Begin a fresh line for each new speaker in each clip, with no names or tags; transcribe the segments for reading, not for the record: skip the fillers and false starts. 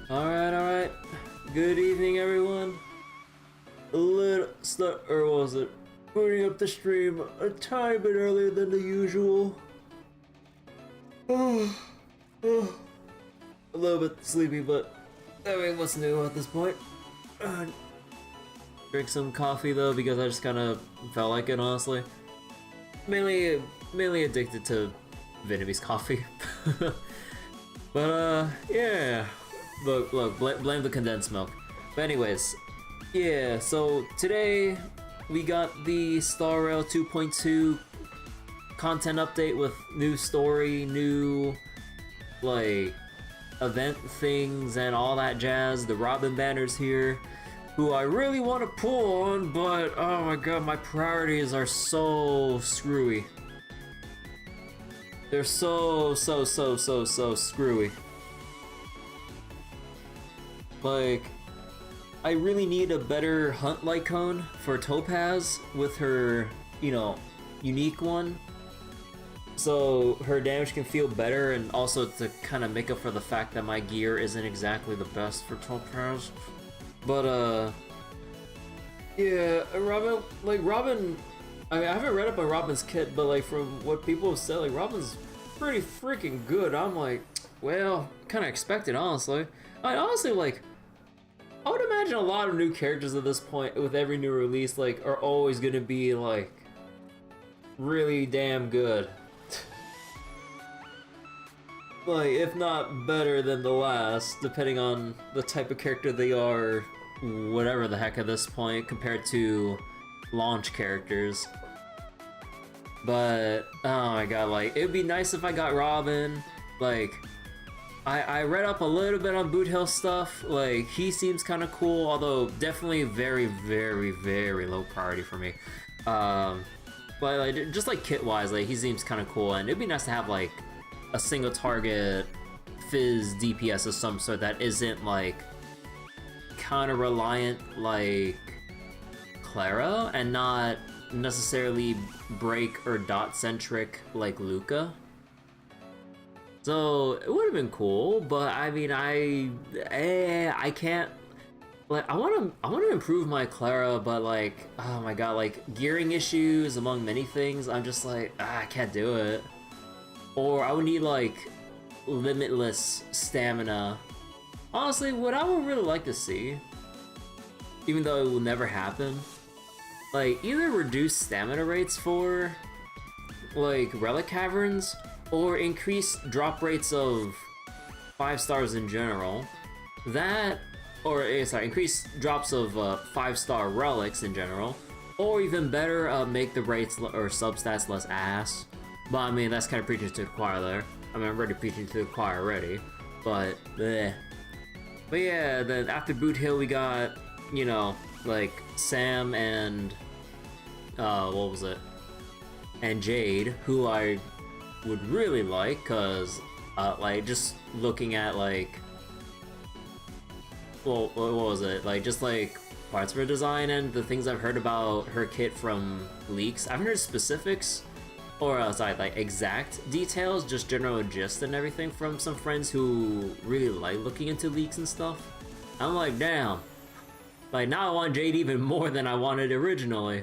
Alright. Good evening, everyone. A little start, or what was it? Booting up the stream a tiny bit earlier than the usual. A little bit sleepy, but I mean, what's new at this point? Drink some coffee though, because I just kind of felt like it, honestly. Mainly addicted to Vietnamese coffee. But yeah. Look, blame the condensed milk. But anyways, yeah, so today we got the Star Rail 2.2 content update with new story, new, like, event things and all that jazz. The Robin banner's here, who I really want to pull on, but oh my god, my priorities are so screwy. They're so screwy. Like, I really need a better hunt lycone for Topaz with her, you know, unique one. So her damage can feel better, and also to kind of make up for the fact that my gear isn't exactly the best for Topaz. But, yeah, Robin, I mean, I haven't read up on Robin's kit, but like from what people have said, like Robin's pretty freaking good. I'm like, well, kind of expected, honestly. I honestly, like, I would imagine a lot of new characters at this point, with every new release, like, are always gonna be, like, really damn good. Like, if not better than the last, depending on the type of character they are, whatever the heck at this point, compared to launch characters. But, oh my god, like, it'd be nice if I got Robin, like, I read up a little bit on Boot Hill stuff. Like, he seems kind of cool, although definitely very low priority for me. But like, just like kit-wise, like, he seems kind of cool, and it'd be nice to have like a single target Fizz DPS of some sort that isn't like counter-reliant like Clara, and not necessarily break or dot-centric like Luca. So it would have been cool, but I mean, I can't. Like, I want to improve my Clara, but like, oh my god, like gearing issues among many things. I'm just like, I can't do it. Or I would need like limitless stamina. Honestly, what I would really like to see, even though it will never happen, like either reduce stamina rates for like relic caverns, or increase drop rates of 5 stars in general. That, or sorry, increase drops of 5-star relics in general, or even better, make the rates or substats less ass. But I mean, that's kind of preaching to the choir there. I mean, I'm already preaching to the choir already, but bleh. But yeah, then after Boot Hill we got, you know, like Sam and what was it? And Jade, who I would really like, cause like just looking at like, well, what was it? Like just like parts of her design and the things I've heard about her kit from leaks. I haven't heard specifics, or sorry, like exact details, just general gist and everything from some friends who really like looking into leaks and stuff. I'm like, damn. Like now I want Jade even more than I wanted originally.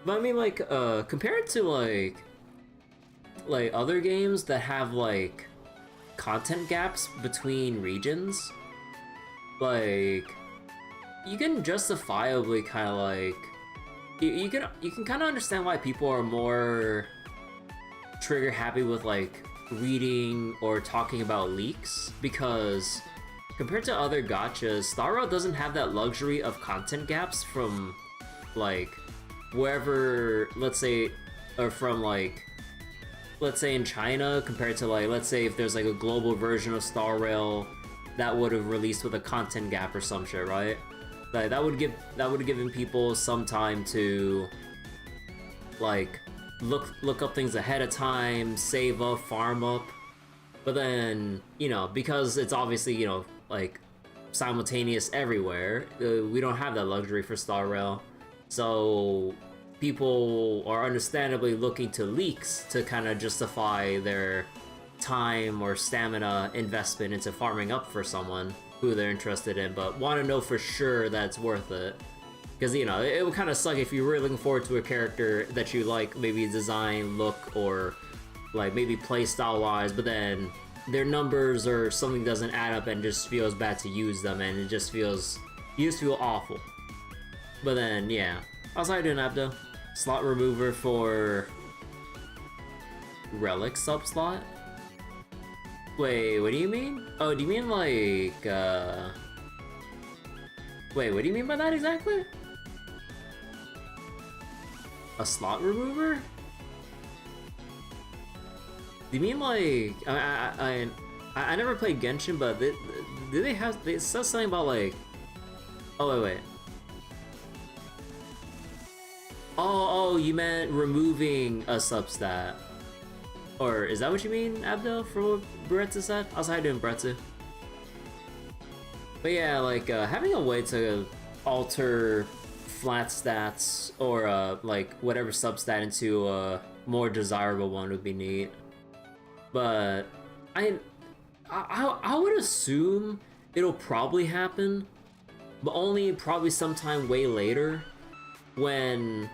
But I mean, like, compared to, like other games that have, like, content gaps between regions, like, you can justifiably kind of, like, you can kind of understand why people are more trigger happy with, like, reading or talking about leaks, because compared to other gachas, Star Rail doesn't have that luxury of content gaps from, like, wherever, let's say, or from like, let's say in China, compared to like, let's say if there's like a global version of Star Rail that would have released with a content gap or some shit, right? Like that would have given people some time to like look up things ahead of time, save up, farm up. But then, you know, because it's obviously, you know, like simultaneous everywhere, we don't have that luxury for Star Rail. So people are understandably looking to leaks to kind of justify their time or stamina investment into farming up for someone who they're interested in, but want to know for sure that it's worth it. Because, you know, it would kind of suck if you're really looking forward to a character that you like, maybe design, look, or like maybe playstyle wise, but then their numbers or something doesn't add up and just feels bad to use them, and it just feels, you just feel awful. But then, yeah. How's I doing, Abdo? Slot remover for relic sub slot? Wait, what do you mean? Oh, do you mean like, wait, what do you mean by that exactly? A slot remover? Do you mean like, I never played Genshin, but do they have, they said something about like, oh wait. Oh, you meant removing a substat. Or is that what you mean, Abdo, for what Bretsu said? Also, how you doing, Bretsu? But yeah, like, having a way to alter flat stats or, like, whatever substat into a more desirable one would be neat. But I would assume it'll probably happen, but only probably sometime way later when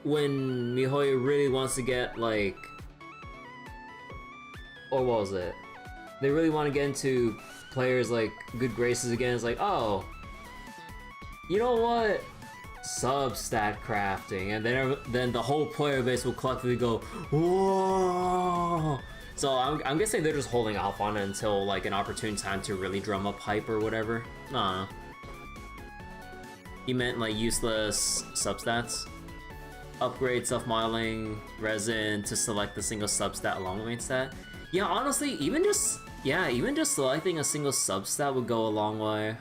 MiHoYo really wants to get, like, or what was it? They really want to get into players, like, good graces again. It's like, oh, you know what? Substat crafting, and then the whole player base will collectively go, whoa! So I'm guessing they're just holding off on it until, like, an opportune time to really drum up hype or whatever. I don't know. You meant, like, useless substats? Upgrade self-modeling resin to select the single substat along the main stat. Yeah, honestly, even just selecting a single substat would go a long way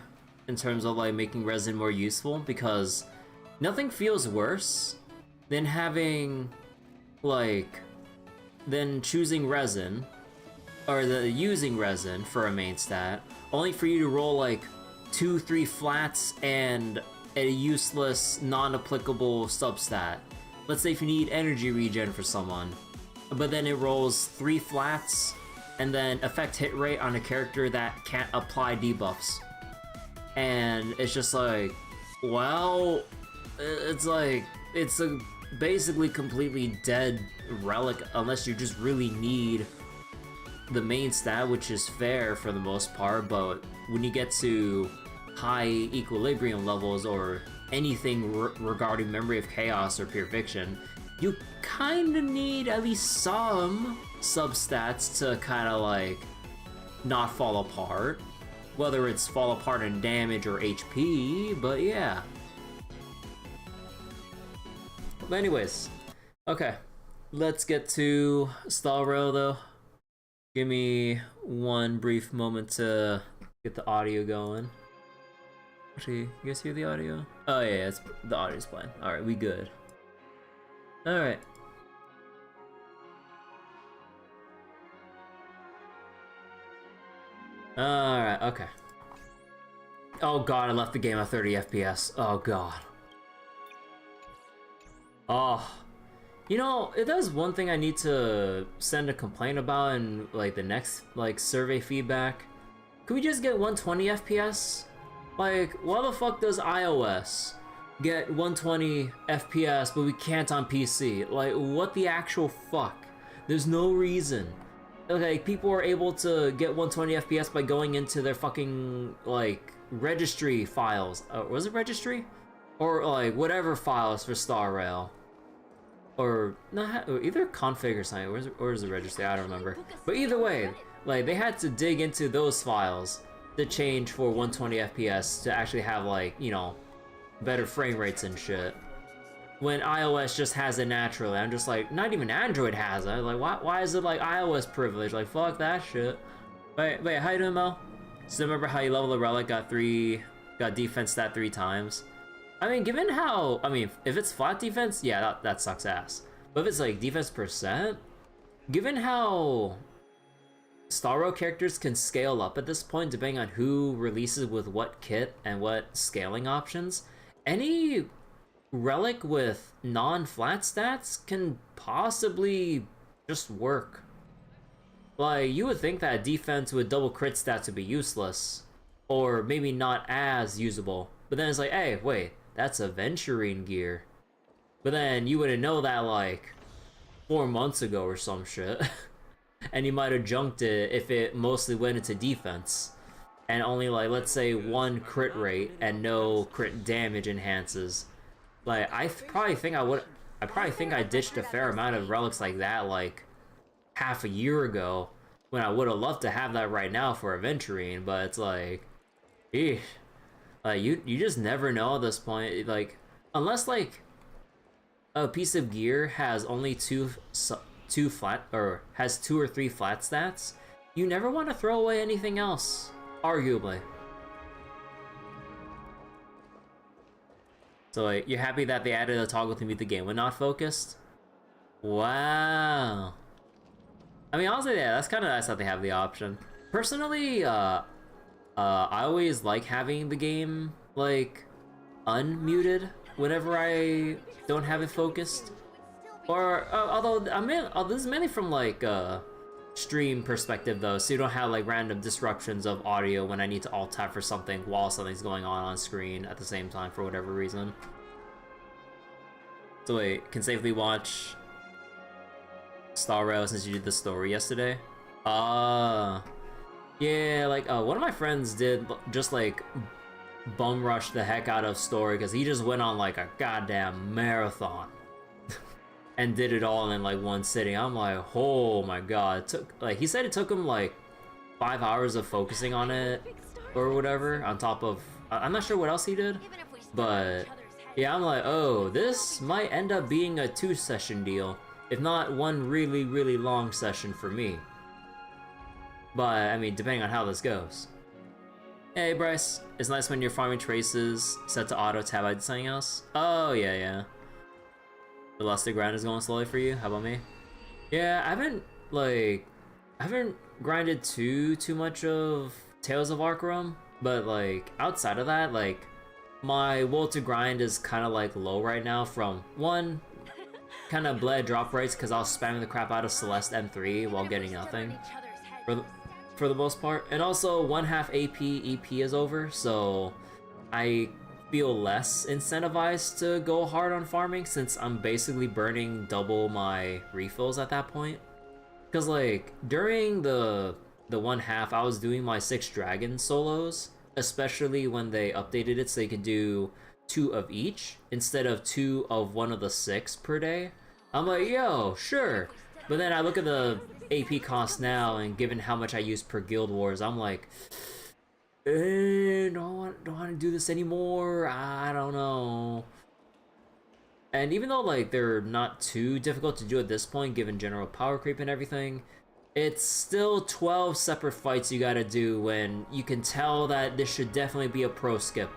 in terms of like making resin more useful, because nothing feels worse than having than choosing resin or using resin for a main stat only for you to roll like 2-3 flats and a useless non-applicable substat. Let's say if you need energy regen for someone, but then it rolls 3 flats and then affect hit rate on a character that can't apply debuffs. And it's just like, well, it's like, it's a basically completely dead relic unless you just really need the main stat, which is fair for the most part, but when you get to high equilibrium levels or anything regarding Memory of Chaos or Pure Fiction, you kinda need at least some substats to kinda like not fall apart. Whether it's fall apart in damage or HP, but yeah. But anyways, okay. Let's get to Star Rail though. Give me one brief moment to get the audio going. Actually, you guys hear the audio? Oh yeah, it's, the audio's playing. Alright, we good. Alright. Alright, okay. Oh god, I left the game at 30 FPS. Oh god. Oh. You know, if there's one thing I need to send a complaint about in like the next like survey feedback, could we just get 120 FPS? Like, why the fuck does iOS get 120 FPS but we can't on PC? Like, what the actual fuck? There's no reason. Okay, people are able to get 120 FPS by going into their fucking, like, registry files. Was it registry? Or, like, whatever files for Star Rail. Or, not, either config or something. Where's the registry? I don't remember. But either way, like, they had to dig into those files to change for 120 FPS to actually have, like, you know, better frame rates and shit. When iOS just has it naturally. I'm just like, not even Android has it. Like, why is it like iOS privilege? Like, fuck that shit. Wait, how you doing, Mel? Still remember how you leveled a relic, got defense stat 3 times? I mean, given how, I mean, if it's flat defense, yeah, that sucks ass. But if it's like defense percent, given how Star Rail characters can scale up at this point depending on who releases with what kit and what scaling options, any relic with non-flat stats can possibly just work. Like, you would think that defense with double crit stats would be useless, or maybe not as usable. But then it's like, hey, wait, that's aventurine gear. But then you wouldn't know that like 4 months ago or some shit. And you might have junked it if it mostly went into defense. And only like, let's say 1 crit rate and no crit damage enhances. Like, I probably think I ditched a fair amount of relics like that like half a year ago, when I would have loved to have that right now for aventurine, but it's like, eesh. Like, you just never know at this point. Like, unless like a piece of gear has only two flat, or has 2 or 3 flat stats, you never want to throw away anything else, arguably. So like, you're happy that they added a toggle to mute the game when not focused? Wow. I mean, honestly, yeah, that's kind of nice that they have the option. Personally, I always like having the game, like, unmuted whenever I don't have it focused. Or, although, this is mainly from, like, stream perspective, though, so you don't have, like, random disruptions of audio when I need to alt-tab for something while something's going on screen at the same time for whatever reason. So wait, can safely watch Star Rail since you did the story yesterday? Yeah, like, one of my friends did just, like, bum rush the heck out of story because he just went on, like, a goddamn marathon. And did it all in, like, one sitting. I'm like, oh my god. It took, like, he said it took him, like, 5 hours of focusing on it or whatever, on top of, I'm not sure what else he did, but yeah, I'm like, oh, this might end up being a 2-session deal, if not one really, really long session for me. But, I mean, depending on how this goes. Hey, Bryce. It's nice when you're farming traces set to auto tab. I did something else? Oh, yeah, yeah. The lusty grind is going slowly for you? How about me? Yeah, I haven't grinded too much of Tales of Arkham, but, like, outside of that, like, my will to grind is kind of, like, low right now from, one, kind of bled drop rates because I was spamming the crap out of Celeste M3 while getting nothing for the most part, and also 1/2 AP EP is over, so I feel less incentivized to go hard on farming since I'm basically burning double my refills at that point. Because like during the 1/2, I was doing my 6 dragon solos, especially when they updated it so you could do 2 of each instead of 2 of one of the 6 per day. I'm like, yo, sure. But then I look at the AP cost now, and given how much I use per Guild Wars, I'm like, don't want to do this anymore. I don't know. And even though like they're not too difficult to do at this point, given general power creep and everything, it's still 12 separate fights you gotta do when you can tell that this should definitely be a pro skip.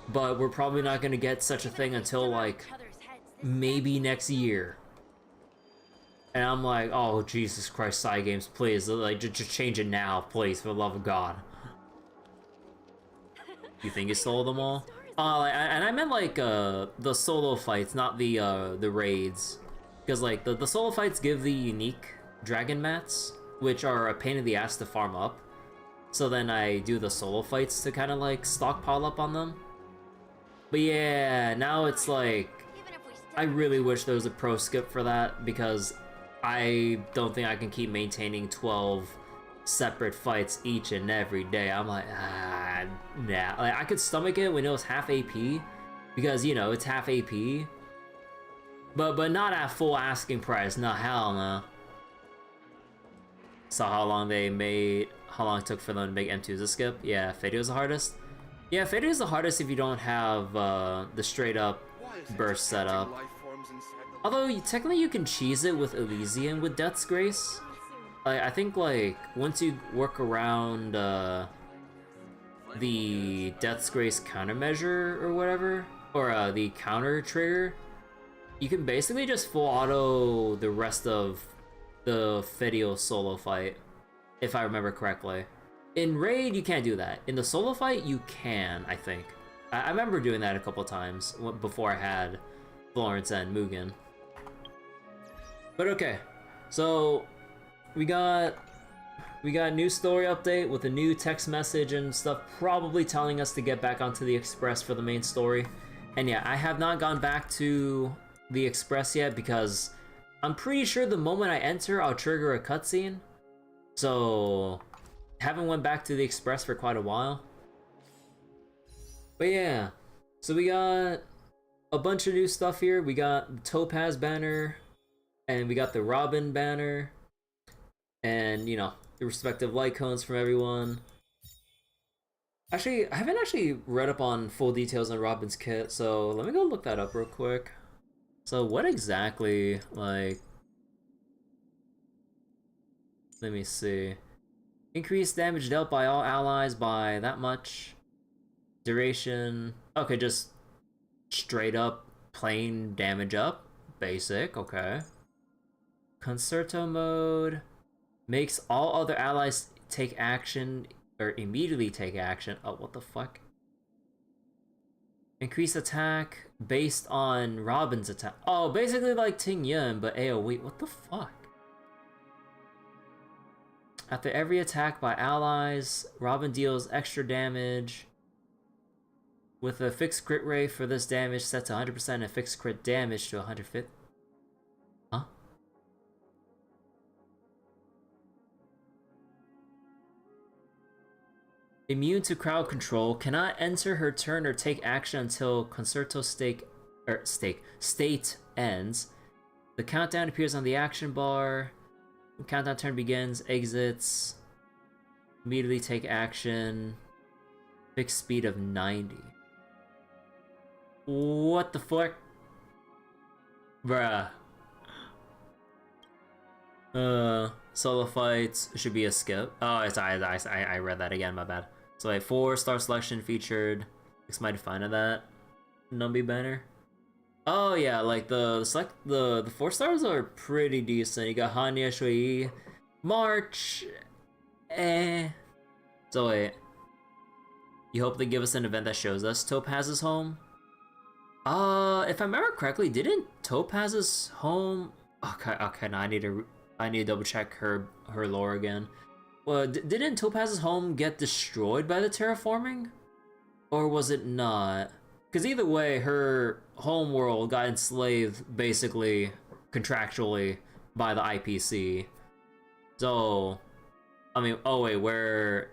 But we're probably not gonna get such a thing until like maybe next year. And I'm like, oh Jesus Christ, side games, please, like just change it now, please, for the love of God. You think you stole them all? And I meant like the solo fights, not the raids, because like the solo fights give the unique dragon mats, which are a pain in the ass to farm up. So then I do the solo fights to kind of like stockpile up on them. But yeah, now it's like, I really wish there was a pro skip for that, because I don't think I can keep maintaining 12 separate fights each and every day. I'm like, nah. Like, I could stomach it when it was half AP, because, you know, it's half AP. But not at full asking price. No, hell no. Saw how long it took for them to make M2s a skip. Yeah, Fade was the hardest. Yeah, Fade is the hardest if you don't have the straight up burst setup. Although technically you can cheese it with Elysian with Death's Grace. I think like once you work around the Death's Grace countermeasure or whatever, or the counter trigger, you can basically just full auto the rest of the Fidio solo fight, if I remember correctly. In Raid, you can't do that. In the solo fight, you can, I think. I remember doing that a couple times before I had Florence and Mugen. But okay, so we got a new story update with a new text message and stuff, probably telling us to get back onto the Express for the main story. And yeah, I have not gone back to the Express yet because I'm pretty sure the moment I enter, I'll trigger a cutscene. So, haven't went back to the Express for quite a while. But yeah, so we got a bunch of new stuff here. We got the Topaz banner, and we got the Robin banner, and you know, the respective light cones from everyone. Actually, I haven't actually read up on full details on Robin's kit, so let me go look that up real quick. So what exactly, like, let me see. Increased damage dealt by all allies by that much. Duration, okay, just straight up plain damage up. Basic, okay. Concerto mode makes all other allies take action or immediately take action. Oh, what the fuck? Increase attack based on Robin's attack. Oh, basically like Ting Yun, but AoE. What the fuck? After every attack by allies, Robin deals extra damage with a fixed crit rate for this damage set to 100% and fixed crit damage to 150. Huh? Immune to crowd control, cannot enter her turn or take action until Concerto state ends. The countdown appears on the action bar. When countdown turn begins, exits. Immediately take action. Fixed speed of 90. What the fuck? Bruh. Solo fights should be a skip. Oh, it's I read that again, my bad. So like 4-star selection featured. What's my define of that? Numby banner. Oh yeah, like the 4 stars are pretty decent. You got Hanya, Shui, March, So wait. You hope they give us an event that shows us Topaz's home? If I remember correctly, didn't Topaz's home? Okay, now I need to double check her lore again. Well, didn't Topaz's home get destroyed by the terraforming? Or was it not? Because either way, her home world got enslaved, basically, contractually, by the IPC. So, I mean, oh wait, where...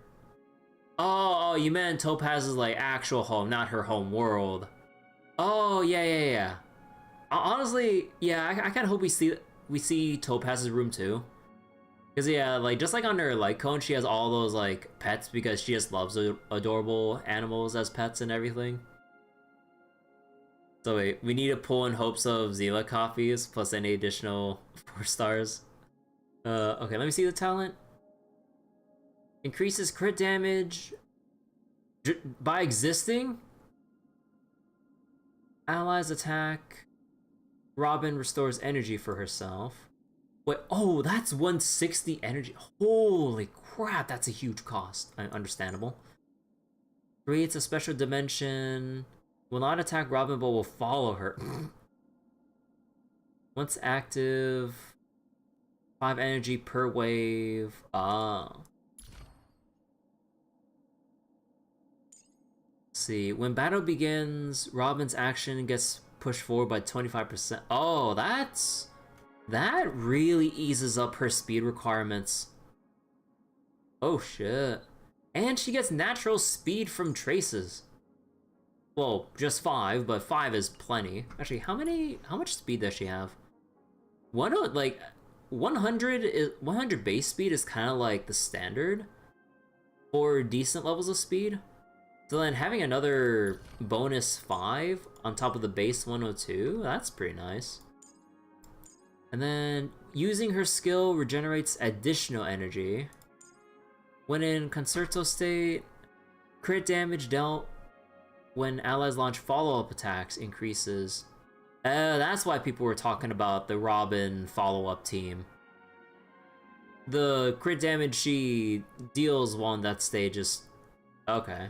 Oh, you meant Topaz's, like, actual home, not her home world. Oh, yeah. Honestly, yeah, I kind of hope we see Topaz's room too. Because yeah, like just like on her light cone, she has all those like pets because she just loves adorable animals as pets and everything. So wait, we need to pull in hopes of Zila copies plus any additional 4 stars. Okay, let me see the talent. Increases crit damage by existing allies attack. Robin restores energy for herself. Wait, oh, that's 160 energy. Holy crap, that's a huge cost. Understandable. Creates a special dimension. Will not attack Robin, but will follow her. Once active, 5 energy per wave. Ah. Let's see, when battle begins, Robin's action gets pushed forward by 25%. Oh, that really eases up her speed requirements. Oh shit. And she gets natural speed from traces. Well, just 5, but 5 is plenty. Actually, how much speed does she have? 100 base speed is kind of like the standard for decent levels of speed. So then having another bonus 5 on top of the base 102, that's pretty nice. And then using her skill regenerates additional energy. When in Concerto state, crit damage dealt when allies launch follow-up attacks increases. That's why people were talking about the Robin follow-up team. The crit damage she deals while in that stage is... Okay.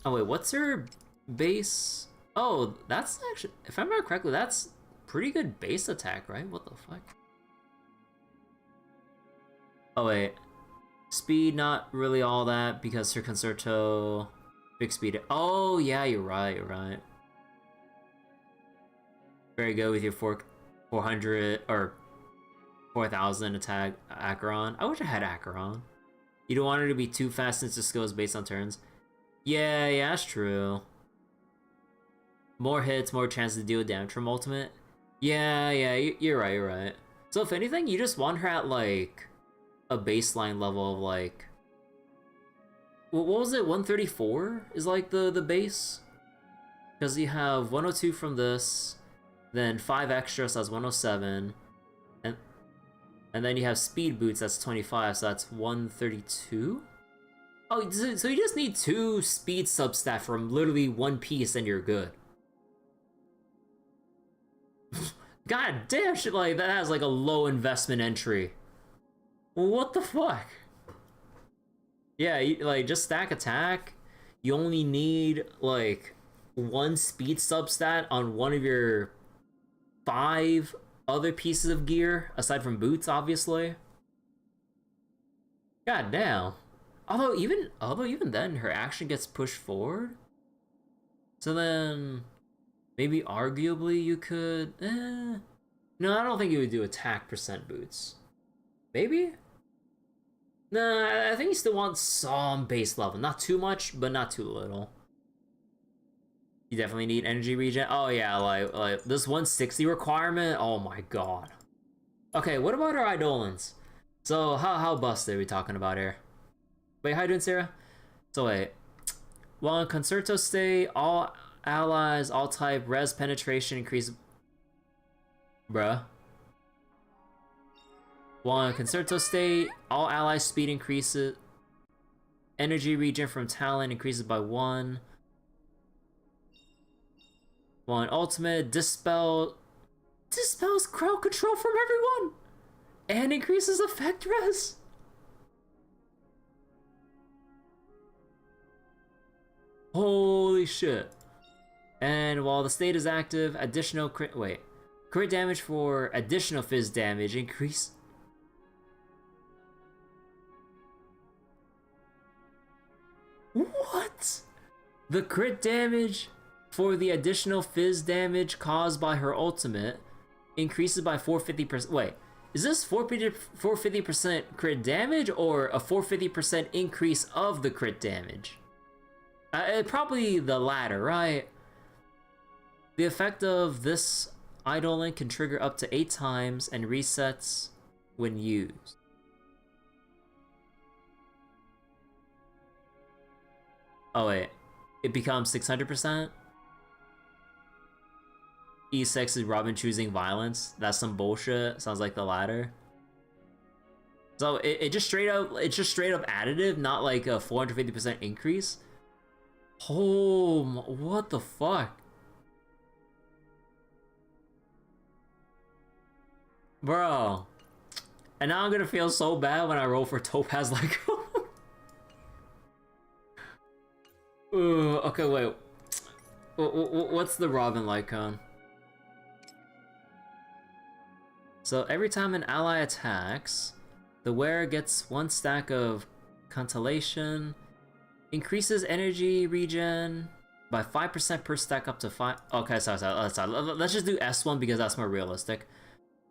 Oh wait, what's her base? Oh, that's actually, if I remember correctly, that's pretty good base attack, right? What the fuck? Oh wait, speed not really all that because her concerto big speed. Oh yeah, you're right, you're right. Very good with your 400 or 4,000 attack Acheron. I wish I had Acheron. You don't want her to be too fast since the skill is based on turns. Yeah, yeah, that's true. More hits, more chances to deal damage from ultimate. Yeah, yeah, you're right, you're right. So if anything, you just want her at like a baseline level of like, what was it? 134 is like the base, because you have 102 from this, then 5 extra, so that's 107, and then you have speed boots, that's 25, so that's 132. Oh, so you just need 2 speed substat from literally one piece, and you're good. God damn, shit like that has like a low investment entry. What the fuck? Yeah, like just stack attack. You only need like 1 speed substat on one of your 5 other pieces of gear, aside from boots, obviously. God damn. Although even then, her action gets pushed forward. So then, maybe arguably you could. No, I don't think you would do attack percent boots. Maybe. Nah, I think you still want some base level. Not too much, but not too little. You definitely need energy regen. Oh yeah, like this 160 requirement. Oh my god. Okay, what about our Eidolons? So how busted are we talking about here? Wait, how you doing, Sarah? So wait. While in Concerto state, all allies, all type, res penetration increase. Bruh. While in Concerto state, all allies speed increases. Energy regen from talent increases by 1. While in ultimate, dispels crowd control from everyone! And increases effect res! Holy shit. And while the state is active, additional crit damage for additional fizz damage increase. What? The crit damage for the additional fizz damage caused by her ultimate increases by 450%. Wait, is this 450% crit damage or a 450% increase of the crit damage? Probably the latter, right? The effect of this Eidolon can trigger up to 8 times and resets when used. Oh wait, it becomes 600%? E6 is Robin choosing violence? That's some bullshit. Sounds like the latter. So it's just straight up additive, not like a 450% increase. Oh, what the fuck? Bro. And now I'm gonna feel so bad when I roll for Topaz like. Ooh, okay, wait. What's the Robin Lycon? So every time an ally attacks, the wearer gets 1 stack of Constellation, increases energy regen by 5% per stack up to 5. Okay, sorry. Let's just do S1 because that's more realistic.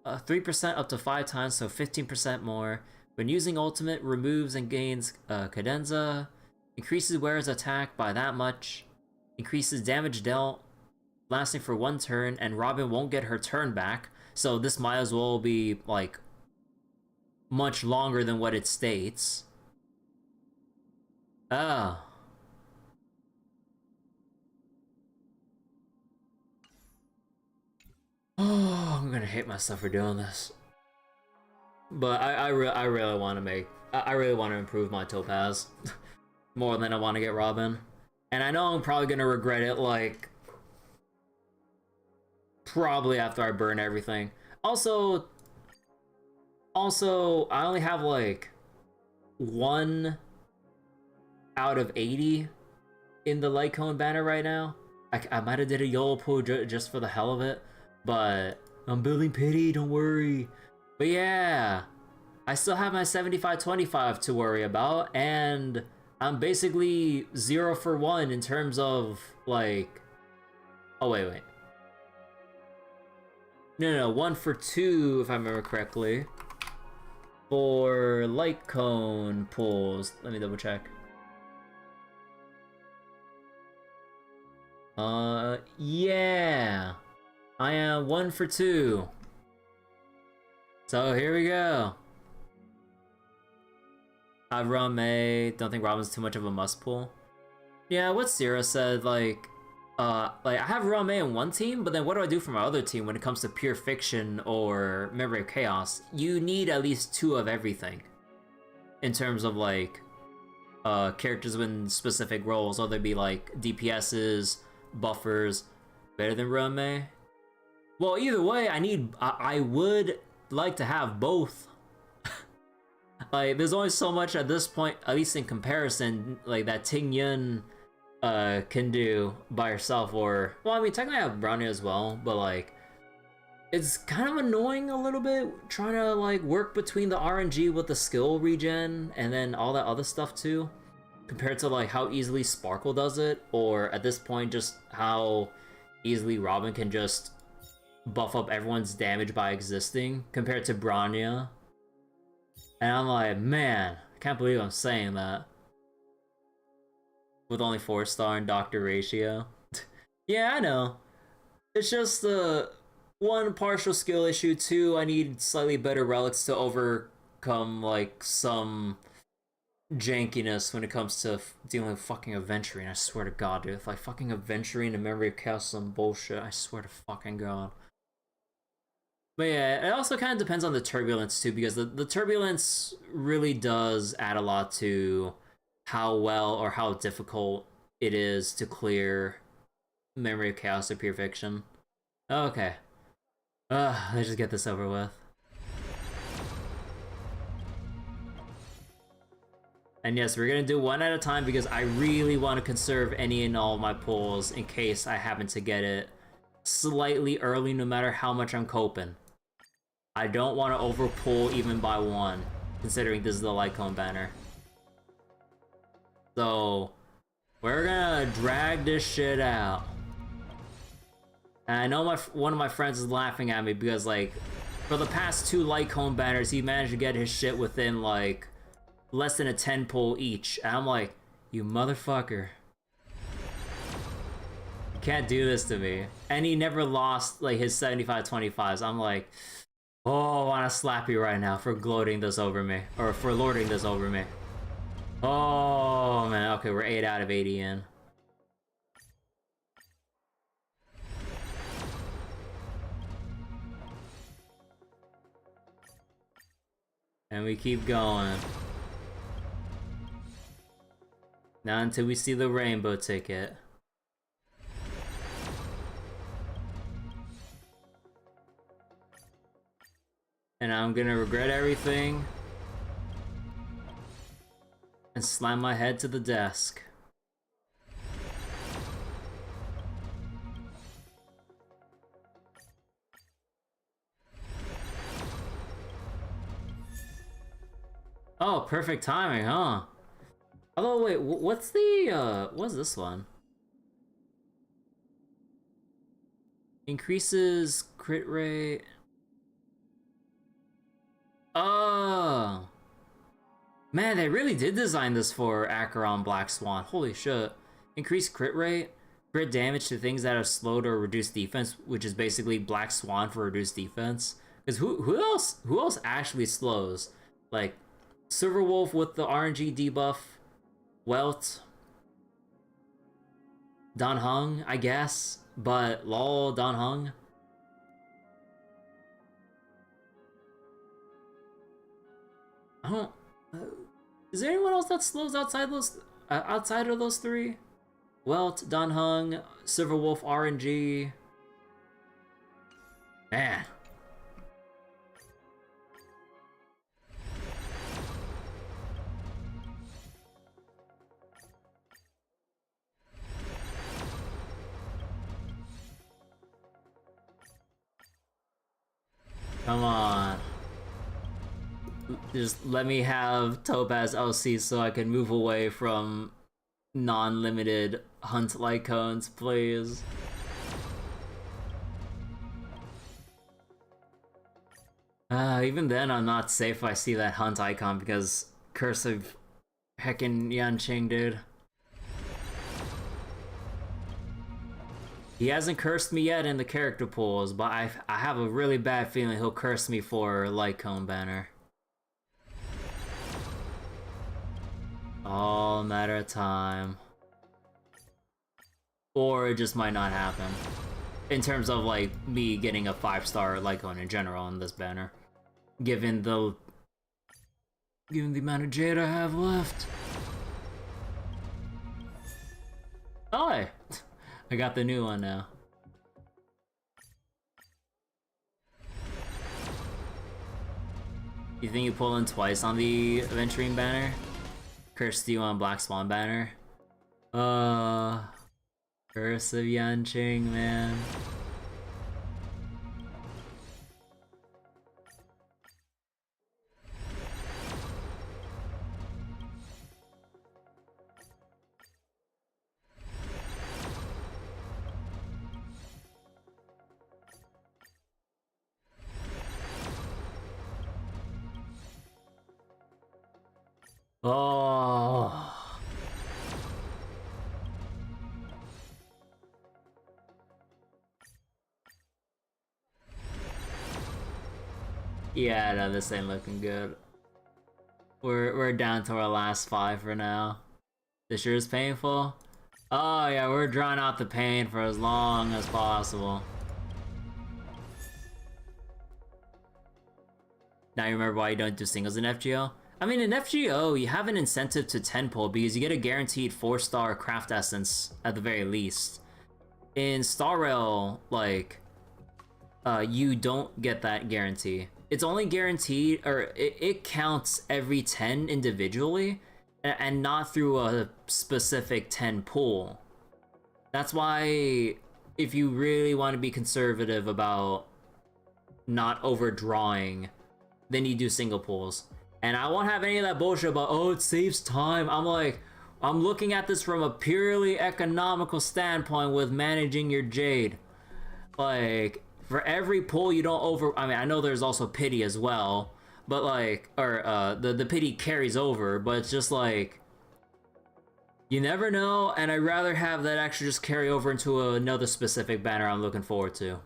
3% up to 5 times, so 15% more. When using ultimate, removes and gains cadenza, increases wearer's attack by that much, increases damage dealt, lasting for 1 turn, and Robin won't get her turn back. So this might as well be like much longer than what it states. Oh. Oh, I'm gonna hate myself for doing this. But I really want to improve my Topaz more than I want to get Robin. And I know I'm probably gonna regret it, like probably after I burn everything. Also, I only have like 1 out of 80 in the light cone banner right now. I might have did a YOLO pull just for the hell of it, but I'm building pity, don't worry. But yeah, I still have my 75-25 to worry about, and I'm basically 0 for 1 in terms of, like... Oh, wait. No, 1 for 2, if I remember correctly. For light cone pulls. Let me double check. Yeah. I am 1 for 2. So here we go. I have Rame. Don't think Robin's too much of a must pull. Yeah, what Sierra said, like I have Rame in one team, but then what do I do for my other team when it comes to Pure Fiction or Memory of Chaos? You need at least 2 of everything. In terms of, like, characters with specific roles, whether it be, like, DPSs, buffers, better than Rame. Well, either way, I would like to have both. Like, there's only so much at this point, at least in comparison, like, that Ting Yun can do by herself, or... Well, I mean, technically I have Brownie as well, but, like, it's kind of annoying a little bit, trying to, like, work between the RNG with the skill regen, and then all that other stuff, too, compared to, like, how easily Sparkle does it, or, at this point, just how easily Robin can just buff up everyone's damage by existing, compared to Bronya. And I'm like, man, I can't believe I'm saying that. With only 4-star and Doctor ratio. Yeah, I know. It's just the 1, partial skill issue, 2, I need slightly better relics to overcome, like, some jankiness when it comes to dealing with fucking Aventurine. I swear to God, dude. If, like, fucking Aventurine and Memory of Chaos is some bullshit, I swear to fucking God. But yeah, it also kind of depends on the turbulence too, because the turbulence really does add a lot to how well or how difficult it is to clear Memory of Chaos or Pure Fiction. Okay. Let's just get this over with. And yes, we're gonna do 1 at a time because I really want to conserve any and all of my pulls in case I happen to get it slightly early, no matter how much I'm coping. I don't want to overpull even by 1, considering this is the light cone banner. So, we're gonna drag this shit out. And I know one of my friends is laughing at me because, like, for the past 2 light cone banners, he managed to get his shit within, like, less than a 10 pull each. And I'm like, you motherfucker. You can't do this to me. And he never lost, like, his 75-25s. I'm like... Oh, I want to slap you right now for gloating this over me. Or for lording this over me. Oh, man. Okay, we're 8 out of 80 in. And we keep going. Now until we see the rainbow ticket. And I'm gonna regret everything and slam my head to the desk. Oh, perfect timing, huh? Although, wait, what's this one? Increases crit rate. Oh! Man, they really did design this for Acheron Black Swan. Holy shit. Increased crit rate, crit damage to things that have slowed or reduced defense, which is basically Black Swan for reduced defense. Because who else actually slows? Like, Silverwolf with the RNG debuff, Welt, Dan Heng, I guess, but lol, Dan Heng. I don't. Is there anyone else that slows outside of those 3? Welt, Dan Heng, Silverwolf, RNG. Man. Come on. Just let me have Topaz LC so I can move away from non-limited hunt Lycones, please. Even then I'm not safe if I see that hunt icon because Curse of heckin' Yanqing, dude. He hasn't cursed me yet in the character pools, but I have a really bad feeling he'll curse me for Lycone banner. All a matter of time. Or it just might not happen. In terms of, like, me getting a 5-star Lycone in general in this banner. Given the amount of Jade I have left. Oh, I got the new one now. You think you pull in twice on the Aventurine banner? Curse you on Black Swan banner? Curse of Yanqing, man. Oh. Yeah, no, this ain't looking good. We're down to our last 5 for now. This sure is painful. Oh yeah, we're drawing out the pain for as long as possible. Now you remember why you don't do singles in FGO? I mean, in FGO, you have an incentive to 10 pull because you get a guaranteed 4-star craft essence at the very least. In Star Rail, like, you don't get that guarantee. It's only guaranteed, or it counts every 10 individually, and not through a specific 10 pull. That's why, if you really want to be conservative about not overdrawing, then you do single pulls. And I won't have any of that bullshit about, oh, it saves time. I'm like, I'm looking at this from a purely economical standpoint with managing your Jade. Like, for every pull you don't I mean, I know there's also pity as well, but like, or the pity carries over, but it's just like, you never know, and I'd rather have that actually just carry over into another specific banner I'm looking forward to.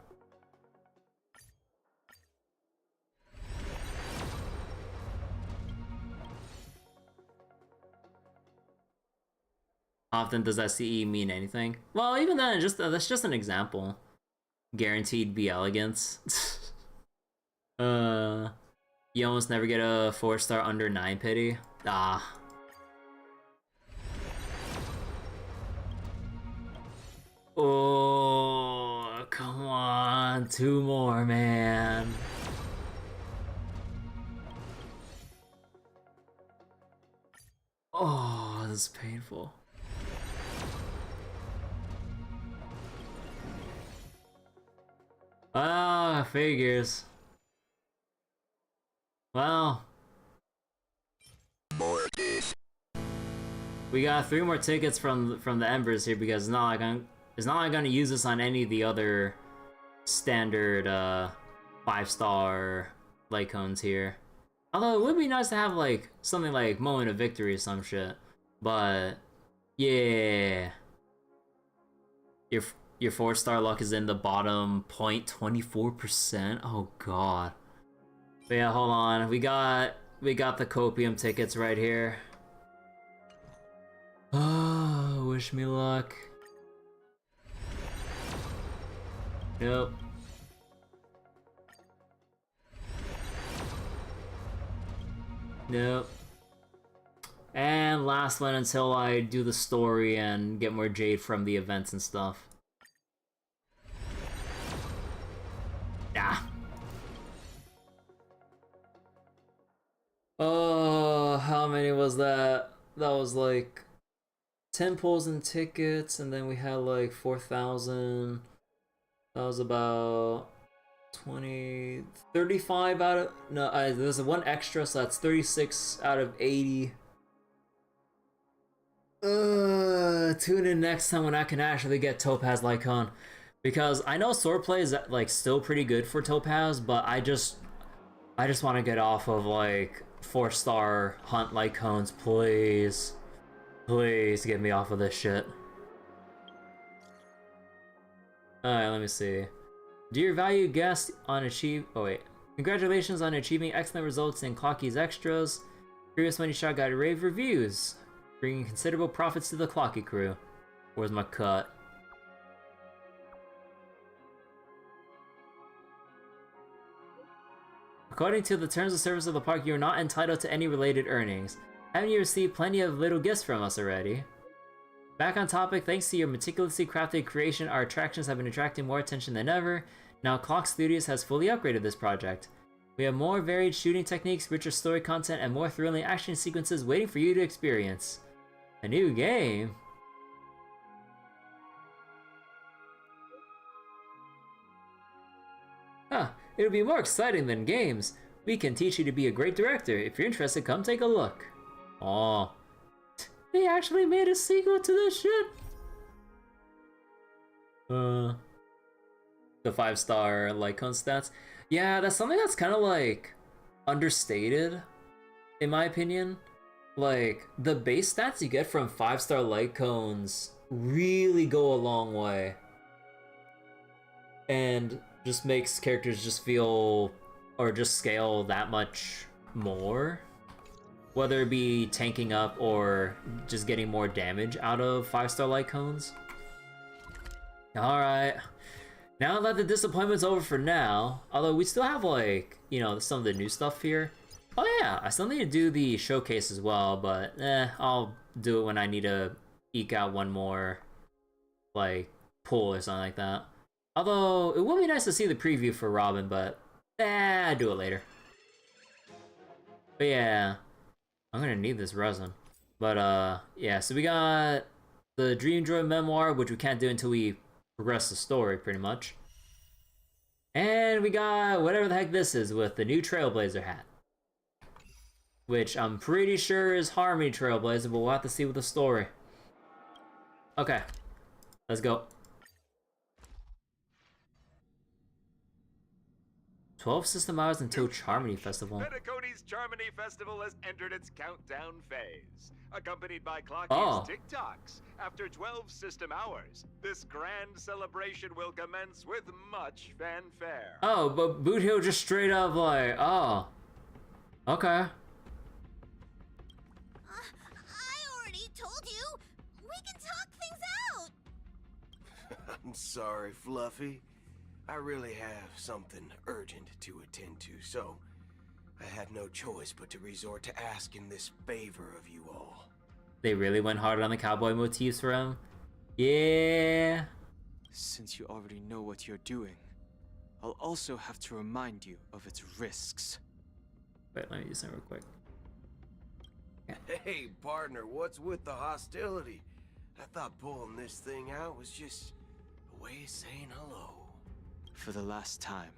Often does that CE mean anything? Well, even then, that's just an example. Guaranteed be elegance. You almost never get a 4-star under 9 pity. Ah. Oh, come on, 2 more, man. Oh, this is painful. Ah, figures. Well, we got 3 more tickets from the Embers here because it's not like I'm gonna use this on any of the other standard 5-star Lycones here. Although it would be nice to have like something like Moment of Victory or some shit. But yeah, your 4-star luck is in the bottom 0.24%. Oh god. But yeah, hold on. We got the copium tickets right here. Oh, wish me luck. Nope. Nope. And last one until I do the story and get more Jade from the events and stuff. Ah. Oh, how many was that? That was like 10 pulls and tickets, and then we had like 4,000. That was about 20, 35 out of, no, there's a one extra, so that's 36 out of 80. Tune in next time when I can actually get Topaz Lycon. Because I know swordplay is like still pretty good for Topaz, but I just want to get off of like 4-star hunt Lycons, please. Please get me off of this shit. Alright, let me see. Dear valued guest on congratulations on achieving excellent results in Clocky's extras. Previous Money Shot got rave reviews, bringing considerable profits to the Clocky crew. Where's my cut? According to the terms of service of the park, you are not entitled to any related earnings. Haven't you received plenty of little gifts from us already? Back on topic, thanks to your meticulously crafted creation, our attractions have been attracting more attention than ever. Now Clock Studios has fully upgraded this project. We have more varied shooting techniques, richer story content, and more thrilling action sequences waiting for you to experience. A new game? Huh, it'll be more exciting than games. We can teach you to be a great director. If you're interested, come take a look. Aw. They actually made a sequel to this shit? The 5-star Lycon stats. Yeah, that's something that's kind of like understated, in my opinion. Like, the base stats you get from 5-star Lycons really go a long way. And just makes characters just feel, or just scale that much more. Whether it be tanking up or just getting more damage out of 5-star Lycons. Alright. Now that the disappointment's over for now, although we still have like, you know, some of the new stuff here. Oh yeah, I still need to do the showcase as well, but I'll do it when I need to eke out one more, like, pull or something like that. Although, it would be nice to see the preview for Robin, but I'll do it later. But yeah, I'm gonna need this resin. But yeah, so we got the Dream Droid memoir, which we can't do until we progress the story, pretty much. And we got whatever the heck this is with the new Trailblazer hat. Which I'm pretty sure is Harmony Trailblazer, but we'll have to see with the story. Okay, let's go. 12 system hours until Charmony Festival.
Pentacody's Charmony Festival has entered its countdown phase, accompanied by Clocky's TikToks. After 12 system hours, this grand celebration will commence with much fanfare.
Oh, but Boot Hill just straight up like, oh, okay.
I already told you, we can talk things out.
I'm sorry, Fluffy. I really have something urgent to attend to, so I had no choice but to resort to asking this favor of you all.
They really went hard on the cowboy motifs for him. Yeah.
Since you already know what you're doing, I'll also have to remind you of its risks.
Wait, let me do something real quick.
Hey, partner, what's with the hostility? I thought pulling this thing out was just a way of saying hello.
For the last time,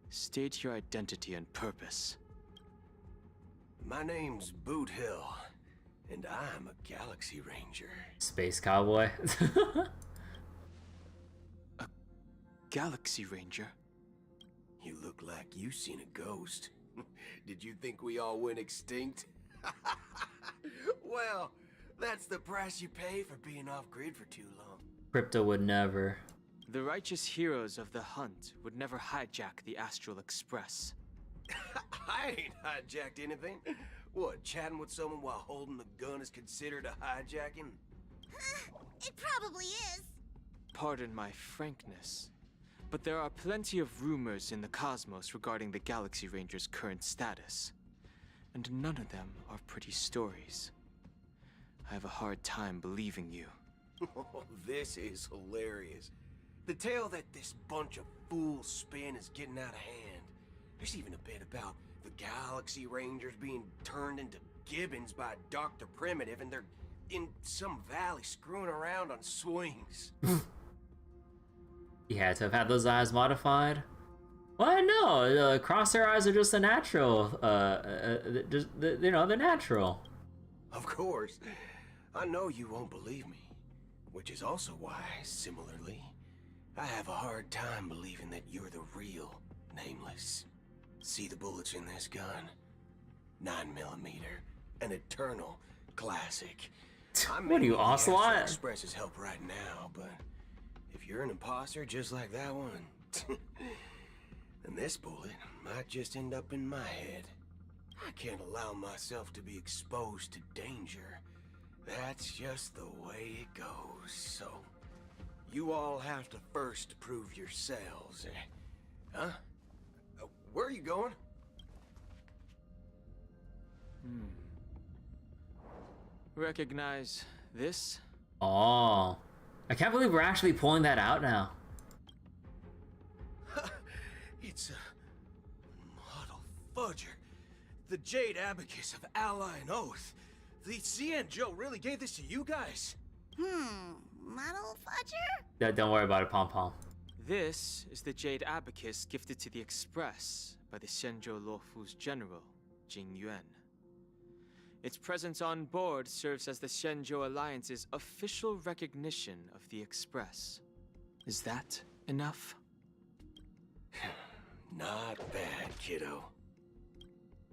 state your identity and purpose.
My name's Boot Hill, and I'm a Galaxy Ranger.
Space cowboy.
A Galaxy Ranger?
You look like you seen a ghost. Did you think we all went extinct? Well, that's the price you pay for being off-grid for too long.
Crypto would never.
The righteous heroes of the hunt would never hijack the Astral Express.
I ain't hijacked anything. What, chatting with someone while holding a gun is considered a hijacking?
It probably is.
Pardon my frankness, but there are plenty of rumors in the cosmos regarding the Galaxy Ranger's current status, and none of them are pretty stories. I have a hard time believing you.
Oh, this is hilarious. The tale that this bunch of fools spin is getting out of hand. There's even a bit about the Galaxy Rangers being turned into gibbons by Dr. Primitive, and they're in some valley screwing around on swings.
He had to have had those eyes modified. Well, no, crosshair eyes are just a natural. They're natural.
Of course. I know you won't believe me. Which is also why, similarly, I have a hard time believing that you're the real Nameless. See the bullets in this gun? 9mm, an eternal classic.
What are you, Ocelot?
Expresses help right now, but if you're an imposter just like that one, then this bullet might just end up in my head. I can't allow myself to be exposed to danger. That's just the way it goes. So, you all have to first prove yourselves. Huh? Where are you going?
Recognize this?
Oh, I can't believe we're actually pulling that out now.
It's a model fudger. The Jade Abacus of Ally and Oath. The Cian-Jo really gave this to you guys?
Model fudger?
Don't worry about it, Pom Pom.
This is the Jade Abacus gifted to the Express by the Cian-Jo Luofu's general, Jing Yuan. Its presence on board serves as the Cian-Jo Alliance's official recognition of the Express. Is that enough?
Not bad, kiddo.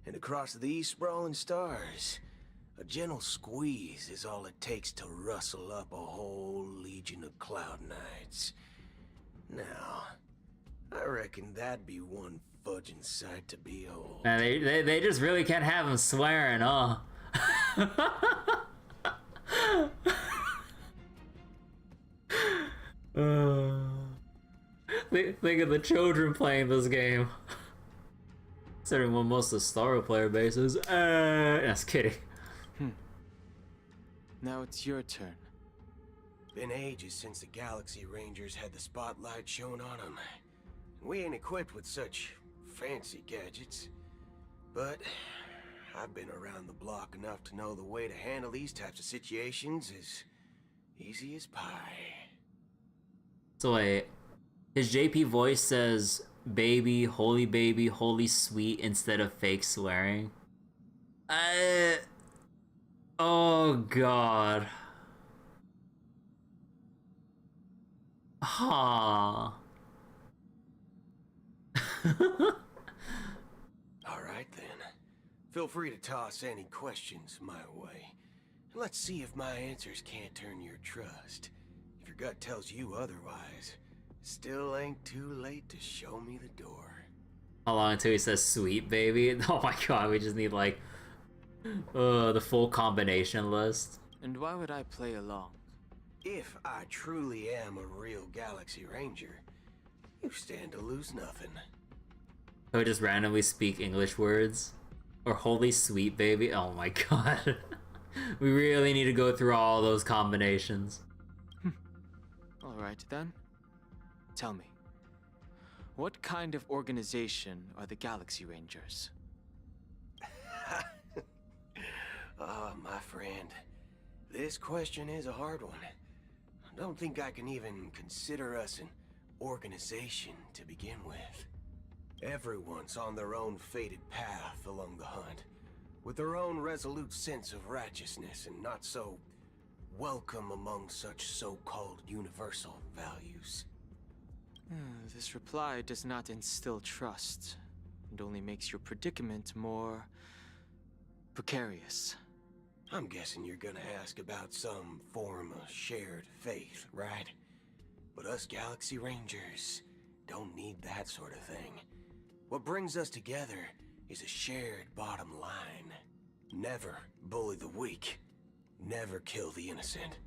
And across these sprawling stars, a gentle squeeze is all it takes to rustle up a whole legion of Cloud Knights. Now, I reckon that'd be one fudging sight to behold.
Man, they just really can't have him swearing, huh? Think of the children playing this game. Considering what most of the Star player base is. Just kidding.
Now it's your turn.
Been ages since the Galaxy Rangers had the spotlight shown on them. We ain't equipped with such fancy gadgets. But I've been around the block enough to know the way to handle these types of situations is easy as pie.
So wait, his JP voice says baby, holy sweet instead of fake swearing. Oh god. Ha.
Alright then. Feel free to toss any questions my way. Let's see if my answers can't turn your trust. If your gut tells you otherwise, still ain't too late to show me the door.
How long until he says sweet baby? Oh my god, we just need like the full combination list.
And why would I play along?
If I truly am a real Galaxy Ranger, you stand to lose nothing.
I would just randomly speak English words. Or holy sweet baby. Oh my god. We really need to go through all those combinations.
Alright then. Tell me, what kind of organization are the Galaxy Rangers?
Oh, my friend. This question is a hard one. I don't think I can even consider us an organization to begin with. Everyone's on their own fated path along the hunt, with their own resolute sense of righteousness and not so welcome among such so-called universal values.
This reply does not instill trust, and only makes your predicament more precarious.
I'm guessing you're gonna ask about some form of shared faith, right? But us Galaxy Rangers don't need that sort of thing. What brings us together is a shared bottom line. Never bully the weak. Never kill the innocent.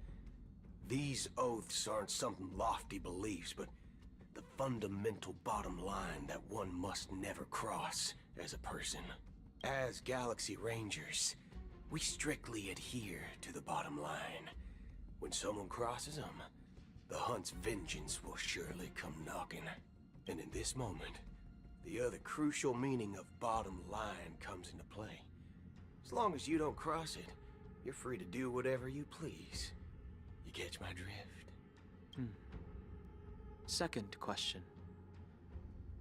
These oaths aren't some lofty beliefs, but the fundamental bottom line that one must never cross as a person. As Galaxy Rangers, we strictly adhere to the bottom line. When someone crosses them, the hunt's vengeance will surely come knocking. And in this moment, the other crucial meaning of bottom line comes into play. As long as you don't cross it, you're free to do whatever you please. You catch my drift?
Second question.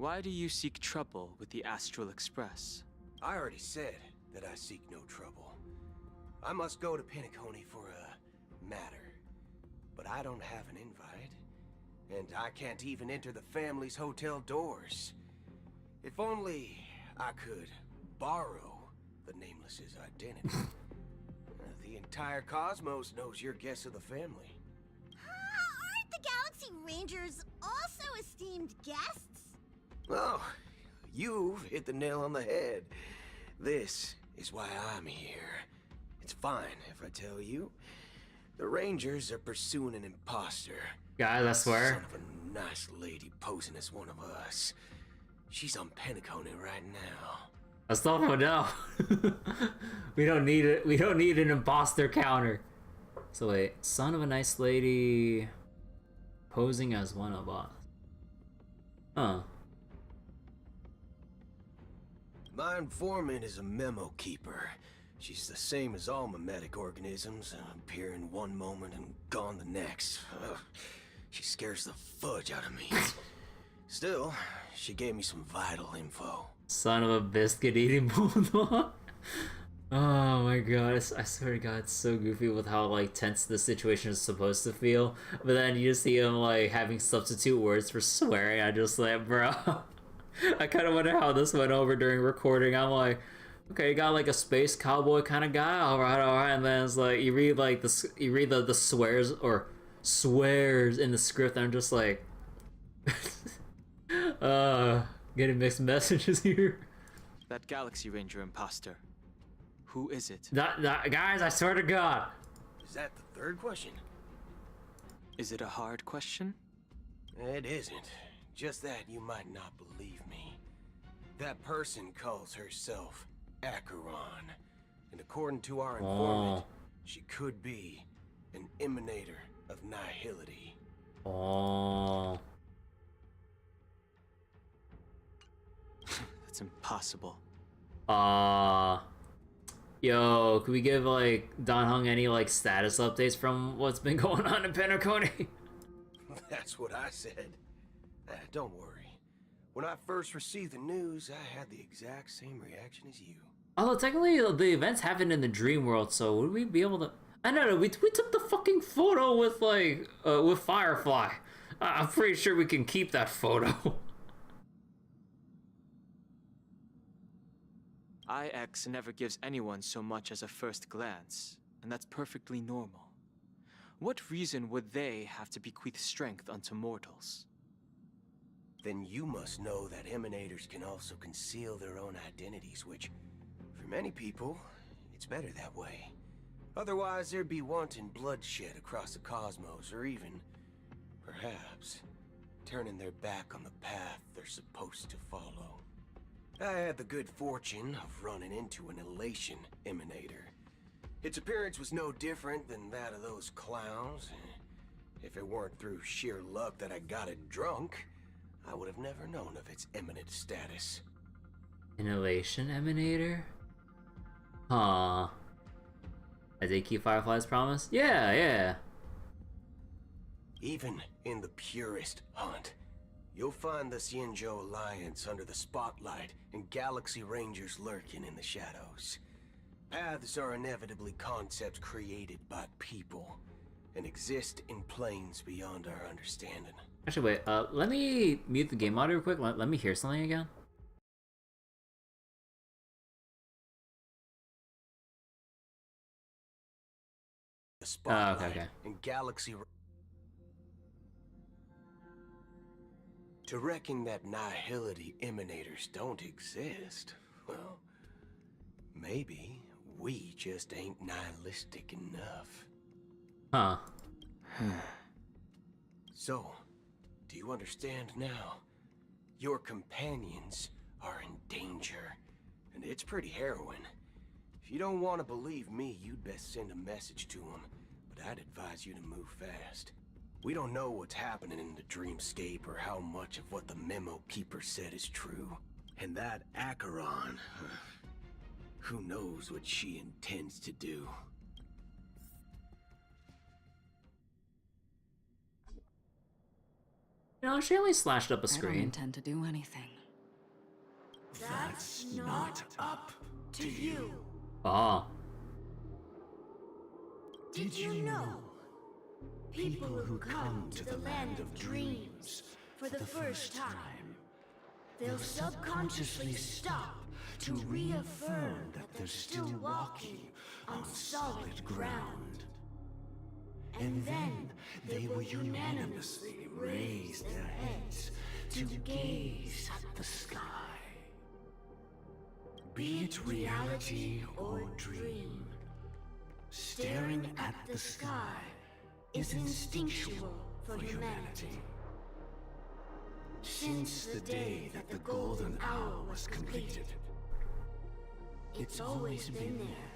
Why do you seek trouble with the Astral Express?
I already said that I seek no trouble. I must go to Penacony for a matter. But I don't have an invite. And I can't even enter the family's hotel doors. If only I could borrow the Nameless's identity. The entire cosmos knows you're guests of the family.
Aren't the Galaxy Rangers also esteemed guests?
Oh, you've hit the nail on the head. This is why I'm here. It's fine if I tell you. The Rangers are pursuing an imposter.
Guys, I swear.
Son of a nice lady posing as one of us. She's on Penacony right now.
Let's not know. We don't need it. We don't need an imposter counter. So wait, son of a nice lady posing as one of us. Huh.
My informant is a memo keeper. She's the same as all mimetic organisms, appearing one moment and gone the next. Ugh. She scares the fudge out of me. Still, she gave me some vital info.
Son of a biscuit eating bulldog. Oh my god, I swear to god, it's so goofy with how like tense the situation is supposed to feel. But then you just see him like having substitute words for swearing. I just like, bro. I kind of wonder how this went over during recording. I'm like, okay, you got like a space cowboy kind of guy, all right, and then it's like you read like the swears or swears in the script, and I'm just like, getting mixed messages here.
That Galaxy Ranger imposter. Who is it?
Guys, I swear to God.
Is that the third question?
Is it a hard question?
It isn't. Just that you might not believe me. That person calls herself Acheron. And according to our informant, she could be an emanator of nihility.
Oh.
That's impossible.
Yo, could we give like Don Hung any like status updates from what's been going on in Penacony?
That's what I said. Don't worry. When I first received the news, I had the exact same reaction as you.
Although technically the events happened in the dream world, so would we be able to? I don't know. We took the fucking photo with like with Firefly. I'm pretty sure we can keep that photo.
IX never gives anyone so much as a first glance, and that's perfectly normal. What reason would they have to bequeath strength unto mortals?
Then you must know that emanators can also conceal their own identities, which, for many people, it's better that way. Otherwise, there'd be wanton bloodshed across the cosmos, or even, perhaps, turning their back on the path they're supposed to follow. I had the good fortune of running into an elation emanator. Its appearance was no different than that of those clowns. If it weren't through sheer luck that I got it drunk, I would have never known of its eminent status.
An elation emanator? Huh. As they keep Firefly's promise? Yeah.
Even in the purest hunt, you'll find the Xianzhou Alliance under the spotlight and Galaxy Rangers lurking in the shadows. Paths are inevitably concepts created by people and exist in planes beyond our understanding.
Actually, wait. Let me mute the game audio real quick. Let me hear something again.
The spotlight
okay.
and Galaxy. To reckon that nihility emanators don't exist, well, maybe we just ain't nihilistic enough.
Huh.
So, do you understand now? Your companions are in danger, and it's pretty harrowing. If you don't want to believe me, you'd best send a message to them, but I'd advise you to move fast. We don't know what's happening in the dreamscape or how much of what the memo keeper said is true. And that Acheron, who knows what she intends to do.
You know, she only slashed up a
I don't
screen.
intend to do anything.
That's not up to you.
Ah.
Did you know? People who come to the land of dreams for the first time, they'll subconsciously stop to reaffirm that they're still walking on solid ground. And then they will unanimously raise their heads to gaze at the sky. Be it reality or dream, staring at the sky is instinctual for humanity. Since the day that the golden hour was completed, it's always been there,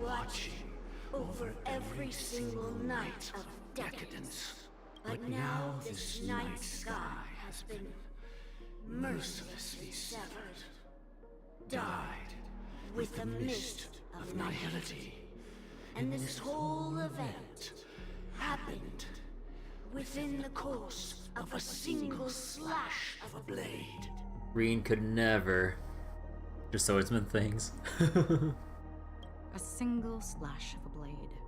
watching over every single night of decadence. But now this night sky has been mercilessly severed, dyed with the mist of nihility. And this whole event happened within the course of a single slash of a blade.
Green could never. Just swordsman things.
A single slash of a blade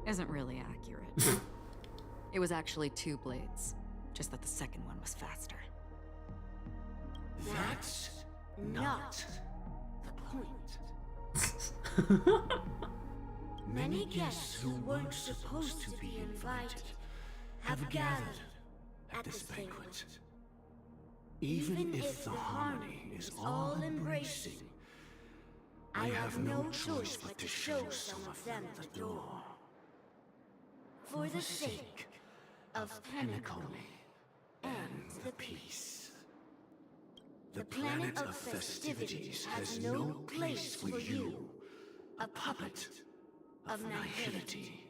isn't really accurate. It was actually 2 blades, just that the second one was faster.
That's not the point. Many guests who weren't supposed to be invited have gathered at this banquet. Even if the harmony is all-embracing, I have no choice but to show some of them the door. For the sake of Penacony and the peace. The planet of festivities has no place for you, a puppet of nihility.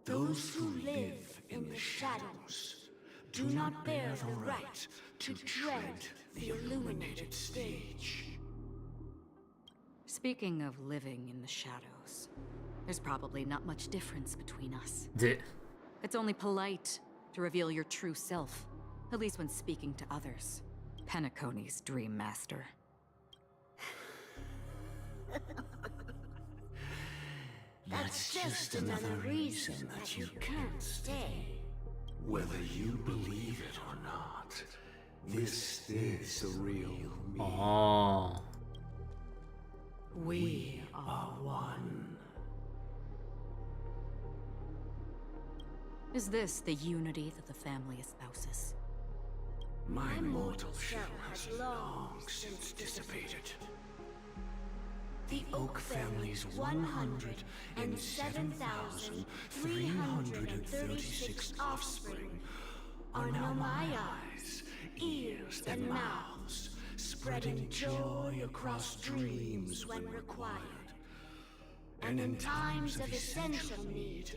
Those who live in the shadows do not bear the right to tread the illuminated stage.
Speaking of living in the shadows, there's probably not much difference between us. It's only polite to reveal your true self, at least when speaking to others. Penacony's Dream Master.
That's just another reason that you can't stay.
Whether you believe it or not, this is the real me.
Oh.
We are one.
Is this the unity that the family espouses?
My mortal shell has long since dissipated.
The Oak family's 107,336 offspring are now my eyes, ears, and mouths, spreading joy across dreams when required. And in times of essential need,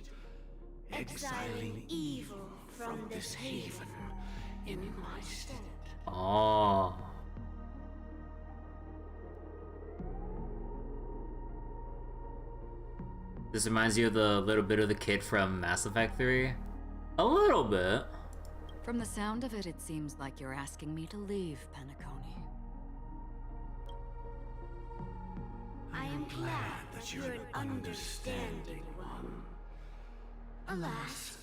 exiling evil from this haven in my stead.
Oh. This reminds you of the little bit of the kid from Mass Effect 3? A little bit.
From the sound of it, it seems like you're asking me to leave Penacony.
I am glad that you're an understanding one. Alas,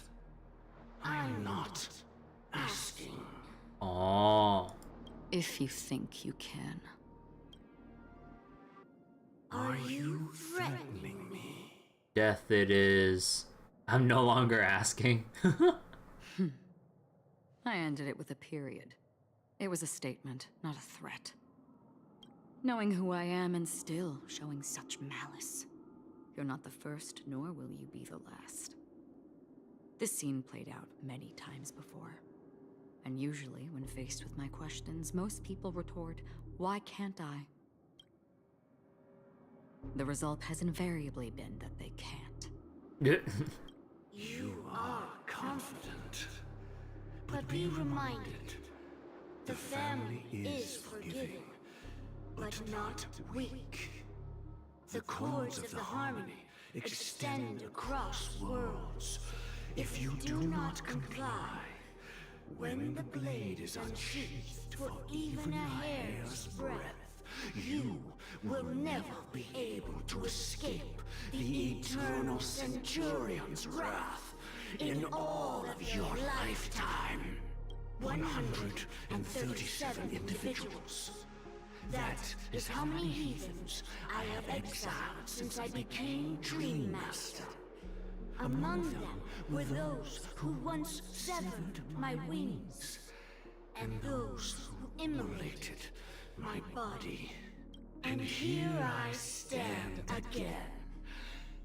I'm not asking.
Oh.
If you think you can.
Are you threatening me?
Death it is. I'm no longer asking.
I ended it with a period. It was a statement, not a threat. Knowing who I am and still showing such malice. You're not the first, nor will you be the last. This scene played out many times before. And usually, when faced with my questions, most people retort, "Why can't I?" The result has invariably been that they can't.
You are confident. But be reminded, the family is forgiving, but not weak. The chords of the harmony extend across worlds, if you do not comply, when the blade is unsheathed for even a hair's breadth, you will never be able to escape the eternal Centurion's wrath in all of your lifetime. 137 individuals. That is how many heathens I have exiled since I became Dream Master. Among them were those who once severed my wings, and those who immolated my body. And here I stand again,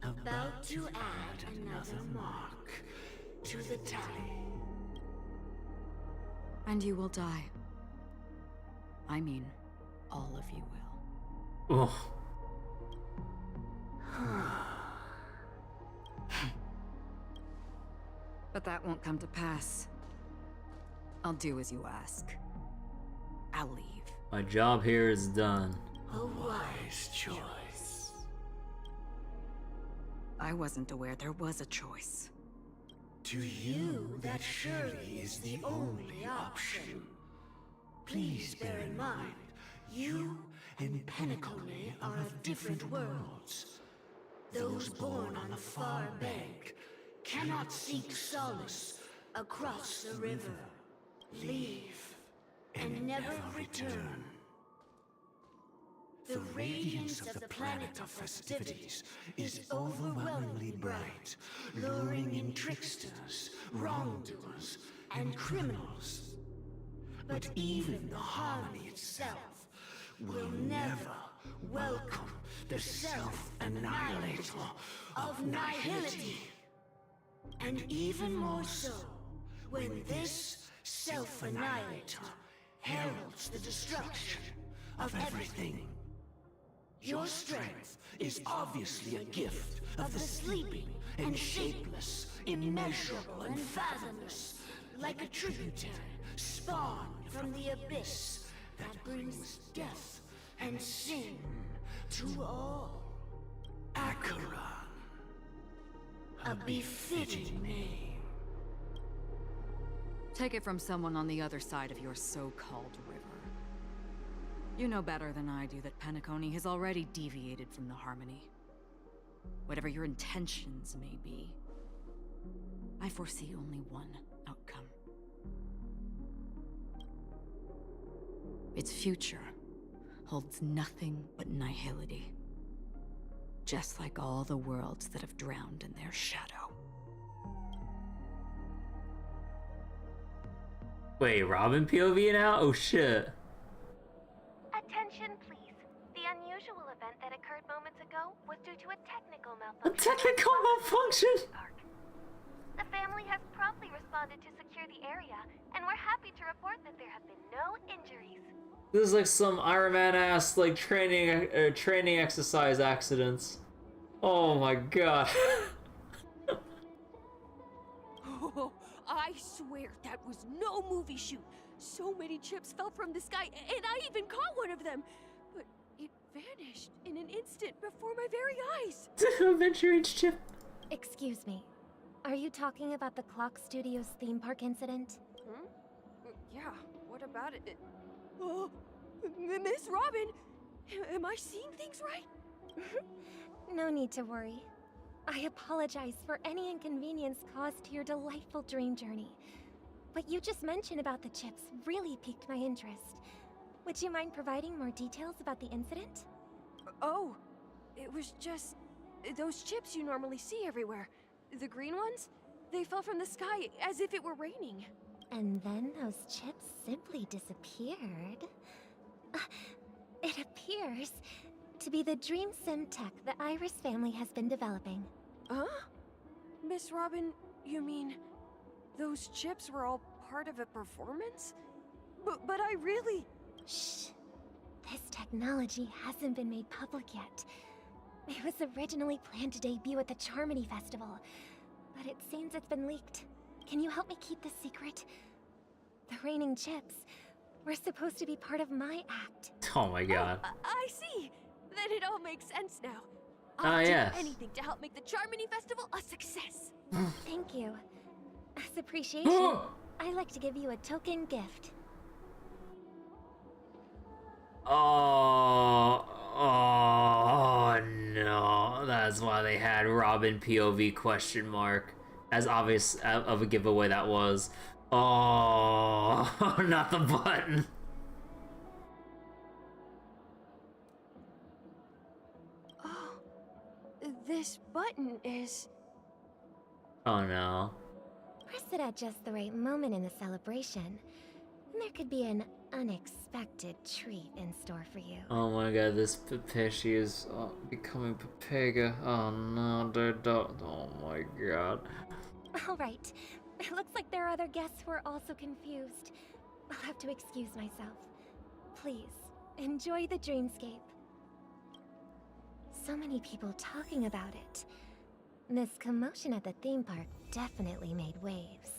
about to add another mark to the tally.
And you will die. I mean, all of you will.
Ugh.
But that won't come to pass. I'll do as you ask. I'll leave.
My job here is done.
A wise choice.
I wasn't aware there was a choice.
To you, that surely is the only option. Please bear in mind, you and Penacony are of different worlds. Those born on the far bank cannot seek solace across the river. Leave and never return. The radiance of the planet of festivities is overwhelmingly bright, luring in tricksters, wrongdoers, and criminals. But even the harmony itself will never welcome the self-annihilator of nihility. And even more so, when this self-annihilator heralds the destruction of everything. Your strength is obviously a gift of the sleeping and shapeless, immeasurable and fathomless, like a tributary spawned from the abyss that brings death and sin to all. Acheron, a befitting name.
Take it from someone on the other side of your so-called river. You know better than I do that Penacony has already deviated from the harmony. Whatever your intentions may be, I foresee only one outcome. Its future holds nothing but nihility. Just like all the worlds that have drowned in their shadow.
Wait, Robin POV now? Oh shit.
Attention, please. The unusual event that occurred moments ago was due to a technical
A
malfunction.
technical malfunction?
Park. The family has promptly responded to secure the area, and we're happy to report that there have been no injuries.
This is like some Iron Man ass like training exercise accidents. Oh my god.
Oh, I swear that was no movie shoot. So many chips fell from the sky, and I even caught one of them. But it vanished in an instant before my very eyes.
Adventure Age chip.
Excuse me. Are you talking about the Clock Studios theme park incident?
Hmm? Yeah, what about it? Oh, Miss Robin, am I seeing things right?
No need to worry. I apologize for any inconvenience caused to your delightful dream journey. What you just mentioned about the chips really piqued my interest. Would you mind providing more details about the incident?
Oh, it was just those chips you normally see everywhere. The green ones? They fell from the sky as if it were raining.
And then those chips simply disappeared. It appears to be the Dream Sim tech the Iris family has been developing.
Huh? Miss Robin, you mean those chips were all part of a performance? But I really...
Shh. This technology hasn't been made public yet. It was originally planned to debut at the Charmony Festival, but it seems it's been leaked. Can you help me keep this secret? The raining chips were supposed to be part of my act.
Oh my god.
Oh, I see. Then it all makes sense now.
Ah,
I'll do
yes.
anything to help make the Charmony Festival a success.
Thank you. this appreciation, I'd like to give you a token gift.
Oh no, that's why they had Robin POV question mark. As obvious of a giveaway that was. Oh, not the button.
Oh, this button is...
Oh no.
Press it at just the right moment in the celebration, and there could be an unexpected treat in store for you.
Oh my god, this Pepeshi is becoming Pepega. Oh no, oh my god.
Alright, it looks like there are other guests who are also confused. I'll have to excuse myself. Please, enjoy the dreamscape. So many people talking about it. This commotion at the theme park definitely made waves.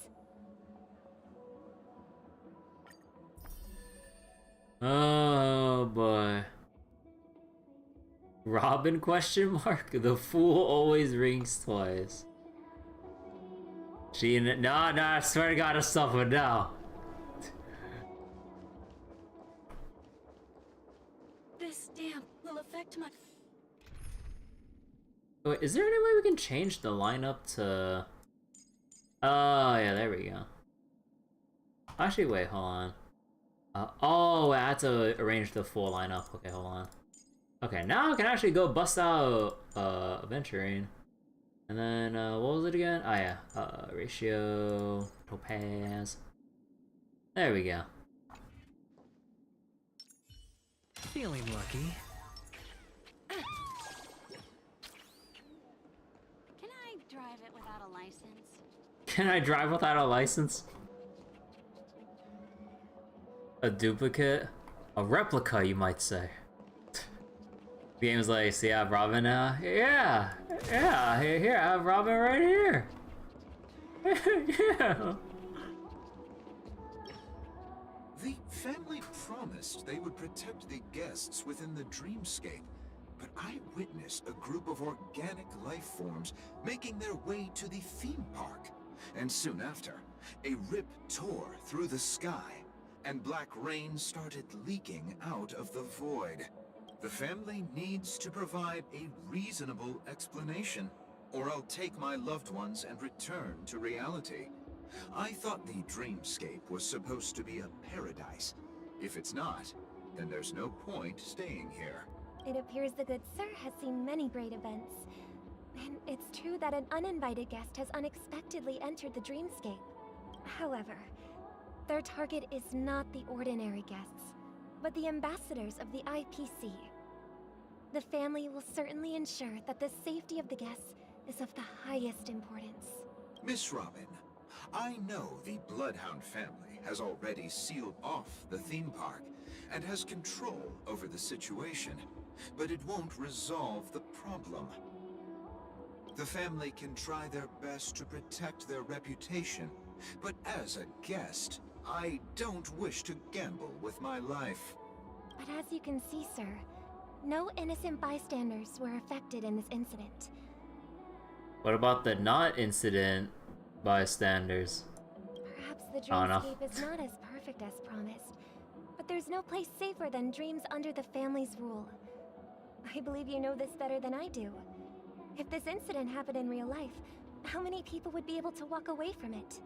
Oh boy. Robin question mark? The fool always rings twice. No, I swear to God, it's something now.
This damp will affect my...
Wait, is there any way we can change the lineup to... Oh, yeah, there we go. Actually, wait, hold on. Oh, I had to arrange the full lineup. Okay, hold on. Okay, now I can actually go bust out Aventurine. And then, what was it again? Oh yeah, Ratio, Topaz. There we go.
Feeling lucky.
Can I drive it without a license?
Can I drive without a license? A duplicate? A replica, you might say. The game's like, see, I have Robin now? Yeah, here, I have Robin right here. Yeah.
The family promised they would protect the guests within the dreamscape, but I witnessed a group of organic life forms making their way to the theme park. And soon after, a rip tore through the sky, and black rain started leaking out of the void. The family needs to provide a reasonable explanation, or I'll take my loved ones and return to reality. I thought the dreamscape was supposed to be a paradise. If it's not, then there's no point staying here.
It appears the good sir has seen many great events. And it's true that an uninvited guest has unexpectedly entered the dreamscape. However, their target is not the ordinary guests, but the ambassadors of the IPC. The family will certainly ensure that the safety of the guests is of the highest importance.
Miss Robin, I know the Bloodhound family has already sealed off the theme park and has control over the situation, but it won't resolve the problem. The family can try their best to protect their reputation, but as a guest, I don't wish to gamble with my life.
But as you can see, sir, no innocent bystanders were affected in this incident.
What about the not incident bystanders?
Perhaps the dreamscape is not as perfect as promised, but there's no place safer than dreams under the family's rule. I believe you know this better than I do. If this incident happened in real life, how many people would be able to walk away from it?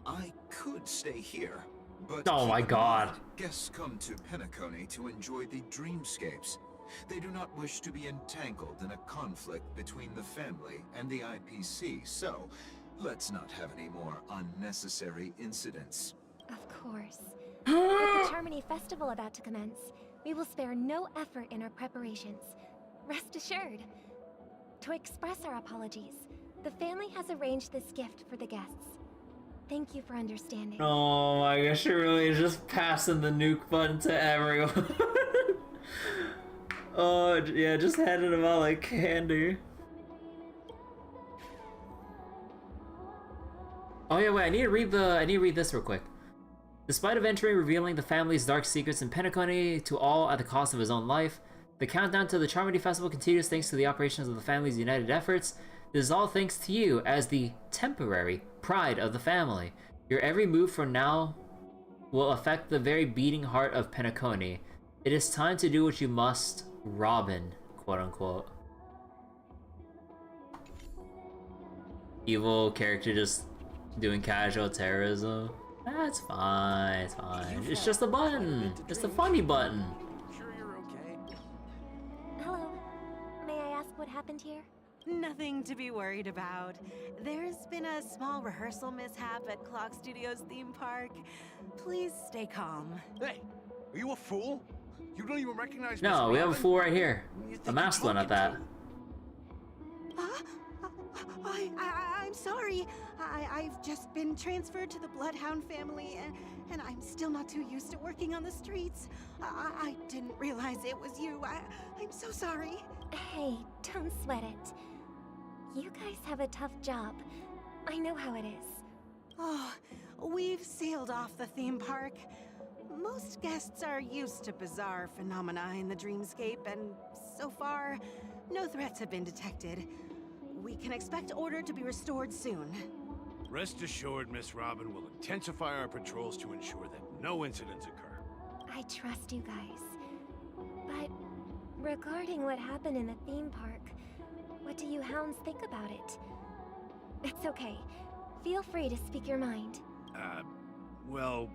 I could stay here, but
oh my god.
Guests come to Penacony to enjoy the dreamscapes. They do not wish to be entangled in a conflict between the family and the IPC, so let's not have any more unnecessary incidents.
Of course. With the Charmony Festival about to commence, we will spare no effort in our preparations. Rest assured. To express our apologies, the family has arranged this gift for the guests. Thank you for understanding.
Oh my gosh, she really is just passing the nuke button to everyone. Oh yeah, just handing them out like candy. Oh yeah, wait, I need to read this real quick. Despite eventually revealing the family's dark secrets in Penacony to all at the cost of his own life, the countdown to the Charmony Festival continues thanks to the operations of the family's united efforts. This is all thanks to you as the temporary pride of the family. Your every move from now will affect the very beating heart of Penacony. It is time to do what you must, Robin, quote unquote. Evil character just doing casual terrorism. That's fine, it's fine. It's just a button. It's a funny button.
Sure you're okay?
Hello. May I ask what happened here?
Nothing to be worried about. There's been a small rehearsal mishap at Clock Studios theme park. Please stay calm.
Hey, are you a fool? You don't even recognize
No,
Miss
we have a
Robin?
fool right here.
You think
A masked one at that.
Huh? I'm sorry. I've just been transferred to the Bloodhound family, and I'm still not too used to working on the streets. I didn't realize it was you. I'm so sorry.
Hey, don't sweat it. You guys have a tough job. I know how it is.
Oh, we've sealed off the theme park. Most guests are used to bizarre phenomena in the dreamscape, and so far, no threats have been detected. We can expect order to be restored soon.
Rest assured, Miss Robin will intensify our patrols to ensure that no incidents occur.
I trust you guys. But regarding what happened in the theme park, what do you hounds think about it? It's okay. Feel free to speak your mind.
Well...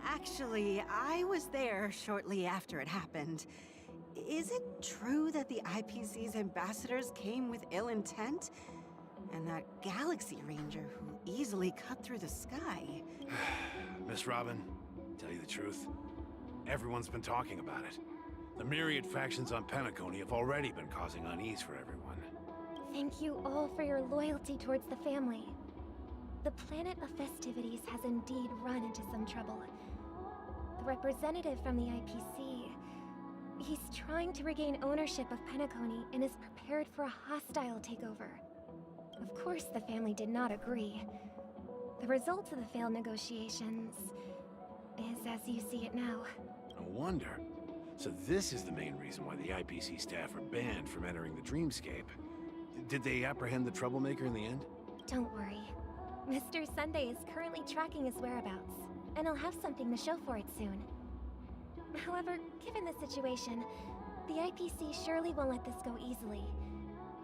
Actually, I was there shortly after it happened. Is it true that the IPC's ambassadors came with ill intent? And that Galaxy Ranger who easily cut through the sky?
Miss Robin, tell you the truth, everyone's been talking about it. The myriad factions on Penacony have already been causing unease for everyone.
Thank you all for your loyalty towards the family. The planet of festivities has indeed run into some trouble. The representative from the IPC, he's trying to regain ownership of Penacony and is prepared for a hostile takeover. Of course, the family did not agree. The results of the failed negotiations is as you see it now.
No wonder. So this is the main reason why the IPC staff are banned from entering the dreamscape. Did they apprehend the troublemaker in the end?
Don't worry. Mr. Sunday is currently tracking his whereabouts, and he'll have something to show for it soon. However, given the situation, the IPC surely won't let this go easily.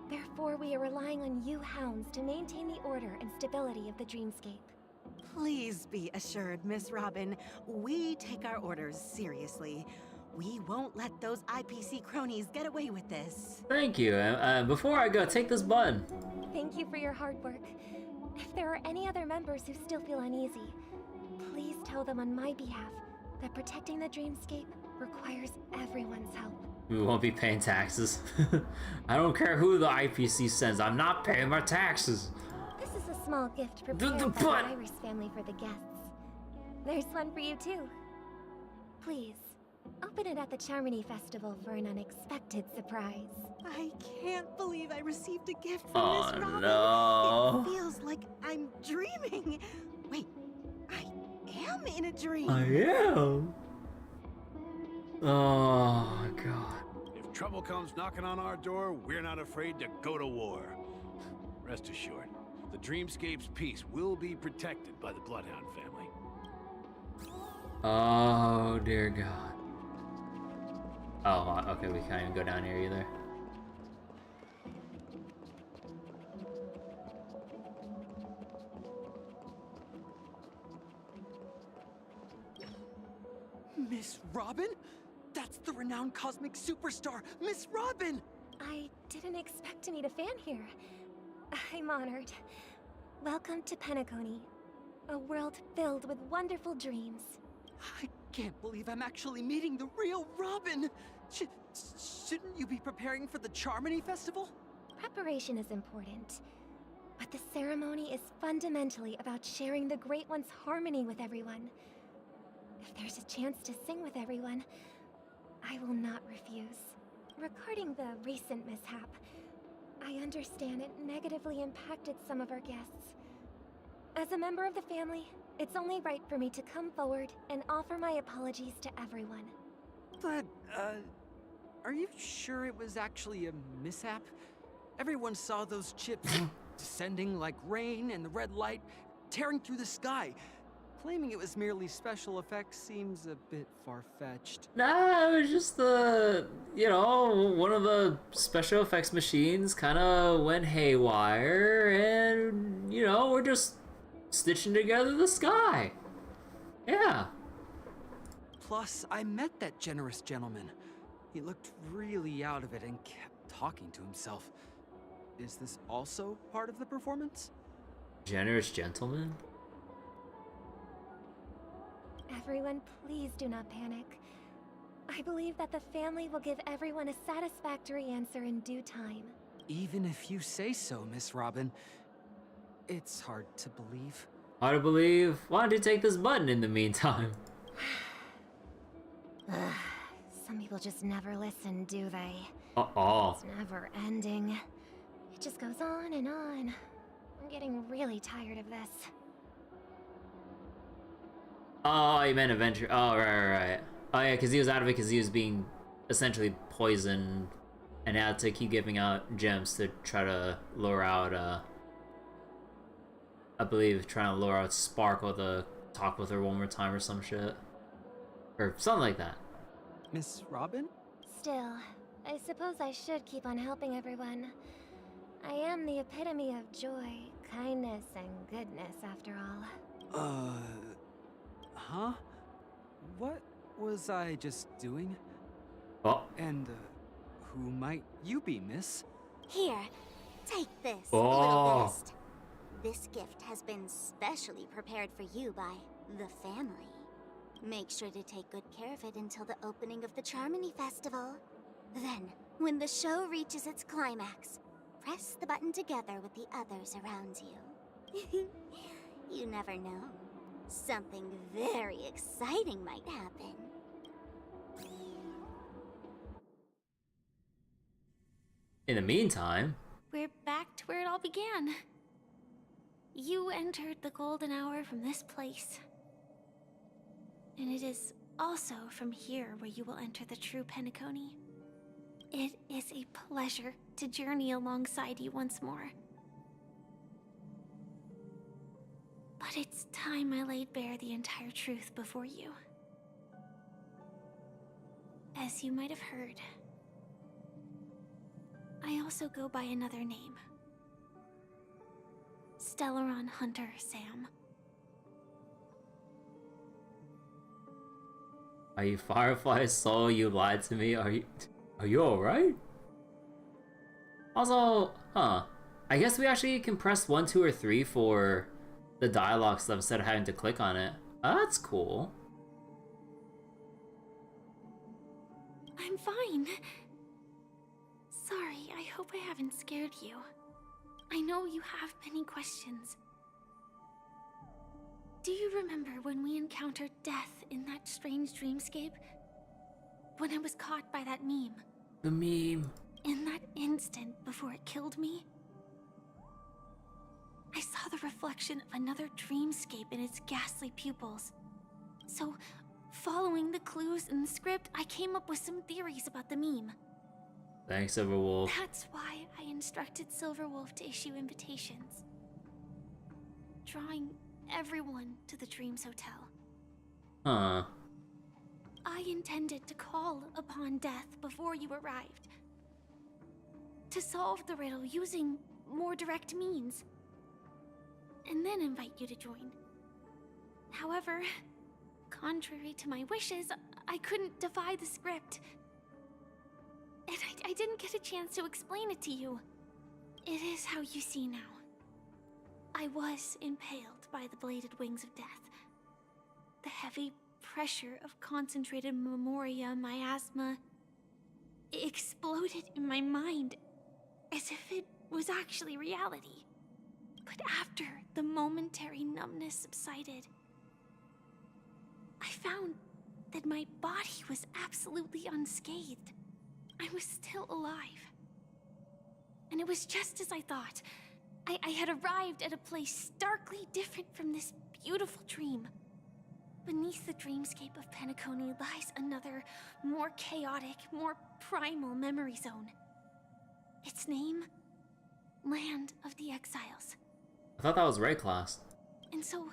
Therefore, we are relying on you hounds to maintain the order and stability of the dreamscape.
Please be assured, Miss Robin, we take our orders seriously. We won't let those IPC cronies get away with this.
Thank you. Before I go, take this button.
Thank you for your hard work. If there are any other members who still feel uneasy, please tell them on my behalf that protecting the dreamscape requires everyone's help.
We won't be paying taxes. I don't care who the IPC sends. I'm not paying my taxes.
This is a small gift prepared by the Iris family for the guests. There's one for you too. Please, open it at the Charmony Festival for an unexpected surprise.
I can't believe I received a gift from Miss Robin.
No.
It feels like I'm dreaming. Wait, I am in a dream.
I am. Oh, God.
If trouble comes knocking on our door, we're not afraid to go to war. Rest assured, the dreamscape's peace will be protected by the Bloodhound family.
Oh, dear God. Oh, okay, we can't even go down here either.
Miss Robin? That's the renowned cosmic superstar, Miss Robin!
I didn't expect to meet a fan here. I'm honored. Welcome to Penacony, a world filled with wonderful dreams.
I can't believe I'm actually meeting the real Robin! Shouldn't you be preparing for the Charmony Festival?
Preparation is important, but the ceremony is fundamentally about sharing the Great One's harmony with everyone. If there's a chance to sing with everyone, I will not refuse. Regarding the recent mishap, I understand it negatively impacted some of our guests. As a member of the family, it's only right for me to come forward and offer my apologies to everyone.
But, are you sure it was actually a mishap? Everyone saw those chips descending like rain and the red light tearing through the sky. Claiming it was merely special effects seems a bit far-fetched.
Nah, it was just one of the special effects machines kind of went haywire, and, we're just stitching together the sky. Yeah.
Plus, I met that generous gentleman. He looked really out of it and kept talking to himself. Is this also part of the performance?
Generous gentleman?
Everyone, please do not panic. I believe that the family will give everyone a satisfactory answer in due time.
Even if you say so, Miss Robin, it's hard to believe.
Hard to believe? Why don't you take this button in the meantime?
Some people just never listen, do they?
Uh-oh.
It's never ending. It just goes on and on. I'm getting really tired of this.
Oh, you meant Adventure. Oh, right. Oh, yeah, because he was out of it because he was being essentially poisoned and had to keep giving out gems to try to lure out, I believe, trying to lure out Sparkle to talk with her one more time or some shit. Or something like that.
Miss Robin?
Still, I suppose I should keep on helping everyone. I am the epitome of joy, kindness, and goodness, after all.
Huh? What was I just doing?
Oh.
And, who might you be, miss?
Here, take this
Oh.
little guest. This gift has been specially prepared for you by the family. Make sure to take good care of it until the opening of the Charmony Festival. Then, when the show reaches its climax, press the button together with the others around you. You never know. Something very exciting might happen.
In the meantime...
We're back to where it all began. You entered the golden hour from this place. And it is also from here where you will enter the true Penacony. It is a pleasure to journey alongside you once more. But it's time I laid bare the entire truth before you. As you might have heard, I also go by another name. Stellaron Hunter Sam.
Are you Firefly Soul? You lied to me? Are you alright? Also, I guess we actually can press 1, 2, or 3 for the dialogue stuff instead of having to click on it. Oh, that's cool.
I'm fine. Sorry, I hope I haven't scared you. I know you have many questions. Do you remember when we encountered death in that strange dreamscape? When I was caught by that meme?
The meme.
In that instant before it killed me, I saw the reflection of another dreamscape in its ghastly pupils. So, following the clues in the script, I came up with some theories about the meme.
Thanks, Silverwolf.
That's why I instructed Silverwolf to issue invitations, drawing everyone to the Dreams Hotel.
Huh.
I intended to call upon death before you arrived, to solve the riddle using more direct means, and then invite you to join. However, contrary to my wishes, I couldn't defy the script. And I didn't get a chance to explain it to you. It is how you see now. I was impaled by the bladed wings of death. The heavy pressure of concentrated memoria miasma exploded in my mind as if it was actually reality. But after the momentary numbness subsided, I found that my body was absolutely unscathed. I was still alive. And it was just as I thought. I had arrived at a place starkly different from this beautiful dream. Beneath the dreamscape of Penacony lies another, more chaotic, more primal memory zone. Its name? land of the exiles.
I thought that was Ray class.
And so,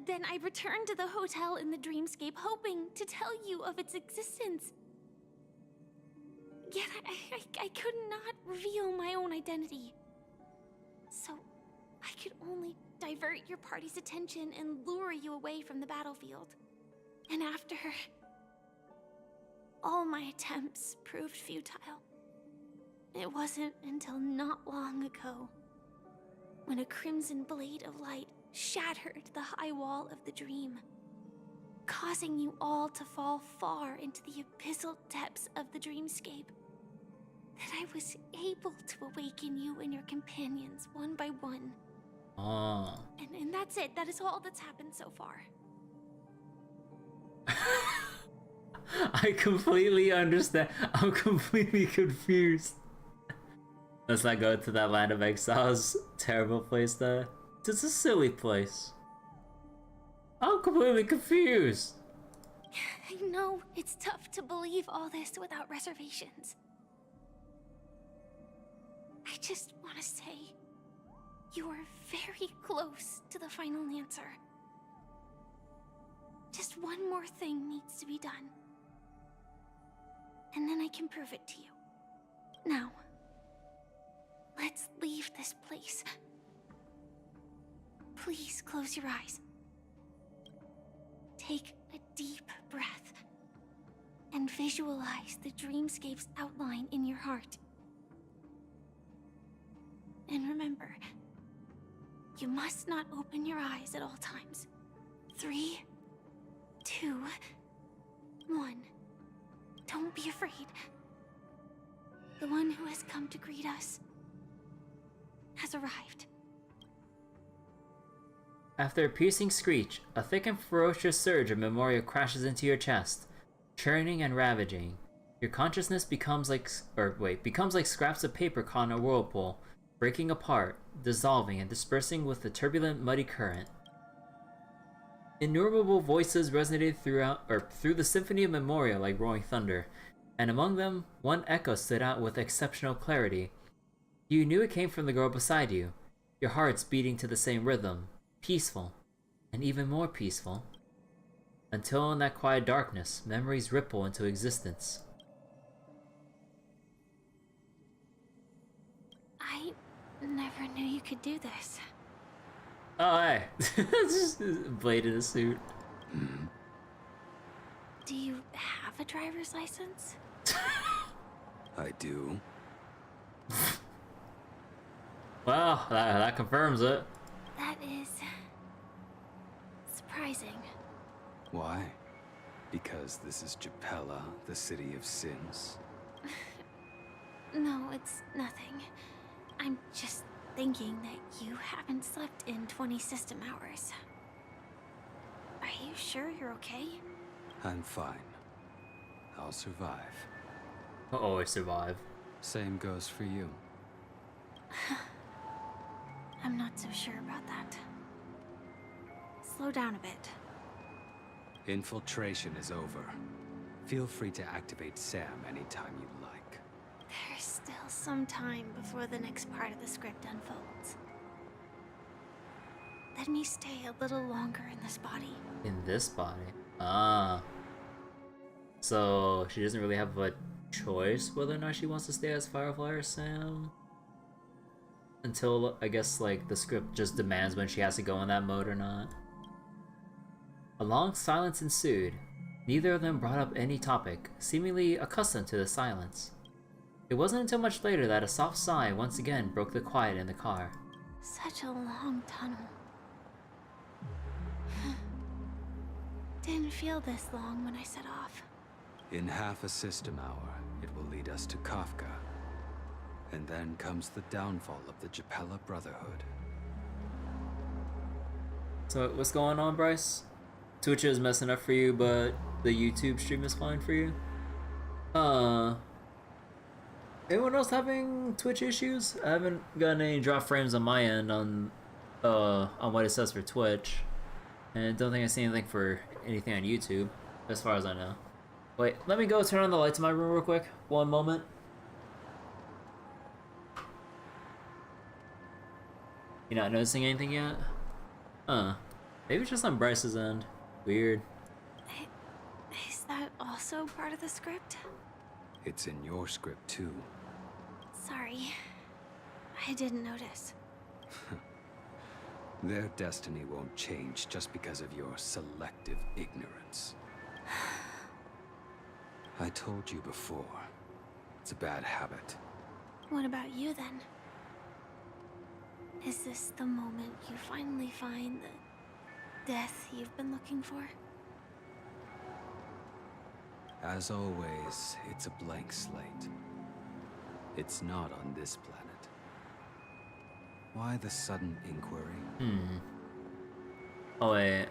then I returned to the hotel in the dreamscape, hoping to tell you of its existence. Yet I could not reveal my own identity. So, I could only divert your party's attention and lure you away from the battlefield. And after, all my attempts proved futile. It wasn't until not long ago when a crimson blade of light shattered the high wall of the dream, causing you all to fall far into the abyssal depths of the dreamscape, that I was able to awaken you and your companions one by one.
Oh.
And that's it. That is all that's happened so far.
I completely understand. I'm completely confused. Let's not go to that land of exiles. Terrible place there. It's a silly place. I'm completely confused.
I know it's tough to believe all this without reservations. I just want to say, you are very close to the final answer. Just one more thing needs to be done. And then I can prove it to you. Now, let's leave this place. Please close your eyes. Take a deep breath and visualize the dreamscape's outline in your heart. And remember, you must not open your eyes at all times. 3, 2, 1. Don't be afraid. The one who has come to greet us has arrived.
After a piercing screech, a thick and ferocious surge of memoria crashes into your chest, churning and ravaging. Your consciousness becomes like scraps of paper caught in a whirlpool, breaking apart, dissolving, and dispersing with the turbulent, muddy current. Innumerable voices resonated through the symphony of memoria like roaring thunder, and among them, one echo stood out with exceptional clarity. You knew it came from the girl beside you, your hearts beating to the same rhythm, peaceful, and even more peaceful. Until in that quiet darkness, memories ripple into existence.
I never knew you could do this.
Oh, hey. Just blade in a suit.
Do you have a driver's license?
I do.
Well, that confirms it.
That is surprising.
Why? Because this is Japella, the city of sins?
No, it's nothing. I'm just thinking that you haven't slept in 20 system hours. Are you sure you're okay?
I'm fine. I'll survive.
I'll always survive.
Same goes for you.
I'm not so sure about that. Slow down a bit.
Infiltration is over. Feel free to activate Sam anytime you like.
There's still some time before the next part of the script unfolds. Let me stay a little longer in this body.
In this body? Ah. So, she doesn't really have a choice whether or not she wants to stay as Firefly or Sam? Until, I guess, like, the script just demands when she has to go in that mode or not. A long silence ensued. Neither of them brought up any topic, seemingly accustomed to the silence. It wasn't until much later that a soft sigh once again broke the quiet in the car.
Such a long tunnel. Didn't feel this long when I set off.
In half a system hour, it will lead us to Kafka. And then comes the downfall of the Japella Brotherhood.
So, what's going on, Bryce? Twitch is messing up for you, but the YouTube stream is fine for you? Anyone else having Twitch issues? I haven't gotten any drop frames on my end on what it says for Twitch. And don't think I see anything for anything on YouTube, as far as I know. Wait, let me go turn on the lights in my room real quick. One moment. You not noticing anything yet? Huh. Maybe it's just on Bryce's end. Weird.
Is that also part of the script?
It's in your script too.
Sorry. I didn't notice.
Their destiny won't change just because of your selective ignorance. I told you before, it's a bad habit.
What about you then? Is this the moment you finally find the death you've been looking for?
As always, it's a blank slate. It's not on this planet. Why the sudden inquiry?
Oh wait.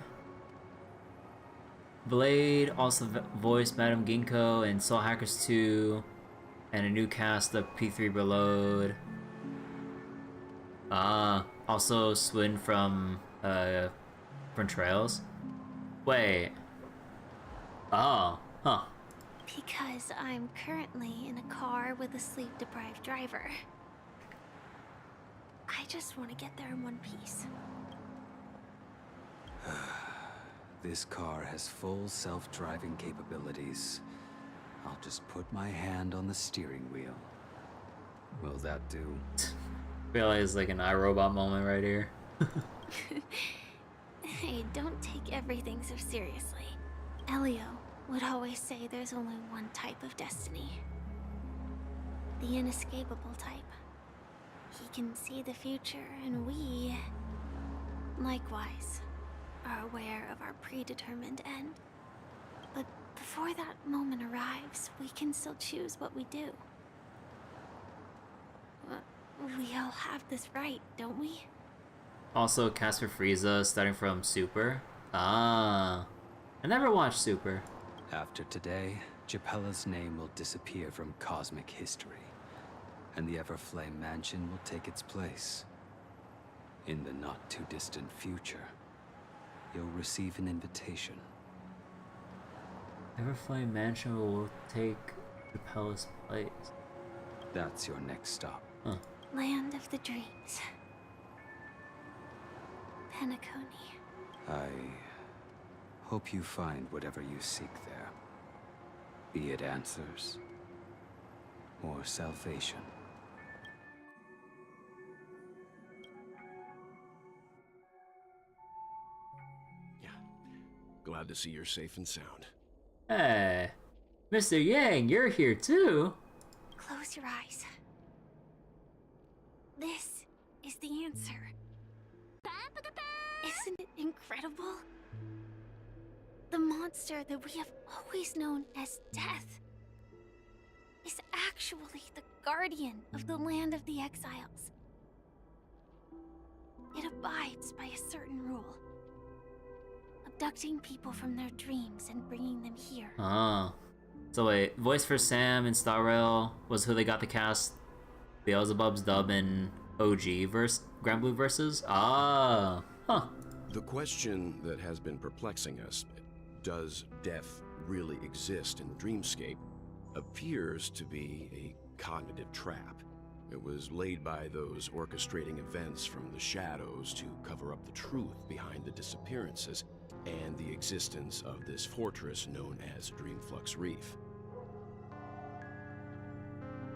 Blade also voiced Madame Ginkgo in Soul Hackers 2, and a new cast of P3 Reload. Also Swin from Trails. Wait. Oh, huh.
Because I'm currently in a car with a sleep-deprived driver. I just want to get there in one piece.
This car has full self-driving capabilities. I'll just put my hand on the steering wheel. Will that do?
Realize like an iRobot moment right here.
Hey, don't take everything so seriously. Elio would always say there's only one type of destiny. The inescapable type. He can see the future, and we, likewise, are aware of our predetermined end. But before that moment arrives, we can still choose what we do. We all have this right, don't we?
Also, Casper Frieza starting from Super. I never watched Super.
After today, Japella's name will disappear from cosmic history, and the Everflame Mansion will take its place. In the not-too-distant future, you'll receive an invitation.
Everflame Mansion will take Japella's place.
That's your next stop.
Huh.
Land of the Dreams. Penacony.
I hope you find whatever you seek there. Be it answers or salvation.
Yeah. Glad to see you're safe and sound.
Hey, Mr. Yang, you're here too.
Close your eyes. This is the answer. Isn't it incredible? The monster that we have always known as Death is actually the guardian of the land of the exiles. It abides by a certain rule. Abducting people from their dreams and bringing them here.
So wait, voice for Sam in Star Rail was who they got the cast Beelzebub's dub in OG Grand Blue versus?
The question that has been perplexing us, does death really exist in the dreamscape, appears to be a cognitive trap. It was laid by those orchestrating events from the shadows to cover up the truth behind the disappearances and the existence of this fortress known as Dreamflux Reef.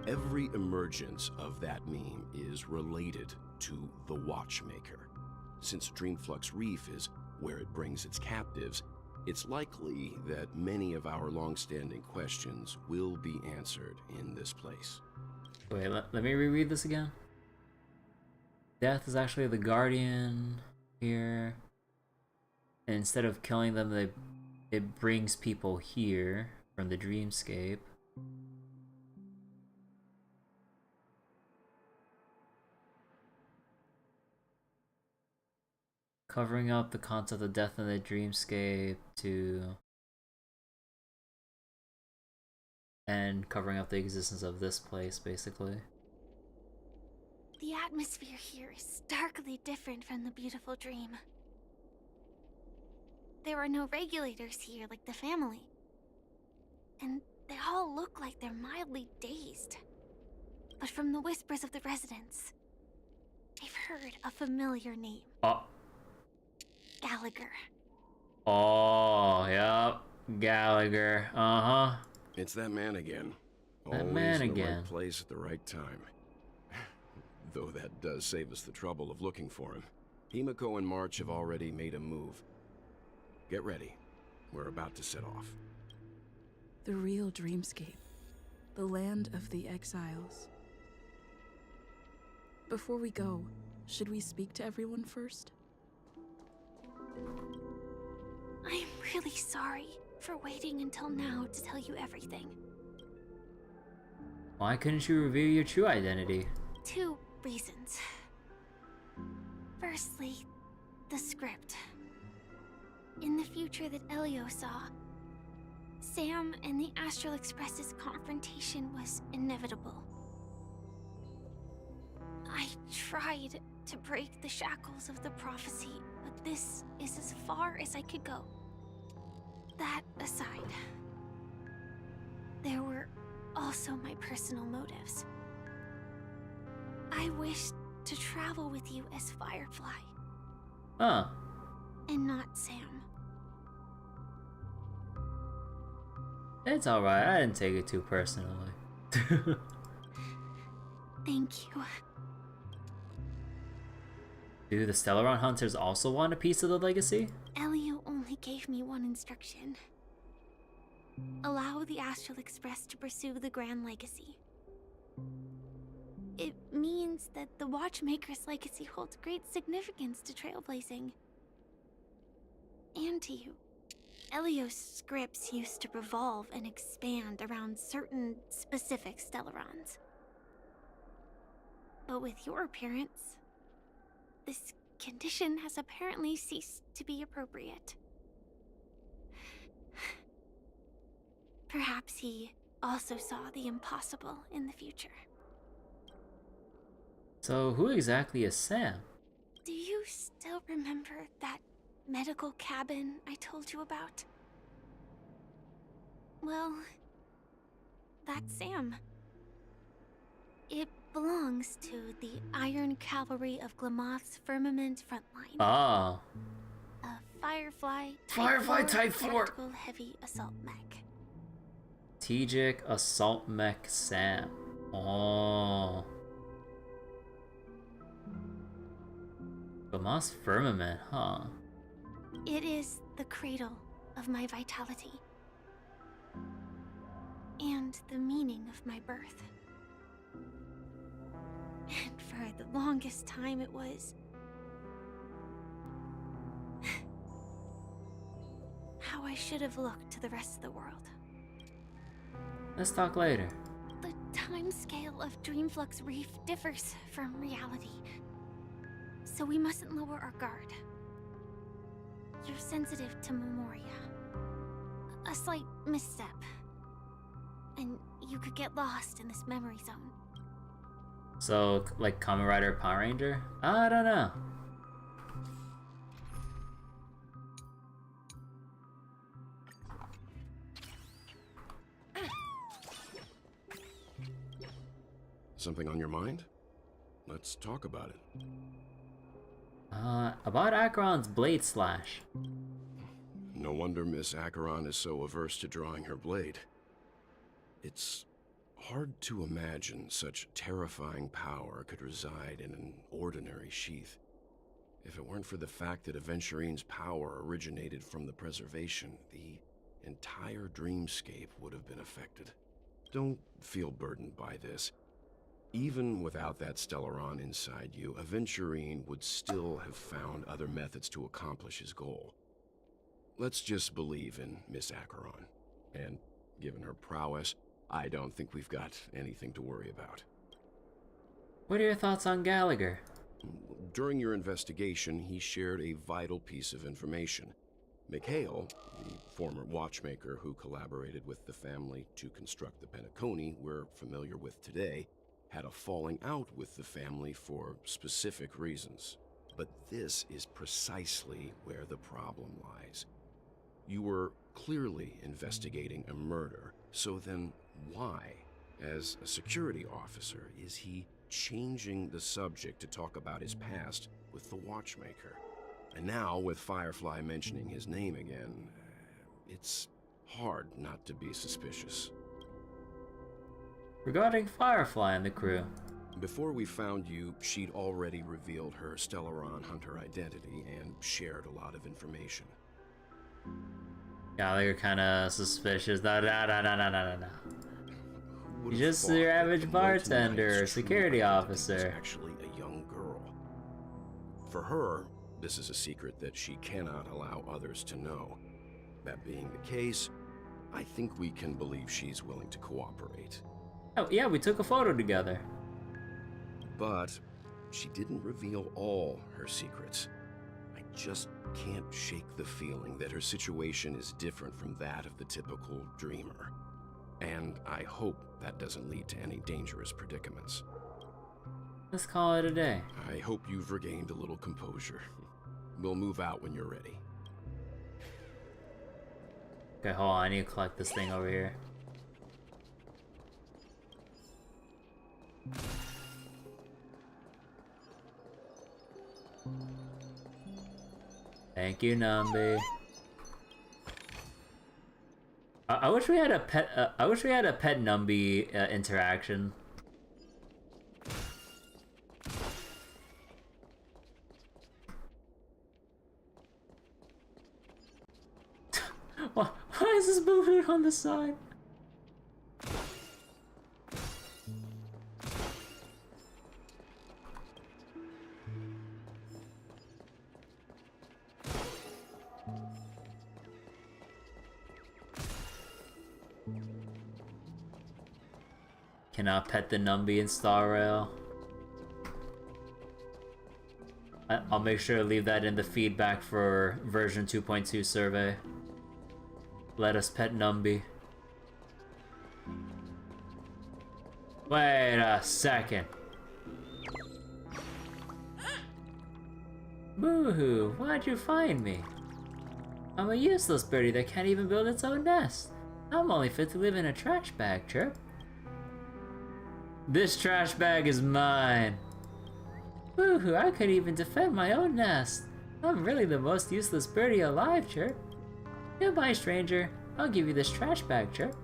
Every emergence of that meme is related to the Watchmaker. Since Dreamflux Reef is where it brings its captives, it's likely that many of our long-standing questions will be answered in this place.
Wait, let me reread this again. Death is actually the guardian here. And instead of killing them, it brings people here from the dreamscape. Covering up the concept of death in the dreamscape and covering up the existence of this place, basically.
The atmosphere here is starkly different from the beautiful dream. There are no regulators here like the family. And they all look like they're mildly dazed. But from the whispers of the residents, they've heard a familiar name.
Oh.
Gallagher.
Oh, yep. Gallagher. Uh-huh.
It's that man again.
That
Always
man
in the
again.
right place at the right time. Though that does save us the trouble of looking for him. Himiko and March have already made a move. Get ready. We're about to set off.
The real dreamscape. The land of the exiles. Before we go, should we speak to everyone first?
I'm really sorry for waiting until now to tell you everything.
Why couldn't you reveal your true identity?
2 reasons. Firstly, the script. In the future that Elio saw, Sam and the Astral Express's confrontation was inevitable. I tried to break the shackles of the prophecy, but this is as far as I could go. That aside, there were also my personal motives. I wished to travel with you as Firefly.
Huh.
And not Sam.
It's alright, I didn't take it too personally.
Thank you.
Do the Stellaron Hunters also want a piece of the legacy?
Elio only gave me one instruction. Allow the Astral Express to pursue the Grand Legacy. It means that the Watchmaker's legacy holds great significance to trailblazing. And to you. Elio's scripts used to revolve and expand around certain specific Stellarons. But with your appearance, this condition has apparently ceased to be appropriate. Perhaps he also saw the impossible in the future.
So who exactly is Sam?
Do you still remember that medical cabin I told you about? Well, that's Sam. It belongs to the Iron Cavalry of Glamoth's Firmament Frontline.
Oh.
A Firefly
Type 4
tactical heavy assault mech.
Strategic Assault Mech Sam. Oh. Glamoth's Firmament, huh?
It is the cradle of my vitality. And the meaning of my birth. And for the longest time it was how I should have looked to the rest of the world.
Let's talk later.
The timescale of Dreamflux Reef differs from reality. So we mustn't lower our guard. You're sensitive to Memoria. A slight misstep. And you could get lost in this memory zone.
So, like Kamen Rider Power Ranger? I don't know.
Something on your mind? Let's talk about it.
About Acheron's Blade Slash.
No wonder Miss Acheron is so averse to drawing her blade. It's hard to imagine such terrifying power could reside in an ordinary sheath. If it weren't for the fact that Aventurine's power originated from the preservation, the entire dreamscape would have been affected. Don't feel burdened by this. Even without that Stellaron inside you, Aventurine would still have found other methods to accomplish his goal. Let's just believe in Miss Acheron. And given her prowess, I don't think we've got anything to worry about.
What are your thoughts on Gallagher?
During your investigation, he shared a vital piece of information. Mikhail, the former watchmaker who collaborated with the family to construct the Penacony we're familiar with today, had a falling out with the family for specific reasons. But this is precisely where the problem lies. You were clearly investigating a murder, so then why, as a security officer, is he changing the subject to talk about his past with the watchmaker. And now, with Firefly mentioning his name again, it's hard not to be suspicious.
Regarding Firefly and the crew.
Before we found you, she'd already revealed her Stellaron Hunter identity and shared a lot of information.
Yeah, they're kind of suspicious. No. You're just your average bartender, security officer.
Actually a young girl. For her, this is a secret that she cannot allow others to know. That being the case, I think we can believe she's willing to cooperate.
Oh, yeah, we took a photo together.
But she didn't reveal all her secrets. I just can't shake the feeling that her situation is different from that of the typical dreamer. And I hope that doesn't lead to any dangerous predicaments.
Let's call it a day.
I hope you've regained a little composure. We'll move out when you're ready.
Okay, hold on, I need to collect this thing over here. Thank you, Nambi. I wish we had a pet. I wish we had a pet Nambi interaction. Why is this balloon on the side? Cannot pet the Nambi in Star Rail. I'll make sure to leave that in the feedback for version 2.2 survey. Let us pet Nambi. Wait a second. Boo-hoo, why'd you find me? I'm a useless birdie that can't even build its own nest. I'm only fit to live in a trash bag, Chirp. This trash bag is mine. Woohoo, I couldn't even defend my own nest. I'm really the most useless birdie alive, Chirp. Goodbye, stranger. I'll give you this trash bag, Chirp.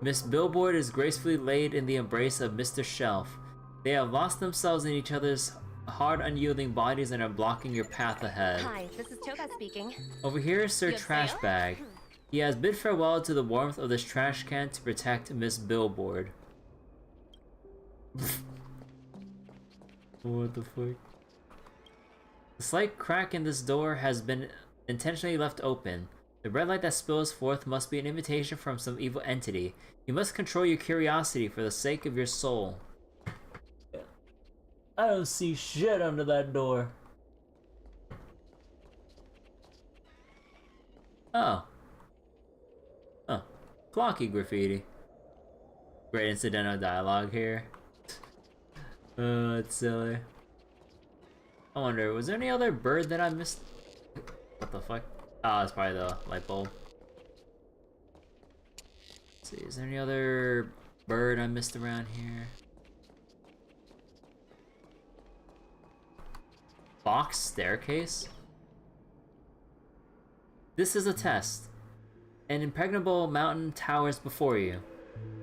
Miss Billboard is gracefully laid in the embrace of Mr. Shelf. They have lost themselves in each other's hard, unyielding bodies and are blocking your path ahead.
Hi, this is Topaz speaking.
Over here is Sir Trashbag. He has bid farewell to the warmth of this trash can to protect Miss Billboard. What the fuck? The slight crack in this door has been intentionally left open. The red light that spills forth must be an invitation from some evil entity. You must control your curiosity for the sake of your soul. I don't see shit under that door. Oh. Oh. Clocky graffiti. Great incidental dialogue here. Oh, it's silly. I wonder, was there any other bird that I missed? What the fuck? Oh, it's probably the light bulb. Let's see, is there any other bird I missed around here? Box staircase? This is a test. An impregnable mountain towers before you.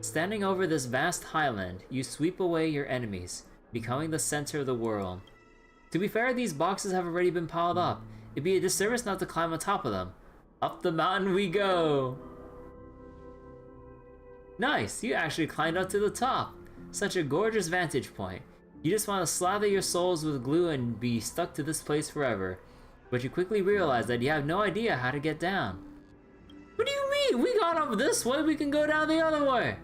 Standing over this vast highland, you sweep away your enemies, becoming the center of the world. To be fair, these boxes have already been piled up. It'd be a disservice not to climb on top of them. Up the mountain we go! Nice, you actually climbed up to the top. Such a gorgeous vantage point. You just want to slather your souls with glue and be stuck to this place forever. But you quickly realize that you have no idea how to get down. What do you mean? We got up this way, we can go down the other way!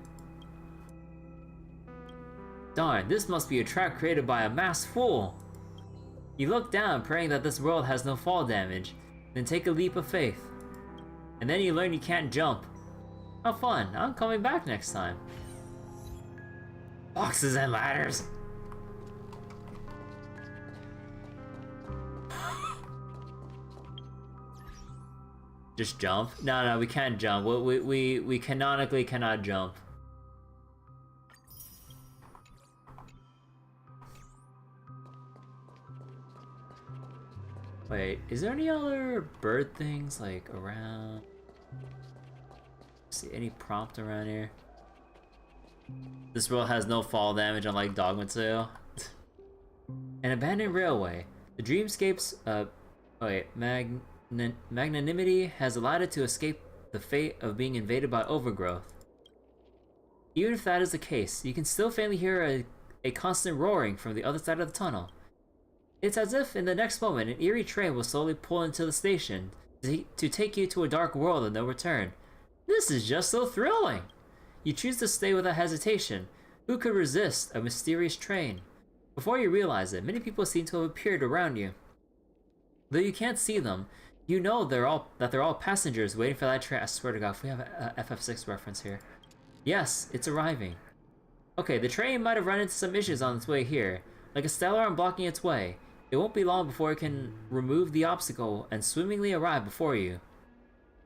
Darn, this must be a trap created by a masked fool. You look down, praying that this world has no fall damage, then take a leap of faith. And then you learn you can't jump. How fun, I'm coming back next time. Boxes and ladders! Just jump? No, we can't jump. We canonically cannot jump. Wait, is there any other bird things like around? See any prompt around here? This world has no fall damage unlike Dogma 2. An abandoned railway. The dreamscape's magnanimity has allowed it to escape the fate of being invaded by overgrowth. Even if that is the case, you can still faintly hear a constant roaring from the other side of the tunnel. It's as if in the next moment an eerie train will slowly pull into the station to take you to a dark world of no return. This is just so thrilling! You choose to stay without hesitation. Who could resist a mysterious train? Before you realize it, many people seem to have appeared around you. Though you can't see them, you know they're all passengers waiting for that train. I swear to God, if we have a FF6 reference here. Yes, it's arriving. Okay, the train might have run into some issues on its way here, like a stellar arm blocking its way. It won't be long before it can remove the obstacle and swimmingly arrive before you.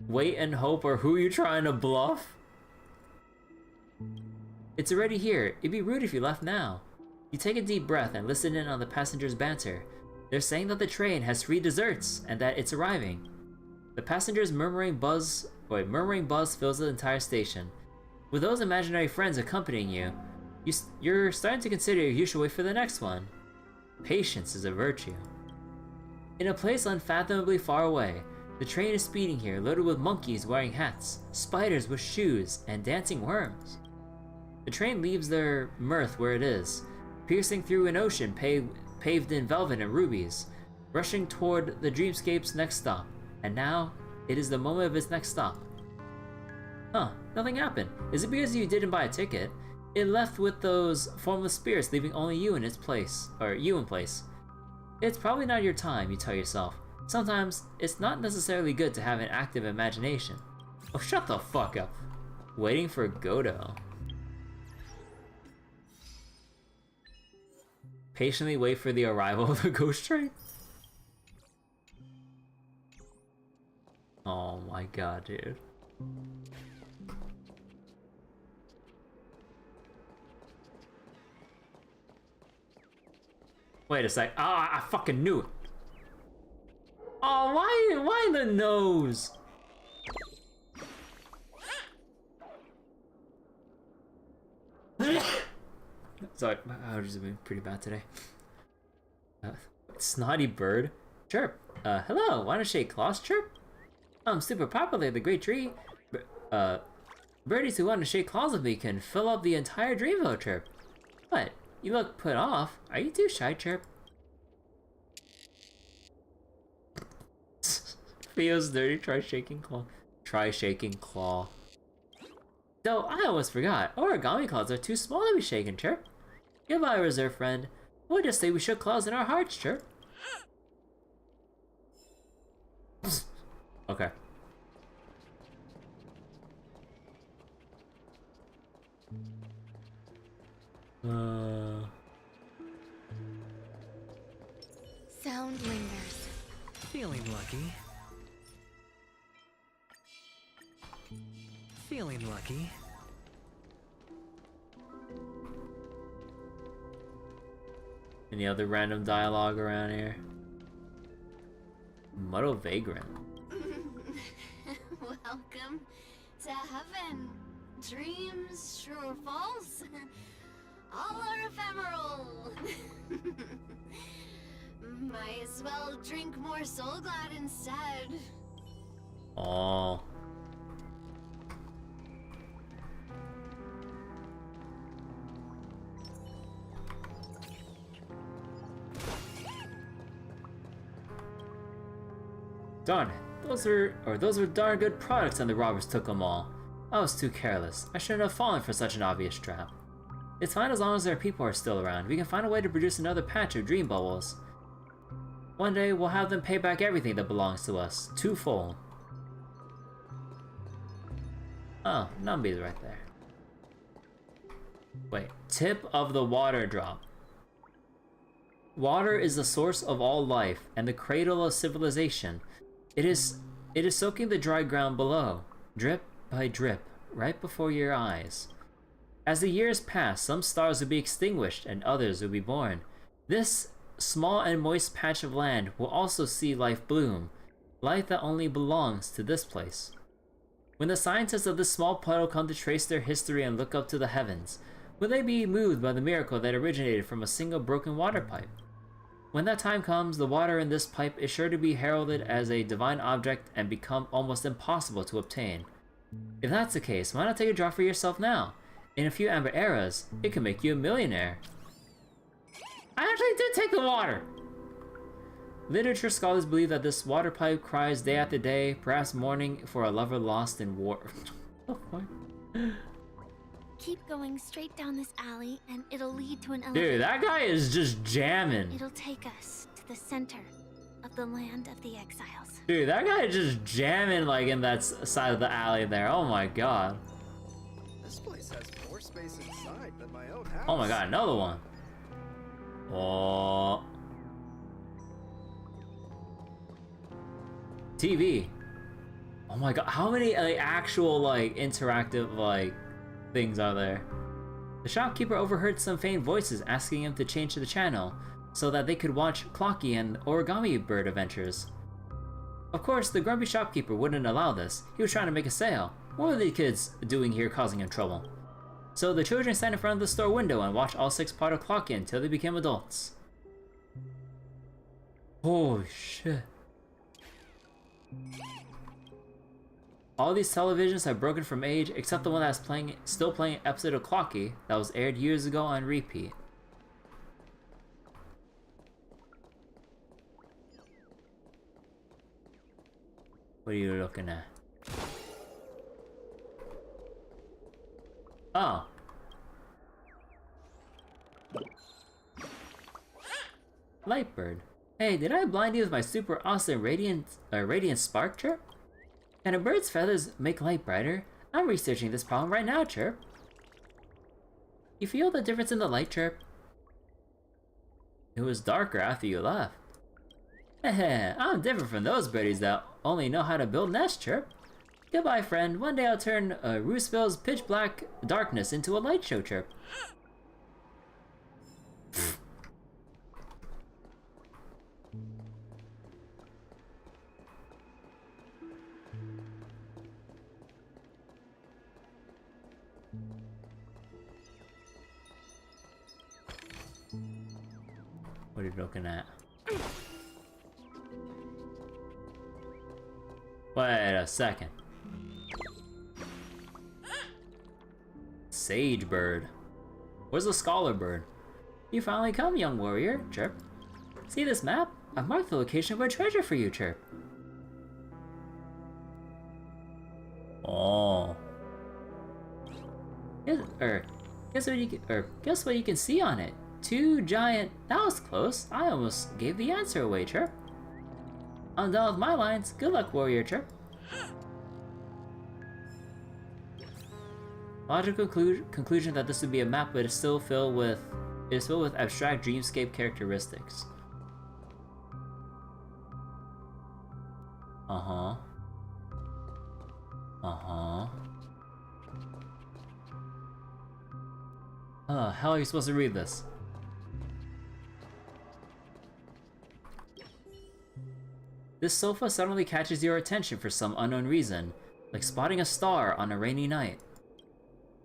Wait and hope, or who are you trying to bluff? It's already here. It'd be rude if you left now. You take a deep breath and listen in on the passengers' banter. They're saying that the train has free desserts and that it's arriving. The passengers' murmuring buzz fills the entire station. With those imaginary friends accompanying you, you're starting to consider you should wait for the next one. Patience is a virtue. In a place unfathomably far away, the train is speeding here, loaded with monkeys wearing hats, spiders with shoes, and dancing worms. The train leaves their mirth where it is, piercing through an ocean paved in velvet and rubies, rushing toward the dreamscape's next stop. And now, it is the moment of its next stop. Huh, nothing happened. Is it because you didn't buy a ticket? It left with those formless spirits, leaving only you in its place, or you in place. It's probably not your time, you tell yourself. Sometimes, it's not necessarily good to have an active imagination. Oh, shut the fuck up. Waiting for Godot. Patiently wait for the arrival of the ghost train? Oh my god, dude. Wait a sec. Ah, I fucking knew it. Oh, why the nose? Sorry, my allergies have been pretty bad today. Snotty bird. Chirp. Hello, wanna shake claws, chirp? I'm super popular at the Great Tree. Birdies who want to shake claws with me can fill up the entire Dreamville, chirp. What? You look put off. Are you too shy, chirp? Feels dirty, try shaking claw. Try shaking claw. Though, I almost forgot. Origami claws are too small to be shaken, chirp. Goodbye, reserve friend. We'll just say we shook claws in our hearts, chirp. Okay.
Sound lingers.
Feeling lucky. Feeling lucky.
Any other random dialogue around here? Muddle Vagrant.
Welcome to heaven. Dreams, true or false, all are ephemeral. Might as well drink more Soul Glad instead.
Oh. Darn it. Those were darn good products and the robbers took them all. I was too careless. I shouldn't have fallen for such an obvious trap. It's fine as long as their people are still around. We can find a way to produce another patch of dream bubbles. One day, we'll have them pay back everything that belongs to us. Twofold. Oh, Numby's right there. Wait. Tip of the water drop. Water is the source of all life and the cradle of civilization. It is It is soaking the dry ground below, drip by drip, right before your eyes. As the years pass, some stars will be extinguished and others will be born. This small and moist patch of land will also see life bloom, life that only belongs to this place. When the scientists of this small puddle come to trace their history and look up to the heavens, will they be moved by the miracle that originated from a single broken water pipe? When that time comes, the water in this pipe is sure to be heralded as a divine object and become almost impossible to obtain. If that's the case, why not take a draw for yourself now? In a few amber eras, it could make you a millionaire. I actually did take the water! Literature scholars believe that this water pipe cries day after day, perhaps mourning for a lover lost in war.
Keep going straight down this alley and it'll lead to an
Dude,
elevator.
that guy is just jamming.
It'll take us to the center of the land of the exiles.
Dude, that guy is just jamming like in that side of the alley there. Oh my god.
This place has more space inside than my own house.
Oh my god, another one. Oh. TV. Oh my god, how many like actual like interactive like things are there? The shopkeeper overheard some faint voices asking him to change the channel so that they could watch Clocky and Origami Bird adventures. Of course, the grumpy shopkeeper wouldn't allow this. He was trying to make a sale. What were these kids doing here causing him trouble? So the children sat in front of the store window and watched all 6 part of Clocky until they became adults. Holy shit. All these televisions have broken from age except the one that's still playing an episode of Clocky that was aired years ago on repeat. What are you looking at? Oh. Lightbird. Hey, did I blind you with my super awesome radiant spark, Chirp? Can a bird's feathers make light brighter? I'm researching this problem right now, Chirp. You feel the difference in the light, Chirp? It was darker after you left. Heh, I'm different from those birdies that only know how to build nests, Chirp. Goodbye, friend. One day I'll turn Rooseville's pitch black darkness into a light show, Chirp. What are you looking at? Wait a second. Sage bird. Where's the scholar bird? You finally come, young warrior, Chirp. See this map? I've marked the location of a treasure for you, Chirp. Oh. Guess what you can see on it? 2 giant... That was close. I almost gave the answer away, Chirp. I'm done with my lines. Good luck, warrior, Chirp. Logical conclusion that this would be a map, but it's still filled with abstract dreamscape characteristics. Uh-huh. Uh-huh. How the hell are you supposed to read this? This sofa suddenly catches your attention for some unknown reason, like spotting a star on a rainy night.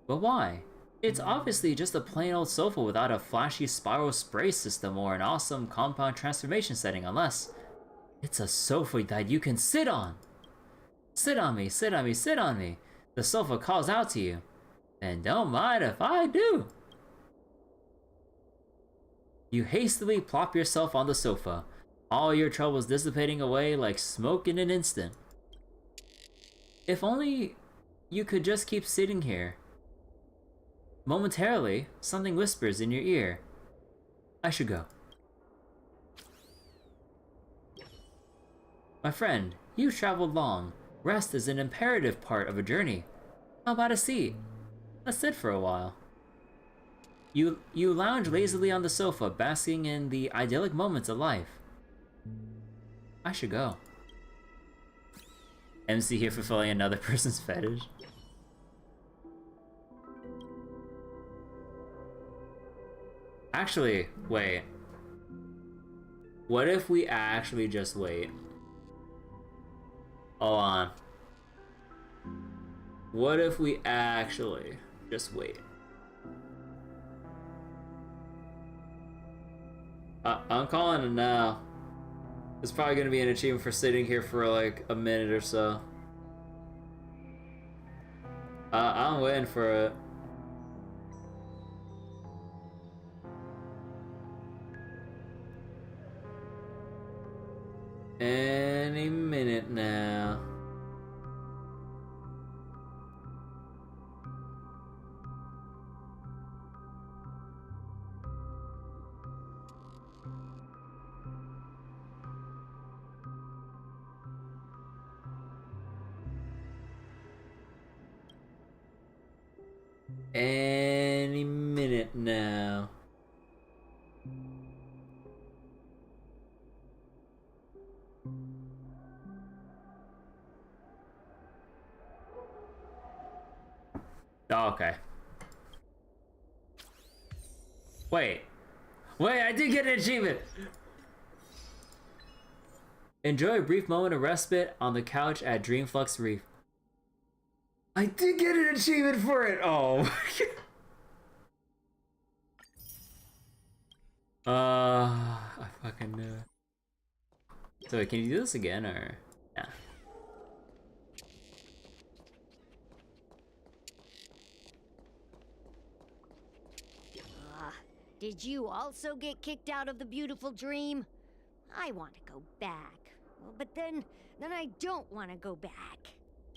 But why? It's obviously just a plain old sofa without a flashy spiral spray system or an awesome compound transformation setting, unless it's a sofa that you can sit on. Sit on me, sit on me, sit on me. The sofa calls out to you. And don't mind if I do. You hastily plop yourself on the sofa, all your troubles dissipating away like smoke in an instant. If only you could just keep sitting here. Momentarily, something whispers in your ear. I should go. My friend, you've traveled long. Rest is an imperative part of a journey. How about a seat? Let's sit for a while. You lounge lazily on the sofa, basking in the idyllic moments of life. I should go. MC here fulfilling another person's fetish. Actually, wait. What if we actually just wait? Hold on. What if we actually just wait? I'm calling it now. It's probably gonna be an achievement for sitting here for like a minute or so. I'm waiting for it. Any minute now. Any minute now. Oh, okay. Wait, I did get an achievement! Enjoy a brief moment of respite on the couch at Dreamflux Reef. I did get an achievement for it! Oh. I fucking knew it. So wait, can you do this again, or? Yeah.
Did you also get kicked out of the beautiful dream? I want to go back. But then I don't want to go back.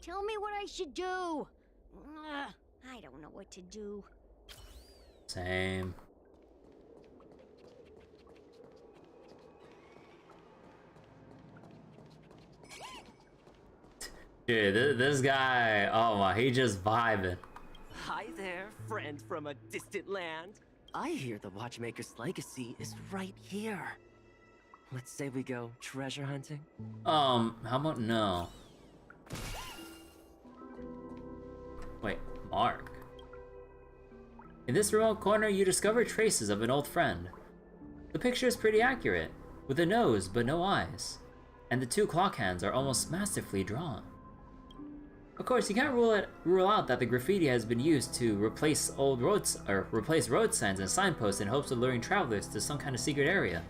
Tell me what I should do. I don't know what to do.
Same. Dude, this guy, oh my, he just vibing.
Hi there, friend from a distant land. I hear the Watchmaker's legacy is right here. Let's say we go treasure hunting?
How about no? Wait, Mark. In this remote corner, you discover traces of an old friend. The picture is pretty accurate, with a nose but no eyes, and the two clock hands are almost masterfully drawn. Of course, you can't rule out that the graffiti has been used to replace road signs and signposts in hopes of luring travelers to some kind of secret area.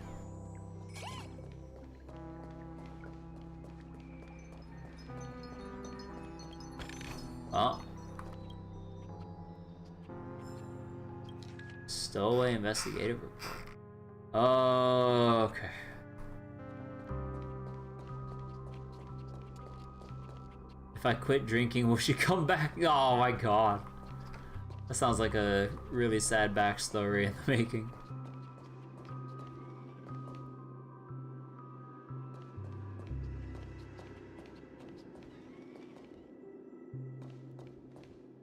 Oh. Stowaway investigative report. Oh, okay. If I quit drinking, will she come back? Oh my god. That sounds like a really sad backstory in the making.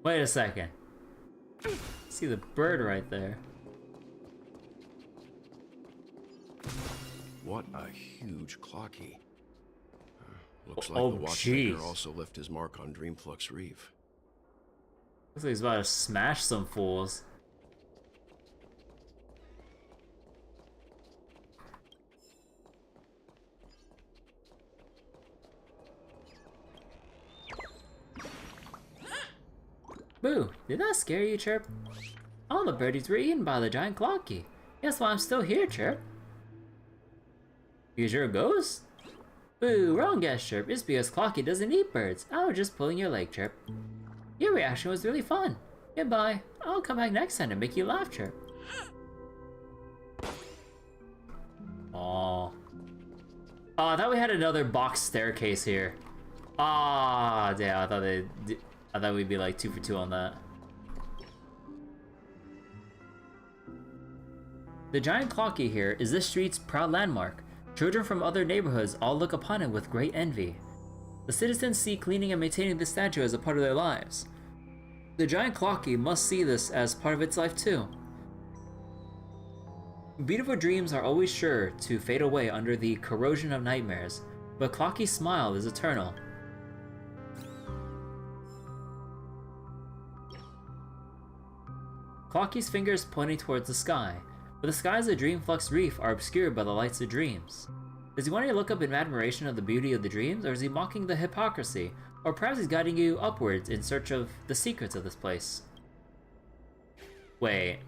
Wait a second. See the bird right there.
What a huge clocky. Looks like
Oh,
the Watchmaker
jeez.
also left his mark on Dreamflux Reef.
Looks like he's about to smash some fools. Boo, did that scare you, Chirp? All the birdies were eaten by the giant clocky. Guess why I'm still here, Chirp? Because you're a ghost? Boo, wrong guess, Chirp. It's because Clocky doesn't eat birds. I was just pulling your leg, Chirp. Your reaction was really fun. Goodbye. I'll come back next time to make you laugh, Chirp. Aww. Oh, I thought we had another box staircase here. Ah, damn, I thought we'd be like 2 for 2 on that. The giant clocky here is this street's proud landmark. Children from other neighborhoods all look upon it with great envy. The citizens see cleaning and maintaining the statue as a part of their lives. The giant clocky must see this as part of its life too. Beautiful dreams are always sure to fade away under the corrosion of nightmares, but Clocky's smile is eternal. Clocky's fingers pointing towards the sky, but the skies of Dreamflux Reef are obscured by the lights of dreams. Does he want you to look up in admiration of the beauty of the dreams, or is he mocking the hypocrisy? Or perhaps he's guiding you upwards in search of the secrets of this place? Wait.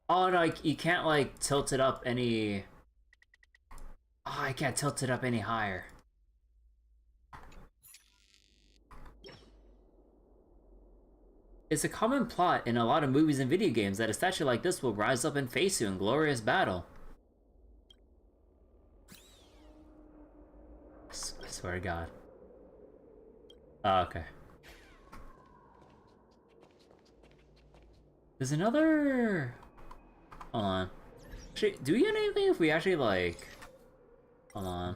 Oh no, you can't like tilt it up any... Oh, I can't tilt it up any higher. It's a common plot in a lot of movies and video games that a statue like this will rise up and face you in glorious battle. I swear to God. Oh, okay. There's another... Hold on. Actually, do we get anything if we actually, like... Hold on.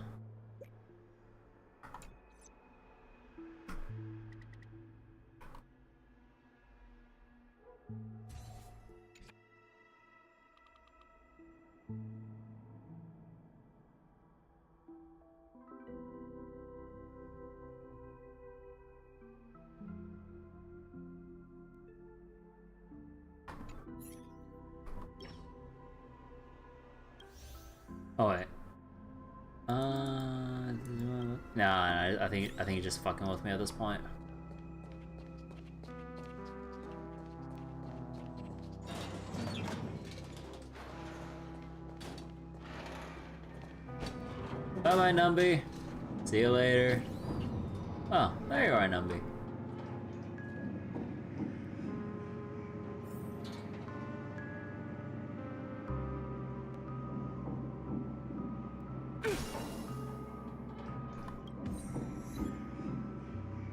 Oh wait. Nah, I think he's just fucking with me at this point. Bye bye, Numby. See you later. Oh, there you are, Numby.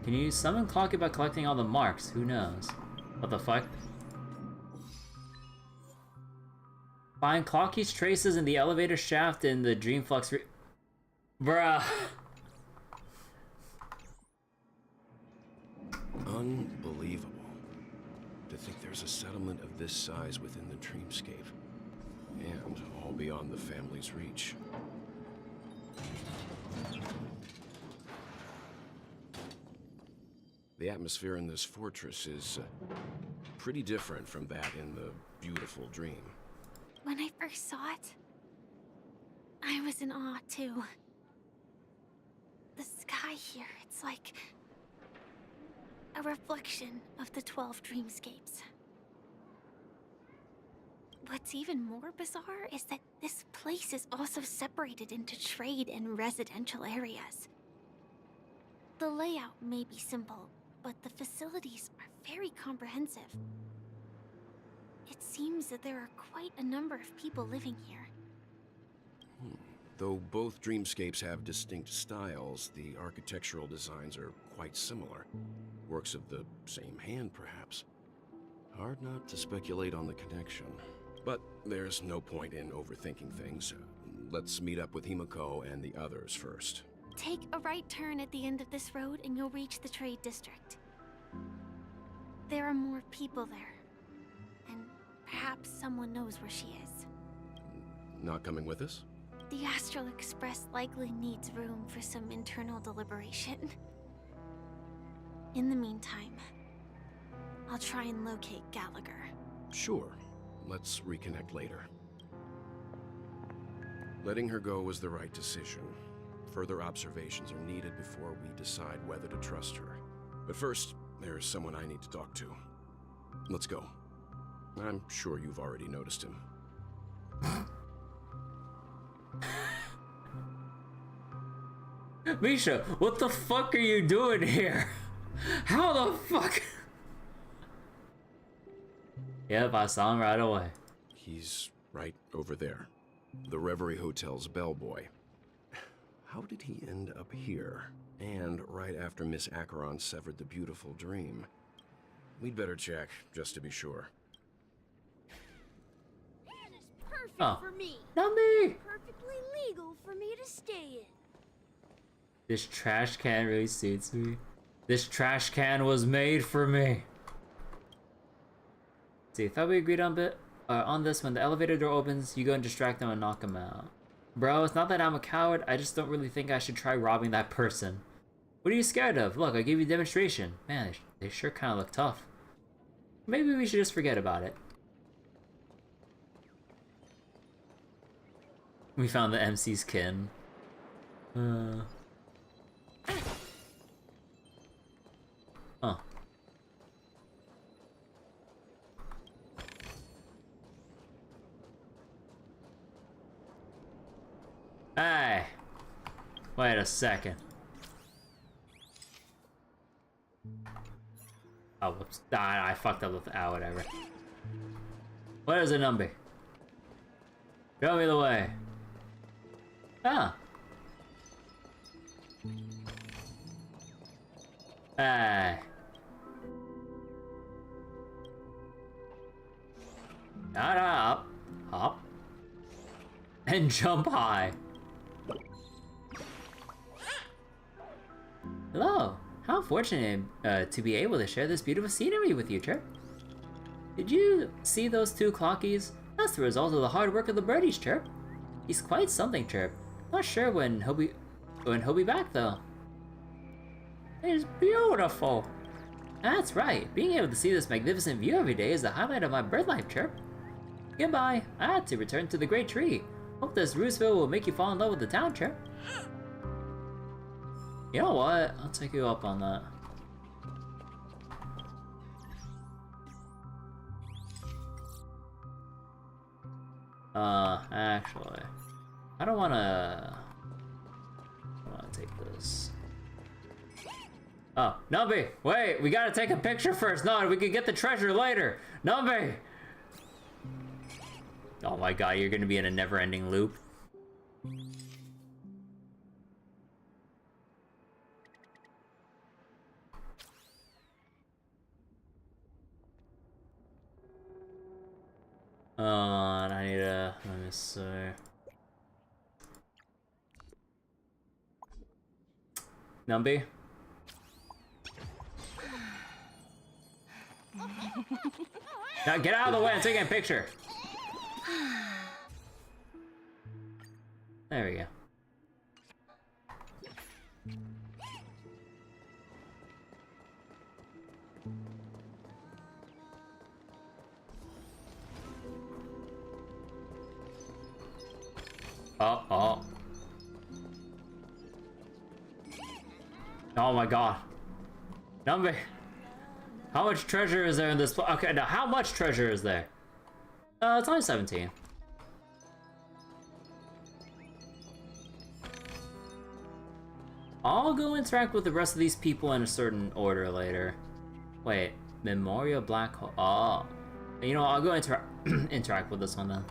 Can you summon Clocky by collecting all the marks? Who knows? What the fuck? Find Clocky's traces in the elevator shaft in the Dreamflux Bruh.
Unbelievable. To think there's a settlement of this size within the dreamscape. And all beyond the family's reach. The atmosphere in this fortress is pretty different from that in the beautiful dream.
When I first saw it, I was in awe too. The sky here, it's like a reflection of the 12 dreamscapes. What's even more bizarre is that this place is also separated into trade and residential areas. The layout may be simple, but the facilities are very comprehensive. It seems that there are quite a number of people living here.
Though both dreamscapes have distinct styles, the architectural designs are quite similar. Works of the same hand, perhaps. Hard not to speculate on the connection. But there's no point in overthinking things. Let's meet up with Himiko and the others first.
Take a right turn at the end of this road and you'll reach the trade district. There are more people there. And perhaps someone knows where she is.
Not coming with us?
The Astral Express likely needs room for some internal deliberation. In the meantime, I'll try and locate Gallagher.
Sure. Let's reconnect later. Letting her go was the right decision. Further observations are needed before we decide whether to trust her. But first, there's someone I need to talk to. Let's go. I'm sure you've already noticed him.
Misha, what the fuck are you doing here? How the fuck? Yep, I saw him right away.
He's right over there. The Reverie Hotel's bellboy. How did he end up here? And right after Miss Acheron severed the beautiful dream. We'd better check, just to be sure.
Man is
perfect
Oh.
for me.
Not me!
Perfectly legal for me to stay in.
This trash can really suits me. This trash can was made for me. See, thought we agreed on this. When the elevator door opens, you go and distract them and knock them out. Bro, it's not that I'm a coward. I just don't really think I should try robbing that person. What are you scared of? Look, I gave you a demonstration. Man, they sure kind of look tough. Maybe we should just forget about it. We found the MC's kin. Huh. Hey! Wait a second. Oh, whoops. I fucked up with whatever. What is the number? Show me the way. Ah. Hey. Up. Hop. And jump high. Hello. How fortunate to be able to share this beautiful scenery with you, Chirp. Did you see those two clockies? That's the result of the hard work of the birdies, Chirp. He's quite something, Chirp. Not sure when he'll be back though. It's beautiful. That's right. Being able to see this magnificent view every day is the highlight of my bird life, Chirp. Goodbye. I had to return to the great tree. Hope this Roosevelt will make you fall in love with the town, Chirp. You know what? I'll take you up on that. Actually, I don't wanna take this. Oh, Nubby! Wait, we gotta take a picture first. No, we can get the treasure later. Nubby! Oh my god, you're gonna be in a never-ending loop. And I need to, let me see. Numby? Now get out of the way, I'm taking a picture. There we go. Oh. Oh my god. Numby. How much treasure is there in this? Okay, now how much treasure is there? It's only 17. I'll go interact with the rest of these people in a certain order later. Wait, Memoria Black Hole. Oh. You know, I'll go interact with this one then.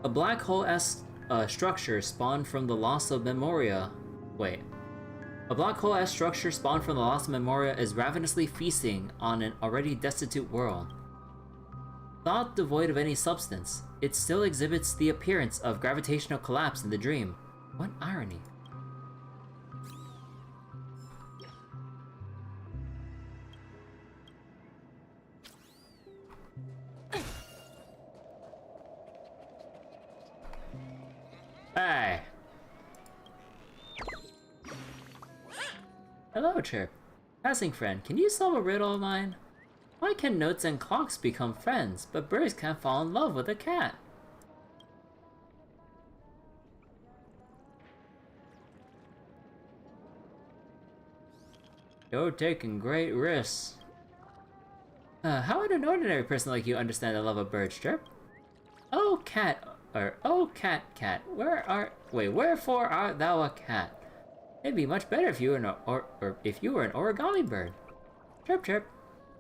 A black hole-esque structure spawned from the loss of Memoria. Wait. A black hole-esque structure spawned from the loss of Memoria is ravenously feasting on an already destitute world. Thought devoid of any substance, it still exhibits the appearance of gravitational collapse in the dream. What irony. Hey! Hello, Chirp. Passing friend, can you solve a riddle of mine? Why can notes and clocks become friends, but birds can't fall in love with a cat? You're taking great risks. How would an ordinary person like you understand the love of birds, Chirp? Oh, cat. Oh, cat, wherefore art thou a cat? It'd be much better if you were if you were an origami bird. Chirp, chirp.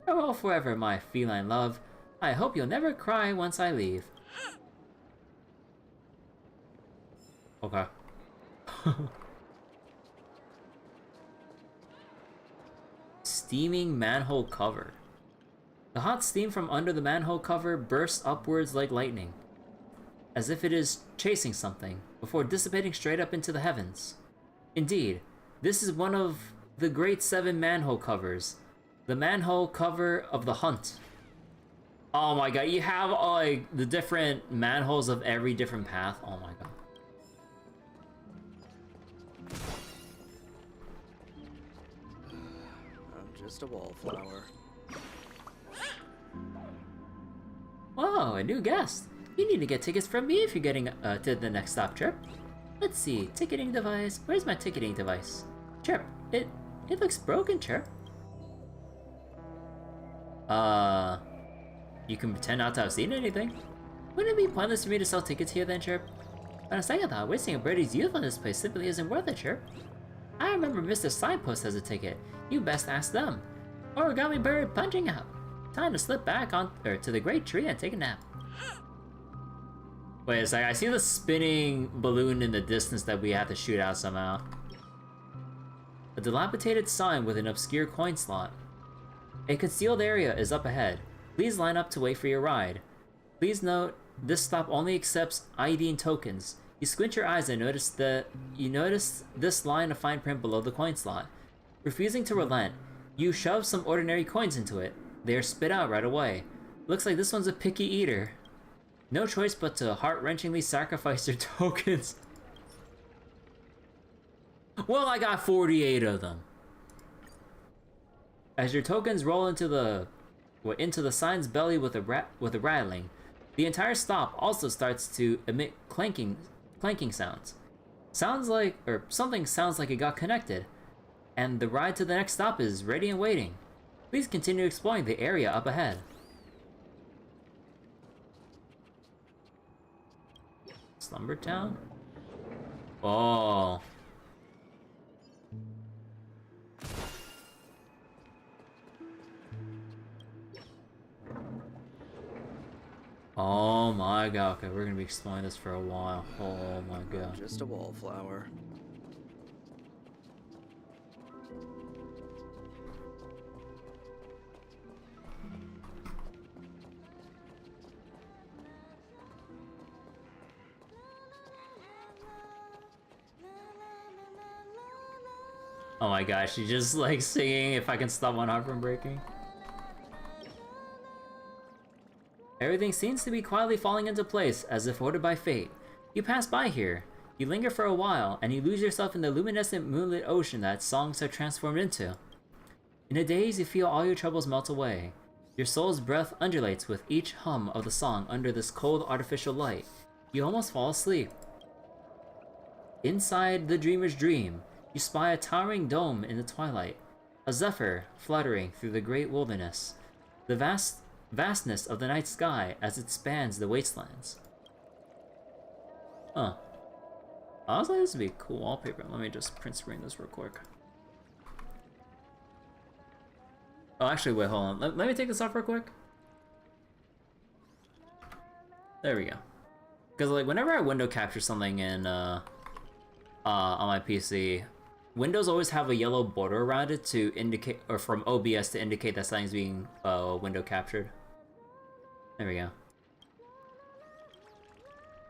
Farewell forever, my feline love. I hope you'll never cry once I leave. Okay. Steaming manhole cover. The hot steam from under the manhole cover bursts upwards like lightning, as if it is chasing something, before dissipating straight up into the heavens. Indeed, this is one of the great 7 manhole covers. The manhole cover of the hunt. Oh my god, you have like the different manholes of every different path. Oh my god.
I'm just a wallflower.
Whoa, a new guest. You need to get tickets from me if you're getting to the next stop, Chirp. Let's see, ticketing device. Where's my ticketing device? Chirp, it looks broken, Chirp. You can pretend not to have seen anything. Wouldn't it be pointless for me to sell tickets here then, Chirp? On a second thought, wasting a birdie's youth on this place simply isn't worth it, Chirp. I remember Mr. Signpost has a ticket. You best ask them. Origami bird punching out. Time to slip back on to the great tree and take a nap. Wait a sec, I see the spinning balloon in the distance that we have to shoot out somehow. A dilapidated sign with an obscure coin slot. A concealed area is up ahead. Please line up to wait for your ride. Please note, this stop only accepts ID and tokens. You squint your eyes and notice this line of fine print below the coin slot. Refusing to relent, you shove some ordinary coins into it. They are spit out right away. Looks like this one's a picky eater. No choice but to heart-wrenchingly sacrifice your tokens. Well, I got 48 of them. As your tokens roll into the sign's belly with a rattling, the entire stop also starts to emit clanking sounds. Something sounds like it got connected, and the ride to the next stop is ready and waiting. Please continue exploring the area up ahead. Slumber Town? Oh. Oh my god, okay, we're gonna be exploring this for a while. Oh my god.
Just a wallflower.
Oh my gosh, she's just like singing If I Can Stop One Heart From Breaking. Everything seems to be quietly falling into place, as if ordered by fate. You pass by here, you linger for a while, and you lose yourself in the luminescent moonlit ocean that songs have transformed into. In a daze, you feel all your troubles melt away. Your soul's breath undulates with each hum of the song under this cold artificial light. You almost fall asleep. Inside the dreamer's dream, you spy a towering dome in the twilight, a zephyr fluttering through the great wilderness, the vastness of the night sky as it spans the wastelands. Huh. Honestly, this would be a cool wallpaper. Let me just print screen this real quick. Oh, actually, wait, hold on. Let me take this off real quick. There we go. Because, like, whenever I window capture something in, on my PC, Windows always have a yellow border around it to indicate, or from OBS to indicate that something's being window captured. There we go.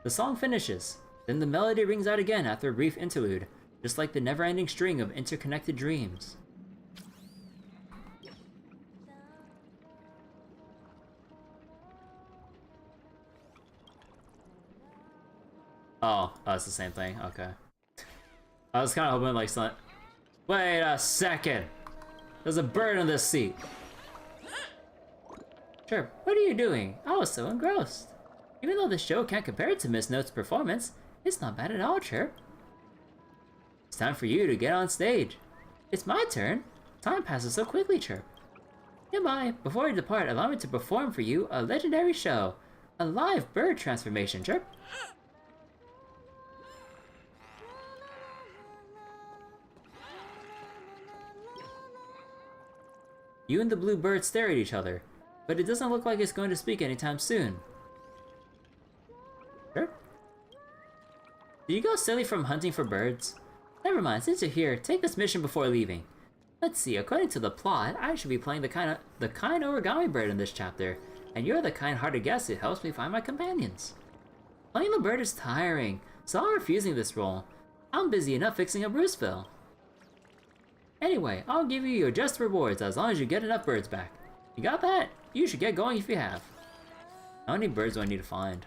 The song finishes. Then the melody rings out again after a brief interlude, just like the never-ending string of interconnected dreams. Oh, it's the same thing. Okay. I was kind of hoping like something. Wait a second. There's a bird in this seat. Sure, what are you doing? I was so engrossed. Even though the show can't compare to Miss Note's performance, it's not bad at all, Chirp. It's time for you to get on stage. It's my turn. Time passes so quickly, Chirp. Goodbye. Before you depart, allow me to perform for you a legendary show. A live bird transformation, Chirp. You and the blue bird stare at each other, but it doesn't look like it's going to speak anytime soon. Sure. Did you go silly from hunting for birds? Never mind, since you're here, take this mission before leaving. Let's see, according to the plot, I should be playing the kind origami bird in this chapter, and you're the kind-hearted guest who helps me find my companions. Playing the bird is tiring, so I'm refusing this role. I'm busy enough fixing up Bruceville. Anyway, I'll give you your just rewards as long as you get enough birds back. You got that? You should get going if you have. How many birds do I need to find?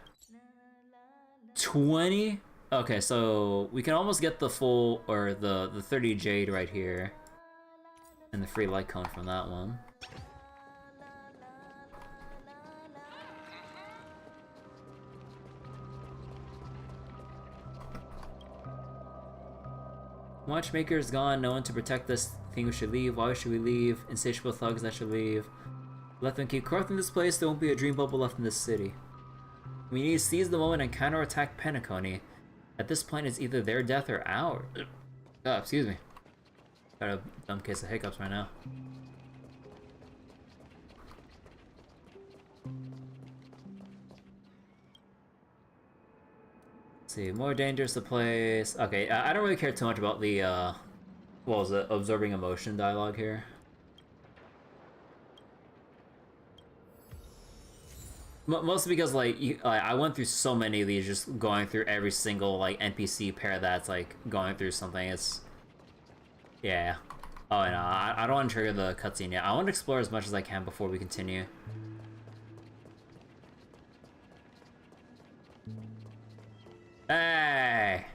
20? Okay, so we can almost get the full, or the 30 Jade right here. And the free light cone from that one. Watchmaker is gone, no one to protect us. Think we should leave, why should we leave? Insatiable thugs that should leave. Let them keep corrupting this place, there won't be a dream bubble left in this city. We need to seize the moment and counterattack Penacony. At this point, it's either their death or ours. Oh, excuse me. Got a dumb case of hiccups right now. Let's see, more dangerous the place. Okay, I don't really care too much about the, what was it, absorbing emotion dialogue here. Mostly because, like, I went through so many of these, just going through every single, like, NPC pair that's, like, going through something. It's... yeah. Oh, no, I don't want to trigger the cutscene yet. I want to explore as much as I can before we continue. Hey!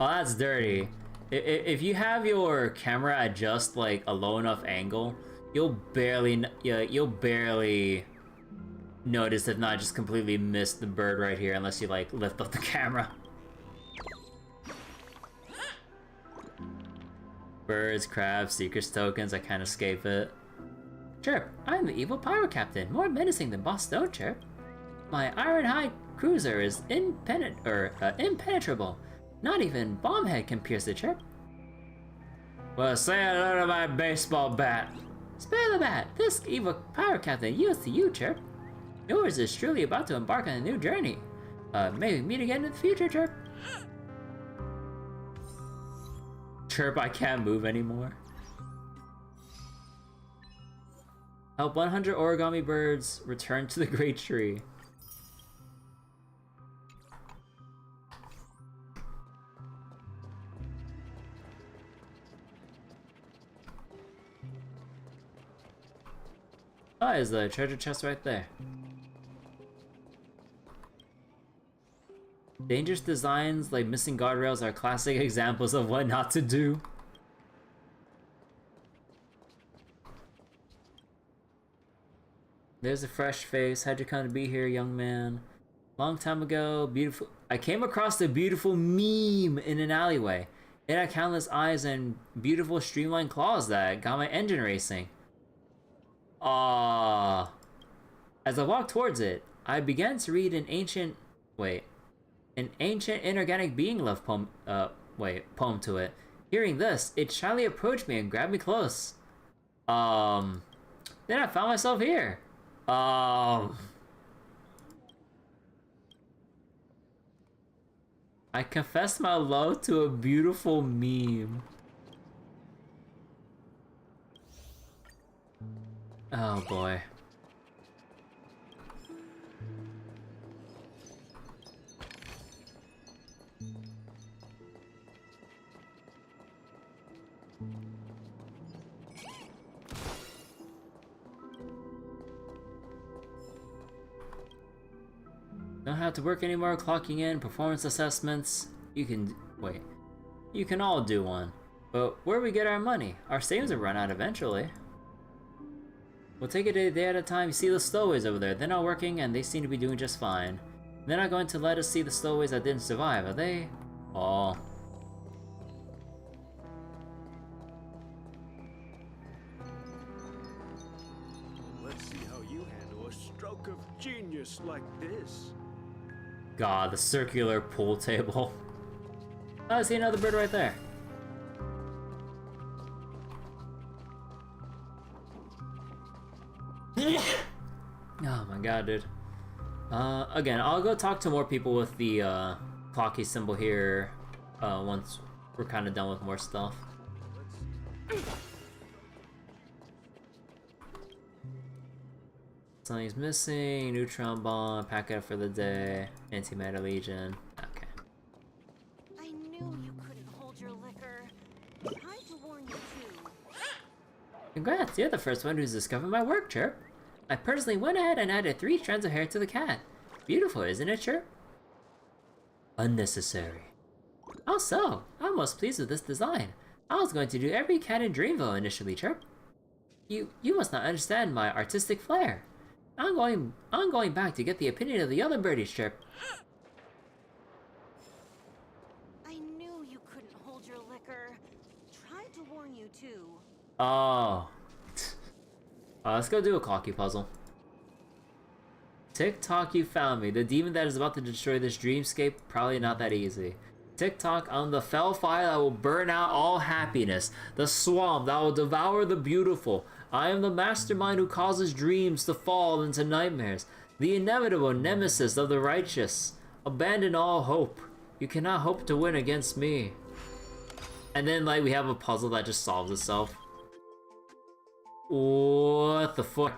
Oh, that's dirty. If you have your camera at just, like, a low enough angle, you'll barely notice, if not just completely miss the bird right here, unless you, like, lift up the camera. Birds, crabs, secrets, tokens, I can't escape it. Chirp, I'm the evil pirate captain, more menacing than Boss Stone Chirp. My iron-hide cruiser is impenetrable. Not even Bombhead can pierce the Chirp. Well, say hello to my baseball bat. Spare the bat, this evil pirate captain yields to you, Chirp. Yours is truly about to embark on a new journey. May we meet again in the future, Chirp. Chirp, I can't move anymore. Help 100 origami birds return to the great tree. Oh, is the treasure chest right there. Dangerous designs like missing guardrails are classic examples of what not to do. There's a fresh face. How'd you come to be here, young man? Long time ago, I came across a beautiful meme in an alleyway. It had countless eyes and beautiful streamlined claws that got my engine racing. As I walked towards it, I began to read an ancient inorganic being love poem to it. Hearing this, it shyly approached me and grabbed me close. Then I found myself here. I confessed my love to a beautiful meme. Oh boy. Don't have to work anymore, clocking in, performance assessments. You can all do one. But where we get our money? Our savings will run out eventually. We'll take it a day at a time. You see the stowaways over there. They're not working and they seem to be doing just fine. They're not going to let us see the stowaways that didn't survive, are they? Oh.
Let's see how you handle a stroke of genius like this.
God, the circular pool table. Oh, I see another bird right there. Oh my god, dude. Again, I'll go talk to more people with the clocky symbol here once we're kind of done with more stuff. Something's missing. Neutron bomb. Pack it up for the day. Antimatter legion. Okay.
I knew you couldn't hold your liquor. Tried to warn you too.
Congrats, you're the first one who's discovered my work, Chirp. I personally went ahead and added 3 strands of hair to the cat. Beautiful, isn't it, Chirp? Unnecessary. How so? I'm most pleased with this design. I was going to do every cat in Dreamville initially, Chirp. You must not understand my artistic flair. I'm going back to get the opinion of the other birdies, Chirp.
I knew you couldn't hold your liquor. Tried to warn you too.
Oh. Let's go do a clocky puzzle. Tick-tock, you found me. The demon that is about to destroy this dreamscape, probably not that easy. Tick-tock, I'm the fell fire that will burn out all happiness. The swamp that will devour the beautiful. I am the mastermind who causes dreams to fall into nightmares. The inevitable nemesis of the righteous. Abandon all hope. You cannot hope to win against me. And then, like, we have a puzzle that just solves itself. What the fuck?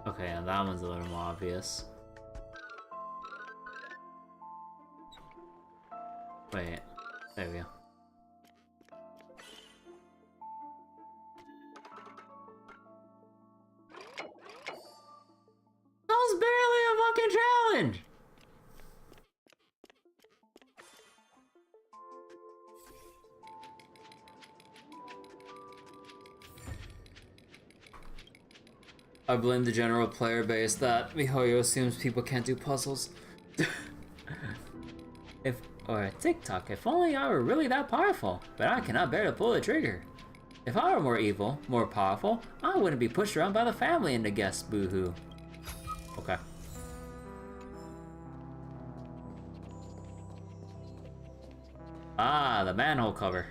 Okay, and that one's a little more obvious. Wait, there we go. That was barely a fucking challenge! I blame the general player base that MiHoYo assumes people can't do puzzles. TikTok, if only I were really that powerful, but I cannot bear to pull the trigger. If I were more evil, more powerful, I wouldn't be pushed around by the family and the guests, boo-hoo. Okay. Ah, the manhole cover.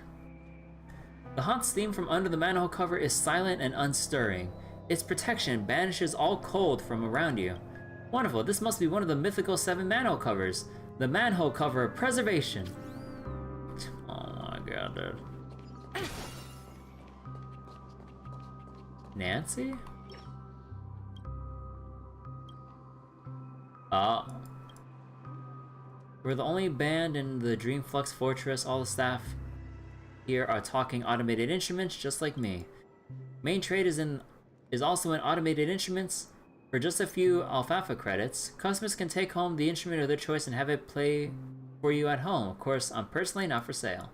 The haunt's theme from under the manhole cover is silent and unstirring. Its protection banishes all cold from around you. Wonderful, this must be one of the mythical 7 manhole covers. The manhole cover of preservation. Oh my god, dude. Nancy? Oh. We're the only band in the Dreamflux Fortress. All the staff here are talking automated instruments just like me. Main trade is also in automated instruments. For just a few alfalfa credits, customers can take home the instrument of their choice and have it play for you at home. Of course, I'm personally not for sale.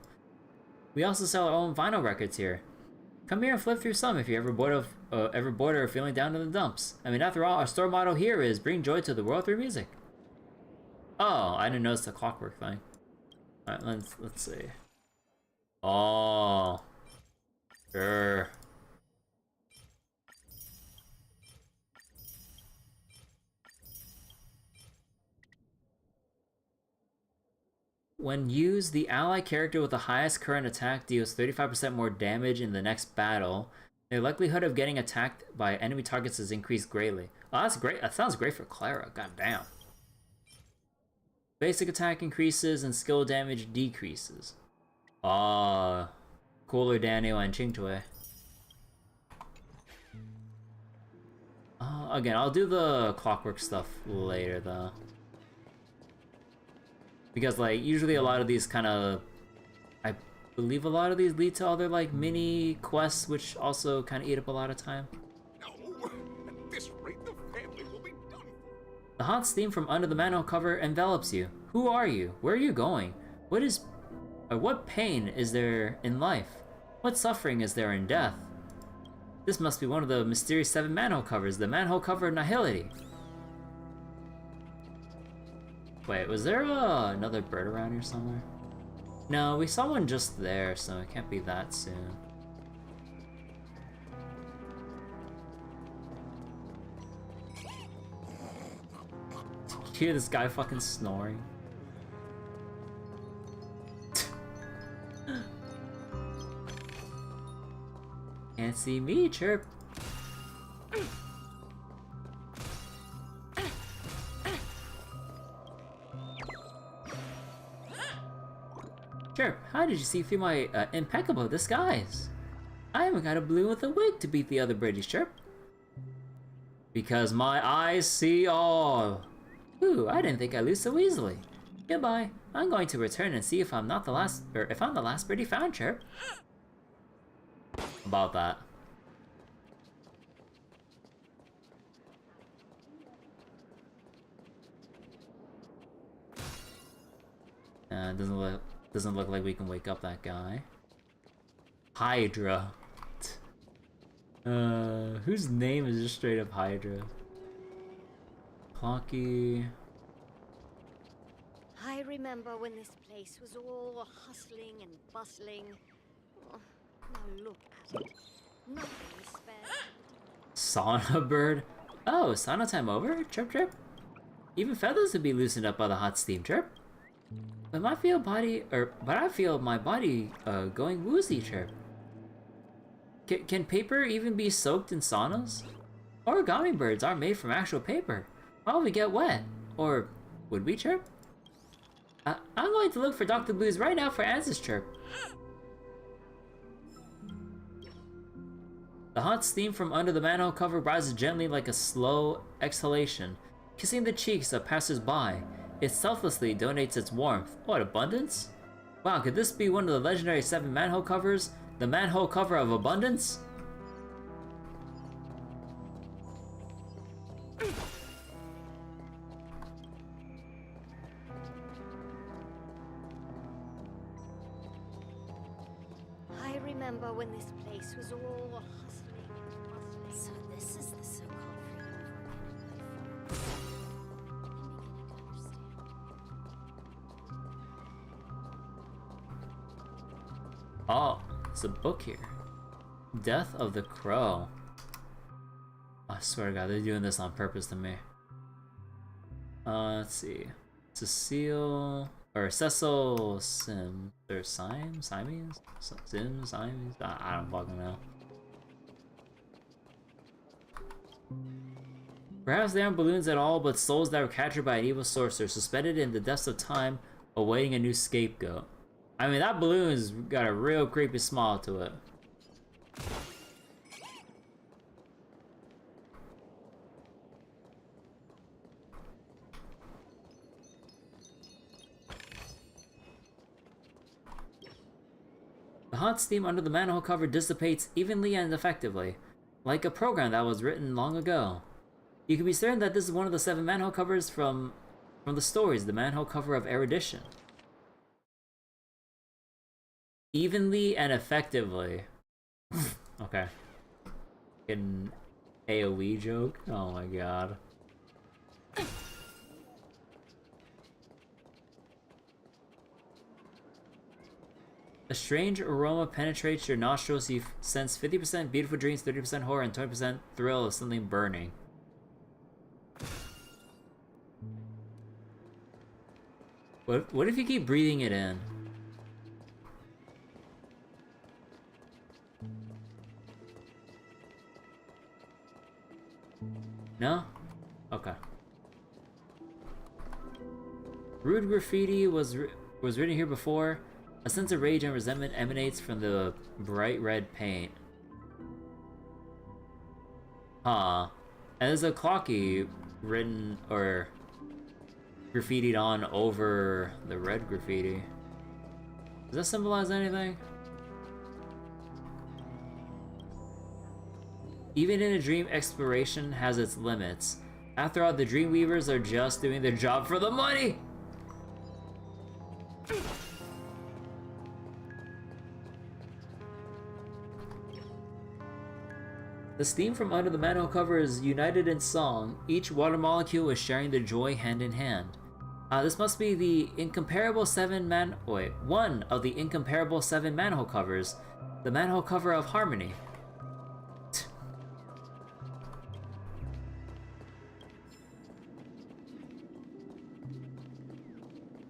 We also sell our own vinyl records here. Come here and flip through some if you're ever bored or feeling down in the dumps. I mean, after all, our store motto here is bring joy to the world through music. Oh, I didn't notice the clockwork thing. Alright, let's see. Oh. Sure. When used, the ally character with the highest current attack deals 35% more damage in the next battle. The likelihood of getting attacked by enemy targets is increased greatly. Oh, that's great. That sounds great for Clara. God damn. Basic attack increases and skill damage decreases. Cooler Daniel and Chingtui. Again, I'll do the clockwork stuff later though. Because, like, usually a lot of these kind of... I believe a lot of these lead to other, like, mini quests, which also kind of eat up a lot of time.
No, at this rate, the family will be done.
The haunt's theme from under the manhole cover envelops you. Who are you? Where are you going? What pain is there in life? What suffering is there in death? This must be one of the mysterious 7 manhole covers, the manhole cover of nihility. Wait, was there another bird around here somewhere? No, we saw one just there, so it can't be that soon. You hear this guy fucking snoring? Can't see me, chirp. Chirp, how did you see through my impeccable disguise? I haven't got a balloon with a wig to beat the other British, Chirp. Because my eyes see all. Ooh, I didn't think I'd lose so easily. Goodbye. I'm going to return and see if I'm not the last, or if I'm the last birdie found, Chirp. About that. Doesn't look like we can wake up that guy. Hydra. Whose name is just straight up Hydra? Clocky.
I remember when this place was all hustling and bustling. Oh, now look at it. Nothing is spared.
Sauna bird? Oh, sauna time over? Chirp chirp. Even feathers would be loosened up by the hot steam, Chirp. But I feel my body going woozy, Chirp. Can paper even be soaked in saunas? Origami birds aren't made from actual paper. Why would we get wet? Or would we, Chirp? I'm going to look for Dr. Blues right now for answers, Chirp. The hot steam from under the manhole cover rises gently like a slow exhalation, kissing the cheeks of passers-by. It selflessly donates its warmth. What abundance? Wow, could this be one of the legendary 7 manhole covers? The manhole cover of abundance?
I remember when this place was all hustling and bustling. So this is the so-called freedom of organic life forms.
Oh, it's a book here. Death of the Crow. I swear to God, they're doing this on purpose to me. Let's see. Cecile or Cecil Sims or Simes? Simes? Sims? Simes? I don't fucking know. Perhaps they aren't balloons at all, but souls that were captured by an evil sorcerer, suspended in the depths of time, awaiting a new scapegoat. I mean, that balloon's got a real creepy smile to it. The hot steam under the manhole cover dissipates evenly and effectively, like a program that was written long ago. You can be certain that this is one of the 7 manhole covers from the stories, the manhole cover of erudition. Evenly and effectively. Okay. An AoE joke? Oh my god. A strange aroma penetrates your nostrils. You sense 50% beautiful dreams, 30% horror, and 20% thrill of something burning. What if you keep breathing it in? No? Okay. Rude graffiti was written here before. A sense of rage and resentment emanates from the bright red paint. Huh. And there's a clocky written or graffitied on over the red graffiti. Does that symbolize anything? Even in a dream, exploration has its limits. After all, the Dreamweavers are just doing their job for the money! The steam from under the manhole cover is united in song. Each water molecule is sharing their joy hand in hand. This must be the incomparable one of the incomparable 7 manhole covers. The manhole cover of Harmony.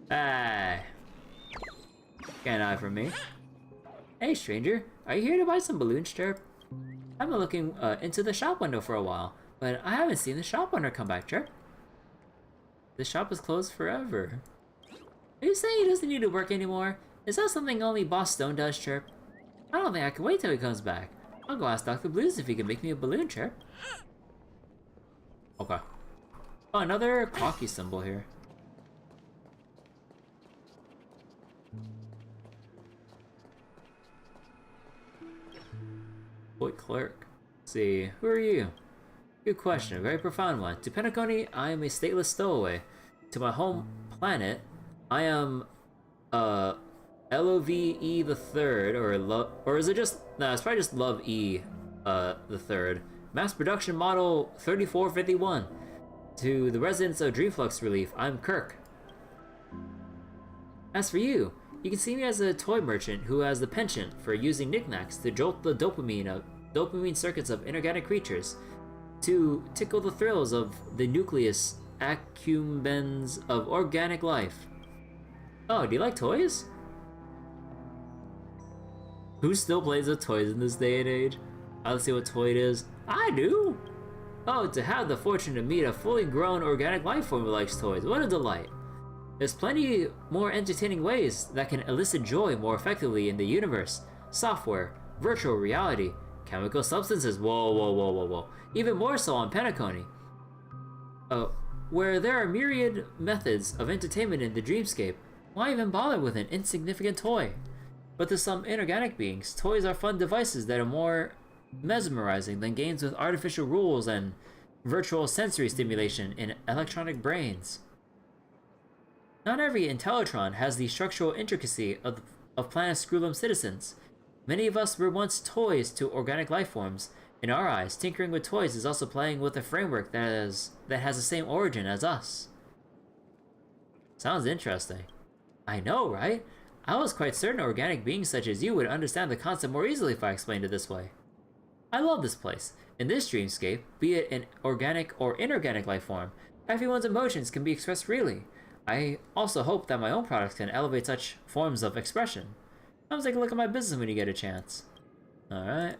Hey. Got an eye for me. Hey stranger, are you here to buy some balloons, Chirp? I've been looking into the shop window for a while, but I haven't seen the shop owner come back, Chirp. The shop is closed forever. Are you saying he doesn't need to work anymore? Is that something only Boss Stone does, Chirp? I don't think I can wait till he comes back. I'll go ask Dr. Blues if he can make me a balloon, Chirp. Okay. Oh, another clocky symbol here. Boy clerk. Let's see, who are you? Good question, a very profound one. To Penacony, I am a stateless stowaway. To my home planet, I am LOVE the Third, or is it just no? It's probably just Love E the Third. Mass production model 3451. To the residents of Dreamflux Relief, I'm Kirk. As for you, you can see me as a toy merchant who has the penchant for using knickknacks to jolt the dopamine circuits of inorganic creatures, to tickle the thrills of the nucleus accumbens of organic life. Oh, do you like toys? Who still plays with toys in this day and age? Let's see what toy it is. I do! Oh, to have the fortune to meet a fully grown organic life form who likes toys. What a delight. There's plenty more entertaining ways that can elicit joy more effectively in the universe. Software, virtual reality, chemical substances, whoa. Even more so on Penacony. Where there are myriad methods of entertainment in the dreamscape, why even bother with an insignificant toy? But to some inorganic beings, toys are fun devices that are more mesmerizing than games with artificial rules and virtual sensory stimulation in electronic brains. Not every Intellitron has the structural intricacy of planet Screwlum citizens. Many of us were once toys to organic life forms. In our eyes, tinkering with toys is also playing with a framework that has the same origin as us. Sounds interesting. I know, right? I was quite certain organic beings such as you would understand the concept more easily if I explained it this way. I love this place. In this dreamscape, be it an organic or inorganic life form, everyone's emotions can be expressed freely. I also hope that my own products can elevate such forms of expression. Come take a look at my business when you get a chance. Alright.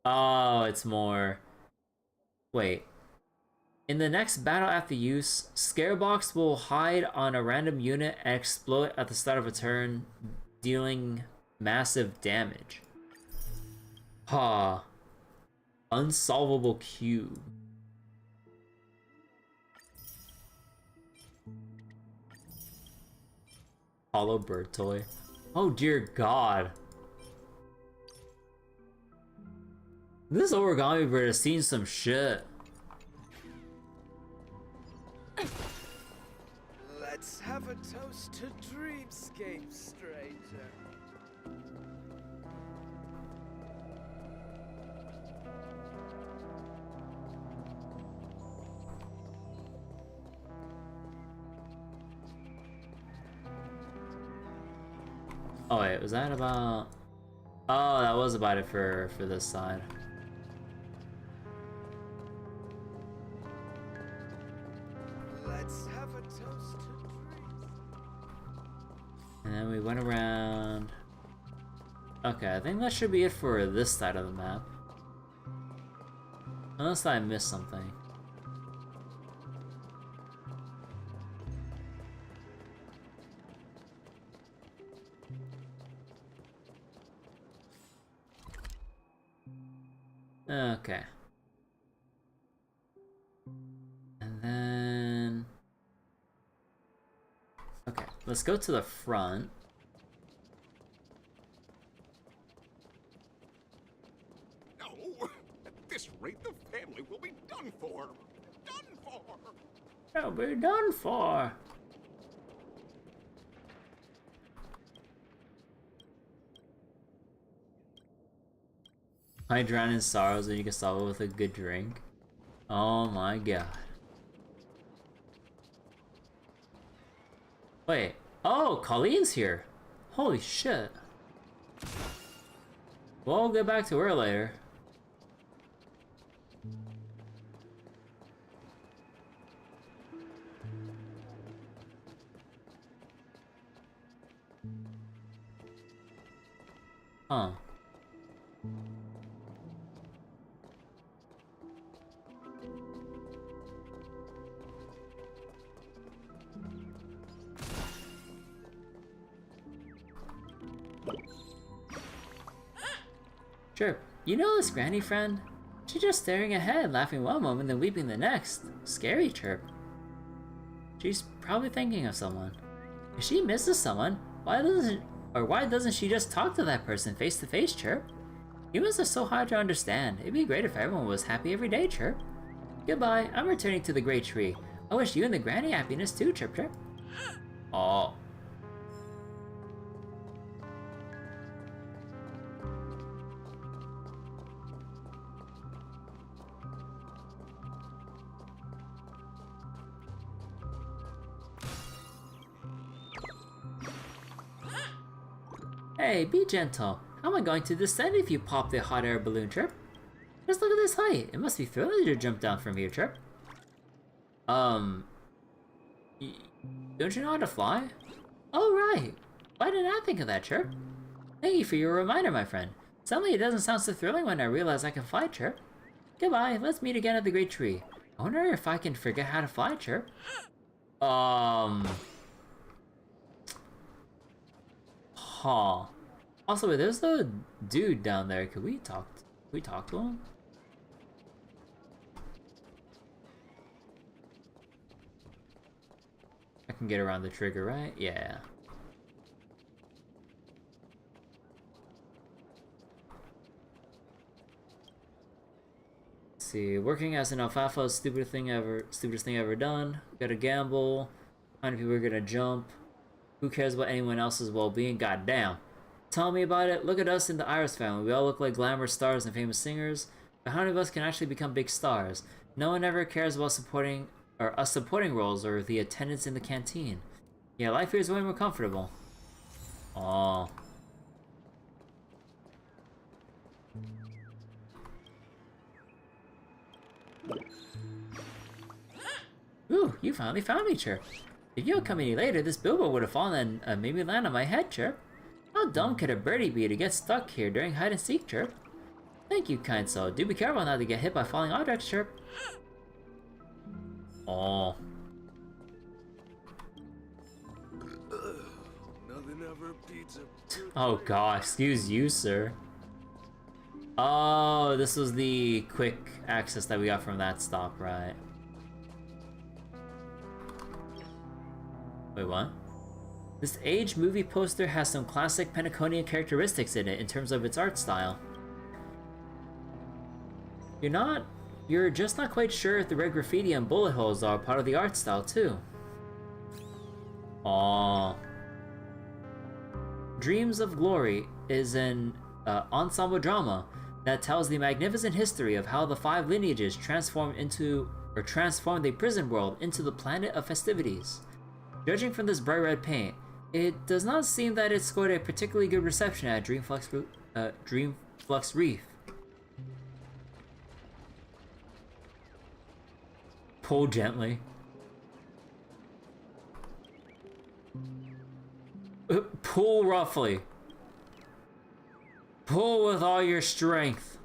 Oh, it's more... Wait. In the next battle after use, Scarebox will hide on a random unit and explode at the start of a turn, dealing massive damage. Ha. Unsolvable cube. Hollow bird toy. Oh dear god. This origami bird has seen some shit.
Let's have a toast to Dreamscape, stranger.
Oh wait, was that about... Oh, that was about it for this side.
Let's have a toast to dreams.
And then we went around... Okay, I think that should be it for this side of the map. Unless I missed something. Okay. And then... Okay, let's go to the front.
No! At this rate, the family will be done for! Done for!
They'll be done for! I drown in sorrows and you can solve it with a good drink. Oh my god. Wait. Oh, Colleen's here. Holy shit. We'll get back to her later. Huh. Chirp, you know this granny friend? She's just staring ahead, laughing one moment, then weeping the next. Scary, Chirp. She's probably thinking of someone. If she misses someone, why doesn't she just talk to that person face to face, Chirp? Humans are so hard to understand. It'd be great if everyone was happy every day, Chirp. Goodbye, I'm returning to the great tree. I wish you and the granny happiness too, Chirp Chirp. Oh. Hey, be gentle. How am I going to descend if you pop the hot air balloon, Chirp? Just look at this height. It must be thrilling to jump down from here, Chirp. Don't you know how to fly? Oh, right. Why didn't I think of that, Chirp? Thank you for your reminder, my friend. Suddenly it doesn't sound so thrilling when I realize I can fly, Chirp. Goodbye, let's meet again at the great tree. I wonder if I can forget how to fly, Chirp. Huh. Also, wait, there's a dude down there. Could we talk to him? I can get around the trigger, right? Yeah. Let's see, working as an alfalfa is stupidest thing ever done. Gotta gamble. How many people are gonna jump? Who cares about anyone else's well-being? Goddamn. Tell me about it. Look at us in the Iris family. We all look like glamorous stars and famous singers. But how many of us can actually become big stars? No one ever cares about supporting roles or the attendance in the canteen. Yeah, life here is way more comfortable. Aww. Ooh, you finally found me, Chirp. If you had come any later, this billboard would have fallen and made me land on my head, Chirp. How dumb could a birdie be to get stuck here during hide and seek, Chirp? Thank you, kind soul. Do be careful not to get hit by falling objects, Chirp. Oh.
Nothing ever beats a...
Oh god, excuse you, sir. Oh, this was the quick access that we got from that stop, right? Wait, what? This age movie poster has some classic Pentaconian characteristics in it in terms of its art style. You're just not quite sure if the red graffiti and bullet holes are part of the art style too. Aww. Dreams of Glory is an ensemble drama that tells the magnificent history of how the 5 lineages transformed the prison world into the planet of festivities. Judging from this bright red paint, it does not seem that it scored a particularly good reception at Dreamflux Reef. Pull gently. Pull roughly. Pull with all your strength.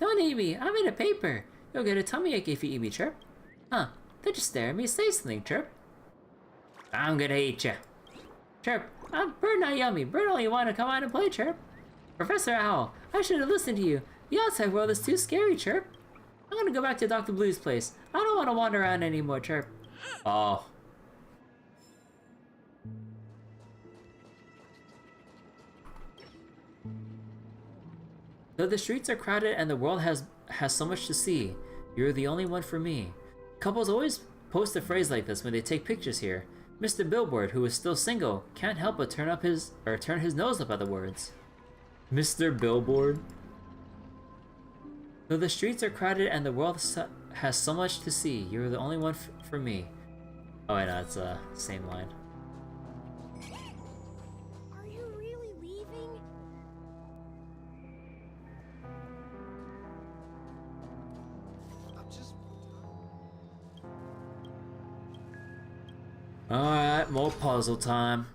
Don't eat me, I'm in a paper. You'll get a tummy ache if you eat me, Chirp. Huh, they just stare at me, say something, Chirp. I'm gonna eat ya. Chirp, Bird not yummy. Bird only want to come out and play, Chirp. Professor Owl, I should have listened to you. The outside world is too scary, Chirp. I'm gonna go back to Dr. Blue's place. I don't want to wander around anymore, Chirp. Oh. Though the streets are crowded and the world has so much to see, you're the only one for me. Couples always post a phrase like this when they take pictures here. Mr. Billboard, who is still single, can't help but turn his nose up at the words. Mr. Billboard? Though the streets are crowded and the world has so much to see. You're the only one for me. Oh, wait, no, it's same line.
Are you really leaving?
Alright, more puzzle time.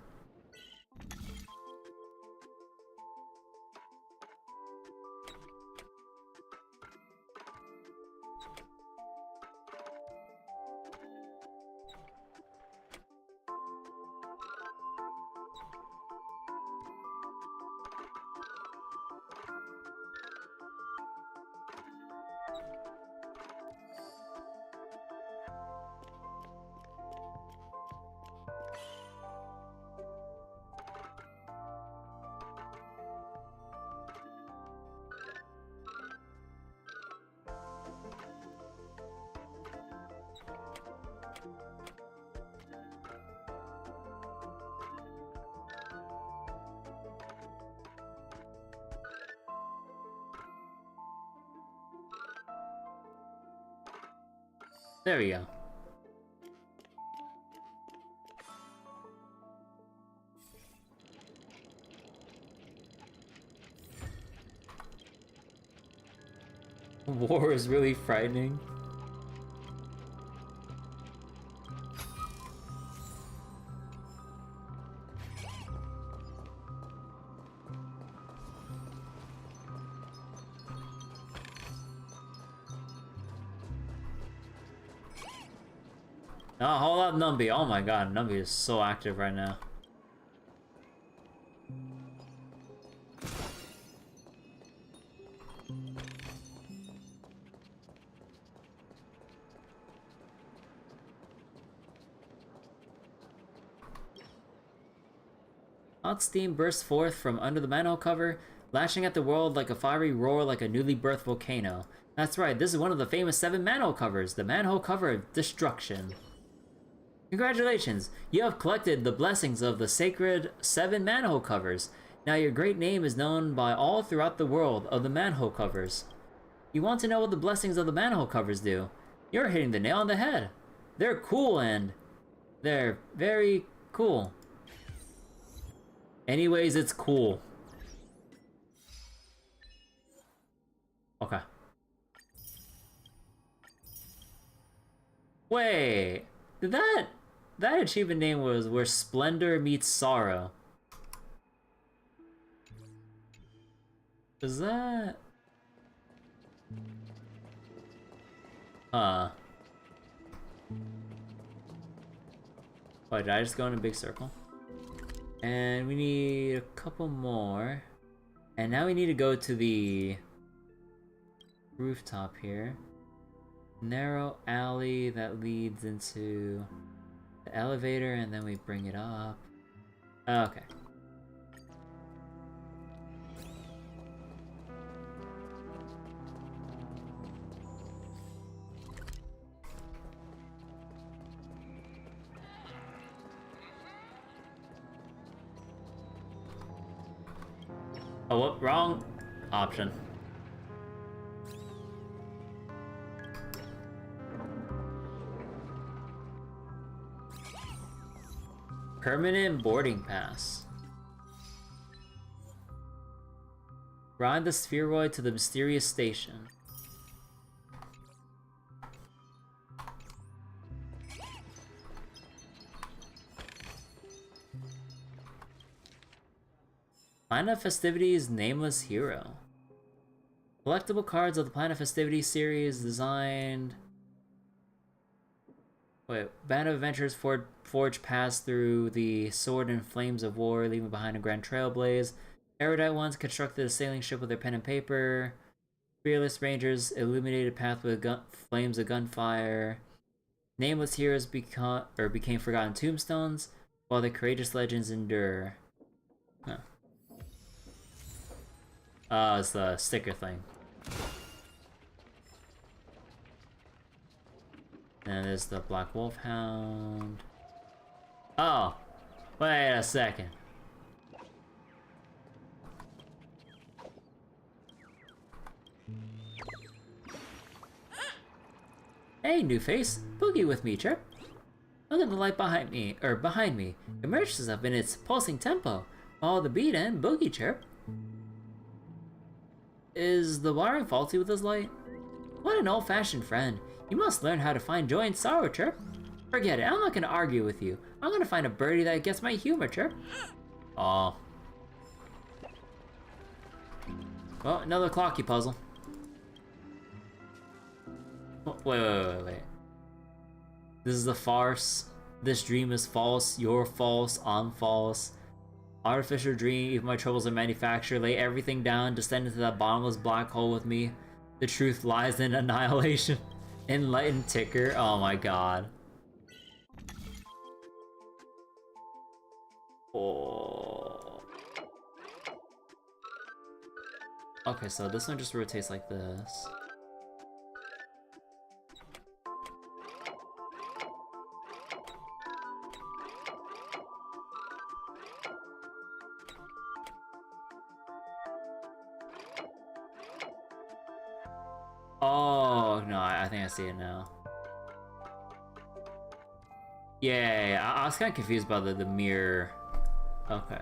There we go. War is really frightening. Oh, hold up, Numby. Oh my god, Numby is so active right now. Hot steam bursts forth from under the manhole cover, lashing at the world like a fiery roar like a newly birthed volcano. That's right, this is one of the famous 7 manhole covers, the manhole cover of destruction. Congratulations! You have collected the blessings of the sacred 7 manhole covers. Now your great name is known by all throughout the world of the manhole covers. You want to know what the blessings of the manhole covers do? You're hitting the nail on the head. They're cool and they're very cool. Anyways, it's cool. Okay. Wait, did that achievement name was Where Splendor Meets Sorrow. Is that... Wait, did I just go in a big circle? And we need a couple more. And now we need to go to the rooftop here. Narrow alley that leads into the elevator, and then we bring it up. Okay. Oh, what? Wrong option. Permanent boarding pass. Ride the spheroid to the mysterious station. Planet Festivities Nameless Hero. Collectible cards of the Planet Festivities series designed... Wait, Band of Adventurers forge paths through the sword and flames of war, leaving behind a grand trailblaze. Erudite ones constructed a sailing ship with their pen and paper. Fearless Rangers illuminated a path with flames of gunfire. Nameless Heroes became forgotten tombstones, while the courageous legends endure. Huh. Oh, it's the sticker thing. And there's the Black Wolf Hound. Oh, wait a second. Hey, new face. Boogie with me, Chirp. Look at the light behind me, It merges up in its pulsing tempo. Follow the beat and boogie, Chirp. Is the wiring faulty with this light? What an old-fashioned friend. You must learn how to find joy in sorrow, Chirp. Forget it, I'm not gonna argue with you. I'm gonna find a birdie that gets my humor, Chirp. Aw. Well, another clocky puzzle. Wait. This is a farce. This dream is false. You're false. I'm false. Artificial dream. Even my troubles are manufactured. Lay everything down. Descend into that bottomless black hole with me. The truth lies in annihilation. Enlightened ticker. Oh my god. Oh. Okay, so this one just rotates like this. Oh, no, I think I see it now. Yeah, I was kind of confused about the mirror. Okay.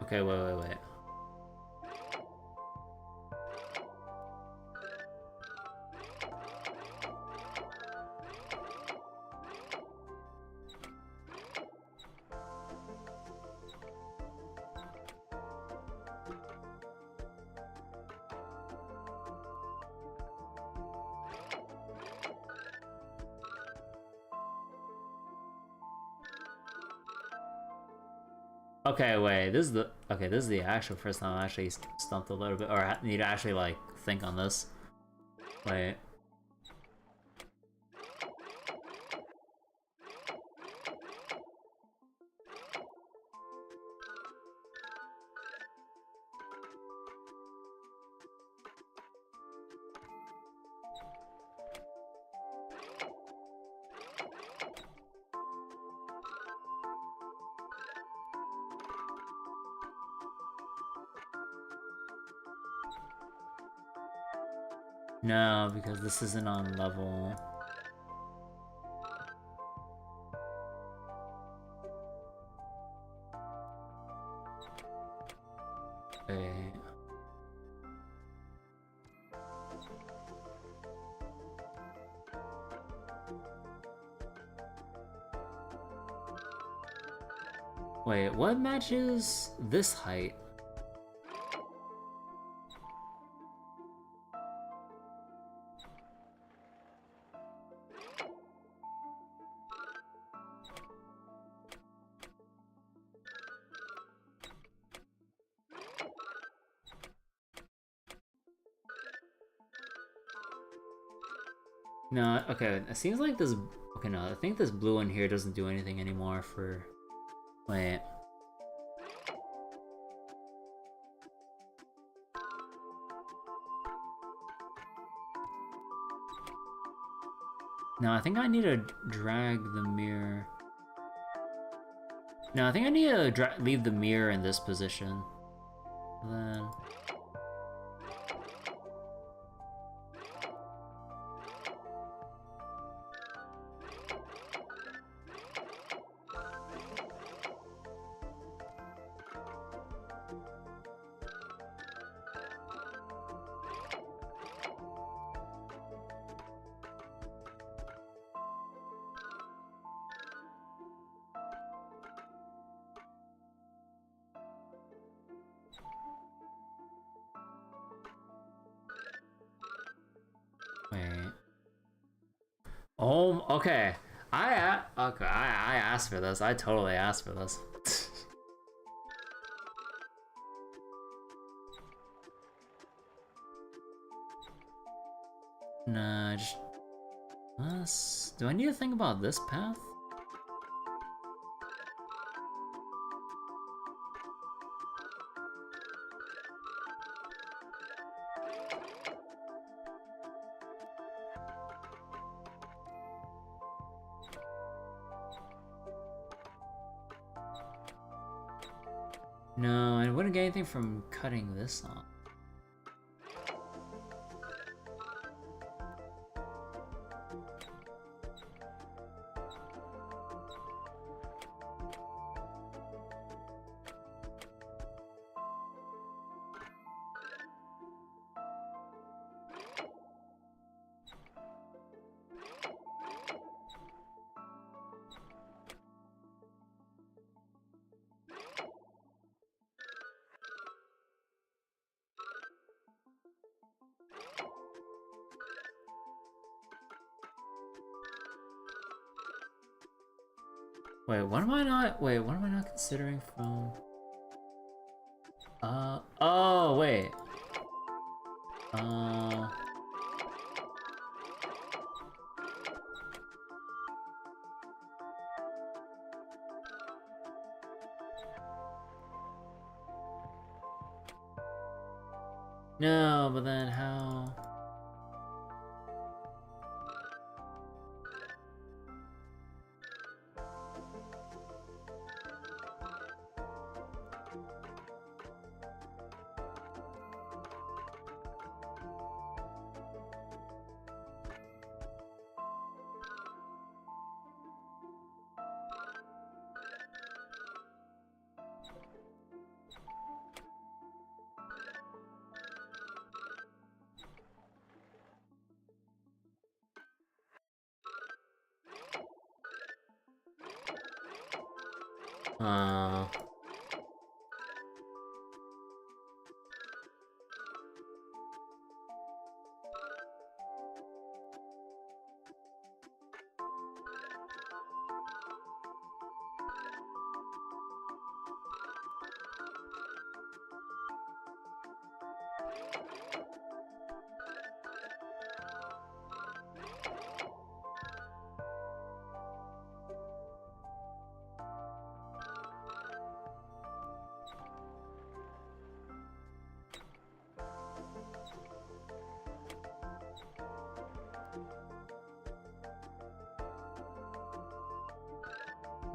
Okay, wait. Okay, wait, this is the actual first time I actually stumped a little bit, or I need to actually, like, think on this. Wait. No, because this isn't on level. Wait. Wait, what matches this height? No, okay, it seems like this... Okay, no, I think this blue one here doesn't do anything anymore for... Wait. No, I think I need to drag the mirror... No, I think I need to leave the mirror in this position. Then... Oh, okay. I asked for this. I totally asked for this. Nah, just... Do I need to think about this path? No, I wouldn't get anything from cutting this off. Wait, what am I not? Wait, what am I not considering from? Oh, wait. No, but then how?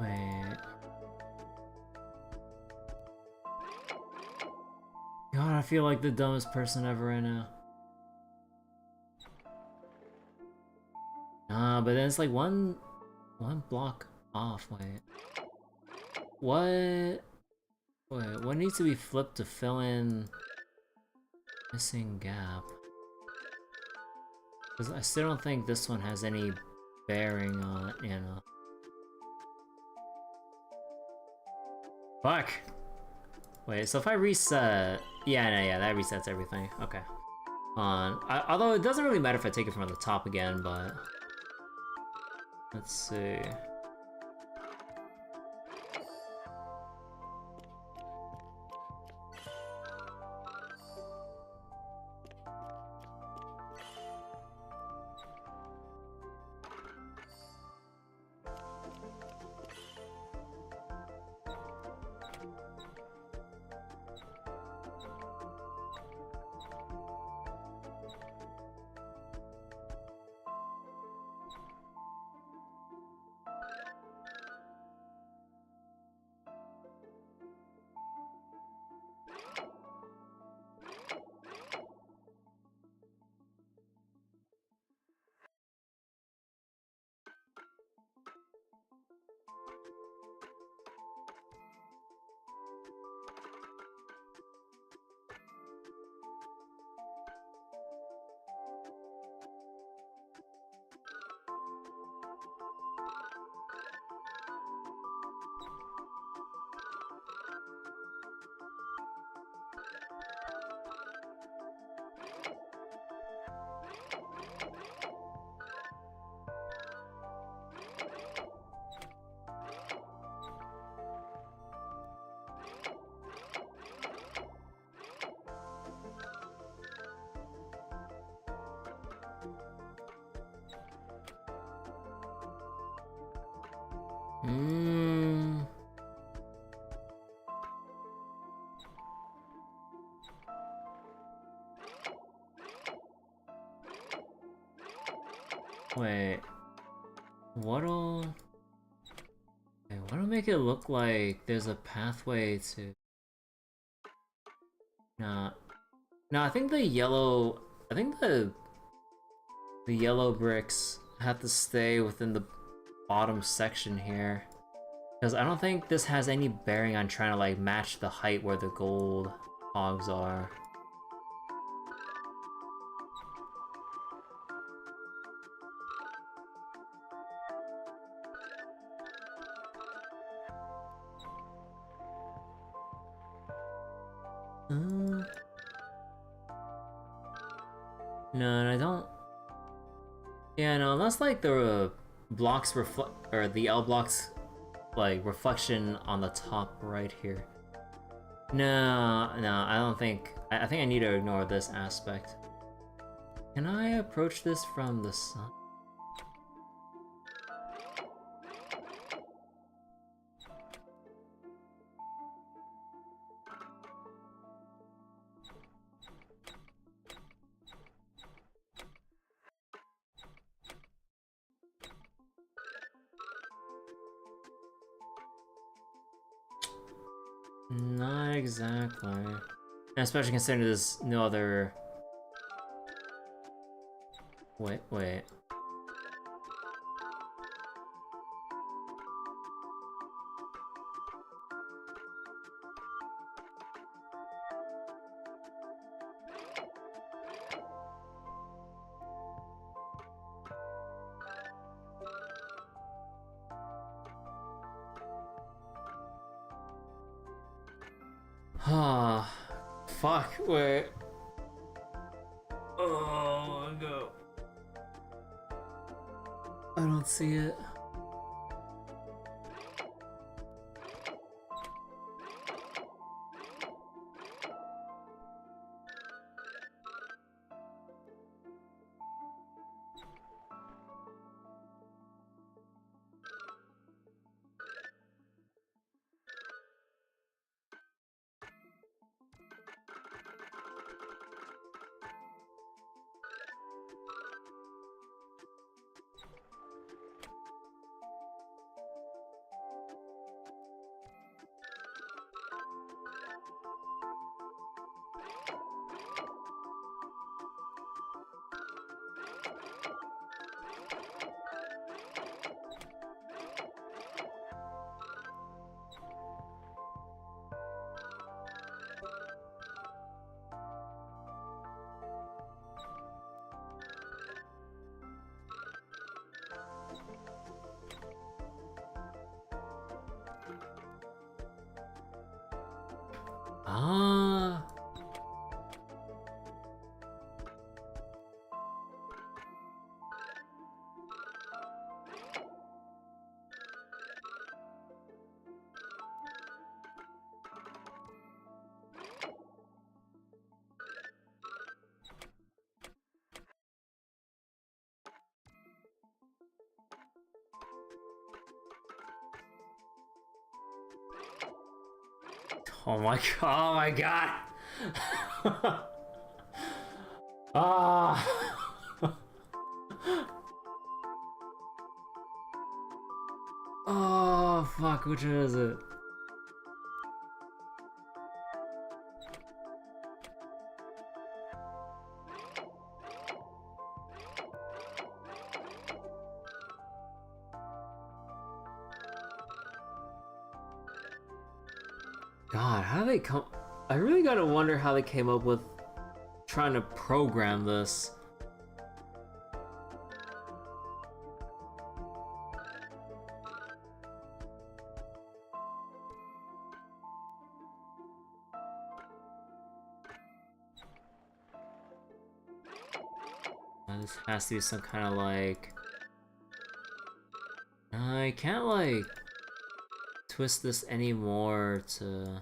Wait. God, I feel like the dumbest person ever right now. But then it's like one block off. Wait. What? Wait, what needs to be flipped to fill in missing gap? Because I still don't think this one has any bearing on it, you know. Fuck! Wait, so if I reset... Yeah, no, yeah, that resets everything. Okay. Although it doesn't really matter if I take it from the top again, but... Let's see... Wait. What'll make it look like there's a pathway to... Nah. No, I think the yellow bricks have to stay within the bottom section here. Because I don't think this has any bearing on trying to like match the height where the gold hogs are. No, I don't. Yeah, no, unless like the blocks reflect, or the L blocks, like reflection on the top right here. No, I don't think. I think I need to ignore this aspect. Can I approach this from the sun? Not exactly. And especially considering there's no other... Wait. Ah, fuck, wait. Oh, no. I don't see it. Ah. Oh my god. Ah. Oh fuck, which one is it? God, how do they come? I really gotta wonder how they came up with trying to program this. This has to be some kind of like... I can't like twist this anymore to...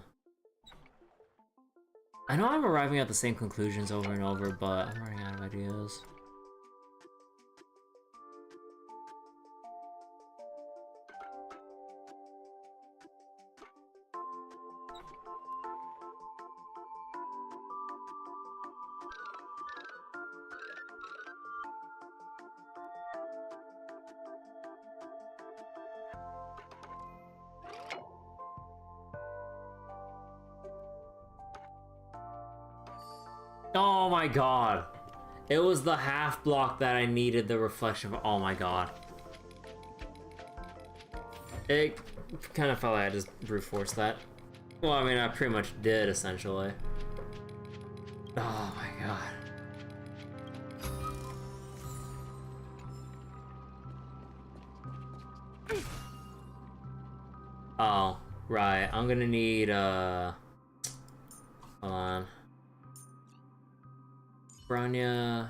I know I'm arriving at the same conclusions over and over, but I'm running out of ideas. Oh my god. It was the half block that I needed the reflection for. Oh my god. It kind of felt like I just brute forced that. Well, I mean, I pretty much did, essentially. Oh my god. Oh, right. I'm gonna need, hold on. Bronya.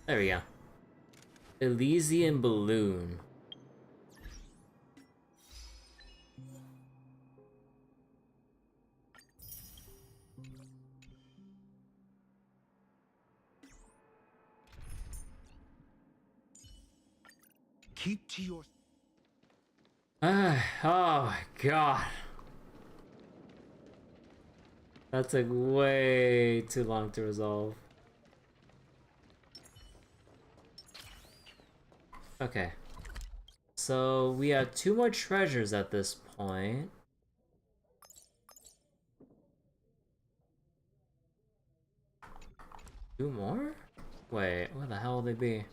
There we go. Elysian Balloon.
Keep to your...
Oh my god. That took way too long to resolve. Okay. So we have 2 more treasures at this point. Two more? Wait, where the hell will they be?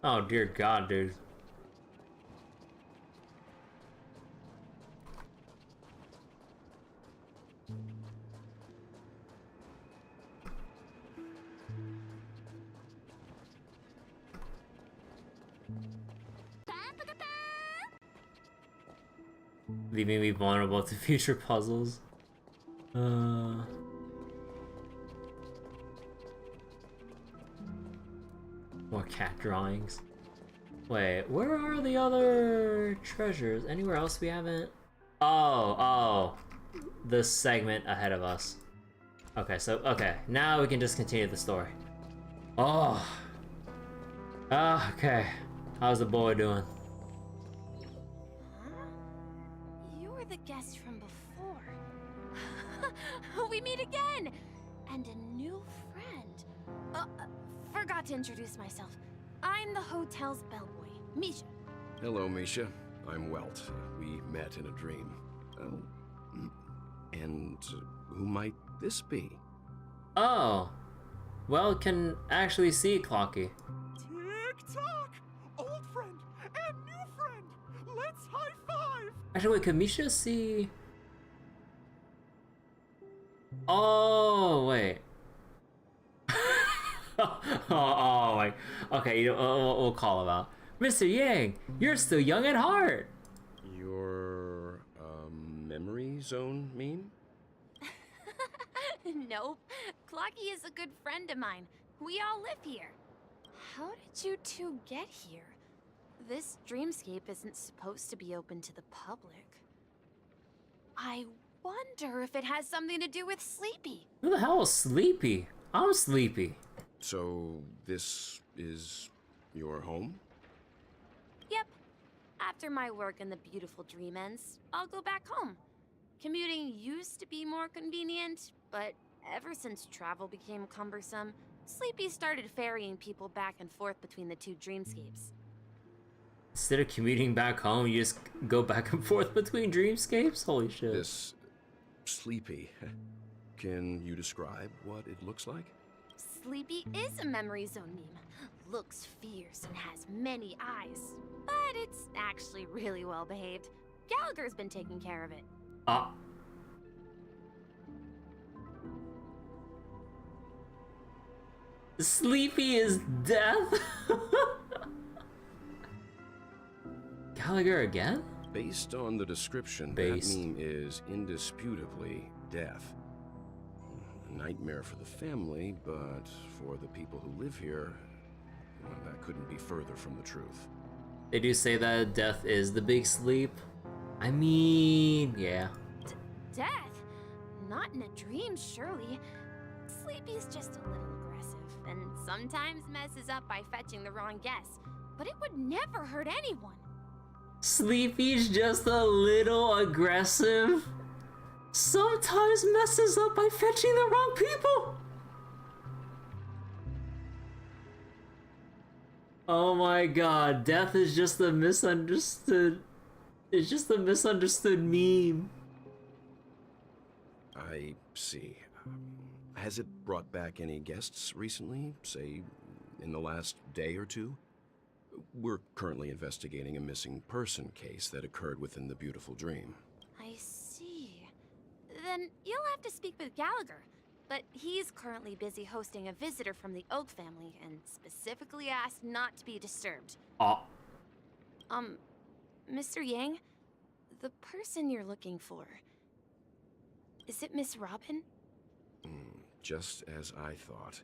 Oh dear god, dude. Leaving me vulnerable to future puzzles. More cat drawings. Wait, where are the other treasures? Anywhere else we haven't? Oh, this segment ahead of us. Okay, so, okay, now we can just continue the story. Oh. Okay. How's the boy doing?
You're the guest from before. We meet again! And a new friend. Forgot to introduce myself. I'm the hotel's bellboy, Misha.
Hello, Misha. I'm Welt. We met in a dream. Oh. And who might this be?
Oh. Well, can actually see Clocky.
Tick-tock! Old friend and new friend! Let's high-five!
Actually, wait, can Misha see... Oh, wait. oh, wait. Okay, we'll call him out. Mr. Yang, you're still young at heart.
Your, memory zone mean?
Nope. Clocky is a good friend of mine. We all live here. How did you two get here? This dreamscape isn't supposed to be open to the public. I wonder if it has something to do with Sleepy.
Who the hell is Sleepy? I'm Sleepy.
So, this is your home?
Yep. After my work in the beautiful dream ends, I'll go back home. Commuting used to be more convenient, but ever since travel became cumbersome, Sleepy started ferrying people back and forth between the two dreamscapes.
Instead of commuting back home, you just go back and forth between dreamscapes? Holy shit.
This Sleepy. Can you describe what it looks like?
Sleepy is a memory zone meme. Looks fierce and has many eyes, but it's actually really well behaved. Gallagher's been taking care of it.
Sleepy is death? Gallagher again?
Based on the description, that meme is indisputably death. A nightmare for the family, but for the people who live here, well, that couldn't be further from the truth.
They do say that death is the big sleep. I mean, yeah.
Death? Not in a dream, surely. Sleepy's just a little aggressive, and sometimes messes up by fetching the wrong guess. But it would never hurt anyone.
Sleepy's just a little aggressive. Sometimes messes up by fetching the wrong people. Oh my god, death is just a misunderstood... It's just a misunderstood meme.
I see. Has it brought back any guests recently? Say, in the last day or two? We're currently investigating a missing person case that occurred within the beautiful dream.
I see. Then you'll have to speak with Gallagher. But he's currently busy hosting a visitor from the Oak family and specifically asked not to be disturbed.
Oh.
Mr. Yang, the person you're looking for, is it Miss Robin?
Just as I thought.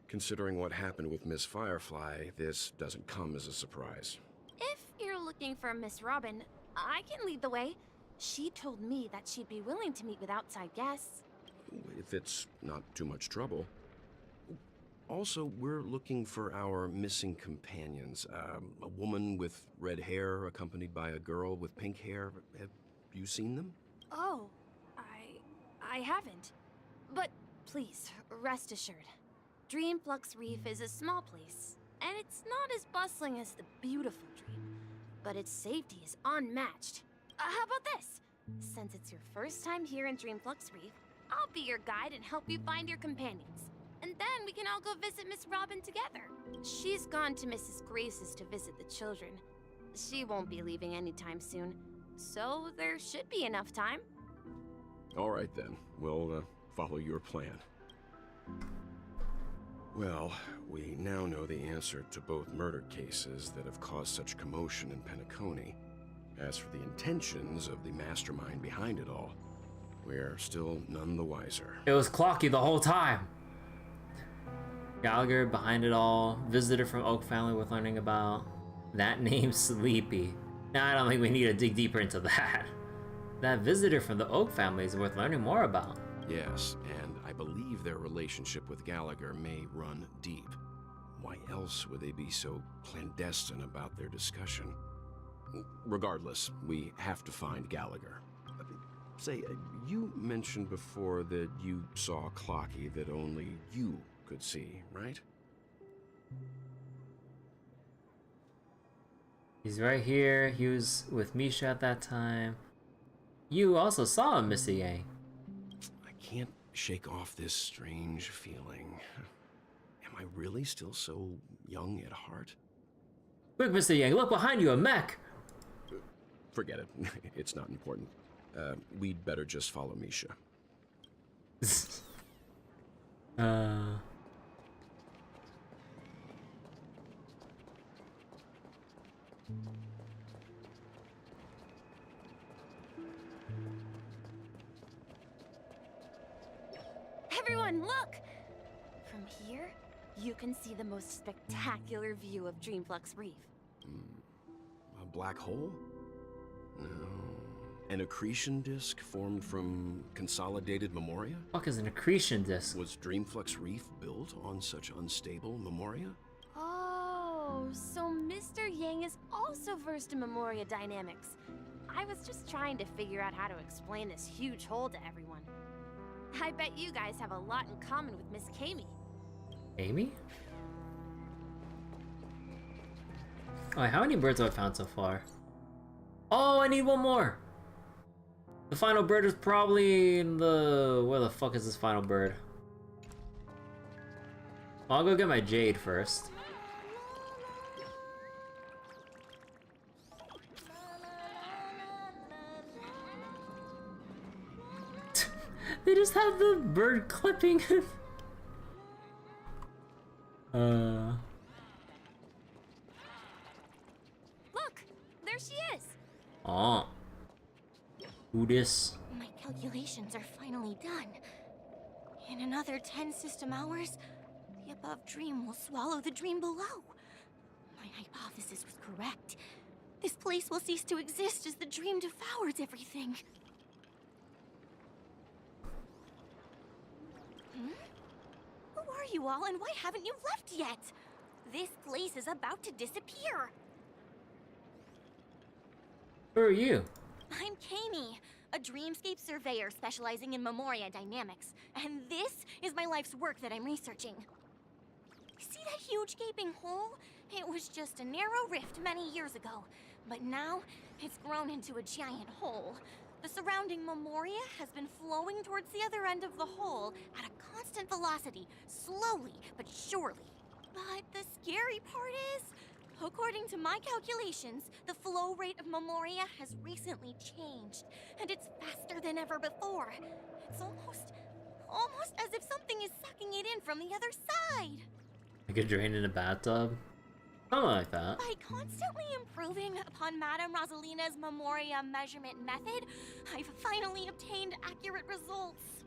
Considering what happened with Miss Firefly, this doesn't come as a surprise.
If you're looking for Miss Robin, I can lead the way. She told me that she'd be willing to meet with outside guests.
If it's not too much trouble. Also, we're looking for our missing companions. A woman with red hair accompanied by a girl with pink hair. Have you seen them?
Oh, I haven't. But please, rest assured. Dreamflux Reef is a small place, and it's not as bustling as the beautiful Dream, but its safety is unmatched. How about this? Since it's your first time here in Dreamflux Reef, I'll be your guide and help you find your companions. And then we can all go visit Miss Robin together. She's gone to Mrs. Grace's to visit the children. She won't be leaving anytime soon, so there should be enough time.
All right then, we'll follow your plan. Well, we now know the answer to both murder cases that have caused such commotion in Penacony. As for the intentions of the mastermind behind it all, we're still none the wiser.
It was Clocky the whole time. Gallagher behind it all. Visitor from Oak family worth learning about. That name's Sleepy. Now I don't think we need to dig deeper into that. That visitor from the Oak family is worth learning more about.
Yes, and I believe their relationship with Gallagher may run deep. Why else would they be so clandestine about their discussion? Regardless, we have to find Gallagher. Say, you mentioned before that you saw Clocky that only you could see, right?
He's right here. He was with Misha at that time. You also saw him, Mr. Yang.
I can't shake off this strange feeling. Am I really still so young at heart?
Quick, Mr. Yang, look behind you, a mech!
Forget it. It's not important. We'd better just follow Misha.
Everyone, look! From here, you can see the most spectacular view of Dreamflux Reef.
A black hole? No. An accretion disk formed from consolidated memoria?
What is an accretion disk?
Was Dreamflux Reef built on such unstable memoria?
Oh, so Mr. Yang is also versed in memoria dynamics. I was just trying to figure out how to explain this huge hole to everyone. I bet you guys have a lot in common with Miss Kami.
Amy? Oh, how many birds have I found so far? Oh, I need one more! The final bird is probably in the... Where the fuck is this final bird? Well, I'll go get my Jade first. They just have the bird clipping.
Look! There she is!
Oh. Who this?
My calculations are finally done. In another 10 system hours, the above dream will swallow the dream below. My hypothesis was correct. This place will cease to exist as the dream devours everything. Who are you all, and why haven't you left yet? This place is about to disappear.
Who are you?
I'm Kami, a dreamscape surveyor specializing in memoria dynamics, and this is my life's work that I'm researching. See that huge gaping hole? It was just a narrow rift many years ago, but now it's grown into a giant hole. The surrounding Memoria has been flowing towards the other end of the hole at a constant velocity, slowly but surely. But the scary part is, according to my calculations, the flow rate of Memoria has recently changed, and it's faster than ever before. It's almost as if something is sucking it in from the other side.
Like a drain in a bathtub? Something like that.
By constantly improving upon Madame Rosalina's Memoria measurement method, I've finally obtained accurate results.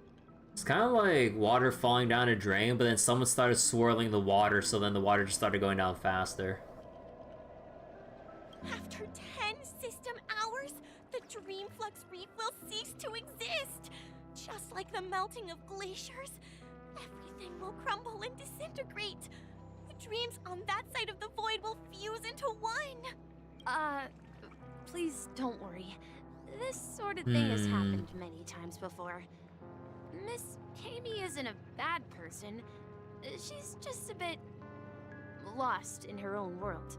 It's kind of like water falling down a drain, but then someone started swirling the water, so then the water just started going down faster.
After 10 system hours, the Dreamflux Reef will cease to exist. Just like the melting of glaciers, everything will crumble and disintegrate. The dreams on that side of the void will fuse into one.
Please don't worry. This sort of thing has happened many times before. Miss Kami isn't a bad person. She's just a bit lost in her own world.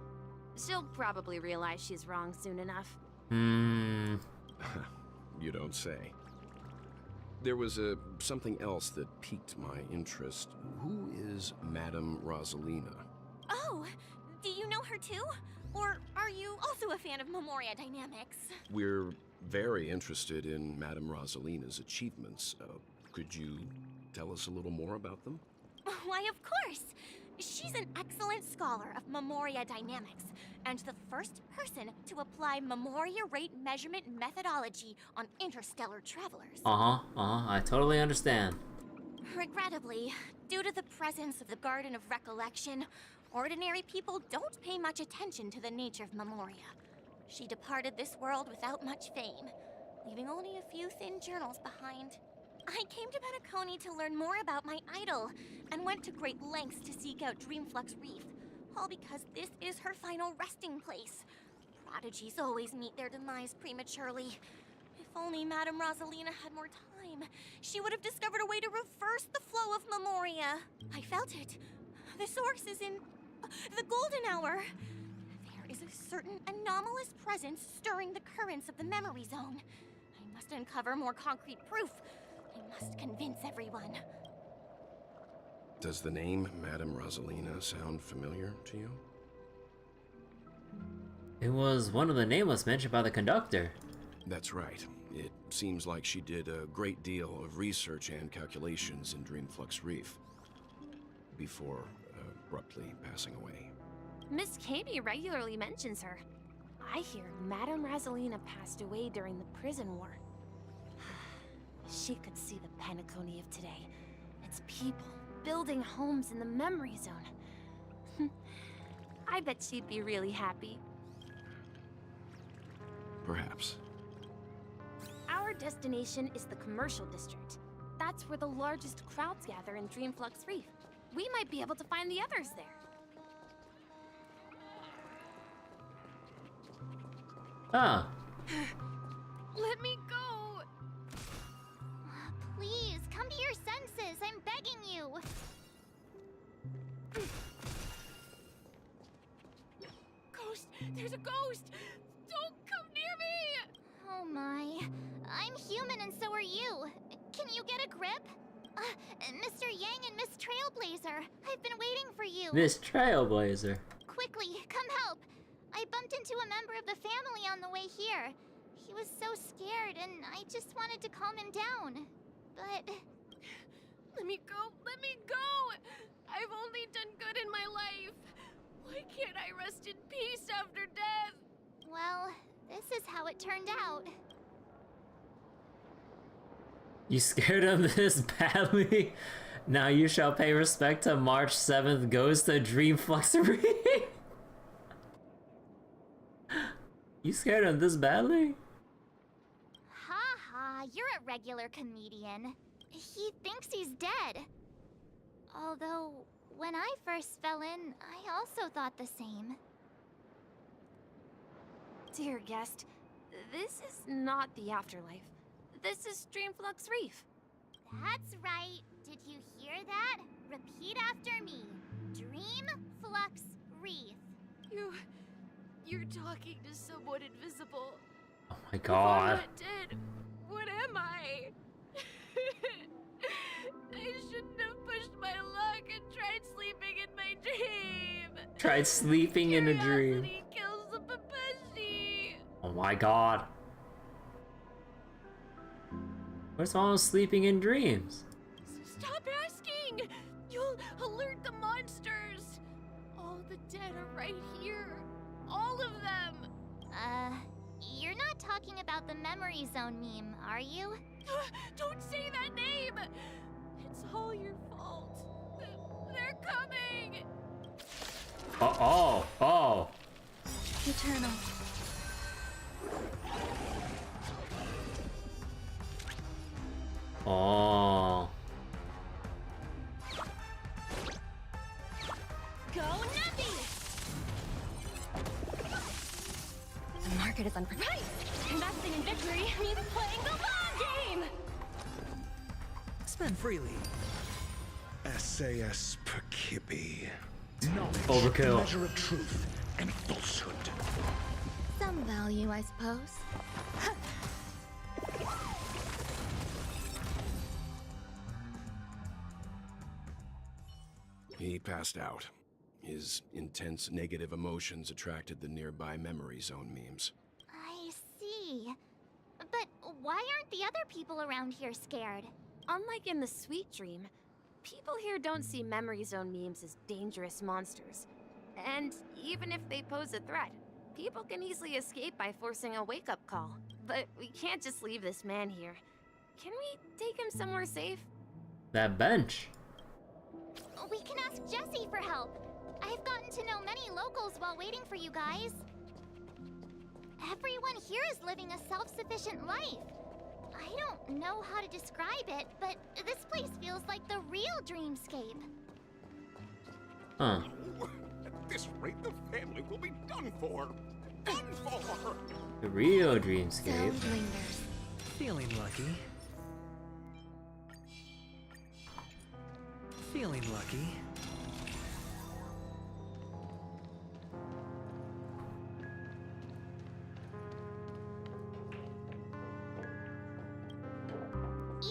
She'll probably realize she's wrong soon enough.
You don't say. There was something else that piqued my interest. Who is Madame Rosalina?
Oh, do you know her too? Or are you also a fan of Memoria Dynamics?
We're very interested in Madame Rosalina's achievements. Could you tell us a little more about them?
Why, of course! She's an excellent scholar of Memoria Dynamics, and the first person to apply Memoria rate measurement methodology on interstellar travelers.
I totally understand.
Regrettably, due to the presence of the Garden of Recollection, ordinary people don't pay much attention to the nature of Memoria. She departed this world without much fame, leaving only a few thin journals behind. I came to Penacony to learn more about my idol, and went to great lengths to seek out Dreamflux Reef, all because this is her final resting place. Prodigies always meet their demise prematurely. If only Madame Rosalina had more time, she would have discovered a way to reverse the flow of Memoria. I felt it. The source is in the Golden Hour. There is a certain anomalous presence stirring the currents of the memory zone. I must uncover more concrete proof. I must convince everyone.
Does the name Madame Rosalina sound familiar to you?
It was one of the nameless mentioned by the conductor.
That's right. It seems like she did a great deal of research and calculations in Dreamflux Reef before abruptly passing away.
Miss Kami regularly mentions her. I hear Madame Rosalina passed away during the prison war. She could see the Penacony of today. Its people building homes in the memory zone. I bet she'd be really happy.
Perhaps.
Our destination is the commercial district. That's where the largest crowds gather in Dreamflux Reef. We might be able to find the others there.
Ah.
Let me go!
Please, come to your senses. I'm begging you.
Ghost! There's a ghost! Don't come near me!
Oh my. I'm human and so are you. Can you get a grip? Mr. Yang and Miss Trailblazer, I've been waiting for you.
Miss Trailblazer.
Quickly, come help. I bumped into a member of the family on the way here. He was so scared and I just wanted to calm him down. But...
Let me go! Let me go! I've only done good in my life. Why can't I rest in peace after death?
Well, this is how it turned out.
You scared him this badly? Now you shall pay respect to March 7th Ghost of Dreamflux Reef. You scared him this badly?
Ha ha, you're a regular comedian. He thinks he's dead. Although, when I first fell in, I also thought the same.
Dear guest, this is not the afterlife. This is Dreamflux Reef.
That's right. Did you hear that? Repeat after me. Dreamflux Reef.
You're talking to someone invisible.
Oh my
If I'm
god.
not dead, what am I? I shouldn't have pushed my luck and tried sleeping in my dream.
Tried sleeping in a dream.
Curiosity kills the Papashi.
Oh my god. What's wrong with sleeping in dreams?
Stop asking! You'll alert the monsters! All the dead are right here. All of them!
You're not talking about the memory zone meme, are you?
Don't say that name! It's all your fault. They're coming!
Oh.
Eternal.
Oh.
Go Nappy!
The market is unpredictable.
Right! Investing in victory means playing the long game!
Spend freely.
SAS Perkibi. Knowledge,
Overkill.
measure of truth and falsehood.
Some value, I suppose.
He passed out. His intense negative emotions attracted the nearby memory zone memes.
I see. But why aren't the other people around here scared?
Unlike in the Sweet Dream, people here don't see memory zone memes as dangerous monsters. And even if they pose a threat, people can easily escape by forcing a wake-up call. But we can't just leave this man here. Can we take him somewhere safe?
That bench.
We can ask Jessie for help. I've gotten to know many locals while waiting for you guys. Everyone here is living a self-sufficient life. I don't know how to describe it, but this place feels like the real dreamscape.
Huh.
At this rate, the family will be done for. Done for!
The real dreamscape.
Sound lingers.
Feeling lucky. Feeling lucky.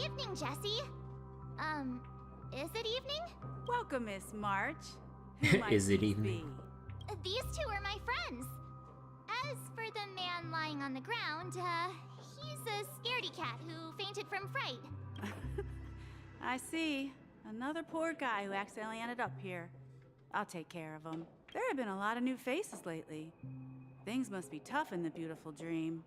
Evening, Jessie. Is it evening?
Welcome, Miss March. Who might
Is it
these
evening?
be?
These two are my friends. As for the man lying on the ground, he's a scaredy cat who fainted from fright.
I see. Another poor guy who accidentally ended up here. I'll take care of him. There have been a lot of new faces lately. Things must be tough in the beautiful dream.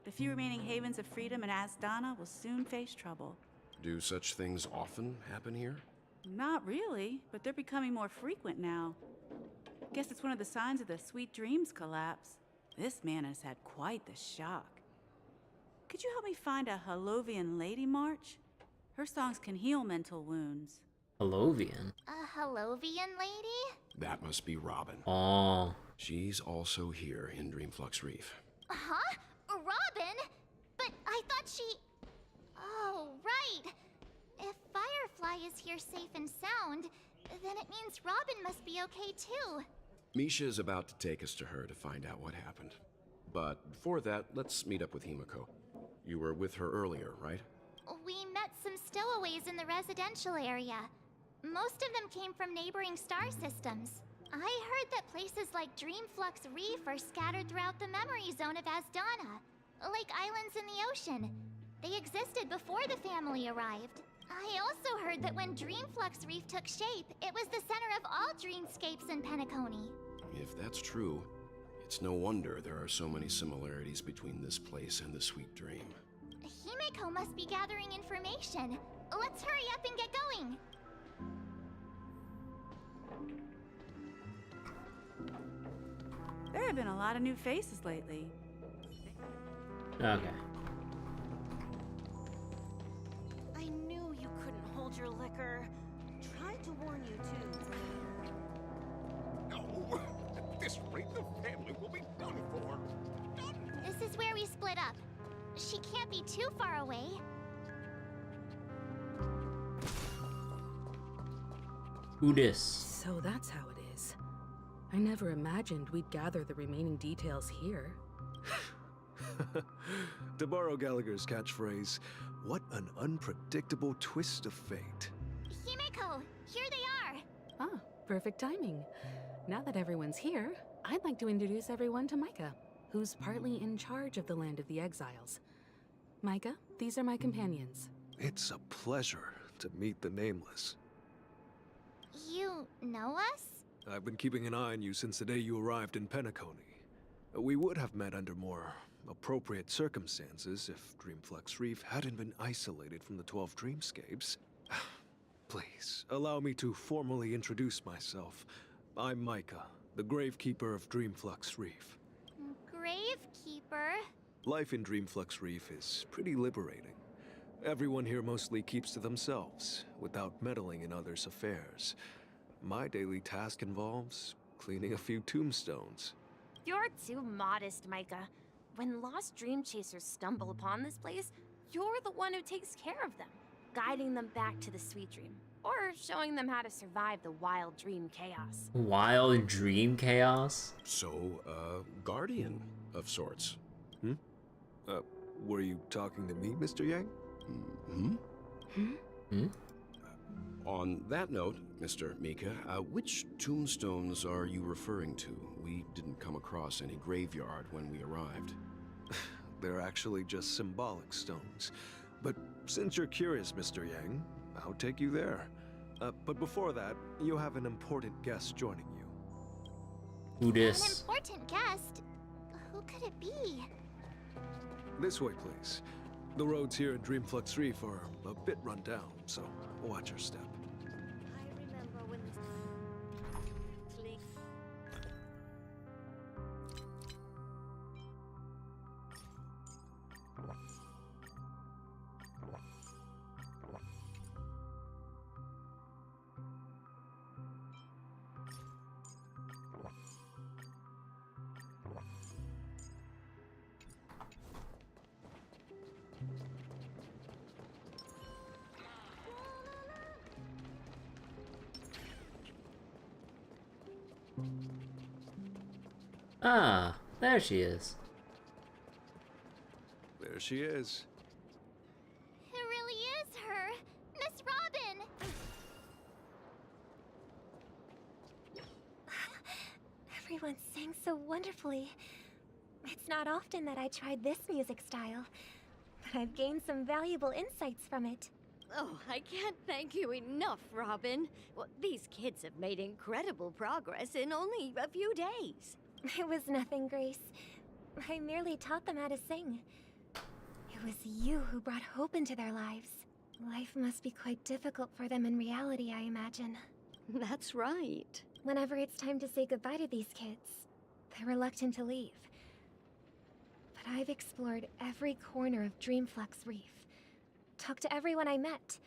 The few remaining havens of freedom in Asdana will soon face trouble.
Do such things often happen here?
Not really, but they're becoming more frequent now. Guess it's one of the signs of the Sweet Dreams collapse. This man has had quite the shock. Could you help me find a Halovian lady, March? Her songs can heal mental wounds.
Halovian?
A Halovian lady?
That must be Robin.
Oh.
She's also here in Dreamflux Reef.
Huh? Robin? But I thought she... Oh, right. If Firefly is here safe and sound, then it means Robin must be okay too.
Misha is about to take us to her to find out what happened. But before that, let's meet up with Himiko. You were with her earlier, right?
We met some stowaways in the residential area. Most of them came from neighboring star systems. I heard that places like Dreamflux Reef are scattered throughout the memory zone of Asdana, like islands in the ocean. They existed before the family arrived. I also heard that when Dreamflux Reef took shape, it was the center of all dreamscapes in Penacony.
If that's true, it's no wonder there are so many similarities between this place and the Sweet Dream.
Himiko must be gathering information. Let's hurry up and get going.
There have been a lot of new faces lately.
Okay.
I knew you couldn't hold your liquor. Tried to warn you too.
No! At this rate, the family will be done for. Done!
This is where we split up. She can't be too far away.
Who this?
So that's how it is. I never imagined we'd gather the remaining details here.
To borrow Gallagher's catchphrase, what an unpredictable twist of fate.
Himeko, here they are!
Ah, perfect timing. Now that everyone's here, I'd like to introduce everyone to Micah, who's partly in charge of the Land of the Exiles. Micah, these are my companions.
It's a pleasure to meet the Nameless.
You know us?
I've been keeping an eye on you since the day you arrived in Penacony. We would have met under more appropriate circumstances if Dreamflux Reef hadn't been isolated from the 12 Dreamscapes. Please, allow me to formally introduce myself. I'm Micah, the Gravekeeper of Dreamflux Reef.
Gravekeeper?
Life in Dreamflux Reef is pretty liberating. Everyone here mostly keeps to themselves, without meddling in others' affairs. My daily task involves cleaning a few tombstones.
You're too modest, Micah. When lost dream chasers stumble upon this place, you're the one who takes care of them, guiding them back to the sweet dream, or showing them how to survive the wild dream chaos.
Wild dream chaos?
So, guardian of sorts.
Were you talking to me, Mr. Yang?
On that note, Mr. Mika, which tombstones are you referring to? We didn't come across any graveyard when we arrived.
They're actually just symbolic stones. But since you're curious, Mr. Yang, I'll take you there. But before that, you have an important guest joining you.
Who dis?
An important guest? Who could it be?
This way, please. The roads here in Dreamflux Reef are a bit run down, so watch your step.
I remember when this...
Ah, there she is.
There she is.
It really is her! Miss Robin!
Everyone sang so wonderfully. It's not often that I tried this music style, but I've gained some valuable insights from it.
Oh, I can't thank you enough, Robin. Well, these kids have made incredible progress in only a few days.
It was nothing, Grace. I merely taught them how to sing. It was you who brought hope into their lives. Life must be quite difficult for them in reality, I imagine.
That's right.
Whenever it's time to say goodbye to these kids, they're reluctant to leave. But I've explored every corner of Dreamflux Reef, talked to everyone I met,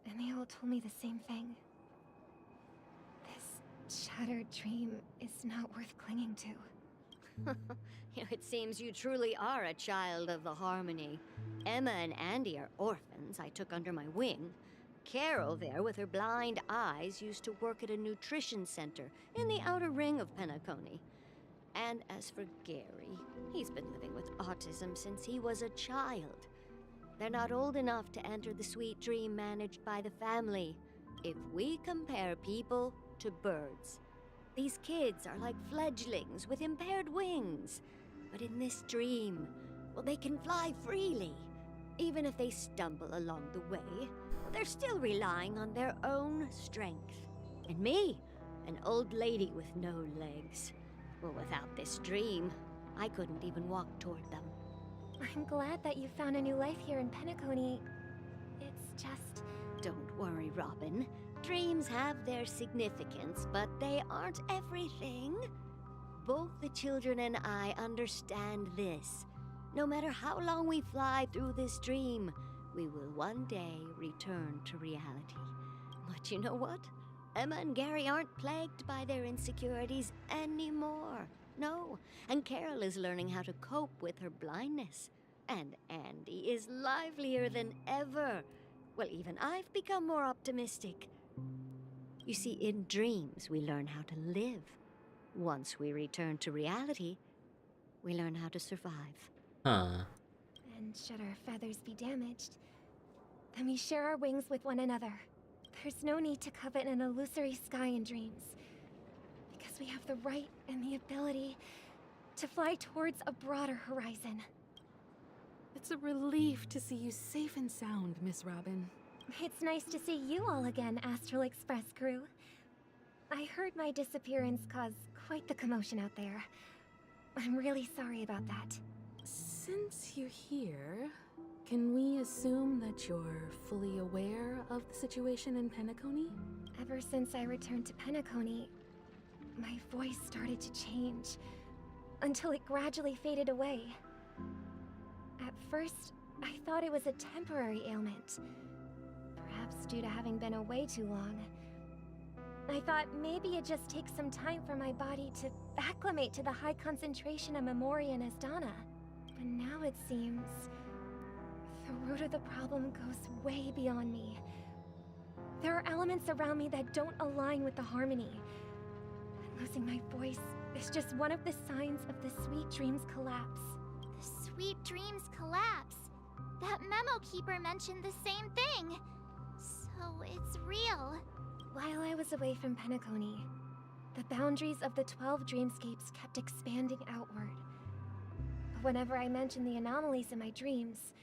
and they all told me the same thing. This shattered dream is not worth clinging to.
It seems you truly are a child of the Harmony. Emma and Andy are orphans I took under my wing. Carol there, with her blind eyes, used to work at a nutrition center in the outer ring of Penacony. And as for Gary, he's been living with autism since he was a child. They're not old enough to enter the sweet dream managed by the family. If we compare people to birds, these kids are like fledglings with impaired wings. But in this dream, well, they can fly freely. Even if they stumble along the way, they're still relying on their own strength. And me, an old lady with no legs. Well, without this dream, I couldn't even walk toward them.
I'm glad that you found a new life here in Penacony. It's just...
Don't worry, Robin. Dreams have their significance, but they aren't everything. Both the children and I understand this. No matter how long we fly through this dream, we will one day return to reality. But you know what? Emma and Gary aren't plagued by their insecurities anymore. No, and Carol is learning how to cope with her blindness. And Andy is livelier than ever. Well, even I've become more optimistic. You see, in dreams, we learn how to live. Once we return to reality, we learn how to survive.
Huh.
And should our feathers be damaged, then we share our wings with one another. There's no need to covet an illusory sky in dreams, because we have the right and the ability to fly towards a broader horizon.
It's a relief to see you safe and sound, Miss Robin.
It's nice to see you all again, Astral Express crew. I heard my disappearance caused quite the commotion out there. I'm really sorry about that.
Since you're here, can we assume that you're fully aware of the situation in Penacony?
Ever since I returned to Penacony, my voice started to change, until it gradually faded away. At first, I thought it was a temporary ailment, perhaps due to having been away too long. I thought maybe it just takes some time for my body to acclimate to the high concentration of Memoria and Asdana. But now it seems the root of the problem goes way beyond me. There are elements around me that don't align with the harmony. And losing my voice is just one of the signs of the Sweet Dreams collapse.
The Sweet Dreams collapse. That memo keeper mentioned the same thing. So it's real.
While I was away from Penacony, the boundaries of the 12 dreamscapes kept expanding outward. But whenever I mentioned the anomalies in my dreams,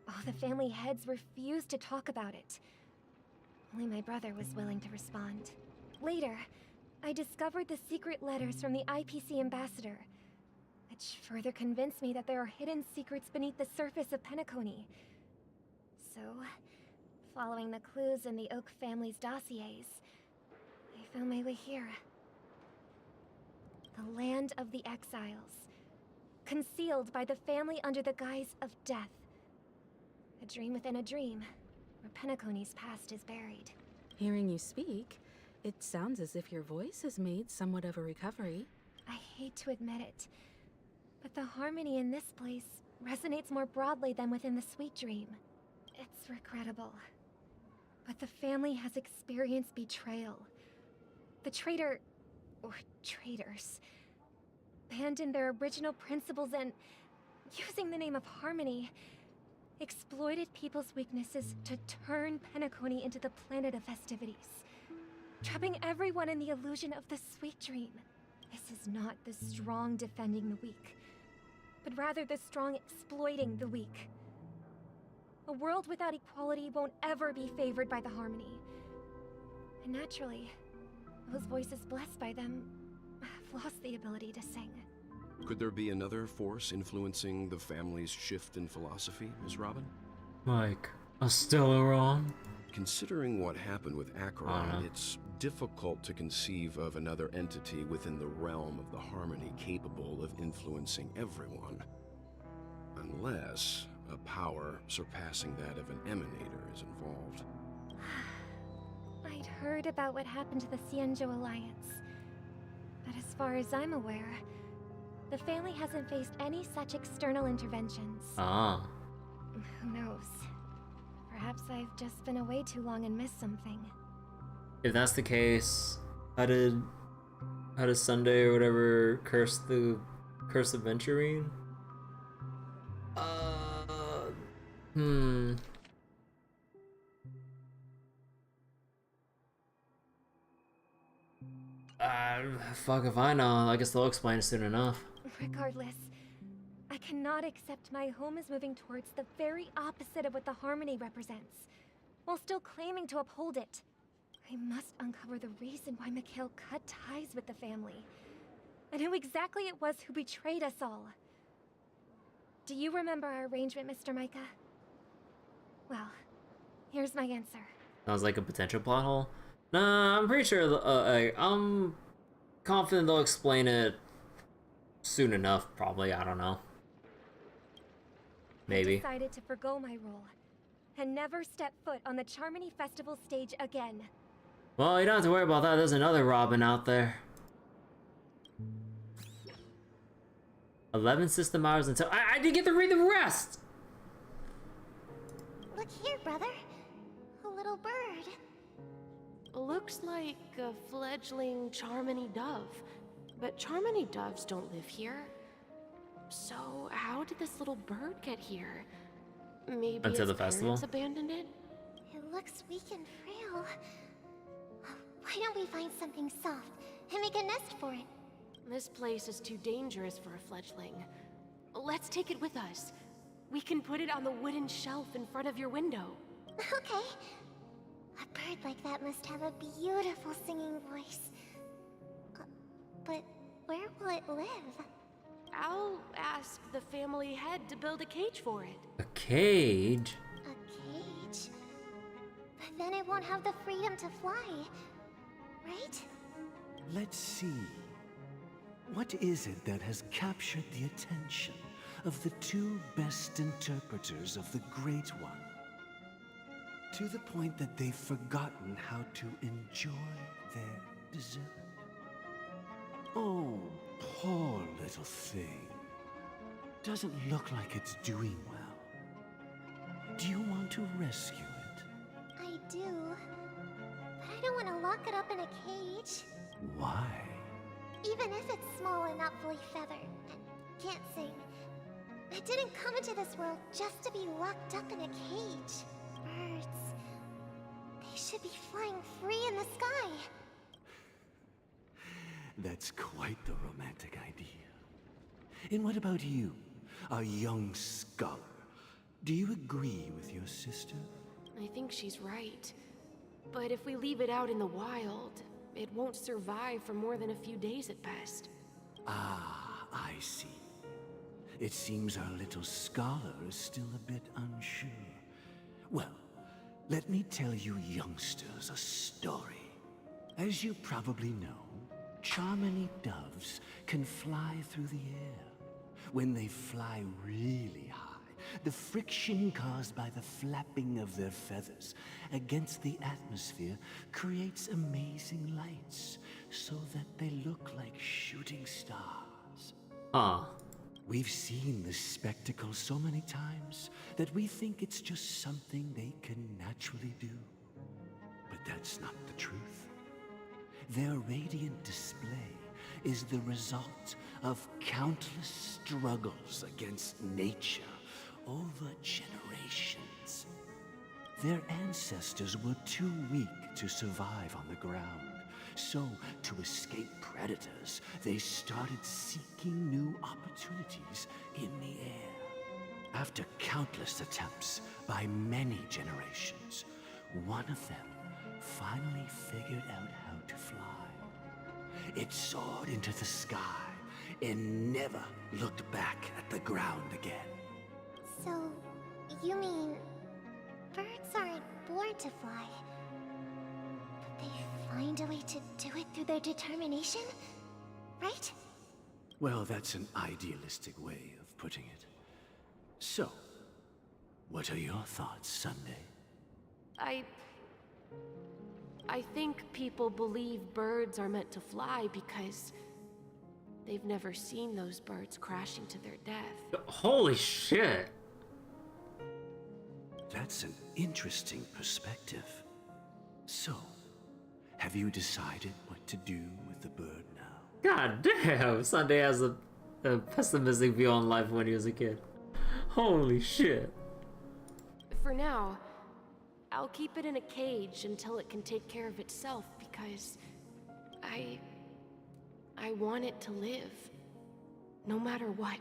all the family heads refused to talk about it. Only my brother was willing to respond. Later, I discovered the secret letters from the IPC ambassador, which further convinced me that there are hidden secrets beneath the surface of Penacony. So, following the clues in the Oak family's dossiers, I found my way here. The land of the exiles, concealed by the family under the guise of death. A dream within a dream, where Penacony's past is buried.
Hearing you speak, it sounds as if your voice has made somewhat of a recovery.
I hate to admit it, but the harmony in this place resonates more broadly than within the Sweet Dream. It's regrettable, but the family has experienced betrayal. The traitor, or traitors, abandoned their original principles and, using the name of harmony, exploited people's weaknesses to turn Penacony into the planet of festivities, trapping everyone in the illusion of the Sweet Dream. This is not the strong defending the weak, but rather the strong exploiting the weak. A world without equality won't ever be favored by the harmony. And naturally, those voices blessed by them have lost the ability to sing.
Could there be another force influencing the family's shift in philosophy, Ms. Robin?
Like, a Stellaron?
Considering what happened with Acheron, it's difficult to conceive of another entity within the realm of the harmony capable of influencing everyone. Unless a power surpassing that of an emanator is involved.
I'd heard about what happened to the Xianzhou Alliance, but as far as I'm aware, the family hasn't faced any such external interventions.
Ah.
Who knows? Perhaps I've just been away too long and missed something.
If that's the case, how did Sunday or whatever curse the Venturine? Fuck if I know. I guess they'll explain it soon enough.
Regardless, I cannot accept my home is moving towards the very opposite of what the harmony represents, while still claiming to uphold it. I must uncover the reason why Mikhail cut ties with the family, and who exactly it was who betrayed us all. Do you remember our arrangement, Mr. Micah? Well, here's my answer.
Sounds like a potential plot hole. Nah, I'm pretty sure. I'm confident they'll explain it soon enough. Probably, I don't know. Maybe.
I decided to forgo my role and never step foot on the Charmony Festival stage again.
Well, you don't have to worry about that. There's another Robin out there. 11 system hours until I didn't get to read the rest.
Look here, brother. A little bird.
Look
looks like a fledgling Charmony dove. But Charmony doves don't live here. So how did this little bird get here? Maybe
Until the
its parents
festival?
abandoned it?
It looks weak and frail. Why don't we find something soft and make a nest for it?
This place is too dangerous for a fledgling. Let's take it with us. We can put it on the wooden shelf in front of your window.
Okay. A bird like that must have a beautiful singing voice. But where will it live?
I'll ask the family head to build a cage for it.
A cage?
A cage? But then it won't have the freedom to fly, right?
Let's see. What is it that has captured the attention of the two best interpreters of the Great One? To the point that they've forgotten how to enjoy their dessert. Oh, poor little thing. Doesn't look like it's doing well. Do you want to rescue it?
I do. But I don't want to lock it up in a cage.
Why?
Even if it's small and not fully feathered and can't sing. It didn't come into this world just to be locked up in a cage. Birds. They should be flying free in the sky.
That's quite the romantic idea. And what about you, a young scholar? Do you agree with your sister?
I think she's right. But if we leave it out in the wild, it won't survive for more than a few days at best.
Ah, I see. It seems our little scholar is still a bit unsure. Well, let me tell you youngsters a story. As you probably know, Charmony doves can fly through the air. When they fly really high, the friction caused by the flapping of their feathers against the atmosphere creates amazing lights, so that they look like shooting stars.
Ah.
We've seen this spectacle so many times that we think it's just something they can naturally do. But that's not the truth. Their radiant display is the result of countless struggles against nature over generations. Their ancestors were too weak to survive on the ground. So, to escape predators, they started seeking new opportunities in the air. After countless attempts by many generations, one of them finally figured out how to fly. It soared into the sky and never looked back at the ground again.
So, you mean birds aren't born to fly? But they find a way to do it through their determination? Right?
Well, that's an idealistic way of putting it. So, what are your thoughts, Sunday?
I think people believe birds are meant to fly because they've never seen those birds crashing to their death.
Holy shit!
That's an interesting perspective. So, have you decided what to do with the bird now?
God damn! Sunday has a pessimistic view on life when he was a kid. Holy shit.
For now, I'll keep it in a cage until it can take care of itself because I want it to live. No matter what.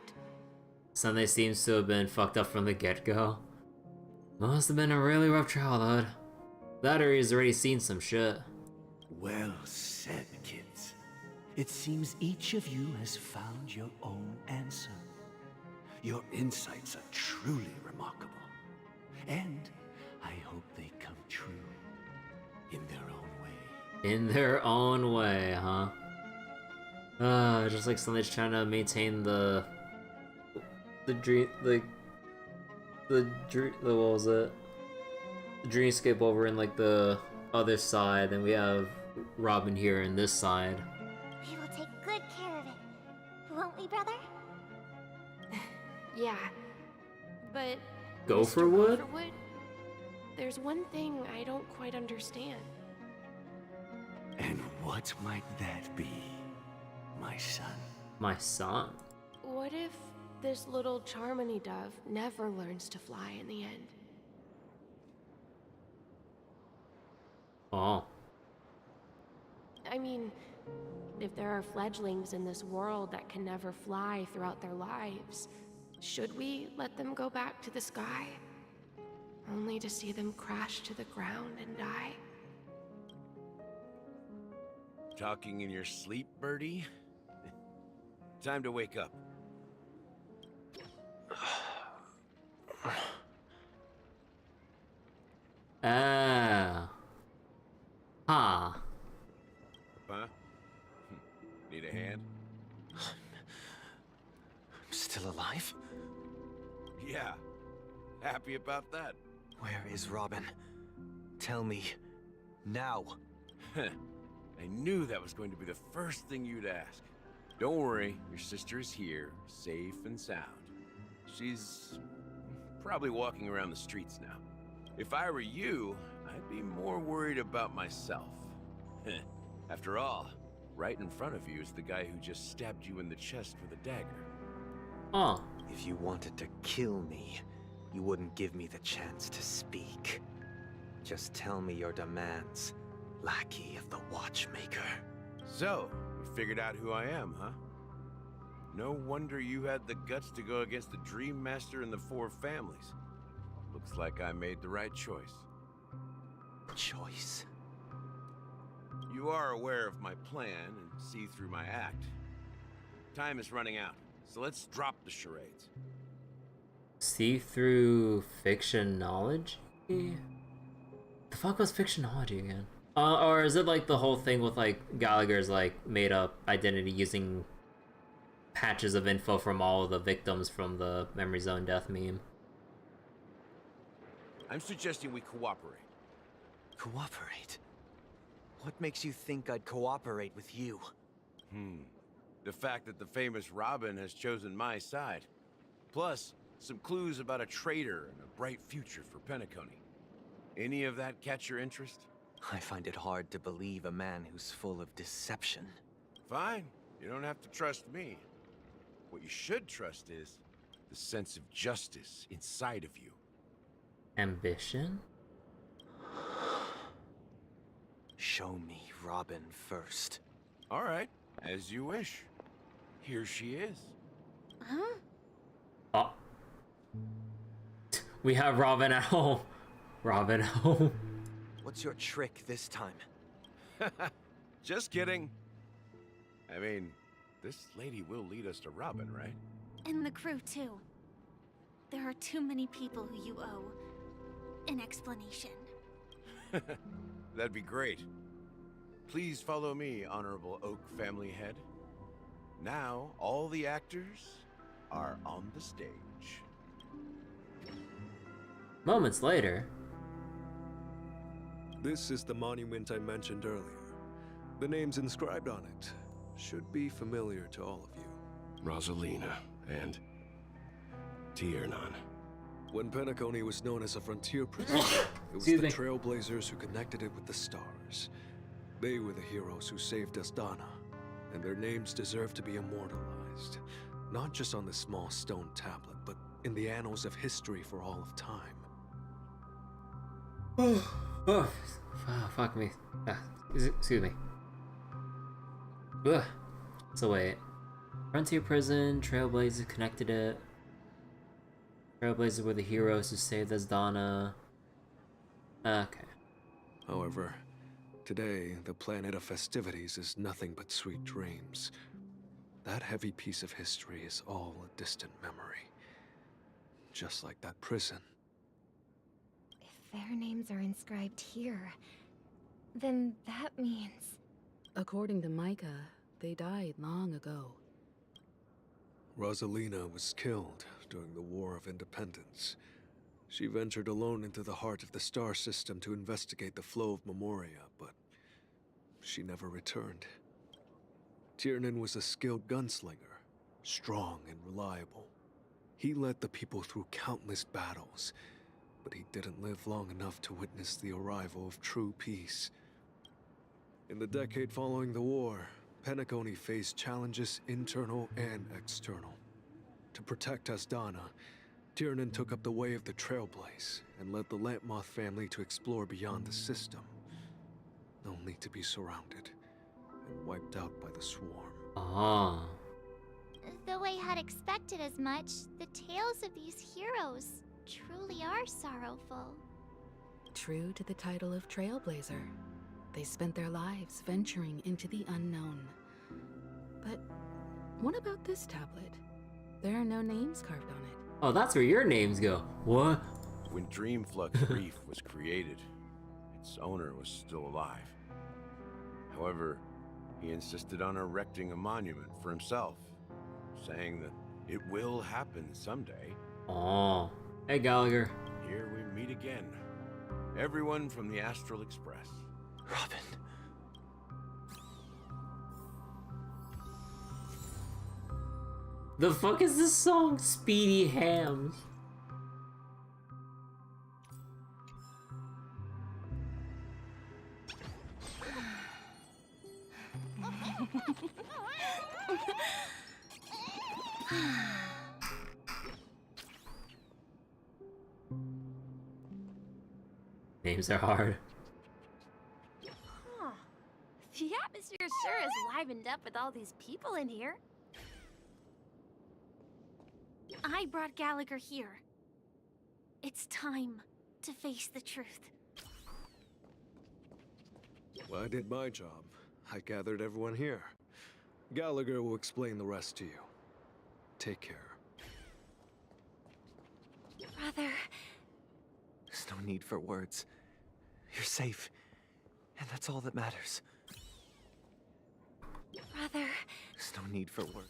Sunday seems to have been fucked up from the get-go. Must have been a really rough childhood. That or he's already seen some shit.
Well said, kids. It seems each of you has found your own answer. Your insights are truly remarkable. And I hope they come true in their own way.
In their own way, huh? Just like Sunday's trying to maintain the dream, what was it? The dreamscape over in like the other side, and we have Robin here in this side.
We will take good care of it. Won't we, brother?
Yeah, but
Gopher
Mr. Gopherwood, there's one thing I don't quite understand.
And what might that be, my son?
My son?
What if this little Charmony dove never learns to fly in the end?
Oh.
I mean, if there are fledglings in this world that can never fly throughout their lives, should we let them go back to the sky? Only to see them crash to the ground and die?
Talking in your sleep, birdie? Time to wake up.
Ah. Huh.
Huh? Need a hand?
I'm still alive?
Yeah. Happy about that.
Where is Robin? Tell me. Now.
I knew that was going to be the first thing you'd ask. Don't worry, your sister is here, safe and sound. She's probably walking around the streets now. If I were you, I'd be more worried about myself. After all, right in front of you is the guy who just stabbed you in the chest with a dagger.
Oh.
If you wanted to kill me, you wouldn't give me the chance to speak. Just tell me your demands, lackey of the Watchmaker.
So, you figured out who I am, huh? No wonder you had the guts to go against the Dream Master and the Four Families. Looks like I made the right choice.
Choice?
You are aware of my plan and see through my act. Time is running out, so let's drop the charades.
See through fictionology? The fuck was fictionology again? Or is it like the whole thing with like Gallagher's like made up identity using patches of info from all of the victims from the Memory Zone death meme?
I'm suggesting we cooperate.
Cooperate? What makes you think I'd cooperate with you?
The fact that the famous Robin has chosen my side. Plus, some clues about a traitor and a bright future for Penacony. Any of that catch your interest?
I find it hard to believe a man who's full of deception.
Fine. You don't have to trust me. What you should trust is the sense of justice inside of you.
Ambition?
Show me Robin first.
All right, as you wish. Here she is.
Huh?
Oh. We have Robin at home. Robin at home.
What's your trick this time?
Just kidding. I mean, this lady will lead us to Robin, right?
And the crew, too. There are too many people who you owe an explanation.
That'd be great. Please follow me, Honorable Oak Family Head. Now, all the actors are on the stage.
Moments later.
This is the monument I mentioned earlier. The names inscribed on it should be familiar to all of you.
Rosalina and Tiernan.
When Penacony was known as a frontier prison, it was the Trailblazers who connected it with the stars. They were the heroes who saved Asdana, and their names deserve to be immortalized, not just on this small stone tablet, but in the annals of history for all of time.
Oh, fuck me. Excuse me. Ugh. So wait. Frontier prison, Trailblazers connected it. Trailblazers were the heroes who saved Asdana. Okay.
However, today, the planet of festivities is nothing but sweet dreams. That heavy piece of history is all a distant memory. Just like that prison.
If their names are inscribed here, then that means...
According to Micah, they died long ago.
Rosalina was killed during the War of Independence. She ventured alone into the heart of the star system to investigate the flow of Memoria, but she never returned. Tiernan was a skilled gunslinger, strong and reliable. He led the people through countless battles, but he didn't live long enough to witness the arrival of true peace. In the decade following the war, Penacony faced challenges internal and external. To protect Asdana, Tiernan took up the way of the Trailblaze and led the Lampmoth family to explore beyond the system, only to be surrounded and wiped out by the Swarm.
Ah.
Though I had expected as much, the tales of these heroes truly are sorrowful.
True to the title of Trailblazer, they spent their lives venturing into the unknown. But what about this tablet? There are no names carved on it.
Oh, that's where your names go. What?
When Dreamflux Reef was created, its owner was still alive. However, he insisted on erecting a monument for himself, saying that it will happen someday.
Oh. Hey, Gallagher.
Here we meet again. Everyone from the Astral Express.
Robin.
The fuck is this song? Speedy Hams. Names are hard.
Huh. The atmosphere sure is livened up with all these people in here. I brought Gallagher here. It's time to face the truth.
Well, I did my job. I gathered everyone here. Gallagher will explain the rest to you. Take care.
Brother.
There's no need for words. You're safe, and that's all that matters.
Brother.
There's no need for words.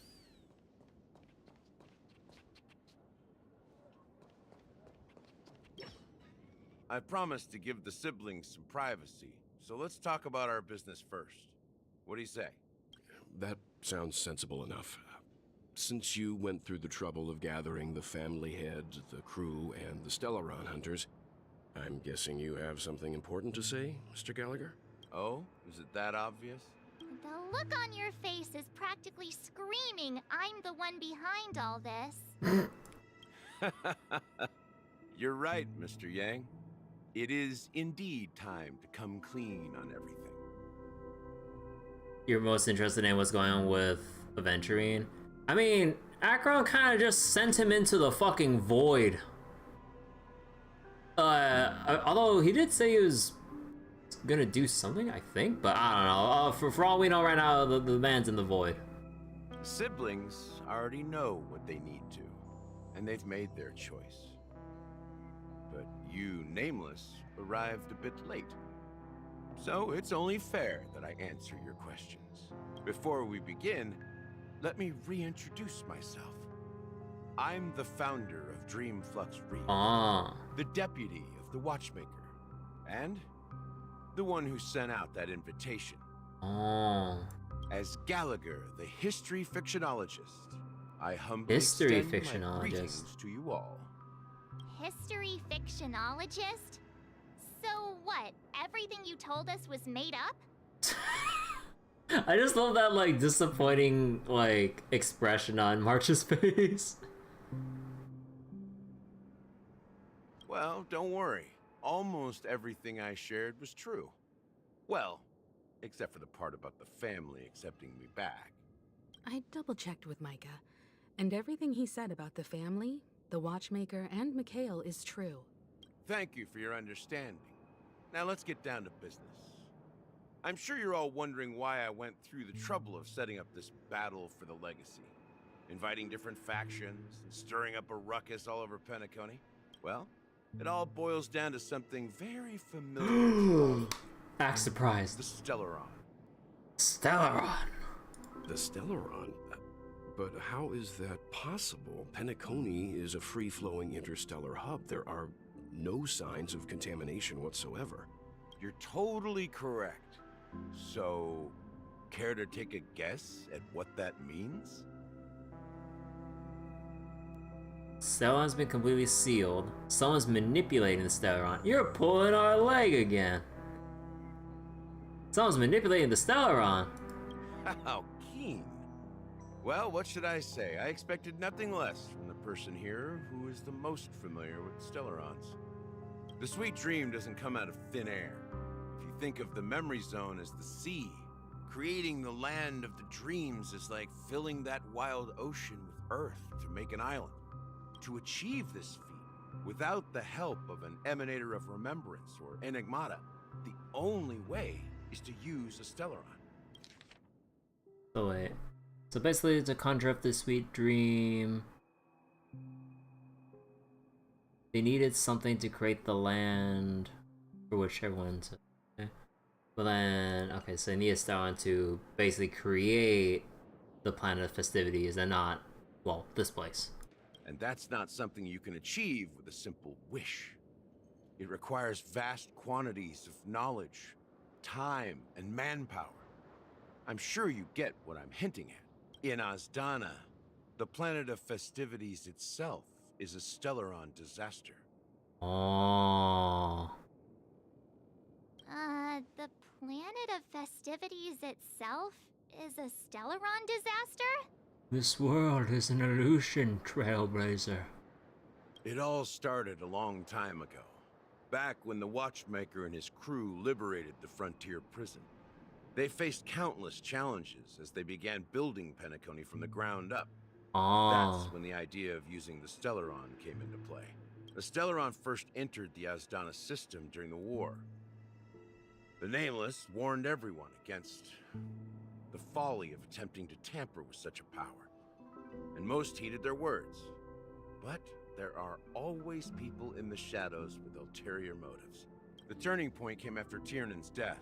I promised to give the siblings some privacy, so let's talk about our business first. What do you say?
That sounds sensible enough. Since you went through the trouble of gathering the family heads, the crew, and the Stellaron hunters, I'm guessing you have something important to say, Mr. Gallagher?
Oh? Is it that obvious?
The look on your face is practically screaming, I'm the one behind all this.
You're right, Mr. Yang. It is indeed time to come clean on everything.
You're most interested in what's going on with Aventurine? I mean, Acheron kind of just sent him into the fucking void. Although he did say he was gonna do something, I think, but I don't know. For all we know right now, the man's in the void.
The siblings already know what they need to, and they've made their choice. But you, Nameless, arrived a bit late. So it's only fair that I answer your questions. Before we begin, let me reintroduce myself. I'm the founder of Dreamflux Reef, the deputy of the Watchmaker, and the one who sent out that invitation. As Gallagher, the history fictionologist, I humbly extend my greetings to you all.
History fictionologist? So what? Everything you told us was made up?
I just love that, like, disappointing, like, expression on March's face.
Well, don't worry. Almost everything I shared was true. Well, except for the part about the family accepting me back.
I double-checked with Micah, and everything he said about the family, the Watchmaker, and Mikhail is true.
Thank you for your understanding. Now let's get down to business. I'm sure you're all wondering why I went through the trouble of setting up this battle for the legacy, inviting different factions and stirring up a ruckus all over Penacony. Well, it all boils down to something very familiar.
Act surprised.
The Stellaron.
Stellaron.
The Stellaron? But how is that possible? Penacony is a free-flowing interstellar hub. There are no signs of contamination whatsoever.
You're totally correct. So, care to take a guess at what that means?
Stellaron's been completely sealed. Someone's manipulating the Stellaron. You're pulling our leg again. Someone's manipulating the Stellaron.
How keen. Well, what should I say? I expected nothing less from the person here who is the most familiar with Stellarons. The sweet dream doesn't come out of thin air. If you think of the memory zone as the sea, creating the land of the dreams is like filling that wild ocean with earth to make an island. To achieve this feat, without the help of an emanator of remembrance or enigmata, the only way is to use a Stellaron.
So wait. So basically to conjure up this sweet dream, they needed something to create the land for which everyone's okay. But then, okay, so they need a Stellaron to basically create the planet of festivities and not, well, this place.
And that's not something you can achieve with a simple wish. It requires vast quantities of knowledge, time, and manpower. I'm sure you get what I'm hinting at. In Azdana, the planet of festivities itself is a Stellaron disaster.
Oh.
The planet of festivities itself is a Stellaron disaster?
This world is an illusion, Trailblazer.
It all started a long time ago, back when the Watchmaker and his crew liberated the frontier prison. They faced countless challenges as they began building Penacony from the ground up. That's when the idea of using the Stellaron came into play. The Stellaron first entered the Azdana system during the war. The Nameless warned everyone against the folly of attempting to tamper with such a power, and most heeded their words. But there are always people in the shadows with ulterior motives. The turning point came after Tiernan's death.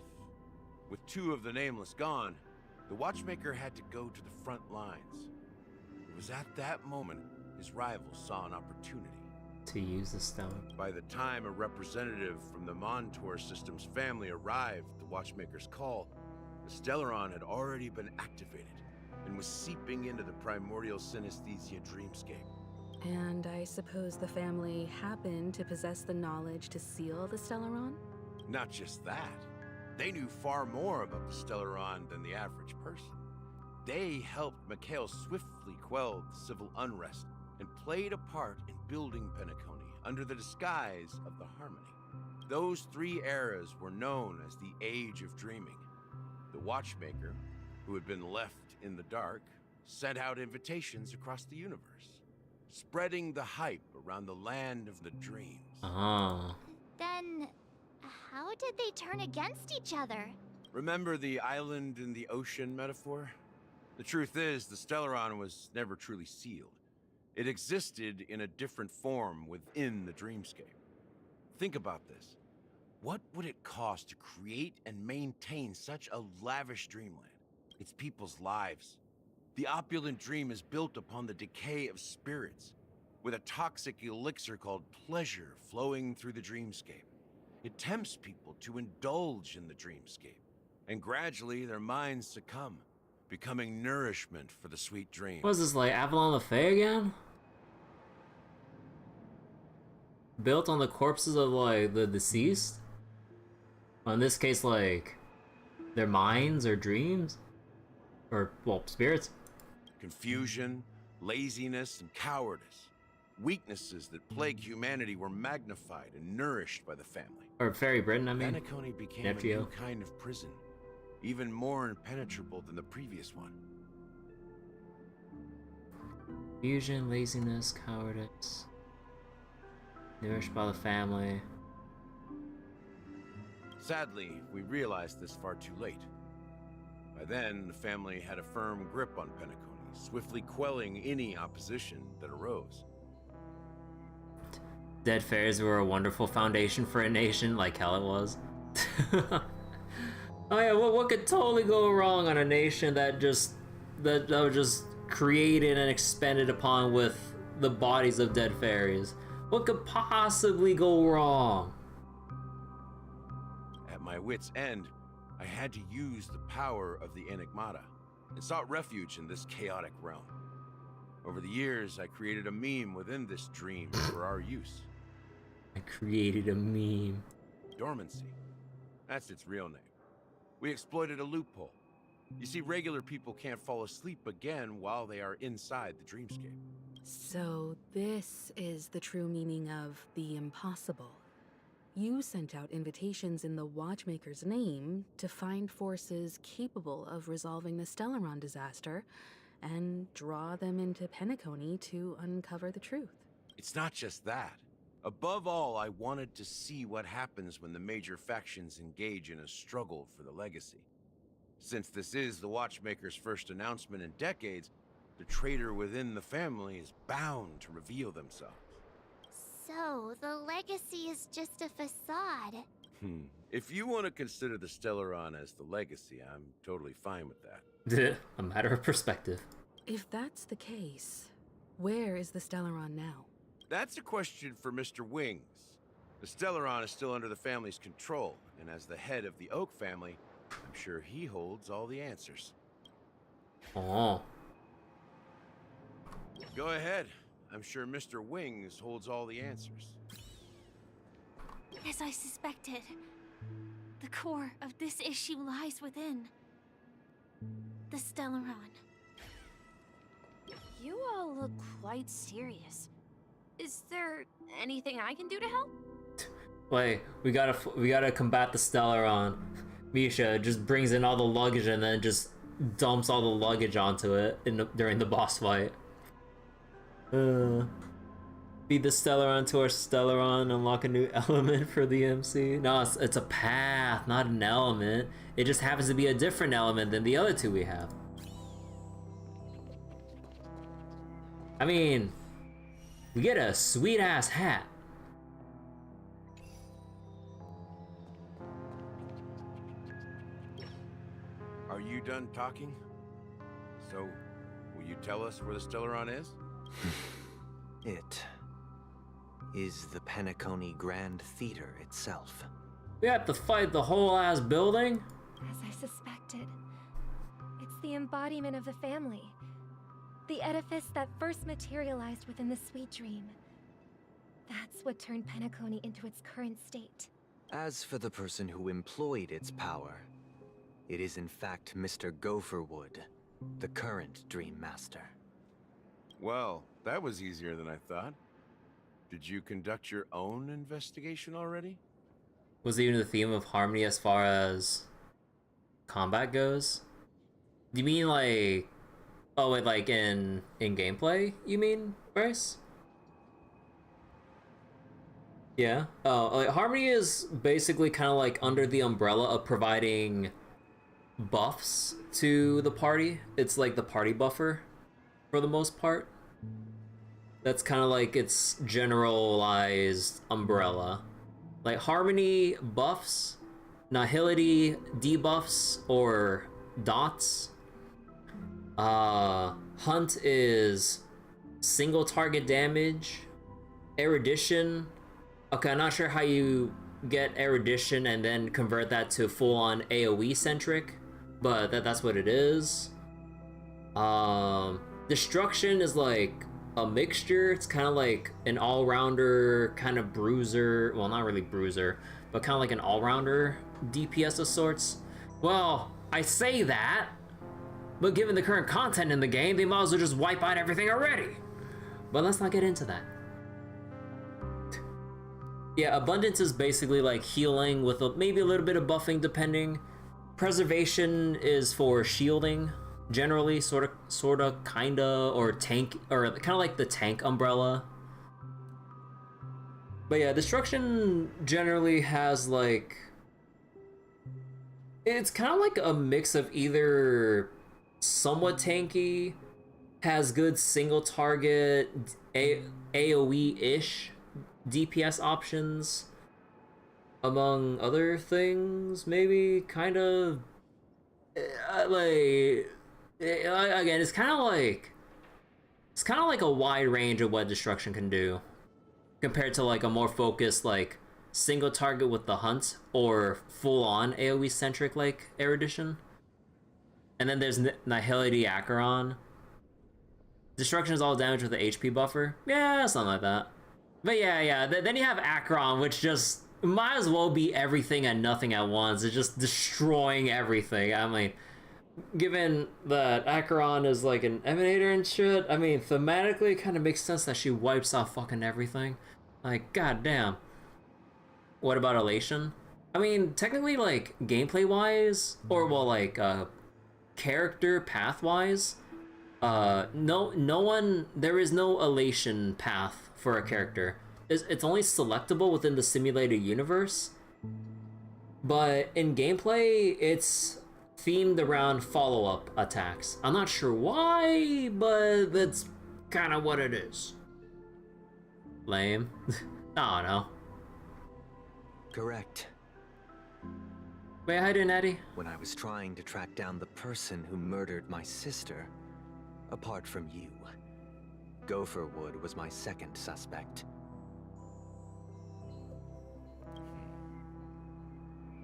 With two of the Nameless gone, the Watchmaker had to go to the front lines. It was at that moment his rivals saw an opportunity.
To use the Stellaron.
By the time a representative from the Montour Systems family arrived at the Watchmaker's call, the Stellaron had already been activated and was seeping into the primordial synesthesia dreamscape.
And I suppose the family happened to possess the knowledge to seal the Stellaron?
Not just that. They knew far more about the Stellaron than the average person. They helped Mikhail swiftly quell the civil unrest and played a part in building Penacony under the disguise of the Harmony. Those three eras were known as the Age of Dreaming. The Watchmaker, who had been left in the dark, sent out invitations across the universe, spreading the hype around the land of the dreams.
Then, how did they turn against each other?
Remember the island in the ocean metaphor? The truth is, the Stellaron was never truly sealed. It existed in a different form within the dreamscape. Think about this. What would it cost to create and maintain such a lavish dreamland? It's people's lives. The opulent dream is built upon the decay of spirits, with a toxic elixir called pleasure flowing through the dreamscape. It tempts people to indulge in the dreamscape, and gradually their minds succumb, becoming nourishment for the sweet dream.
What is this, like Avalon the Fae again? Built on the corpses of, like, the deceased? Well, in this case, like, their minds or dreams? Or, well, spirits?
Confusion, laziness, and cowardice. Weaknesses that plague humanity were magnified and nourished by the family.
Or Fairy Britain, I mean.
Penacony became a new kind of prison, even more impenetrable than the previous one.
Confusion, laziness, cowardice. Nourished by the family.
Sadly, we realized this far too late. By then, the family had a firm grip on Penacony, swiftly quelling any opposition that arose.
Dead fairies were a wonderful foundation for a nation, like hell it was. Oh yeah, what could totally go wrong on a nation that was just created and expended upon with the bodies of dead fairies? What could possibly go wrong?
At my wit's end, I had to use the power of the Enigmata and sought refuge in this chaotic realm. Over the years, I created a meme within this dream for our use.
I created a meme.
Dormancy. That's its real name. We exploited a loophole. You see, regular people can't fall asleep again while they are inside the dreamscape.
So this is the true meaning of the impossible. You sent out invitations in the Watchmaker's name to find forces capable of resolving the Stellaron disaster and draw them into Penacony to uncover the truth.
It's not just that. Above all, I wanted to see what happens when the major factions engage in a struggle for the legacy. Since this is the Watchmaker's first announcement in decades, the traitor within the family is bound to reveal themselves.
So, the legacy is just a facade.
If you want to consider the Stellaron as the legacy, I'm totally fine with that.
A matter of perspective.
If that's the case, where is the Stellaron now?
That's a question for Mr. Wings. The Stellaron is still under the family's control, and as the head of the Oak family, I'm sure he holds all the answers.
Oh.
Go ahead. I'm sure Mr. Wings holds all the answers.
As I suspected, the core of this issue lies within the Stellaron.
You all look quite serious. Is there anything I can do to help?
Wait, we gotta combat the Stellaron. Misha just brings in all the luggage and then just dumps all the luggage onto it during the boss fight. Feed the Stellaron to our Stellaron, unlock a new element for the MC. No, it's a path, not an element. It just happens to be a different element than the other two we have. I mean, we get a sweet-ass hat.
Are you done talking? So, will you tell us where the Stellaron is?
It is the Penacony Grand Theater itself.
We have to fight the whole ass building?
As I suspected, it's the embodiment of the family. The edifice that first materialized within the Sweet Dream. That's what turned Penacony into its current state.
As for the person who employed its power, it is in fact Mr. Gopherwood, the current Dream Master.
Well, that was easier than I thought. Did you conduct your own investigation already?
Was it even the theme of Harmony as far as combat goes? Do you mean like... Oh, wait, like in gameplay, you mean, Bryce? Yeah. Oh, like Harmony is basically kind of like under the umbrella of providing buffs to the party. It's like the party buffer for the most part. That's kind of like its generalized umbrella. Like Harmony buffs, Nihility debuffs or dots. Hunt is single target damage. Erudition. Okay, I'm not sure how you get erudition and then convert that to full-on AoE centric, but that's what it is. Destruction is like a mixture. It's kind of like an all-rounder kind of bruiser. Well, not really bruiser, but kind of like an all-rounder DPS of sorts. Well, I say that, but given the current content in the game, they might as well just wipe out everything already. But let's not get into that. Yeah, Abundance is basically like healing with maybe a little bit of buffing depending. Preservation is for shielding, generally, sorta, kinda, or tank, or kind of like the tank umbrella. But yeah, Destruction generally has like... It's kind of like a mix of either somewhat tanky, has good single target, AoE-ish DPS options, among other things, maybe, kind of, like, again, it's kind of like a wide range of what Destruction can do, compared to like a more focused, like, single target with the Hunt, or full-on AoE-centric, like, Erudition. And then there's Nihility Acheron. Destruction is all damage with the HP buffer. Yeah, something like that. But yeah, then you have Acheron, which just might as well be everything and nothing at once. It's just destroying everything. I mean, given that Acheron is like an emanator and shit, I mean, thematically, it kind of makes sense that she wipes out fucking everything. Like, goddamn. What about Elation? I mean, technically, like, gameplay-wise, or, well, like, character path-wise, there is no Elation path for a character. It's only selectable within the simulated universe, but in gameplay, it's themed around follow-up attacks. I'm not sure why, but that's kind of what it is. Lame. I don't know.
Correct.
Wait, how you doing, Eddie?
When I was trying to track down the person who murdered my sister, apart from you, Gopherwood was my second suspect.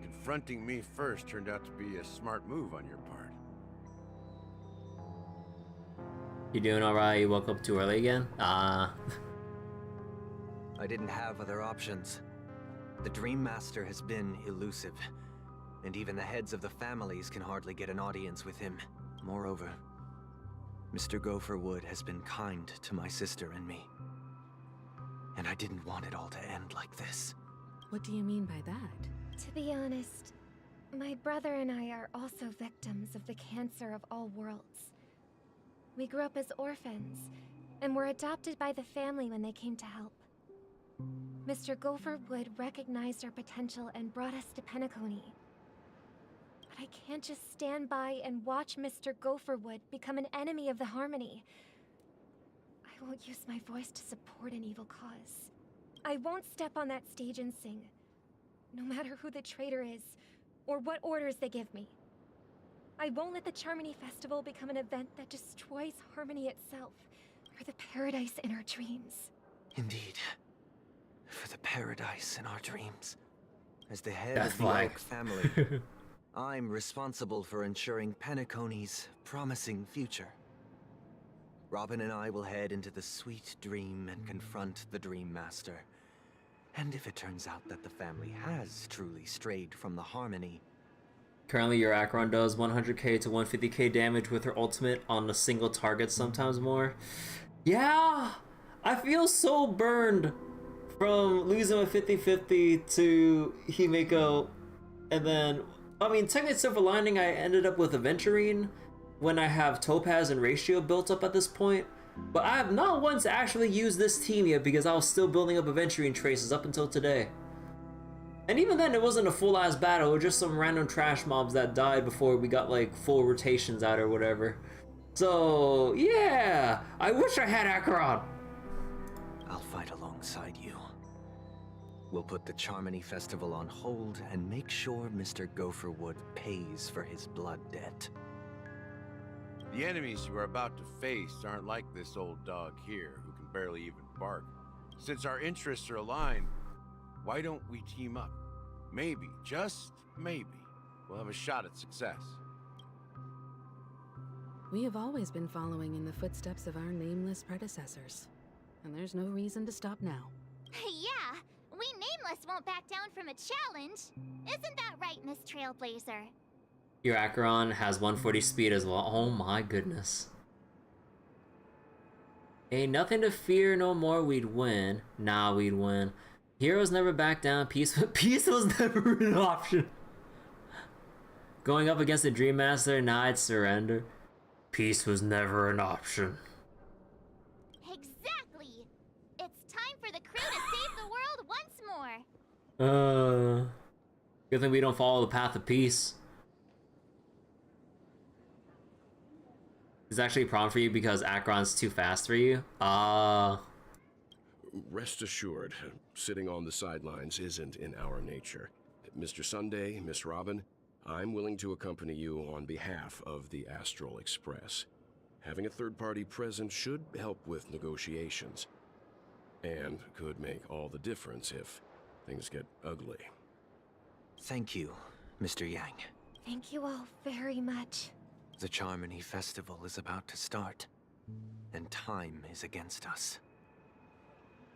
Confronting me first turned out to be a smart move on your part.
You doing alright? You woke up too early again?
I didn't have other options. The Dream Master has been elusive, and even the heads of the families can hardly get an audience with him. Moreover, Mr. Gopherwood has been kind to my sister and me. And I didn't want it all to end like this.
What do you mean by that?
To be honest, my brother and I are also victims of the cancer of all worlds. We grew up as orphans, and were adopted by the family when they came to help. Mr. Gopherwood recognized our potential and brought us to Penacony. But I can't just stand by and watch Mr. Gopherwood become an enemy of the Harmony. I won't use my voice to support an evil cause. I won't step on that stage and sing, no matter who the traitor is, or what orders they give me. I won't let the Charmony Festival become an event that destroys Harmony itself, or the paradise in our dreams.
Indeed. For the paradise in our dreams. As the head
That's
of the
like...
Oak family, I'm responsible for ensuring Penacony's promising future. Robin and I will head into the sweet dream and confront the Dream Master. And if it turns out that the family has truly strayed from the Harmony...
Currently, your Acheron does 100k to 150k damage with her ultimate on a single target, sometimes more. Yeah! I feel so burned from losing a 50-50 to Himeko, and then, I mean, technically silver lining, I ended up with Aventurine when I have Topaz and Ratio built up at this point, but I have not once actually used this team yet because I was still building up Aventurine traces up until today. And even then, it wasn't a full-ass battle, it was just some random trash mobs that died before we got like full rotations out or whatever. So, yeah, I wish I had Acheron.
I'll fight alongside you. We'll put the Charmony Festival on hold and make sure Mr. Gopherwood pays for his blood debt.
The enemies you are about to face aren't like this old dog here, who can barely even bark. Since our interests are aligned, why don't we team up? Maybe, just maybe, we'll have a shot at success.
We have always been following in the footsteps of our nameless predecessors, and there's no reason to stop now.
Yeah, we Nameless won't back down from a challenge. Isn't that right, Miss Trailblazer?
Your Acheron has 140 speed as well. Oh my goodness. Ain't nothing to fear no more, we'd win. Nah, we'd win. Heroes never back down, peace was never an option. Going up against the Dream Master, nah, I'd surrender. Peace was never an option.
Exactly! It's time for the crew to save the world once more!
Good thing we don't follow the path of peace. It's actually a problem for you because Acheron's too fast for you?
Rest assured, sitting on the sidelines isn't in our nature. Mr. Sunday, Miss Robin, I'm willing to accompany you on behalf of the Astral Express. Having a third party present should help with negotiations, and could make all the difference if things get ugly.
Thank you, Mr. Yang.
Thank you all very much.
The Charmony Festival is about to start, and time is against us.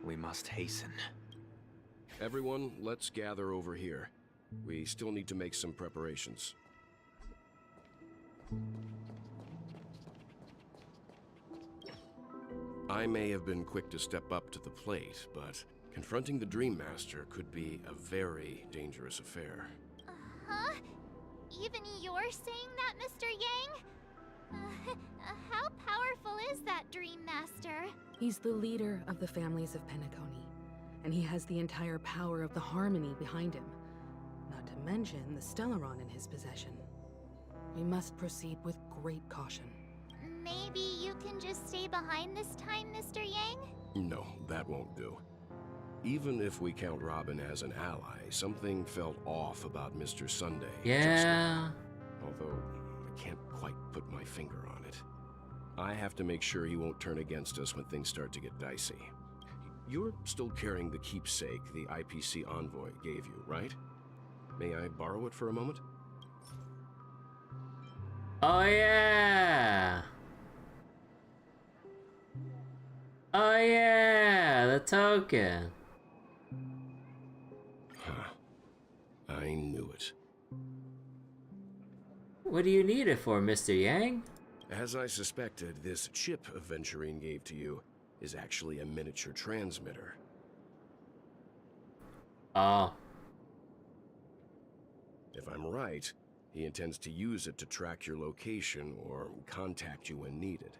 We must hasten.
Everyone, let's gather over here. We still need to make some preparations. I may have been quick to step up to the plate, but confronting the Dream Master could be a very dangerous affair.
Huh? Even you're saying that, Mr. Yang? How powerful is that Dream Master?
He's the leader of the families of Penacony, and he has the entire power of the Harmony behind him. Not to mention the Stellaron in his possession. We must proceed with great caution.
Maybe you can just stay behind this time, Mr. Yang?
No, that won't do. Even if we count Robin as an ally, something felt off about Mr. Sunday.
Yeah.
Although, I can't quite put my finger on it. I have to make sure he won't turn against us when things start to get dicey. You're still carrying the keepsake the IPC envoy gave you, right? May I borrow it for a moment?
Oh yeah! Oh yeah, the token.
Huh. I knew it.
What do you need it for, Mr. Yang?
As I suspected, this chip Aventurine gave to you is actually a miniature transmitter.
Oh.
If I'm right, he intends to use it to track your location or contact you when needed.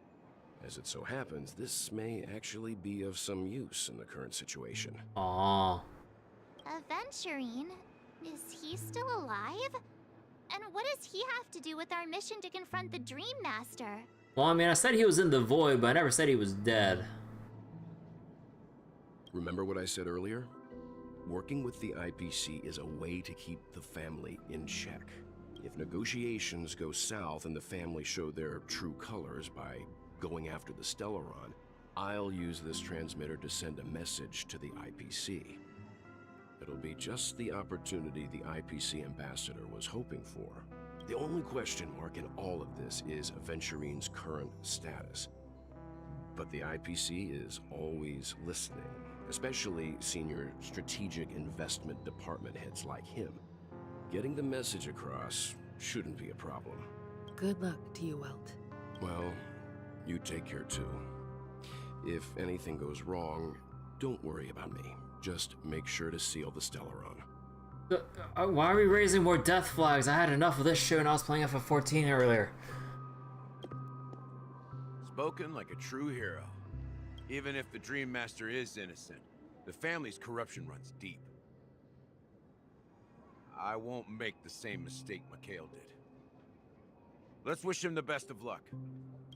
As it so happens, this may actually be of some use in the current situation.
Oh.
Aventurine? Is he still alive? And what does he have to do with our mission to confront the Dream Master?
Well, I mean, I said he was in the void, but I never said he was dead.
Remember what I said earlier? Working with the IPC is a way to keep the family in check. If negotiations go south and the family show their true colors by going after the Stellaron, I'll use this transmitter to send a message to the IPC. It'll be just the opportunity the IPC ambassador was hoping for. The only question mark in all of this is Aventurine's current status. But the IPC is always listening, especially senior strategic investment department heads like him. Getting the message across shouldn't be a problem.
Good luck to you, Welt.
Well, you take care too. If anything goes wrong, don't worry about me. Just make sure to seal the Stellaron.
Why are we raising more death flags? I had enough of this show and I was playing FF14 earlier.
Spoken like a true hero. Even if the Dream Master is innocent, the family's corruption runs deep. I won't make the same mistake Mikhail did. Let's wish him the best of luck.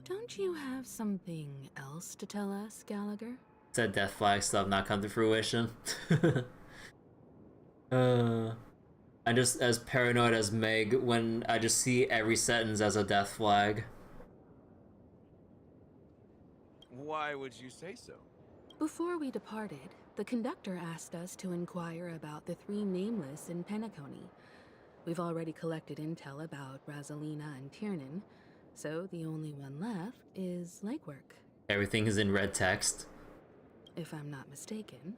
Don't you have something else to tell us, Gallagher?
Said death flag stuff not come to fruition. I'm just as paranoid as Meg when I just see every sentence as a death flag.
Why would you say so?
Before we departed, the conductor asked us to inquire about the three nameless in Penacony. We've already collected intel about Razelina and Tiernan, so the only one left is legwork.
Everything is in red text.
If I'm not mistaken,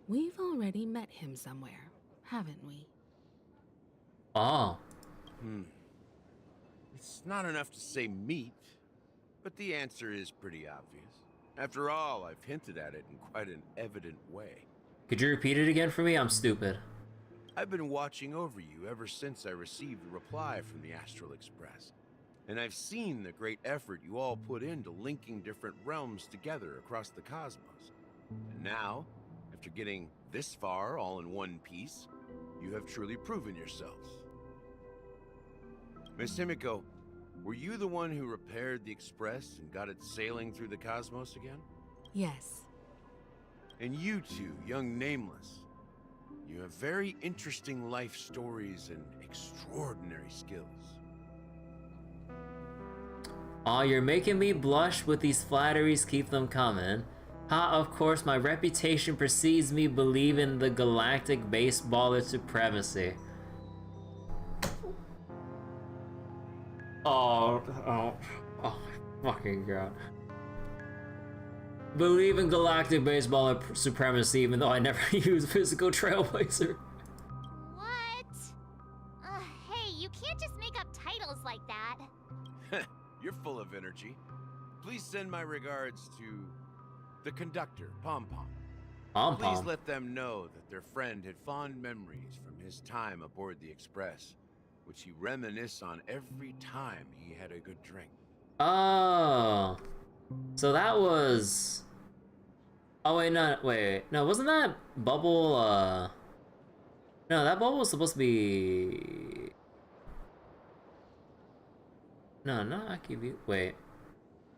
we've already met him somewhere, haven't we?
Oh.
It's not enough to say meet, but the answer is pretty obvious. After all, I've hinted at it in quite an evident way.
Could you repeat it again for me? I'm stupid.
I've been watching over you ever since I received the reply from the Astral Express. And I've seen the great effort you all put into linking different realms together across the cosmos. And now, after getting this far all in one piece, you have truly proven yourselves. Miss Himiko, were you the one who repaired the Express and got it sailing through the cosmos again?
Yes.
And you two, young Nameless, you have very interesting life stories and extraordinary skills.
Aw, you're making me blush with these flatteries, keep them coming. Ha, of course, my reputation precedes me believing the galactic baseballer supremacy. Oh my fucking god. believe in galactic baseball supremacy, even though I never use physical Trailblazer.
What? Hey, you can't just make up titles like that.
You're full of energy. Please send my regards to the conductor, Pom Pom. Please let them know that their friend had fond memories from his time aboard the Express, which he reminisced on every time he had a good drink.
Oh. So that was... Oh, wait, no, wait. No, wasn't that Bubble, No, that Bubble was supposed to be... No, not Akivili. Wait.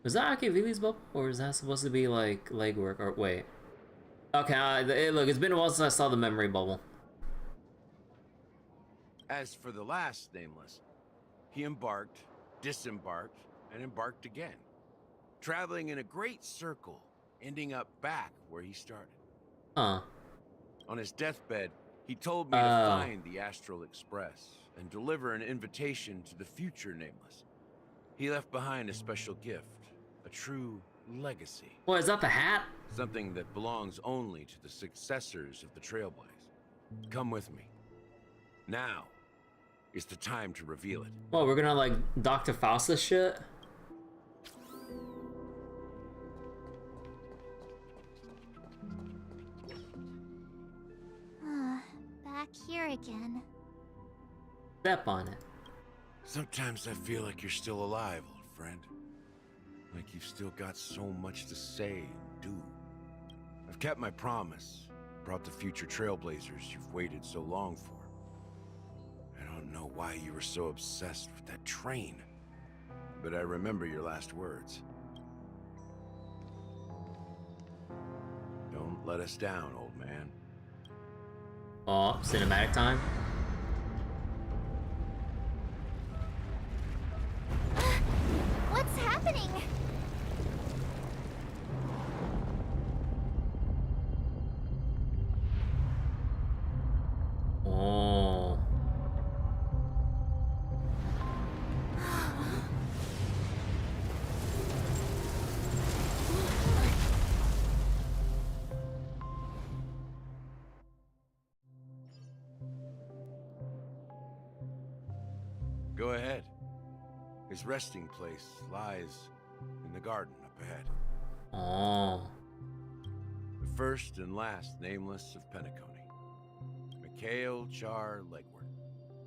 Was that Akivili's Bubble? Or is that supposed to be, like, legwork? Or, wait. Okay, look, it's been a while since I saw the memory bubble.
As for the last Nameless, he embarked, disembarked, and embarked again, traveling in a great circle, ending up back where he started.
Huh.
On his deathbed, he told me to find the Astral Express and deliver an invitation to the future Nameless. He left behind a special gift, a true legacy.
What, is that the hat?
Something that belongs only to the successors of the Trailblaze. Come with me. Now is the time to reveal it.
Well, we're gonna, like, Dr. Faustus shit?
Back here again.
Step on it.
Sometimes I feel like you're still alive, old friend. Like you've still got so much to say and do. I've kept my promise, brought the future Trailblazers you've waited so long for. I don't know why you were so obsessed with that train, but I remember your last words. Don't let us down, old man.
Oh, cinematic time.
What's happening?
Oh.
Go ahead. His resting place lies in the garden up ahead.
Oh.
The first and last Nameless of Penacony. Mikhail Char Legward,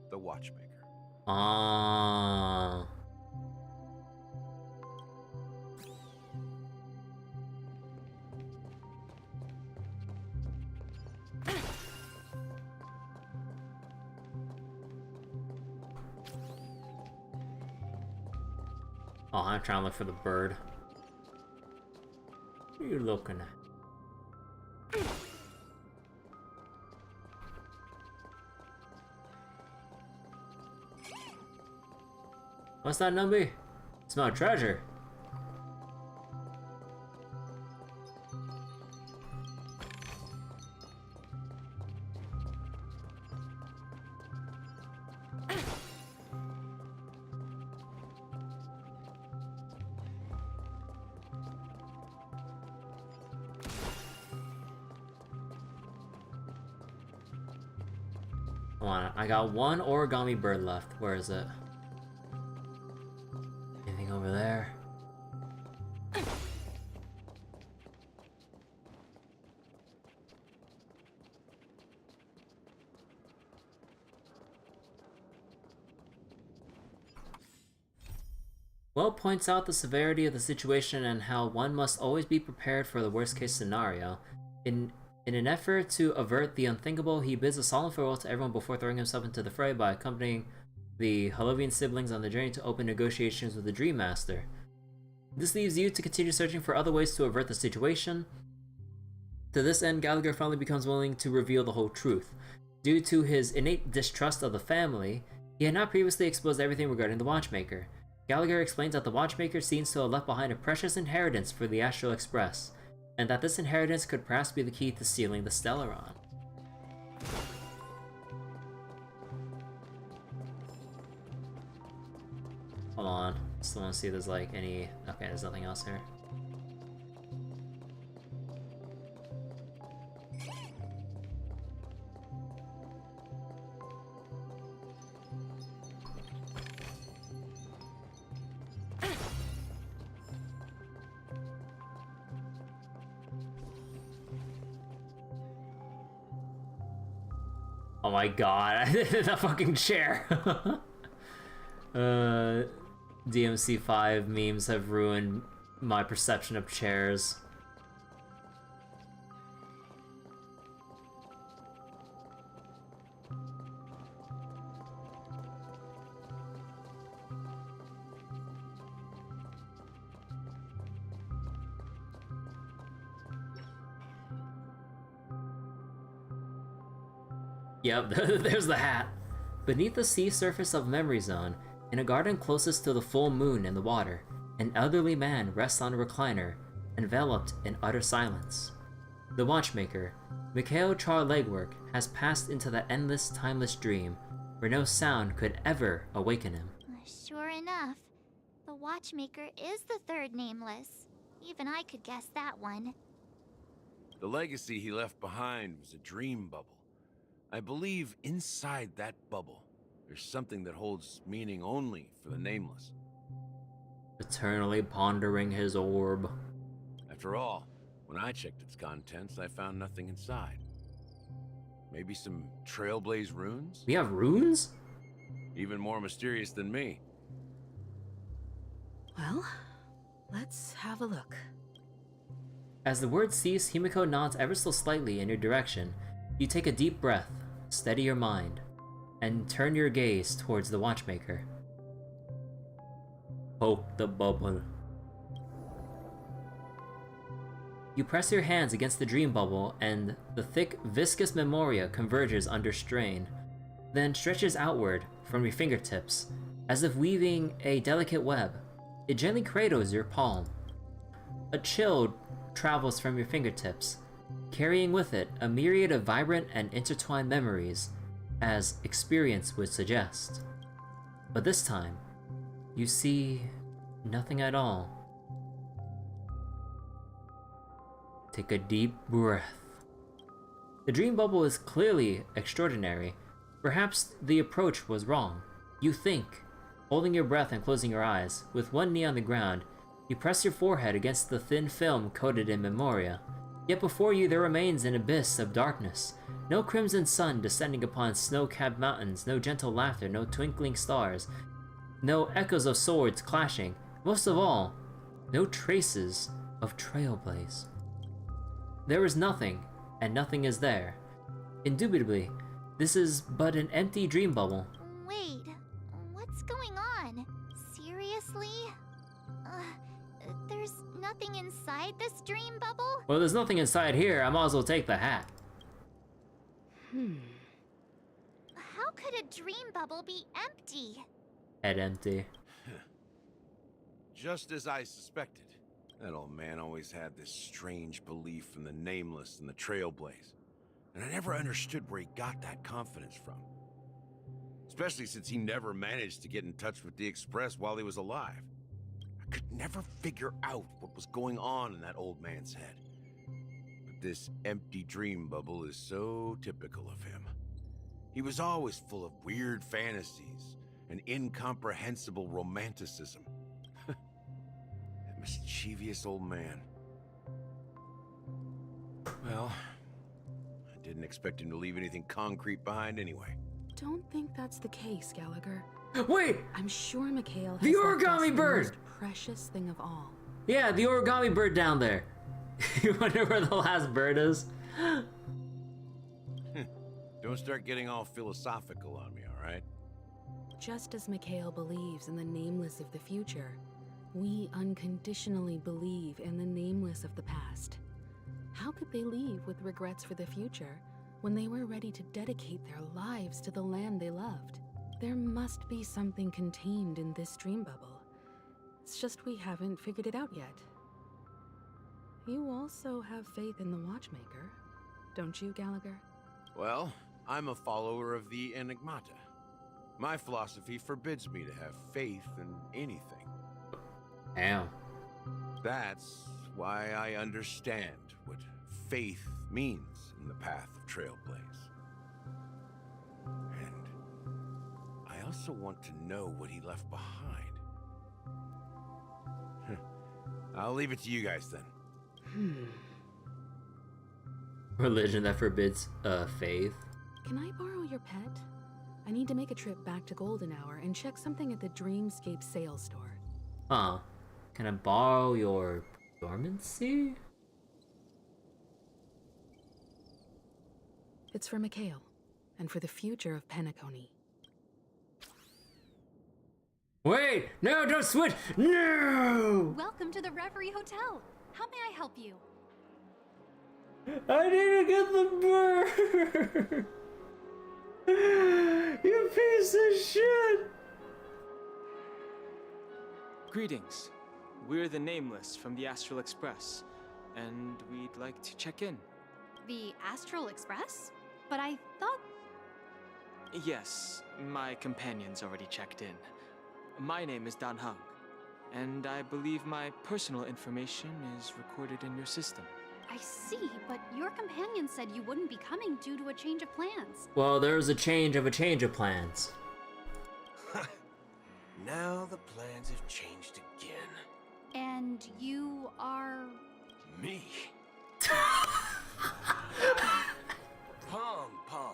the Watchmaker.
Ah. Oh, I'm trying to look for the bird. What are you looking at? What's that number? Smell treasure. Come on, I got one origami bird left. Where is it? Anything over there? Well points out the severity of the situation and how one must always be prepared for the worst case scenario. In an effort to avert the unthinkable, he bids a solemn farewell to everyone before throwing himself into the fray by accompanying the Halovian siblings on the journey to open negotiations with the Dream Master. This leaves you to continue searching for other ways to avert the situation. To this end, Gallagher finally becomes willing to reveal the whole truth. Due to his innate distrust of the family, he had not previously exposed everything regarding the Watchmaker. Gallagher explains that the Watchmaker seems to have left behind a precious inheritance for the Astral Express, and that this inheritance could perhaps be the key to stealing the Stellaron. Hold on, still want to see if there's like any... Okay, there's nothing else here. Oh my god, the fucking chair. DMC5 memes have ruined my perception of chairs. Yep, there's the hat. Beneath the sea surface of Memory Zone, in a garden closest to the full moon in the water, an elderly man rests on a recliner, enveloped in utter silence. The watchmaker, Mikhail Char-Legwork, has passed into that endless, timeless dream where no sound could ever awaken him.
Sure enough, the watchmaker is the third nameless. Even I could guess that one.
The legacy he left behind was a dream bubble. I believe inside that bubble, there's something that holds meaning only for the nameless.
Eternally pondering his orb.
After all, when I checked its contents, I found nothing inside. Maybe some Trailblaze runes?
We have runes?
Even more mysterious than me.
Well, let's have a look.
As the words cease, Himiko nods ever so slightly in your direction. You take a deep breath, steady your mind, and turn your gaze towards the watchmaker. Poke the bubble. You press your hands against the dream bubble, and the thick, viscous memoria converges under strain, then stretches outward from your fingertips, as if weaving a delicate web. It gently cradles your palm. A chill travels from your fingertips, carrying with it a myriad of vibrant and intertwined memories, as experience would suggest. But this time, you see nothing at all. Take a deep breath. The dream bubble is clearly extraordinary. Perhaps the approach was wrong. You think, holding your breath and closing your eyes, with one knee on the ground, you press your forehead against the thin film coated in memoria. Yet before you there remains an abyss of darkness. No crimson sun descending upon snow-capped mountains, no gentle laughter, no twinkling stars, no echoes of swords clashing. Most of all, no traces of Trailblaze. There is nothing, and nothing is there. Indubitably, this is but an empty dream bubble.
Wait, what's going on? Seriously? There's nothing inside this dream bubble?
Well, there's nothing inside here. I might as well take the hat.
How could a dream bubble be empty?
Head empty.
Just as I suspected. That old man always had this strange belief in the nameless and the Trailblaze. And I never understood where he got that confidence from. Especially since he never managed to get in touch with the Express while he was alive. I could never figure out what was going on in that old man's head. But this empty dream bubble is so typical of him. He was always full of weird fantasies and incomprehensible romanticism. That mischievous old man. Well, I didn't expect him to leave anything concrete behind anyway.
Don't think that's the case, Gallagher.
Wait!
I'm sure Mikhail has
The
left us
origami bird!
The most precious thing of all.
Yeah, the origami bird down there. You wonder where the last bird is?
Don't start getting all philosophical on me, alright?
Just as Mikhail believes in the nameless of the future, we unconditionally believe in the nameless of the past. How could they leave with regrets for the future when they were ready to dedicate their lives to the land they loved? There must be something contained in this dream bubble. It's just we haven't figured it out yet. You also have faith in the Watchmaker, don't you, Gallagher?
Well, I'm a follower of the Enigmata. My philosophy forbids me to have faith in anything.
Damn.
That's why I understand what faith means in the path of Trailblaze. And I also want to know what he left behind. I'll leave it to you guys then.
Religion that forbids faith.
can I borrow your pet? I need to make a trip back to Golden Hour and check something at the Dreamscape sales store.
Huh. Can I borrow your dormancy?
It's for Mikhail, and for the future of Penacony.
Wait! No, don't switch! No!
Welcome to the Reverie Hotel. How may I help you?
I need to get the bird! You piece of shit!
Greetings. We're the Nameless from the Astral Express, and we'd like to check in.
The Astral Express? But I thought...
Yes, my companion's already checked in. My name is Dan Hung, and I believe my personal information is recorded in your system.
I see, but your companion said you wouldn't be coming due to a change of plans.
Well, there was a change of plans.
Now the plans have changed again.
And you are...
Me? Pom Pom.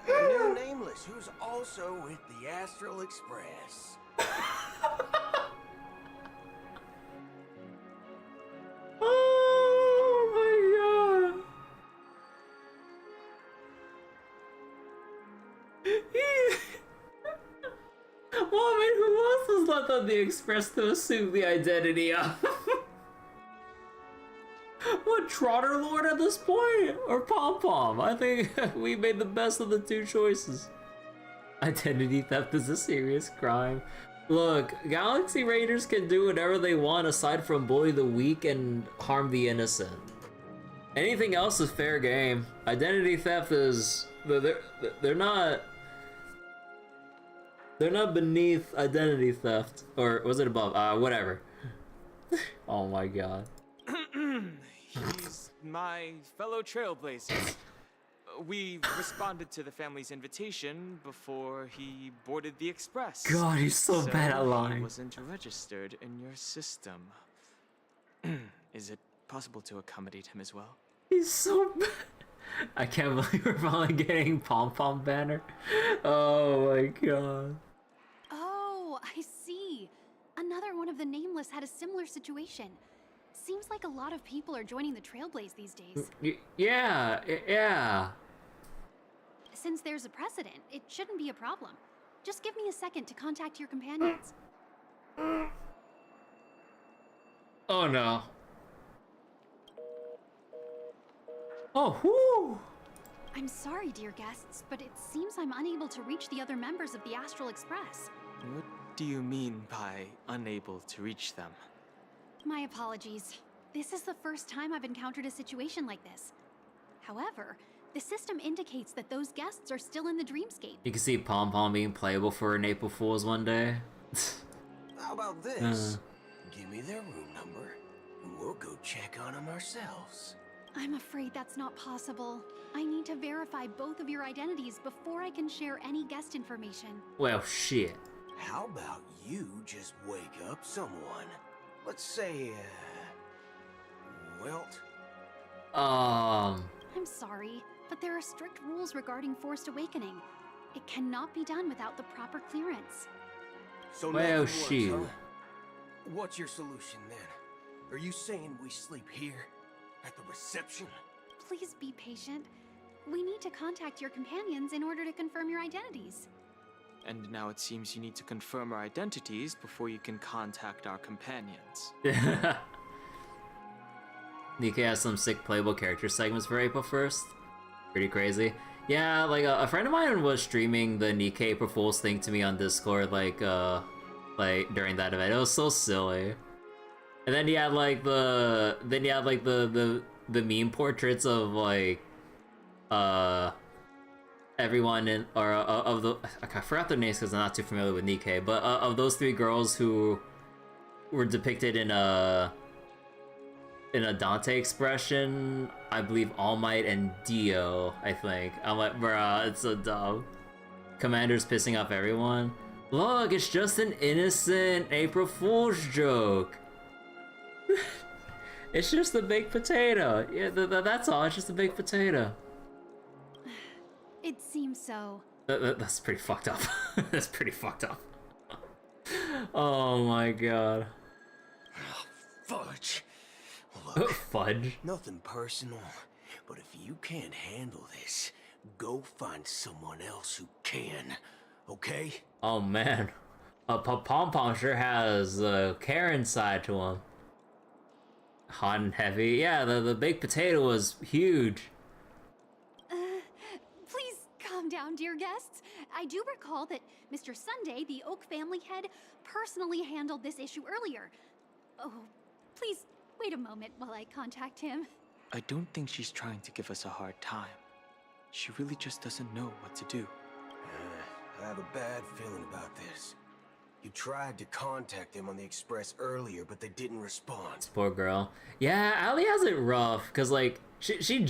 New Nameless, who's also with the Astral Express.
Oh my god. Well, I mean, who else was left on the Express to assume the identity of? What, Trotter Lord at this point? Or Pom Pom? I think we made the best of the two choices. Identity theft is a serious crime. Look, Galaxy Raiders can do whatever they want aside from bully the weak and harm the innocent. Anything else is fair game. Identity theft is... They're not beneath identity theft. Or was it above? Whatever. Oh my god.
He's my fellow trailblazer. We responded to the family's invitation before he boarded the express.
God, he's so bad at lying.
He wasn't registered in your system. Is it possible to accommodate him as well?
He's so bad. I can't believe we're finally getting Pom Pom banner. Oh my god.
Oh, I see. Another one of the Nameless had a similar situation. Seems like a lot of people are joining the Trailblaze these days.
Yeah.
Since there's a precedent, it shouldn't be a problem. Just give me a second to contact your companions.
Oh no. Oh, whoo!
I'm sorry, dear guests, but it seems I'm unable to reach the other members of the Astral Express.
What do you mean by unable to reach them?
My apologies. This is the first time I've encountered a situation like this. However, the system indicates that those guests are still in the dreamscape.
You can see Pom Pom being playable for an April Fool's one day.
How about this? Give me their room number, and we'll go check on them ourselves.
I'm afraid that's not possible. I need to verify both of your identities before I can share any guest information.
Well, shit.
How about you just wake up someone? Let's say, Welt?
I'm sorry, but there are strict rules regarding forced awakening. It cannot be done without the proper clearance.
So
well,
shoot. Huh? What's your solution then? Are you saying we sleep here? At the reception?
Please be patient. We need to contact your companions in order to confirm your identities.
And now it seems you need to confirm our identities before you can contact our companions.
Nikkei has some sick playable character segments for April 1st. Pretty crazy. Yeah, like a friend of mine was streaming the Nikkei April Fool's thing to me on Discord, like during that event. It was so silly. And then he had like the meme portraits of like everyone in of the I forgot their names because I'm not too familiar with Nikkei, but of those three girls who were depicted in a Dante expression, I believe All Might and Dio, I think. I'm like, bruh, it's so dumb. Commander's pissing off everyone. Look, it's just an innocent April Fool's joke. It's just a baked potato. Yeah, that's all. It's just a baked potato.
It seems so.
That's pretty fucked up. That's pretty fucked up. Oh my god.
Fudge. Look,
Fudge?
Nothing personal, but if you can't handle this, go find someone else who can, okay?
Oh man. Pom Pom sure has a Karen side to him. Hot and heavy. Yeah, the baked potato was huge.
Please calm down, dear guests. I do recall that Mr. Sunday, the Oak family head, personally handled this issue earlier. Oh, please wait a moment while I contact him.
I don't think she's trying to give us a hard time. She really just doesn't know what to do.
I have a bad feeling about this. You tried to contact them on the express earlier, but they didn't respond.
Poor girl. Yeah, Allie has it rough, cause like she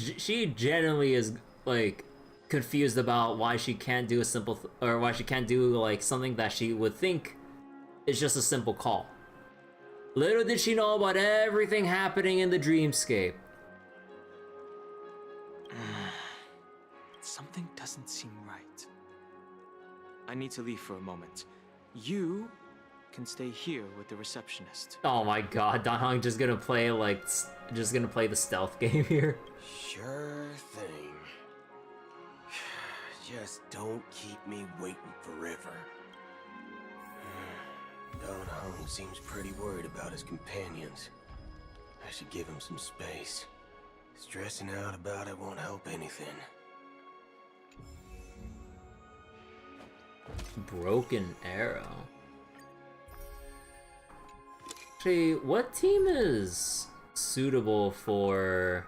genuinely is like confused about why she can't do a simple or why she can't do like something that she would think is just a simple call. Little did she know about everything happening in the dreamscape.
Something doesn't seem right. I need to leave for a moment. You can stay here with the receptionist.
Oh my god, Dan Hong just gonna play like the stealth game here.
Sure thing. Just don't keep me waiting forever. Don Hong seems pretty worried about his companions. I should give him some space. Stressing out about it won't help anything.
Broken Arrow. Actually, what team is suitable for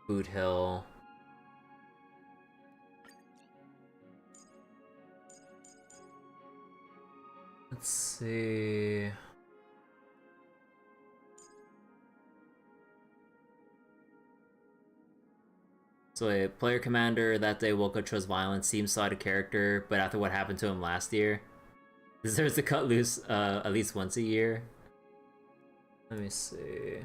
Boot Hill? Let's see. So a player commander that day woke up to his violence, seems so out of character, but after what happened to him last year, deserves to cut loose at least once a year. Let me see.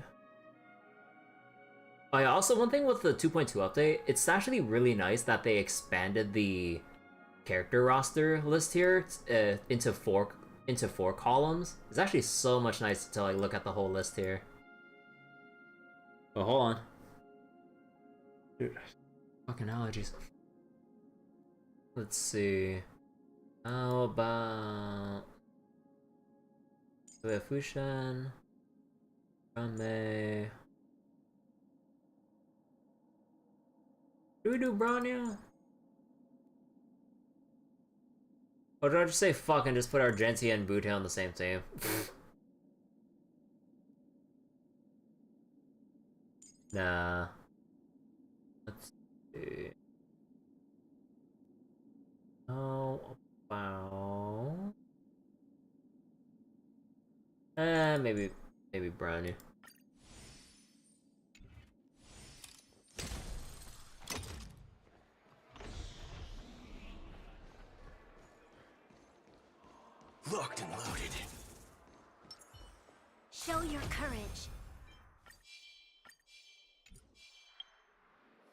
Oh yeah, also one thing with the 2.2 update, it's actually really nice that they expanded the character roster list here into four columns. It's actually so much nicer to like look at the whole list here. Oh, hold on. Dude, fucking allergies. Let's see. How about we have Fushan, Rame. Do we do Bronya? Or did I just say fuck and just put Argentia and Butte on the same team? Nah. Let's see. How about... maybe Brownie.
Locked and loaded.
Show your courage.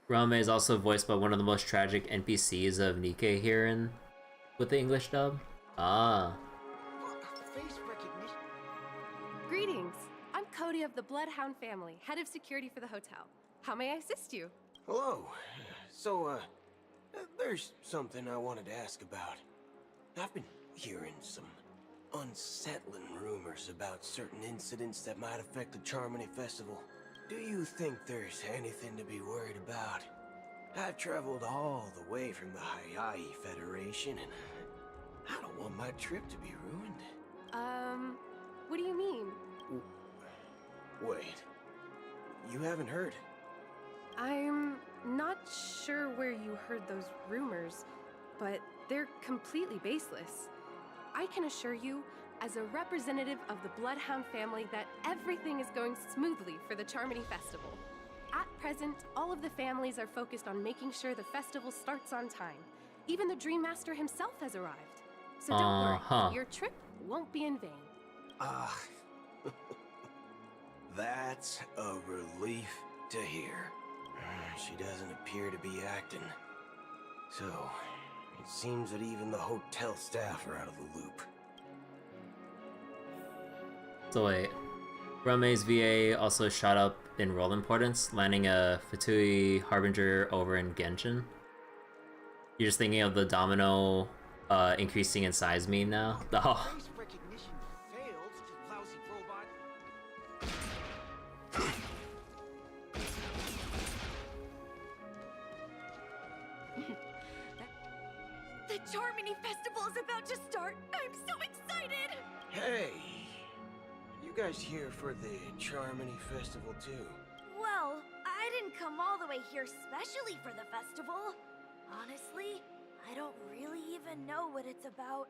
Rame is also voiced by one of the most tragic NPCs of Nikkei here with the English dub. Ah.
Face recognition. Greetings. I'm Cody of the Bloodhound family, head of security for the hotel. How may I assist you?
Hello. So, there's something I wanted to ask about. I've been hearing some unsettling rumors about certain incidents that might affect the Charmony Festival. Do you think there's anything to be worried about? I've traveled all the way from the Hayaii Federation, and I don't want my trip to be ruined.
What do you mean?
Wait. You haven't heard?
I'm not sure where you heard those rumors, but they're completely baseless. I can assure you, as a representative of the Bloodhound family, that everything is going smoothly for the Charmony Festival. At present, all of the families are focused on making sure the festival starts on time. Even the Dream Master himself has arrived. So don't worry, your trip won't be in vain.
Ah, that's a relief to hear. She doesn't appear to be acting So, it seems that even the hotel staff are out of the loop.
So wait, Rame's VA also shot up in role importance, landing a Fatui Harbinger over in Genshin. You're just thinking of the domino increasing in size meme now? Oh.
Face recognition failed, you lousy robot.
The Charmony Festival is about to start! I'm so excited!
Hey! You guys here for the Charmony Festival too?
Well, I didn't come all the way here specially for the festival. Honestly, I don't really even know what it's about.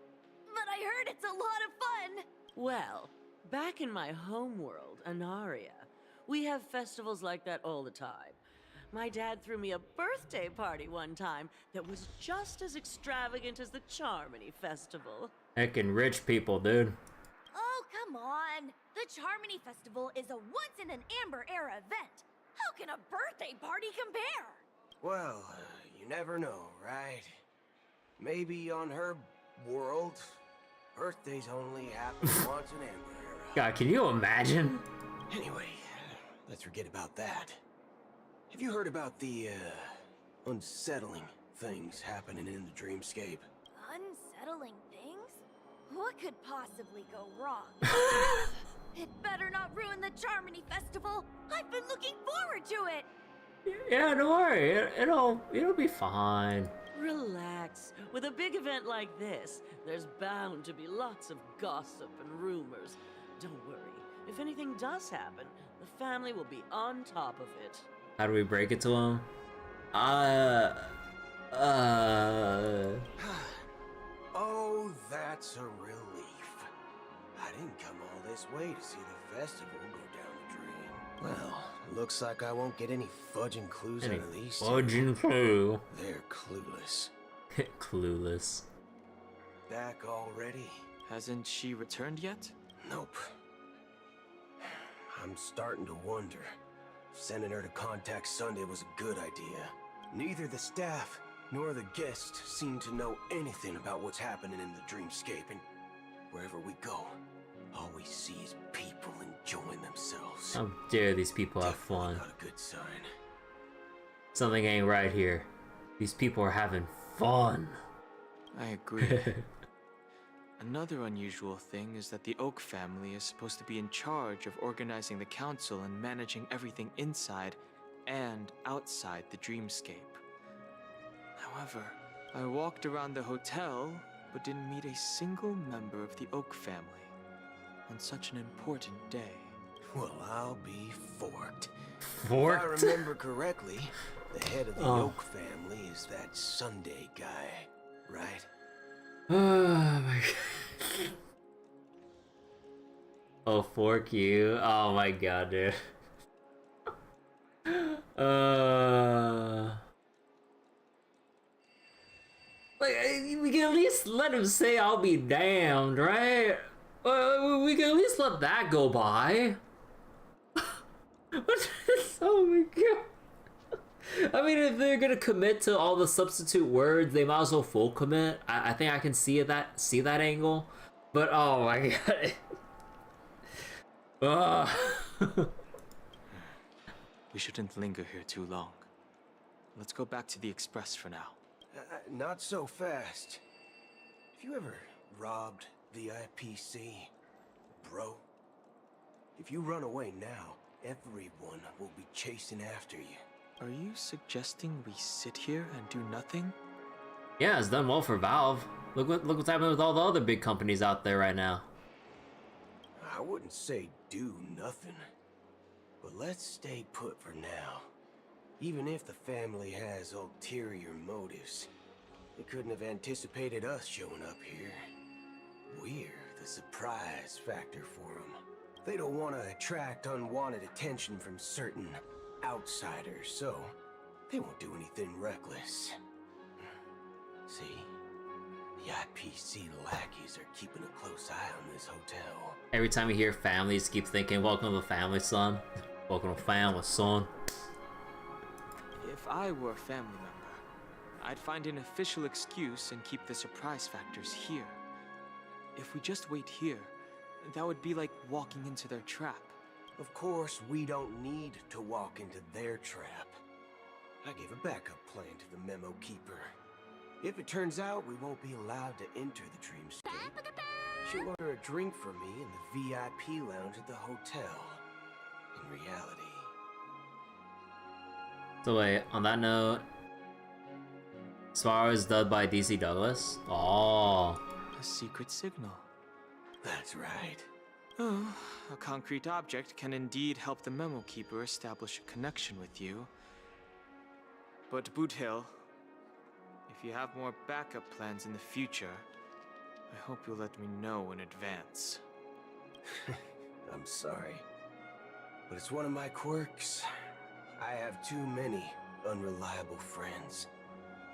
But I heard it's a lot of fun!
Well, back in my home world, Anaria, we have festivals like that all the time. My dad threw me a birthday party one time that was just as extravagant as the Charmony Festival.
Heckin' rich people, dude.
Oh, come on! The Charmony Festival is a once-in-an-amber era event. How can a birthday party compare?
Well, you never know, right? Maybe on her world, birthdays only happen once in Amber Era.
God, can you imagine?
Anyway, let's forget about that. Have you heard about the, unsettling things happening in the dreamscape?
Unsettling things? What could possibly go wrong? It better not ruin the Charmony Festival! I've been looking forward to it!
Yeah, don't worry. It'll be fine.
Relax. With a big event like this, there's bound to be lots of gossip and rumors. Don't worry. If anything does happen, the family will be on top of it.
How do we break it to him?
Oh, that's a relief. I didn't come all this way to see the festival go down the drain. Well, looks like I won't get any fudging clues out of these two.
Fudging clue.
They're clueless.
Clueless.
Back already?
Hasn't she returned yet?
Nope. I'm starting to wonder if sending her to contact Sunday was a good idea. Neither the staff nor the guests seem to know anything about what's happening in the dreamscape, and wherever we go, all we see is people enjoying themselves.
How dare these people have fun?
Not a good sign.
Something ain't right here. These people are having fun.
I agree. Another unusual thing is that the Oak family is supposed to be in charge of organizing the council and managing everything inside and outside the dreamscape. However, I walked around the hotel but didn't meet a single member of the Oak family on such an important day.
Well, I'll be forked.
Forked?
If I remember correctly, the head of the Oak family is that Sunday guy, right?
Oh my god. Oh, fork you. Oh my god, dude. Like, we can at least let him say I'll be damned, right? We can at least let that go by. Oh my god. I mean, if they're gonna commit to all the substitute words, they might as well full commit. I think I can see that angle. But oh my god.
We shouldn't linger here too long. Let's go back to the Express for now.
Not so fast. Have you ever robbed the IPC, bro? If you run away now, everyone will be chasing after you.
Are you suggesting we sit here and do nothing?
Yeah, it's done well for Valve. Look what's happening with all the other big companies out there right now.
I wouldn't say do nothing, but let's stay put for now. Even if the family has ulterior motives, they couldn't have anticipated us showing up here. We're the surprise factor for them. They don't want to attract unwanted attention from certain outsiders, so they won't do anything reckless. See? The IPC lackeys are keeping a close eye on this hotel.
Every time you hear families, keep thinking, welcome to the family, son. Welcome to family, son.
If I were a family member, I'd find an official excuse and keep the surprise factors here. If we just wait here, that would be like walking into their trap.
Of course, we don't need to walk into their trap. I gave a backup plan to the memo keeper. If it turns out we won't be allowed to enter the dreamscape, she'll order a drink for me in the VIP lounge at the hotel. In reality.
So wait, on that note, Sparrow is dubbed by DC Douglas? Oh.
A secret signal.
That's right.
Oh, a concrete object can indeed help the memo keeper establish a connection with you. But Boot Hill, if you have more backup plans in the future, I hope you'll let me know in advance.
I'm sorry, but it's one of my quirks. I have too many unreliable friends.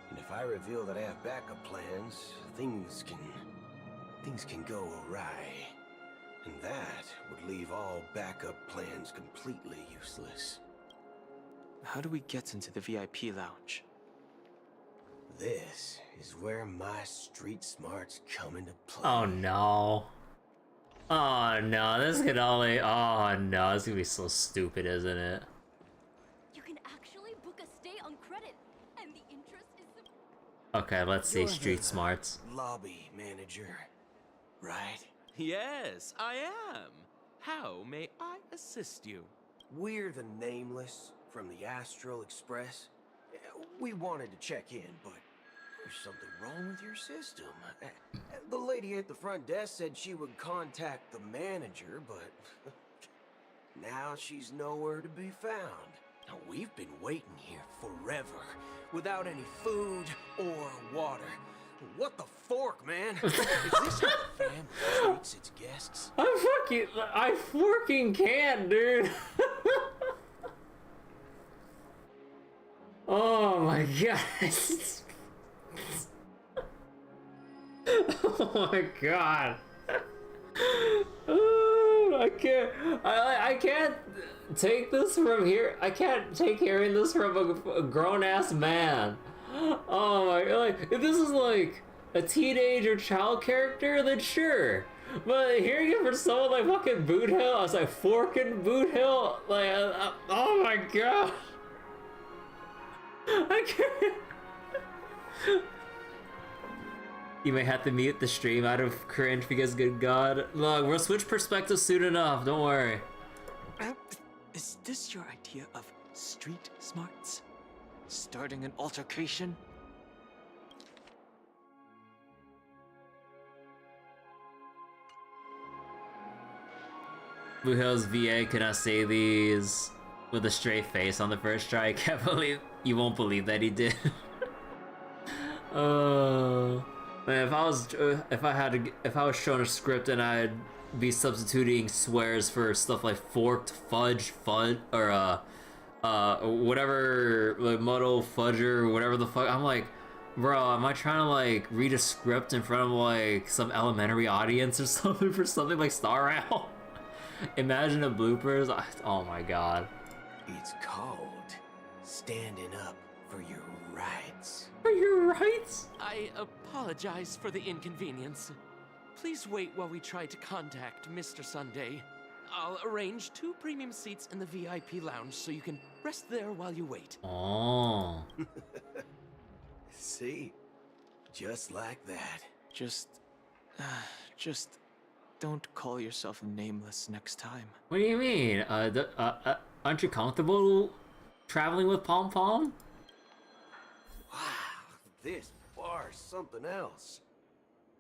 And if I reveal that I have backup plans, things can go awry. And that would leave all backup plans completely useless.
How do we get into the VIP lounge?
This is where my street smarts come into play.
Oh no. Oh no, this could only... Oh no, this is gonna be so stupid, isn't it?
You can actually book a stay on credit, and the interest is...
Okay, let's see
You're
street
the
smarts.
Lobby manager, right?
Yes, I am. How may I assist you?
We're the Nameless from the Astral Express. We wanted to check in, but there's something wrong with your system. The lady at the front desk said she would contact the manager, but now she's nowhere to be found. Now, we've been waiting here forever, without any food or water. What the fork, man? Is this how the family treats its guests?
I fucking can't, dude. Oh my god. Oh my god. I can't. I can't take this from here. I can't take hearing this from a grown ass man. Oh my god. Like, if this is like a teenage or child character, then sure. But hearing it from someone like fucking Boot Hill, I was like, forking Boot Hill? Like, oh my god. I can't. You may have to mute the stream out of cringe because good god. Look, we'll switch perspectives soon enough, don't worry.
Is this your idea of street smarts? Starting an altercation?
Blue Hills VA cannot say these with a straight face on the first try. I can't believe you won't believe that he did. Man, if I was shown a script and I'd be substituting swears for stuff like forked fudge, or whatever, like muddle fudger, whatever the fuck, I'm like, bro, am I trying to like read a script in front of like some elementary audience or something for something like Star Owl? Imagine the bloopers. Oh my god.
It's called standing up for your rights.
For your rights?
I apologize for the inconvenience. Please wait while we try to contact Mr. Sunday. I'll arrange 2 premium seats in the VIP lounge so you can rest there while you wait.
Oh.
See? Just like that.
Just don't call yourself Nameless next time.
What do you mean? Aren't you comfortable traveling with Pom Pom?
Wow, this bar's something else.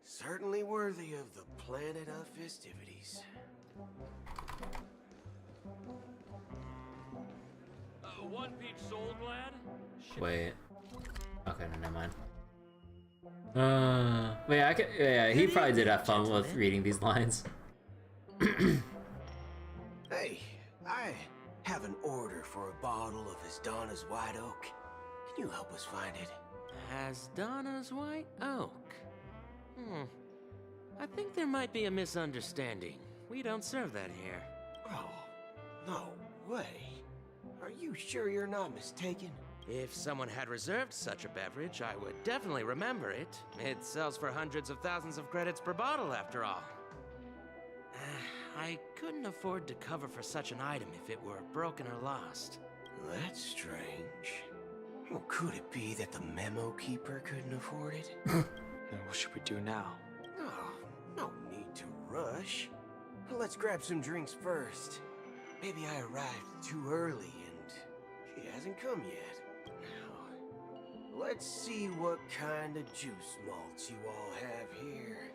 Certainly worthy of the planet of festivities.
One peach sold, lad?
Wait. Okay, never mind. Wait, yeah, he probably did have fun with reading these lines.
Hey, I have an order for a bottle of Asdana's White Oak. Can you help us find it?
Asdana's White Oak? I think there might be a misunderstanding. We don't serve that here.
Oh, no way. Are you sure you're not mistaken?
If someone had reserved such a beverage, I would definitely remember it. It sells for hundreds of thousands of credits per bottle, after all. I couldn't afford to cover for such an item if it were broken or lost.
That's strange. Well, could it be that the memo keeper couldn't afford it?
Then what should we do now?
Oh, no need to rush. Let's grab some drinks first. Maybe I arrived too early and she hasn't come yet. Now, let's see what kind of juice malts you all have here.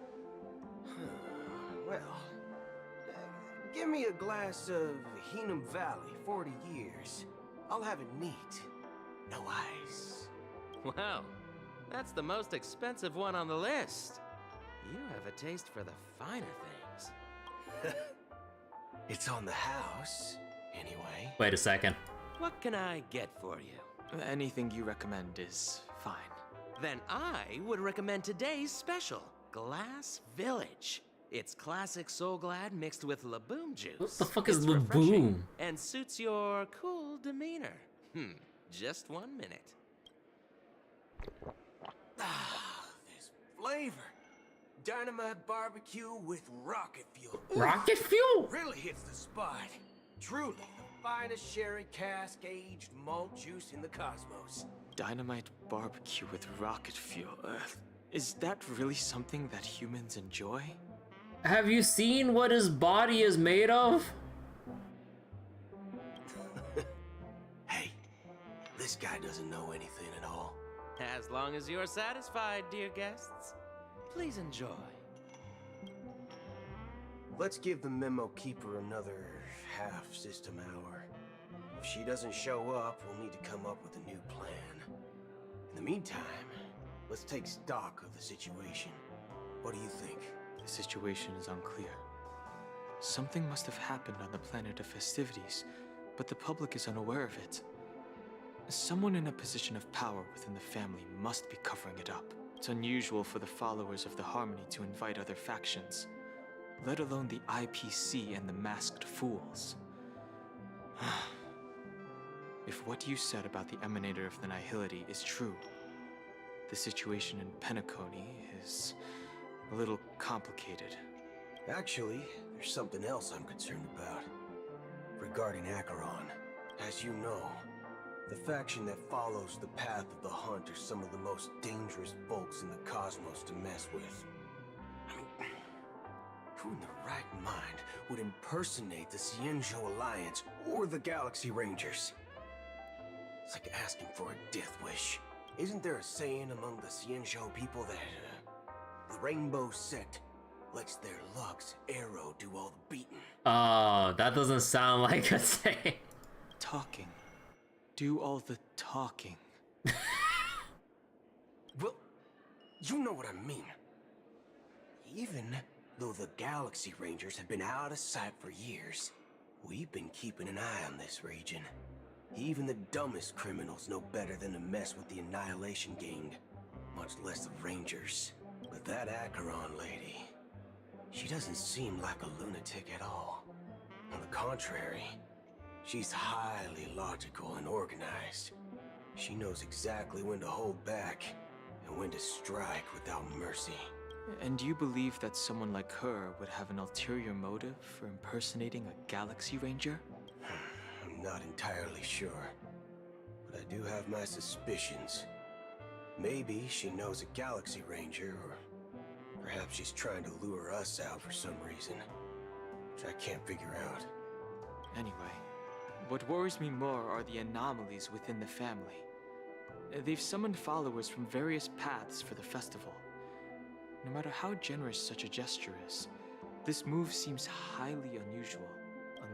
Well, give me a glass of Hingham Valley, 40 years. I'll have it neat. No ice.
Wow, that's the most expensive one on the list. You have a taste for the finer things.
It's on the house, anyway.
Wait a second.
What can I get for you?
Anything you recommend is fine.
Then I would recommend today's special, Glass Village. It's classic Soul Glad mixed with Laboom juice.
What the fuck is
It's
Laboom?
refreshing and suits your cool demeanor. Just 1 minute.
Ah, this flavor. Dynamite barbecue with rocket fuel.
Rocket fuel?
Really hits the spot. Truly the finest sherry cask aged malt juice in the cosmos.
Dynamite barbecue with rocket fuel. Is that really something that humans enjoy?
Have you seen what his body is made of?
Hey, this guy doesn't know anything at all.
As long as you're satisfied, dear guests, please enjoy.
Let's give the memo keeper another half system hour. If she doesn't show up, we'll need to come up with a new plan. In the meantime, let's take stock of the situation. What do you think?
The situation is unclear. Something must have happened on the planet of festivities, but the public is unaware of it. Someone in a position of power within the family must be covering it up. It's unusual for the followers of the Harmony to invite other factions, let alone the IPC and the Masked Fools. If what you said about the Emanator of the Nihility is true, the situation in Penacony is a little complicated.
Actually, there's something else I'm concerned about. Regarding Acheron. As you know, the faction that follows the path of the Hunt are some of the most dangerous folks in the cosmos to mess with. I mean, who in the right mind would impersonate the Cienjo Alliance or the Galaxy Rangers? It's like asking for a death wish. Isn't there a saying among the Cienjo people that the Rainbow Sect lets their Lux Arrow do all the beating?
Oh, that doesn't sound like a saying.
Talking. Do all the talking.
Well, you know what I mean. Even though the Galaxy Rangers have been out of sight for years, we've been keeping an eye on this region. Even the dumbest criminals know better than to mess with the Annihilation Gang, much less the Rangers. But that Acheron lady, she doesn't seem like a lunatic at all. On the contrary, she's highly logical and organized. She knows exactly when to hold back and when to strike without mercy.
And you believe that someone like her would have an ulterior motive for impersonating a Galaxy Ranger?
I'm not entirely sure, but I do have my suspicions. Maybe she knows a Galaxy Ranger, or perhaps she's trying to lure us out for some reason, which I can't figure out.
Anyway, what worries me more are the anomalies within the family. They've summoned followers from various paths for the festival. No matter how generous such a gesture is, this move seems highly unusual,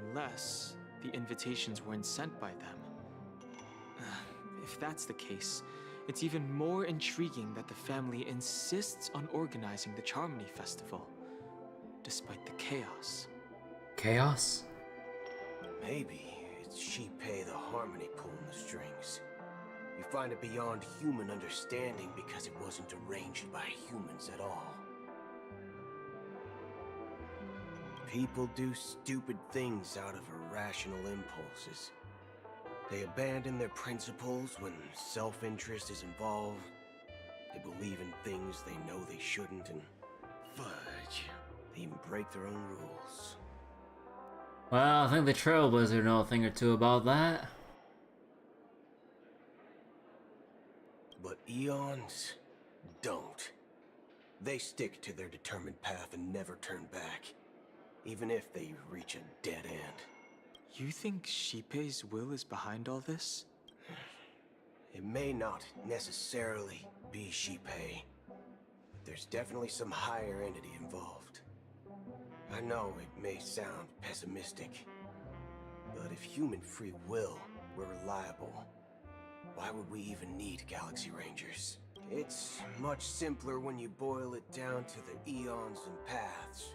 unless the invitations weren't sent by them. If that's the case, it's even more intriguing that the family insists on organizing the Charmony Festival, despite the chaos.
Chaos?
Maybe it's Sheepay the Harmony pulling the strings. You find it beyond human understanding because it wasn't arranged by humans at all. People do stupid things out of irrational impulses. They abandon their principles when self-interest is involved. They believe in things they know they shouldn't, and fudge, they even break their own rules.
Well, I think the Trailblazer know a thing or two about that.
But Eons don't. They stick to their determined path and never turn back, even if they reach a dead end.
You think Shippei's will is behind all this?
It may not necessarily be Shippei, but there's definitely some higher entity involved. I know it may sound pessimistic, but if human free will were reliable, why would we even need Galaxy Rangers? It's much simpler when you boil it down to the eons and paths.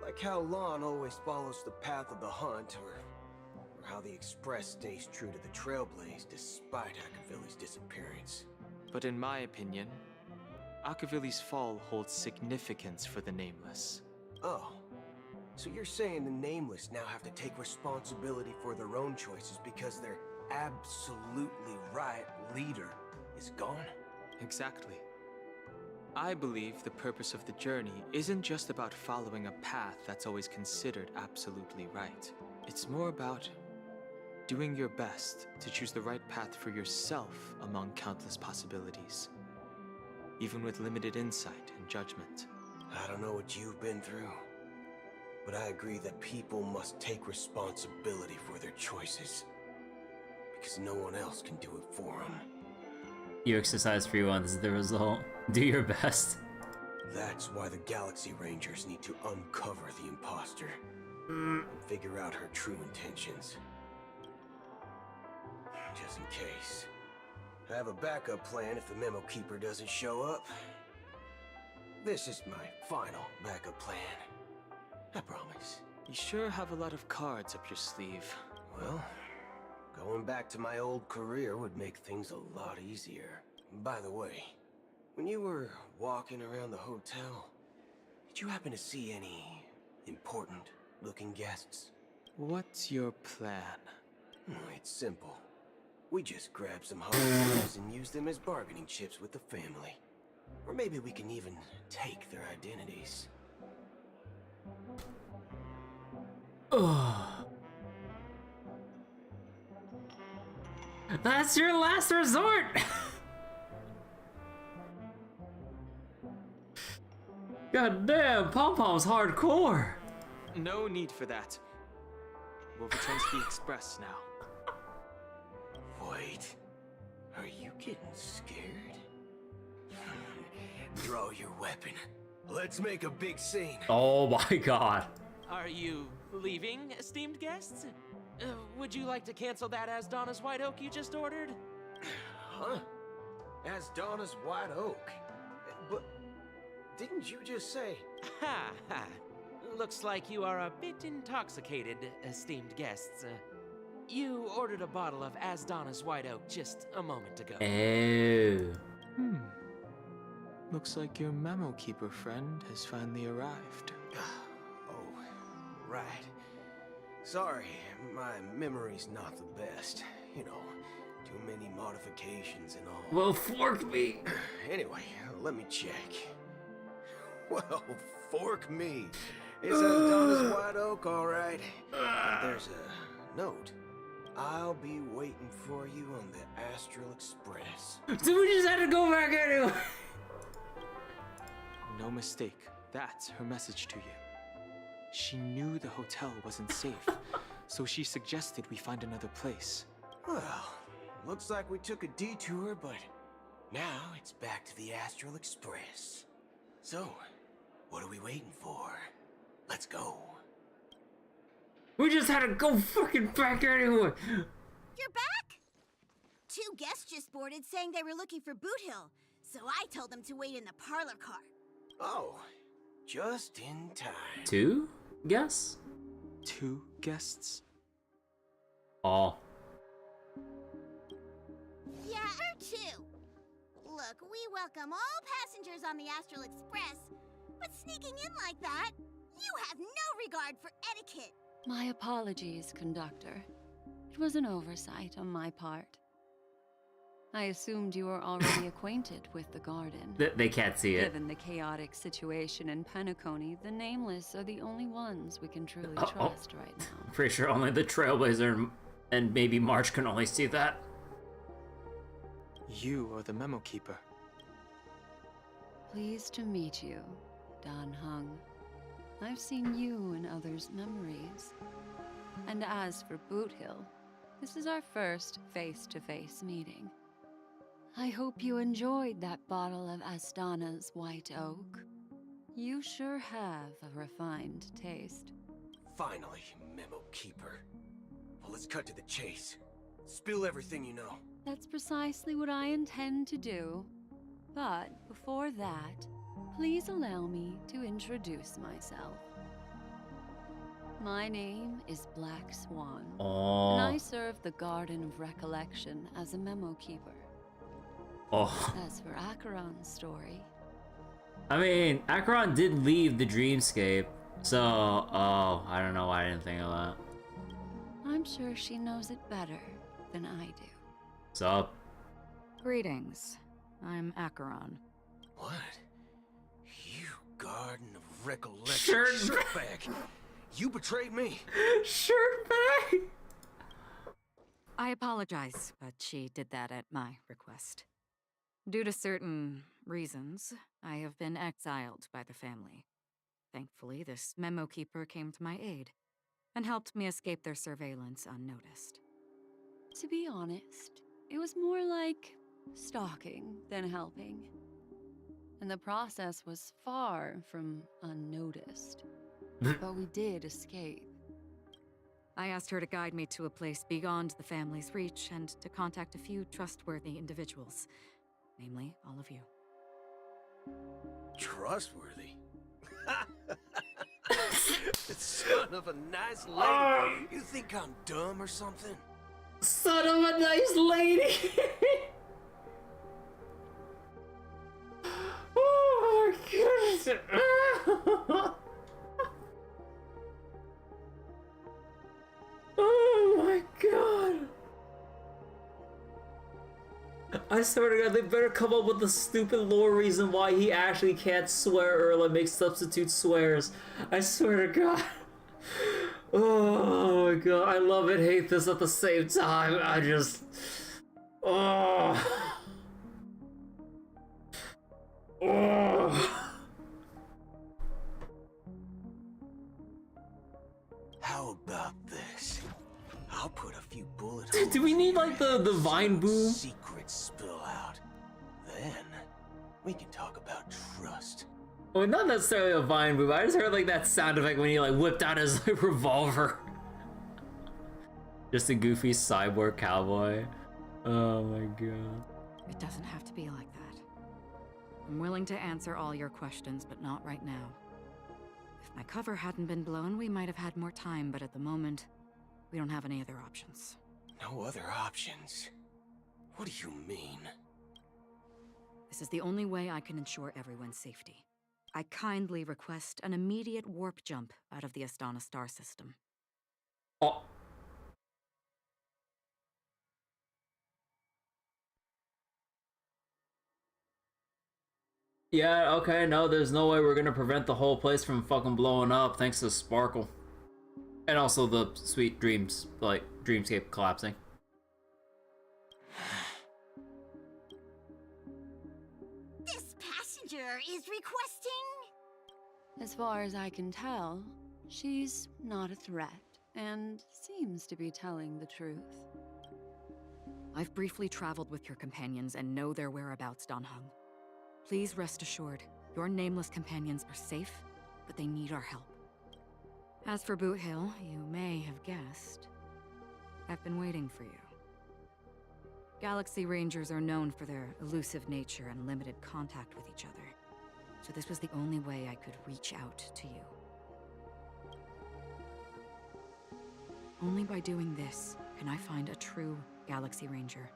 Like how Lon always follows the path of the hunt, or how the Express stays true to the Trailblaze despite Akavilli's disappearance.
But in my opinion, Akavilli's fall holds significance for the Nameless.
Oh, so you're saying the Nameless now have to take responsibility for their own choices because their absolutely right leader is gone?
Exactly. I believe the purpose of the journey isn't just about following a path that's always considered absolutely right. It's more about doing your best to choose the right path for yourself among countless possibilities, even with limited insight and judgment.
I don't know what you've been through, but I agree that people must take responsibility for their choices, because no one else can do it for them.
You exercise for once is the result. Do your best.
That's why the Galaxy Rangers need to uncover the imposter and figure out her true intentions. Just in case. I have a backup plan if the Memo Keeper doesn't show up. This is my final backup plan. I promise.
You sure have a lot of cards up your sleeve.
Well, going back to my old career would make things a lot easier. By the way, when you were walking around the hotel, did you happen to see any important-looking guests?
What's your plan?
It's simple. We just grab some hostages and use them as bargaining chips with the family. Or maybe we can even take their identities.
That's your last resort! God damn, Pom Pom's hardcore!
No need for that. We'll return to the Express now.
Wait, are you getting scared? Draw your weapon. Let's make a big scene.
Oh my god.
Are you leaving, esteemed guests? Would you like to cancel that As Donna's White Oak you just ordered?
Huh? As Donna's White Oak? But didn't you just say?
Ha ha. Looks like you are a bit intoxicated, esteemed guests. You ordered a bottle of As Donna's White Oak just a moment ago.
Oh.
Looks like your Memo Keeper friend has finally arrived.
Oh, right. Sorry, my memory's not the best. You know, too many modifications and all.
Well, fork me!
Anyway, let me check. Well, fork me. Is that Donna's White Oak all right? There's a note. I'll be waiting for you on the Astral Express.
So we just had to go back anyway.
No mistake. That's her message to you. She knew the hotel wasn't safe, so she suggested we find another place.
Well, looks like we took a detour, but now it's back to the Astral Express. So, what are we waiting for? Let's go.
We just had to go fucking back anyway.
You're back? 2 guests just boarded saying they were looking for Boot Hill, so I told them to wait in the parlor car.
Oh, just in time.
2 guests?
2 guests?
Oh.
Yeah, or 2. Look, we welcome all passengers on the Astral Express, but sneaking in like that, you have no regard for etiquette.
My apologies, conductor.
It was an oversight on my part. I assumed you were already acquainted with the garden.
They can't see it.
Given the chaotic situation in Penacony, the Nameless are the only ones we can truly trust right now.
I'm pretty sure only the Trailblazer and maybe March can only see that.
You are the Memo Keeper.
Pleased to meet you, Dan Hung. I've seen you in others' memories. And as for Boot Hill, this is our first face-to-face meeting. I hope you enjoyed that bottle of Astana's White Oak. You sure have a refined taste.
Finally, Memo Keeper. Well, let's cut to the chase. Spill everything you know.
That's precisely what I intend to do. But before that, please allow me to introduce myself. My name is Black Swan, and I serve the Garden of Recollection as a Memo Keeper. As for Acheron's story...
I mean, Acheron did leave the dreamscape, so... I don't know why I didn't think of that.
I'm sure she knows it better than I do.
What's up?
Greetings. I'm Acheron.
What? You Garden of Recollection shirtbag. You betrayed me.
Shirtbag!
I apologize, but she did that at my request. Due to certain reasons, I have been exiled by the family. Thankfully, this Memo Keeper came to my aid and helped me escape their surveillance unnoticed.
To be honest, it was more like stalking than helping. And the process was far from unnoticed. But we did escape.
I asked her to guide me to a place beyond the family's reach and to contact a few trustworthy individuals. Namely, all of you.
Trustworthy? Son of a nice lady. You think I'm dumb or something?
Son of a nice lady! Oh my goodness! Oh my god! I swear to god, they better come up with the stupid lore reason why he actually can't swear or like make substitute swears. I swear to god. Oh my god, I love and hate this at the same time. I just... Oh. Oh.
How about this? I'll put a few bullet holes.
Do we need like the vine boom?
Secrets spill out. Then we can talk about trust.
Well, not necessarily a vine boom. I just heard like that sound effect when he like whipped out his like, revolver. Just a goofy cyborg cowboy. Oh my god.
It doesn't have to be like that. I'm willing to answer all your questions, but not right now. If my cover hadn't been blown, we might have had more time, but at the moment, we don't have any other options.
No other options? What do you mean?
This is the only way I can ensure everyone's safety. I kindly request an immediate warp jump out of the Astana star system.
Oh. Yeah, okay, no, there's no way we're gonna prevent the whole place from fucking blowing up thanks to Sparkle. And also the sweet dreams, like, dreamscape collapsing.
This passenger is requesting...
As far as I can tell, she's not a threat, and seems to be telling the truth.
I've briefly traveled with your companions and know their whereabouts, Dan Hung. Please rest assured, your nameless companions are safe, but they need our help. As for Boot Hill, you may have guessed. I've been waiting for you. Galaxy Rangers are known for their elusive nature and limited contact with each other. So this was the only way I could reach out to you. Only by doing this can I find a true Galaxy Ranger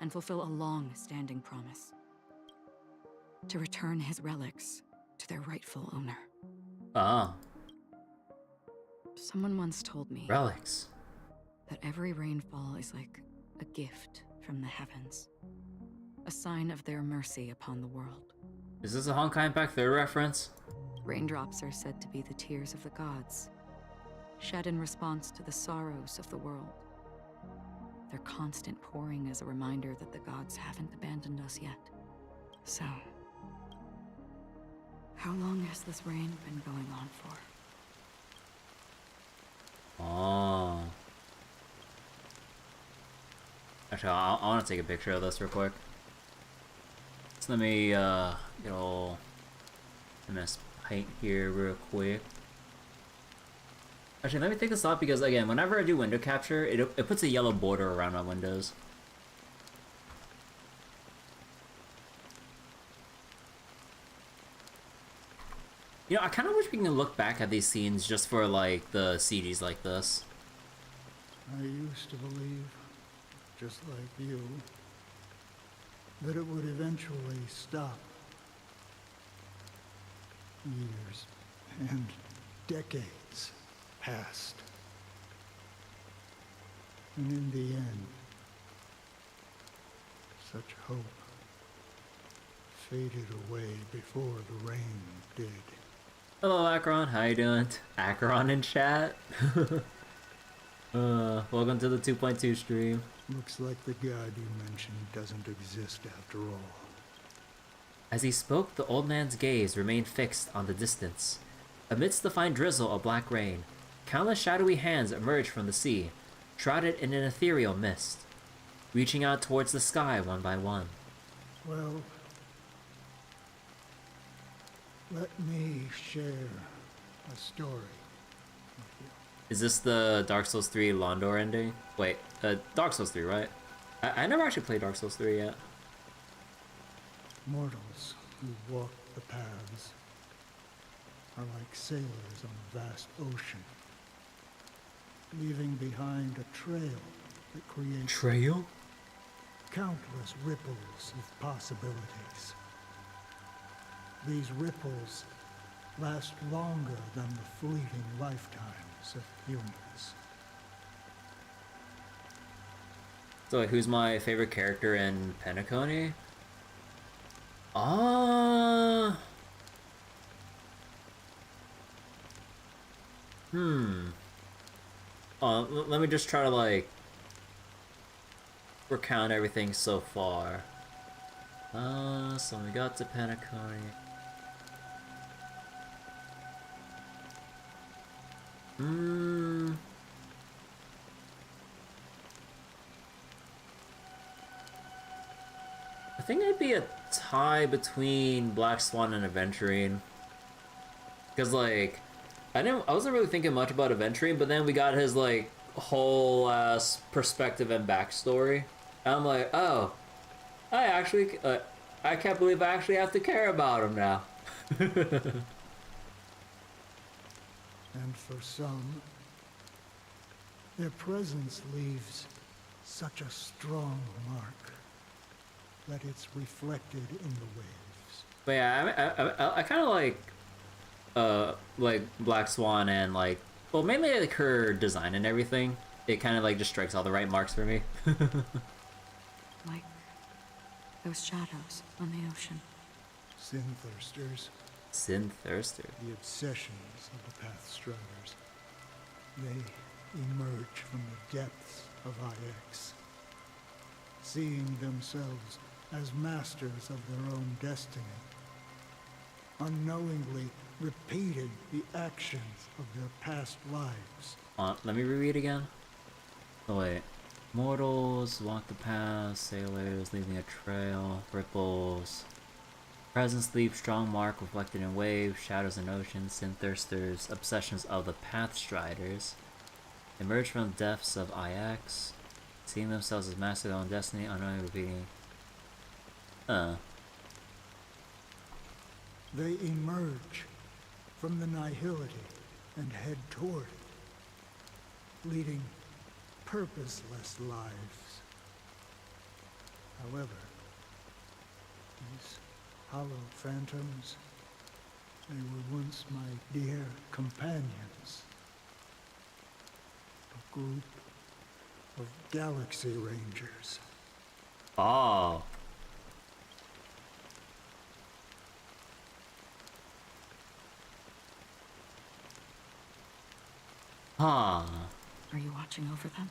and fulfill a long-standing promise. To return his relics to their rightful owner.
Ah.
Someone once told me...
Relics.
that every rainfall is like a gift from the heavens, a sign of their mercy upon the world.
Is this a Honkai Impact 3 reference?
Raindrops are said to be the tears of the gods, shed in response to the sorrows of the world. Their constant pouring is a reminder that the gods haven't abandoned us yet. So, how long has this rain been going on for?
Oh. Actually, I want to take a picture of this real quick. So let me get all MS Paint here real quick. Actually, let me take this off because, again, whenever I do window capture, it puts a yellow border around my windows. You know, I kind of wish we can look back at these scenes just for, like, the CGs like this.
I used to believe, just like you, that it would eventually stop. Years and decades passed. And in the end, such hope faded away before the rain did.
Hello, Acheron. How you doing? Acheron in chat. Welcome to the 2.2 stream.
Looks like the god you mentioned doesn't exist after all.
As he spoke, the old man's gaze remained fixed on the distance. Amidst the fine drizzle of black rain, countless shadowy hands emerged from the sea, shrouded in an ethereal mist, reaching out towards the sky one by one.
Well, let me share a story with you.
Is this the Dark Souls 3 Londor ending? Wait, Dark Souls 3, right? I never actually played Dark Souls 3 yet.
Mortals who walk the paths are like sailors on a vast ocean, leaving behind a trail that creates countless ripples of possibilities. These ripples last longer than the fleeting lifetimes of humans.
So, like, who's my favorite character in Penacony? Let me just try to, like, recount everything so far. So we got to Penacony. I think it'd be a tie between Black Swan and Aventurine. Because, like, I wasn't really thinking much about Aventurine, but then we got his, like, whole ass perspective and backstory. And I'm like, oh, I can't believe I actually have to care about him now.
And for some, their presence leaves such a strong mark that it's reflected in the waves.
But yeah, I kind of like Black Swan and, like, well, mainly like her design and everything. It kind of like just strikes all the right marks for me.
Like those shadows on the ocean.
Sin-thirsters.
Sin-thirster.
The obsessions of the Pathstriders. They emerge from the depths of IX, seeing themselves as masters of their own destiny, unknowingly repeating the actions of their past lives.
Let me reread again. Oh wait. Mortals walk the path, sailors leaving a trail, ripples. Presence leaves strong mark reflected in waves, shadows in oceans, sin-thirsters, obsessions of the Pathstriders. Emerge from the depths of IX, seeing themselves as masters of their own destiny, unknowingly repeating.
They emerge from the nihility and head toward it, leading purposeless lives. However, these hollow phantoms, they were once my dear companions. A group of Galaxy Rangers.
Oh. Huh.
Are you watching over them?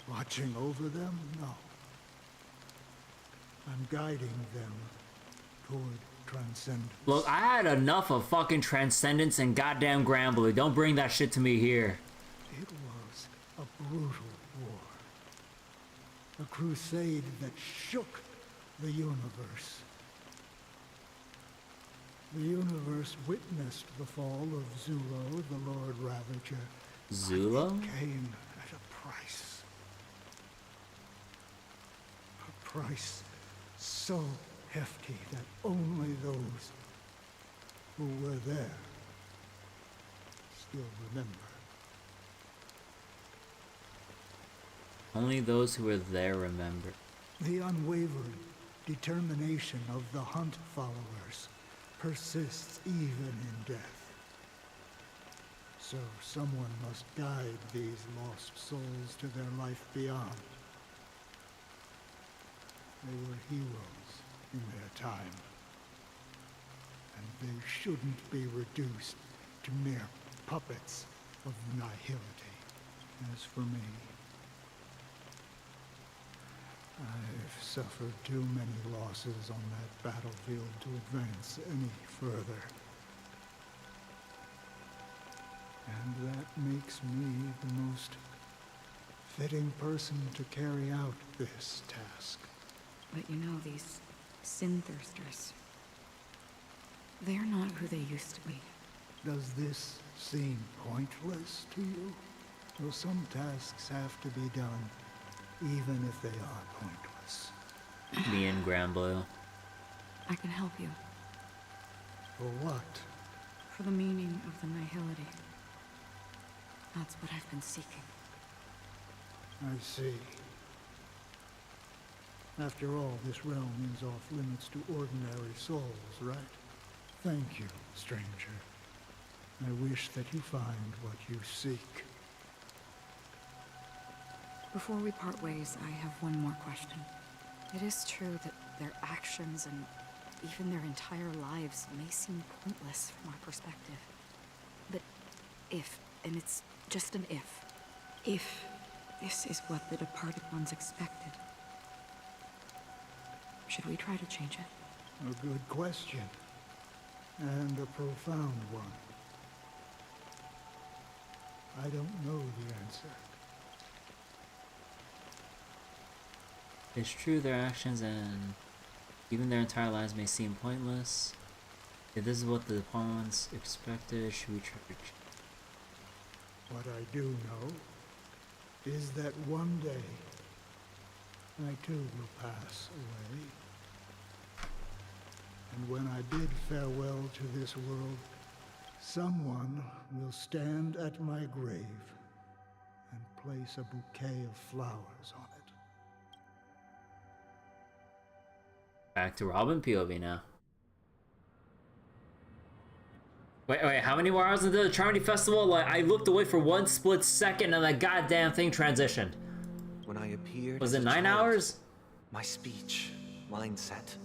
Watching over them? No. I'm guiding them toward transcendence.
Look, I had enough of fucking transcendence and goddamn Grambly. Don't bring that shit to me here.
It was a brutal war. A crusade that shook the universe. The universe witnessed the fall of Zulo, the Lord Ravager.
Zulo?
But it came at a price. A price so hefty that only those who were there still remember.
Only those who were there remember.
The unwavering determination of the Hunt followers persists even in death. So someone must guide these lost souls to their life beyond. They were heroes in their time, and they shouldn't be reduced to mere puppets of nihility. As for me, I've suffered too many losses on that battlefield to advance any further. And that makes me the most fitting person to carry out this task.
But you know, these sin thirsters, they're not who they used to be.
Does this seem pointless to you? Well, some tasks have to be done, even if they are pointless.
Me and Granblue.
I can help you.
For what?
For the meaning of the nihility. That's what I've been seeking.
I see. After all, this realm is off limits to ordinary souls, right? Thank you, stranger. I wish that you find what you seek.
Before we part ways, I have one more question. It is true that their actions and even their entire lives may seem pointless from our perspective. But if, and it's just an if this is what the departed ones expected, should we try to change it?
A good question. And a profound one. I don't know the answer.
It's true their actions and even their entire lives may seem pointless. If this is what the pawns expected, should we try to...
What I do know is that one day I too will pass away. And when I bid farewell to this world, someone will stand at my grave and place a bouquet of flowers on it.
Back to Robin POV now. Wait, how many more hours into the Charmony Festival? Like, I looked away for one split second and that goddamn thing transitioned.
When I appeared
Was
as
it
a
9
child,
hours?
My speech, mindset,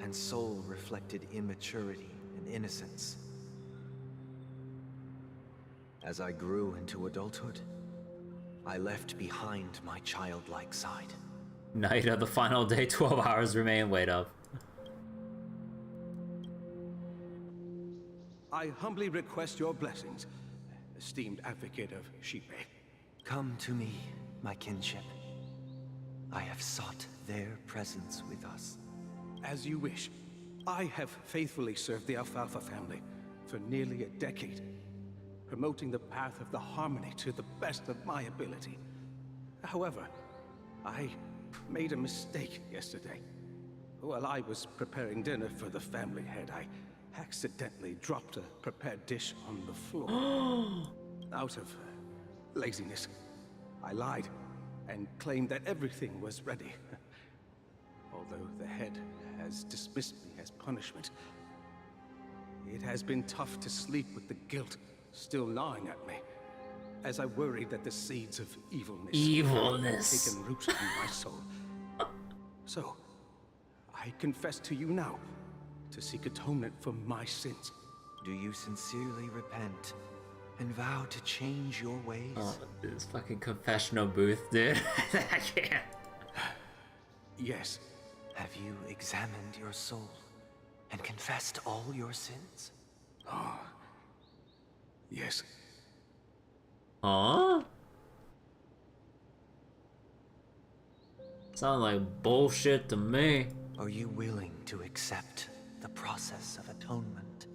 and soul reflected immaturity and innocence. As I grew into adulthood, I left behind my childlike side.
Night of the final day, 12 hours remain. Wait up.
I humbly request your blessings, esteemed advocate of Shipe.
Come to me, my kinship. I have sought their presence with us.
As you wish. I have faithfully served the Alfalfa family for nearly a decade, promoting the path of the harmony to the best of my ability. However, I made a mistake yesterday. While I was preparing dinner for the family head, I accidentally dropped a prepared dish on the floor. Out of laziness, I lied and claimed that everything was ready. Although the head has dismissed me as punishment, it has been tough to sleep with the guilt still gnawing at me. as I worried that the seeds of evilness
Evilness.
had taken root in my soul. So, I confess to you now to seek atonement for my sins.
Do you sincerely repent and vow to change your ways?
Oh, this fucking confessional booth, dude. I can't.
Yes.
Have you examined your soul and confessed all your sins?
Oh, yes.
Huh? Sound like bullshit to me.
Are you willing to accept the process of atonement?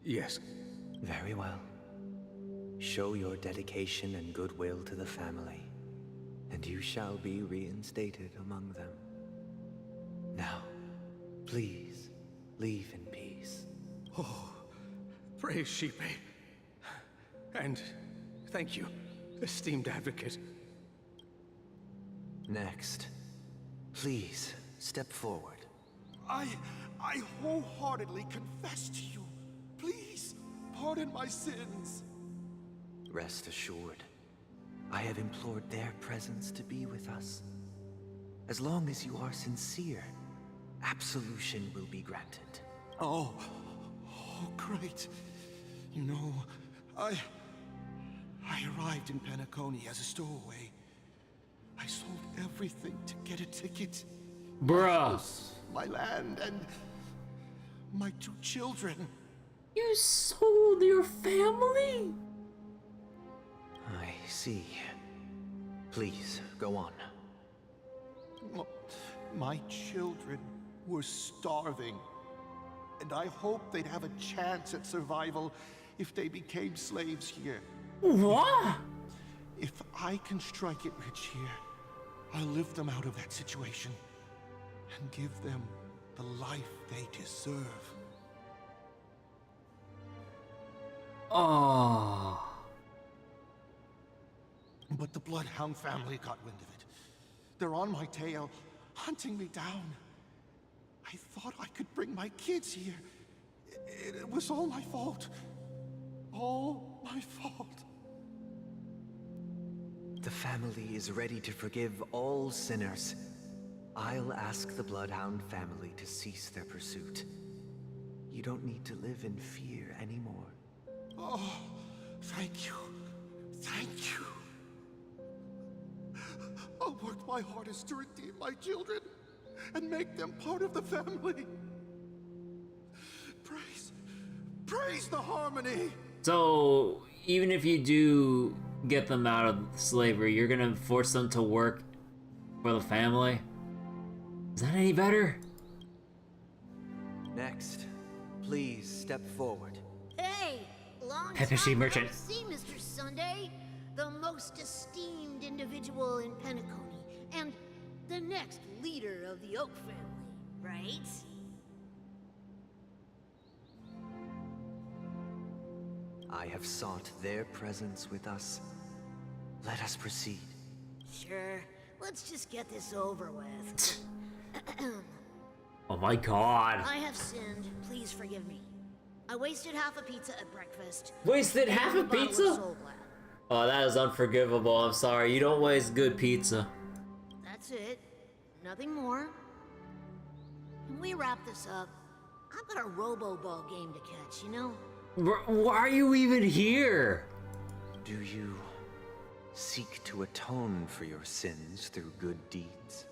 Yes.
Very well. Show your dedication and goodwill to the family, and you shall be reinstated among them. Now, please, leave in peace.
Oh, praise Shepe. And thank you, esteemed advocate.
Next, please step forward.
I wholeheartedly confess to you. Please, pardon my sins.
Rest assured, I have implored their presence to be with us. As long as you are sincere, absolution will be granted.
Oh, great. You know, I arrived in Penacony as a stowaway. I sold everything to get a ticket.
Bruh.
My land and my 2 children.
You sold your family?
I see. Please, go on.
My children were starving, and I hoped they'd have a chance at survival if they became slaves here.
What?
If I can strike it rich here, I'll lift them out of that situation and give them the life they deserve.
Oh.
But the Bloodhound family got wind of it. They're on my tail, hunting me down. I thought I could bring my kids here. It was all my fault. All my fault.
The family is ready to forgive all sinners. I'll ask the Bloodhound family to cease their pursuit. You don't need to live in fear anymore.
Oh, thank you. Thank you. I'll work my hardest to redeem my children and make them part of the family. Praise the harmony.
So, even if you do get them out of slavery, you're gonna force them to work for the family? Is that any better?
Next, please step forward.
Hey, long
Pepsi
time
merchant.
no see, Mr. Sunday, the most esteemed individual in Penacony, and the next leader of the Oak family, right?
I have sought their presence with us. Let us proceed.
Sure, let's just get this over with.
Oh my god.
I have sinned, please forgive me. I wasted half a pizza at breakfast.
Wasted half a
and bottle of
pizza?
Soul Glad.
Oh, that is unforgivable. I'm sorry. You don't waste good pizza.
That's it. Nothing more. Can we wrap this up? I've got a robo-ball game to catch, you know?
Why are you even here?
Do you seek to atone for your sins through good deeds?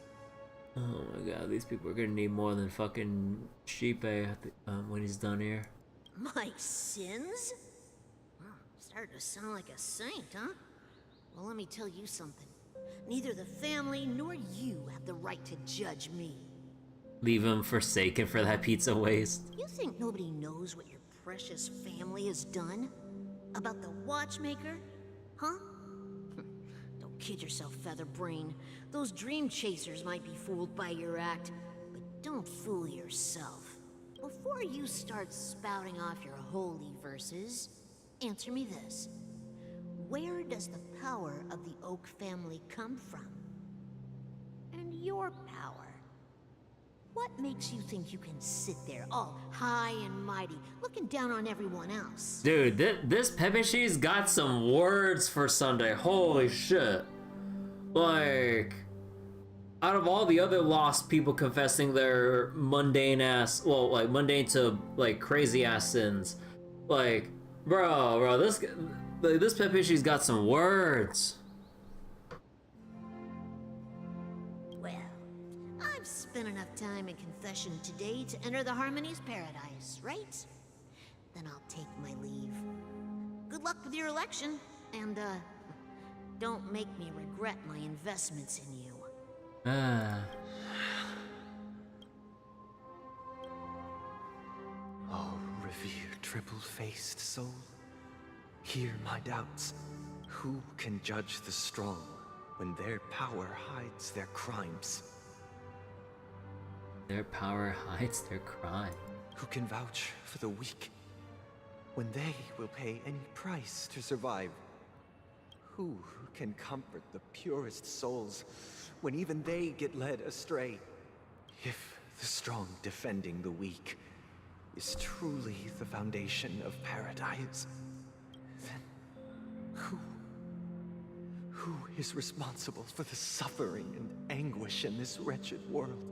Oh my god, these people are gonna need more than fucking Shepe when he's done here.
My sins? Well, starting to sound like a saint, huh? Well, let me tell you something. Neither the family nor you have the right to judge me.
Leave him forsaken for that pizza waste.
You think nobody knows what your precious family has done? About the watchmaker? Huh? Don't kid yourself, Featherbrain. Those dream chasers might be fooled by your act, but don't fool yourself. Before you start spouting off your holy verses, answer me this. Where does the power of the Oak family come from? And your power? What makes you think you can sit there all high and mighty, looking down on everyone else?
Dude, this Pepeshi's got some words for Sunday. Holy shit. Like, out of all the other lost people confessing their mundane ass, well, like mundane to like crazy ass sins, like, bro, this Pepeshi's got some words.
Well, I've spent enough time in confession today to enter the Harmony's paradise, right? Then I'll take my leave. Good luck with your election, and don't make me regret my investments in you.
Oh, revered triple-faced soul, hear my doubts. Who can judge the strong when their power hides their crimes?
Their power hides their crime.
Who can vouch for the weak when they will pay any price to survive? Who can comfort the purest souls when even they get led astray? If the strong defending the weak is truly the foundation of paradise, then who is responsible for the suffering and anguish in this wretched world?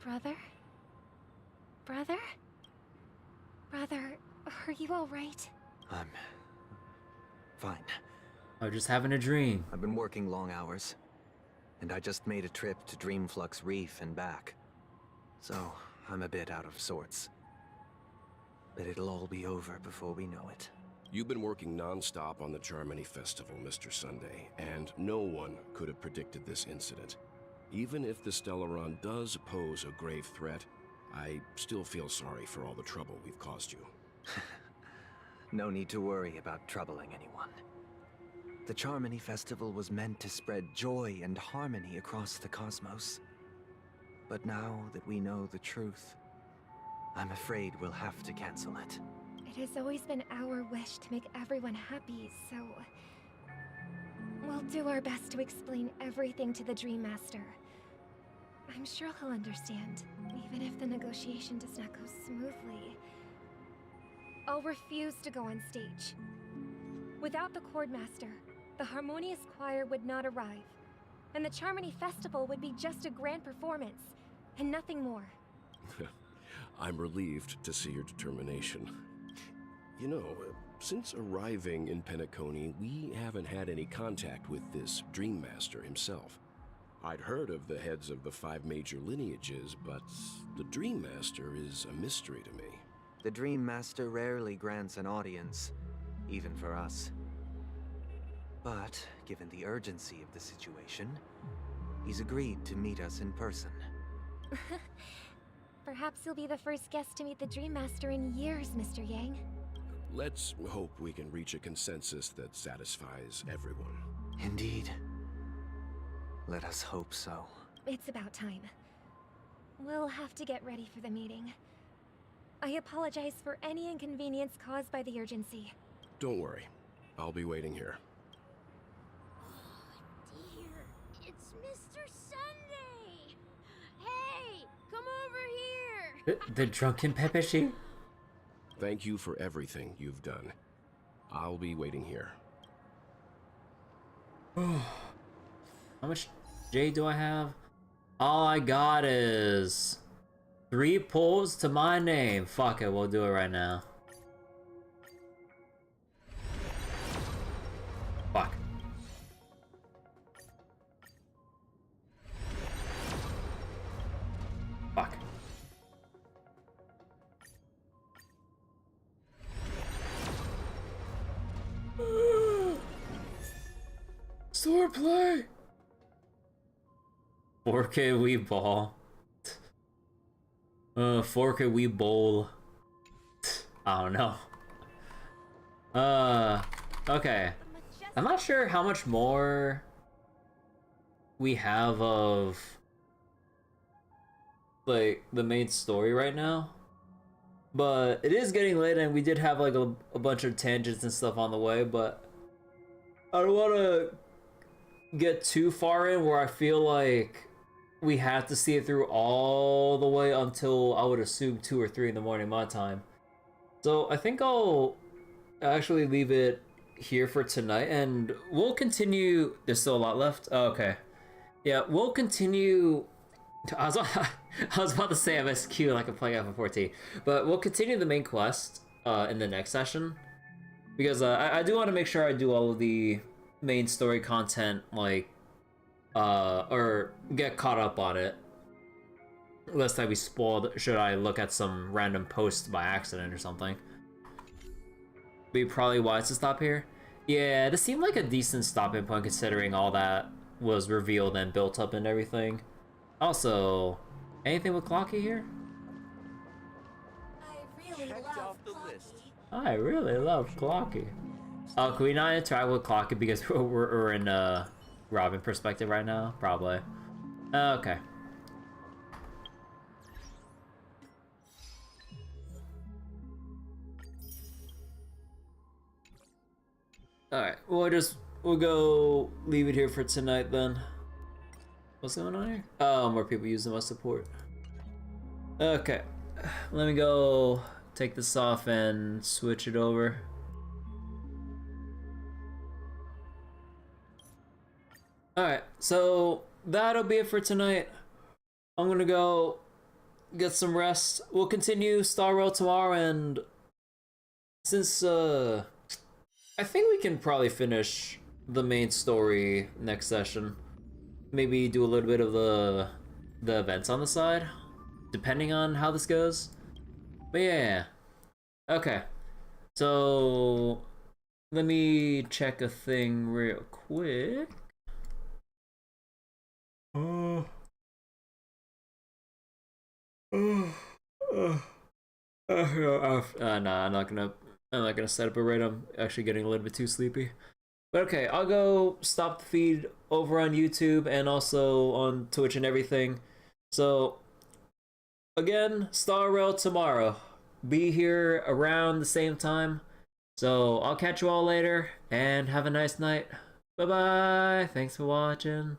Brother? Brother? Brother, are you alright?
I'm fine.
I'm just having a dream.
I've been working long hours, and I just made a trip to Dreamflux Reef and back. So, I'm a bit out of sorts. But it'll all be over before we know it.
You've been working non-stop on the Charmony Festival, Mr. Sunday, and no one could have predicted this incident. Even if the Stellaron does pose a grave threat, I still feel sorry for all the trouble we've caused you.
No need to worry about troubling anyone. The Charmony Festival was meant to spread joy and harmony across the cosmos. But now that we know the truth, I'm afraid we'll have to cancel it.
It has always been our wish to make everyone happy, so... we'll do our best to explain everything to the Dream Master. I'm sure he'll understand, even if the negotiation does not go smoothly. I'll refuse to go on stage. Without the Chord Master, the Harmonious Choir would not arrive, and the Charmony Festival would be just a grand performance, and nothing more.
I'm relieved to see your determination. You know, since arriving in Penacony, we haven't had any contact with this Dream Master himself. I'd heard of the heads of the 5 major lineages, but the Dream Master is a mystery to me.
The Dream Master rarely grants an audience, even for us. But, given the urgency of the situation, he's agreed to meet us in person.
Perhaps you'll be the first guest to meet the Dream Master in years, Mr. Yang.
Let's hope we can reach a consensus that satisfies everyone.
Indeed. Let us hope so.
It's about time. We'll have to get ready for the meeting. I apologize for any inconvenience caused by the urgency.
Don't worry. I'll be waiting here.
Dear, it's Mr. Sunday! Hey, come over here!
The drunken Pepeshi?
Thank you for everything you've done. I'll be waiting here.
How much Jade do I have? All I got is 3 pulls to my name. Fuck it, we'll do it right now. Fuck. Fuck. Swordplay! 4K Wii Ball. 4K Wii Bowl. I don't know. Okay. I'm not sure how much more we have of like the main story right now, But it is getting late, and we did have like a bunch of tangents and stuff on the way, but I don't want to get too far in where I feel like we have to see it through all the way until I would assume 2 or 3 in the morning my time. So I think I'll actually leave it here for tonight, and we'll continue. There's still a lot left. Oh, okay. Yeah, we'll continue. I was about to say MSQ like I'm playing FF14, but we'll continue the main quest in the next session, because I do want to make sure I do all of the main story content, like or get caught up on it, lest I be spoiled should I look at some random post by accident or something. Be probably wise to stop here. Yeah, this seemed like a decent stopping point considering all that was revealed and built up and everything. Also, anything with Clocky here? I really love Clocky. Oh, can we not interact with Clocky because we're in Robin perspective right now? Probably. Okay. Alright, we'll go leave it here for tonight then. What's going on here? Oh, more people using my support. Okay, let me go take this off and switch it over. Alright, so that'll be it for tonight. I'm gonna go get some rest. We'll continue Star Rail tomorrow, and since I think we can probably finish the main story next session. Maybe do a little bit of the events on the side, depending on how this goes. But yeah. Okay. So let me check a thing real quick. No, I'm not gonna set up a raid. I'm actually getting a little bit too sleepy. But okay, I'll go stop the feed over on YouTube and also on Twitch and everything. So again, Star Rail tomorrow. Be here around the same time. So I'll catch you all later and have a nice night. Bye bye. Thanks for watching.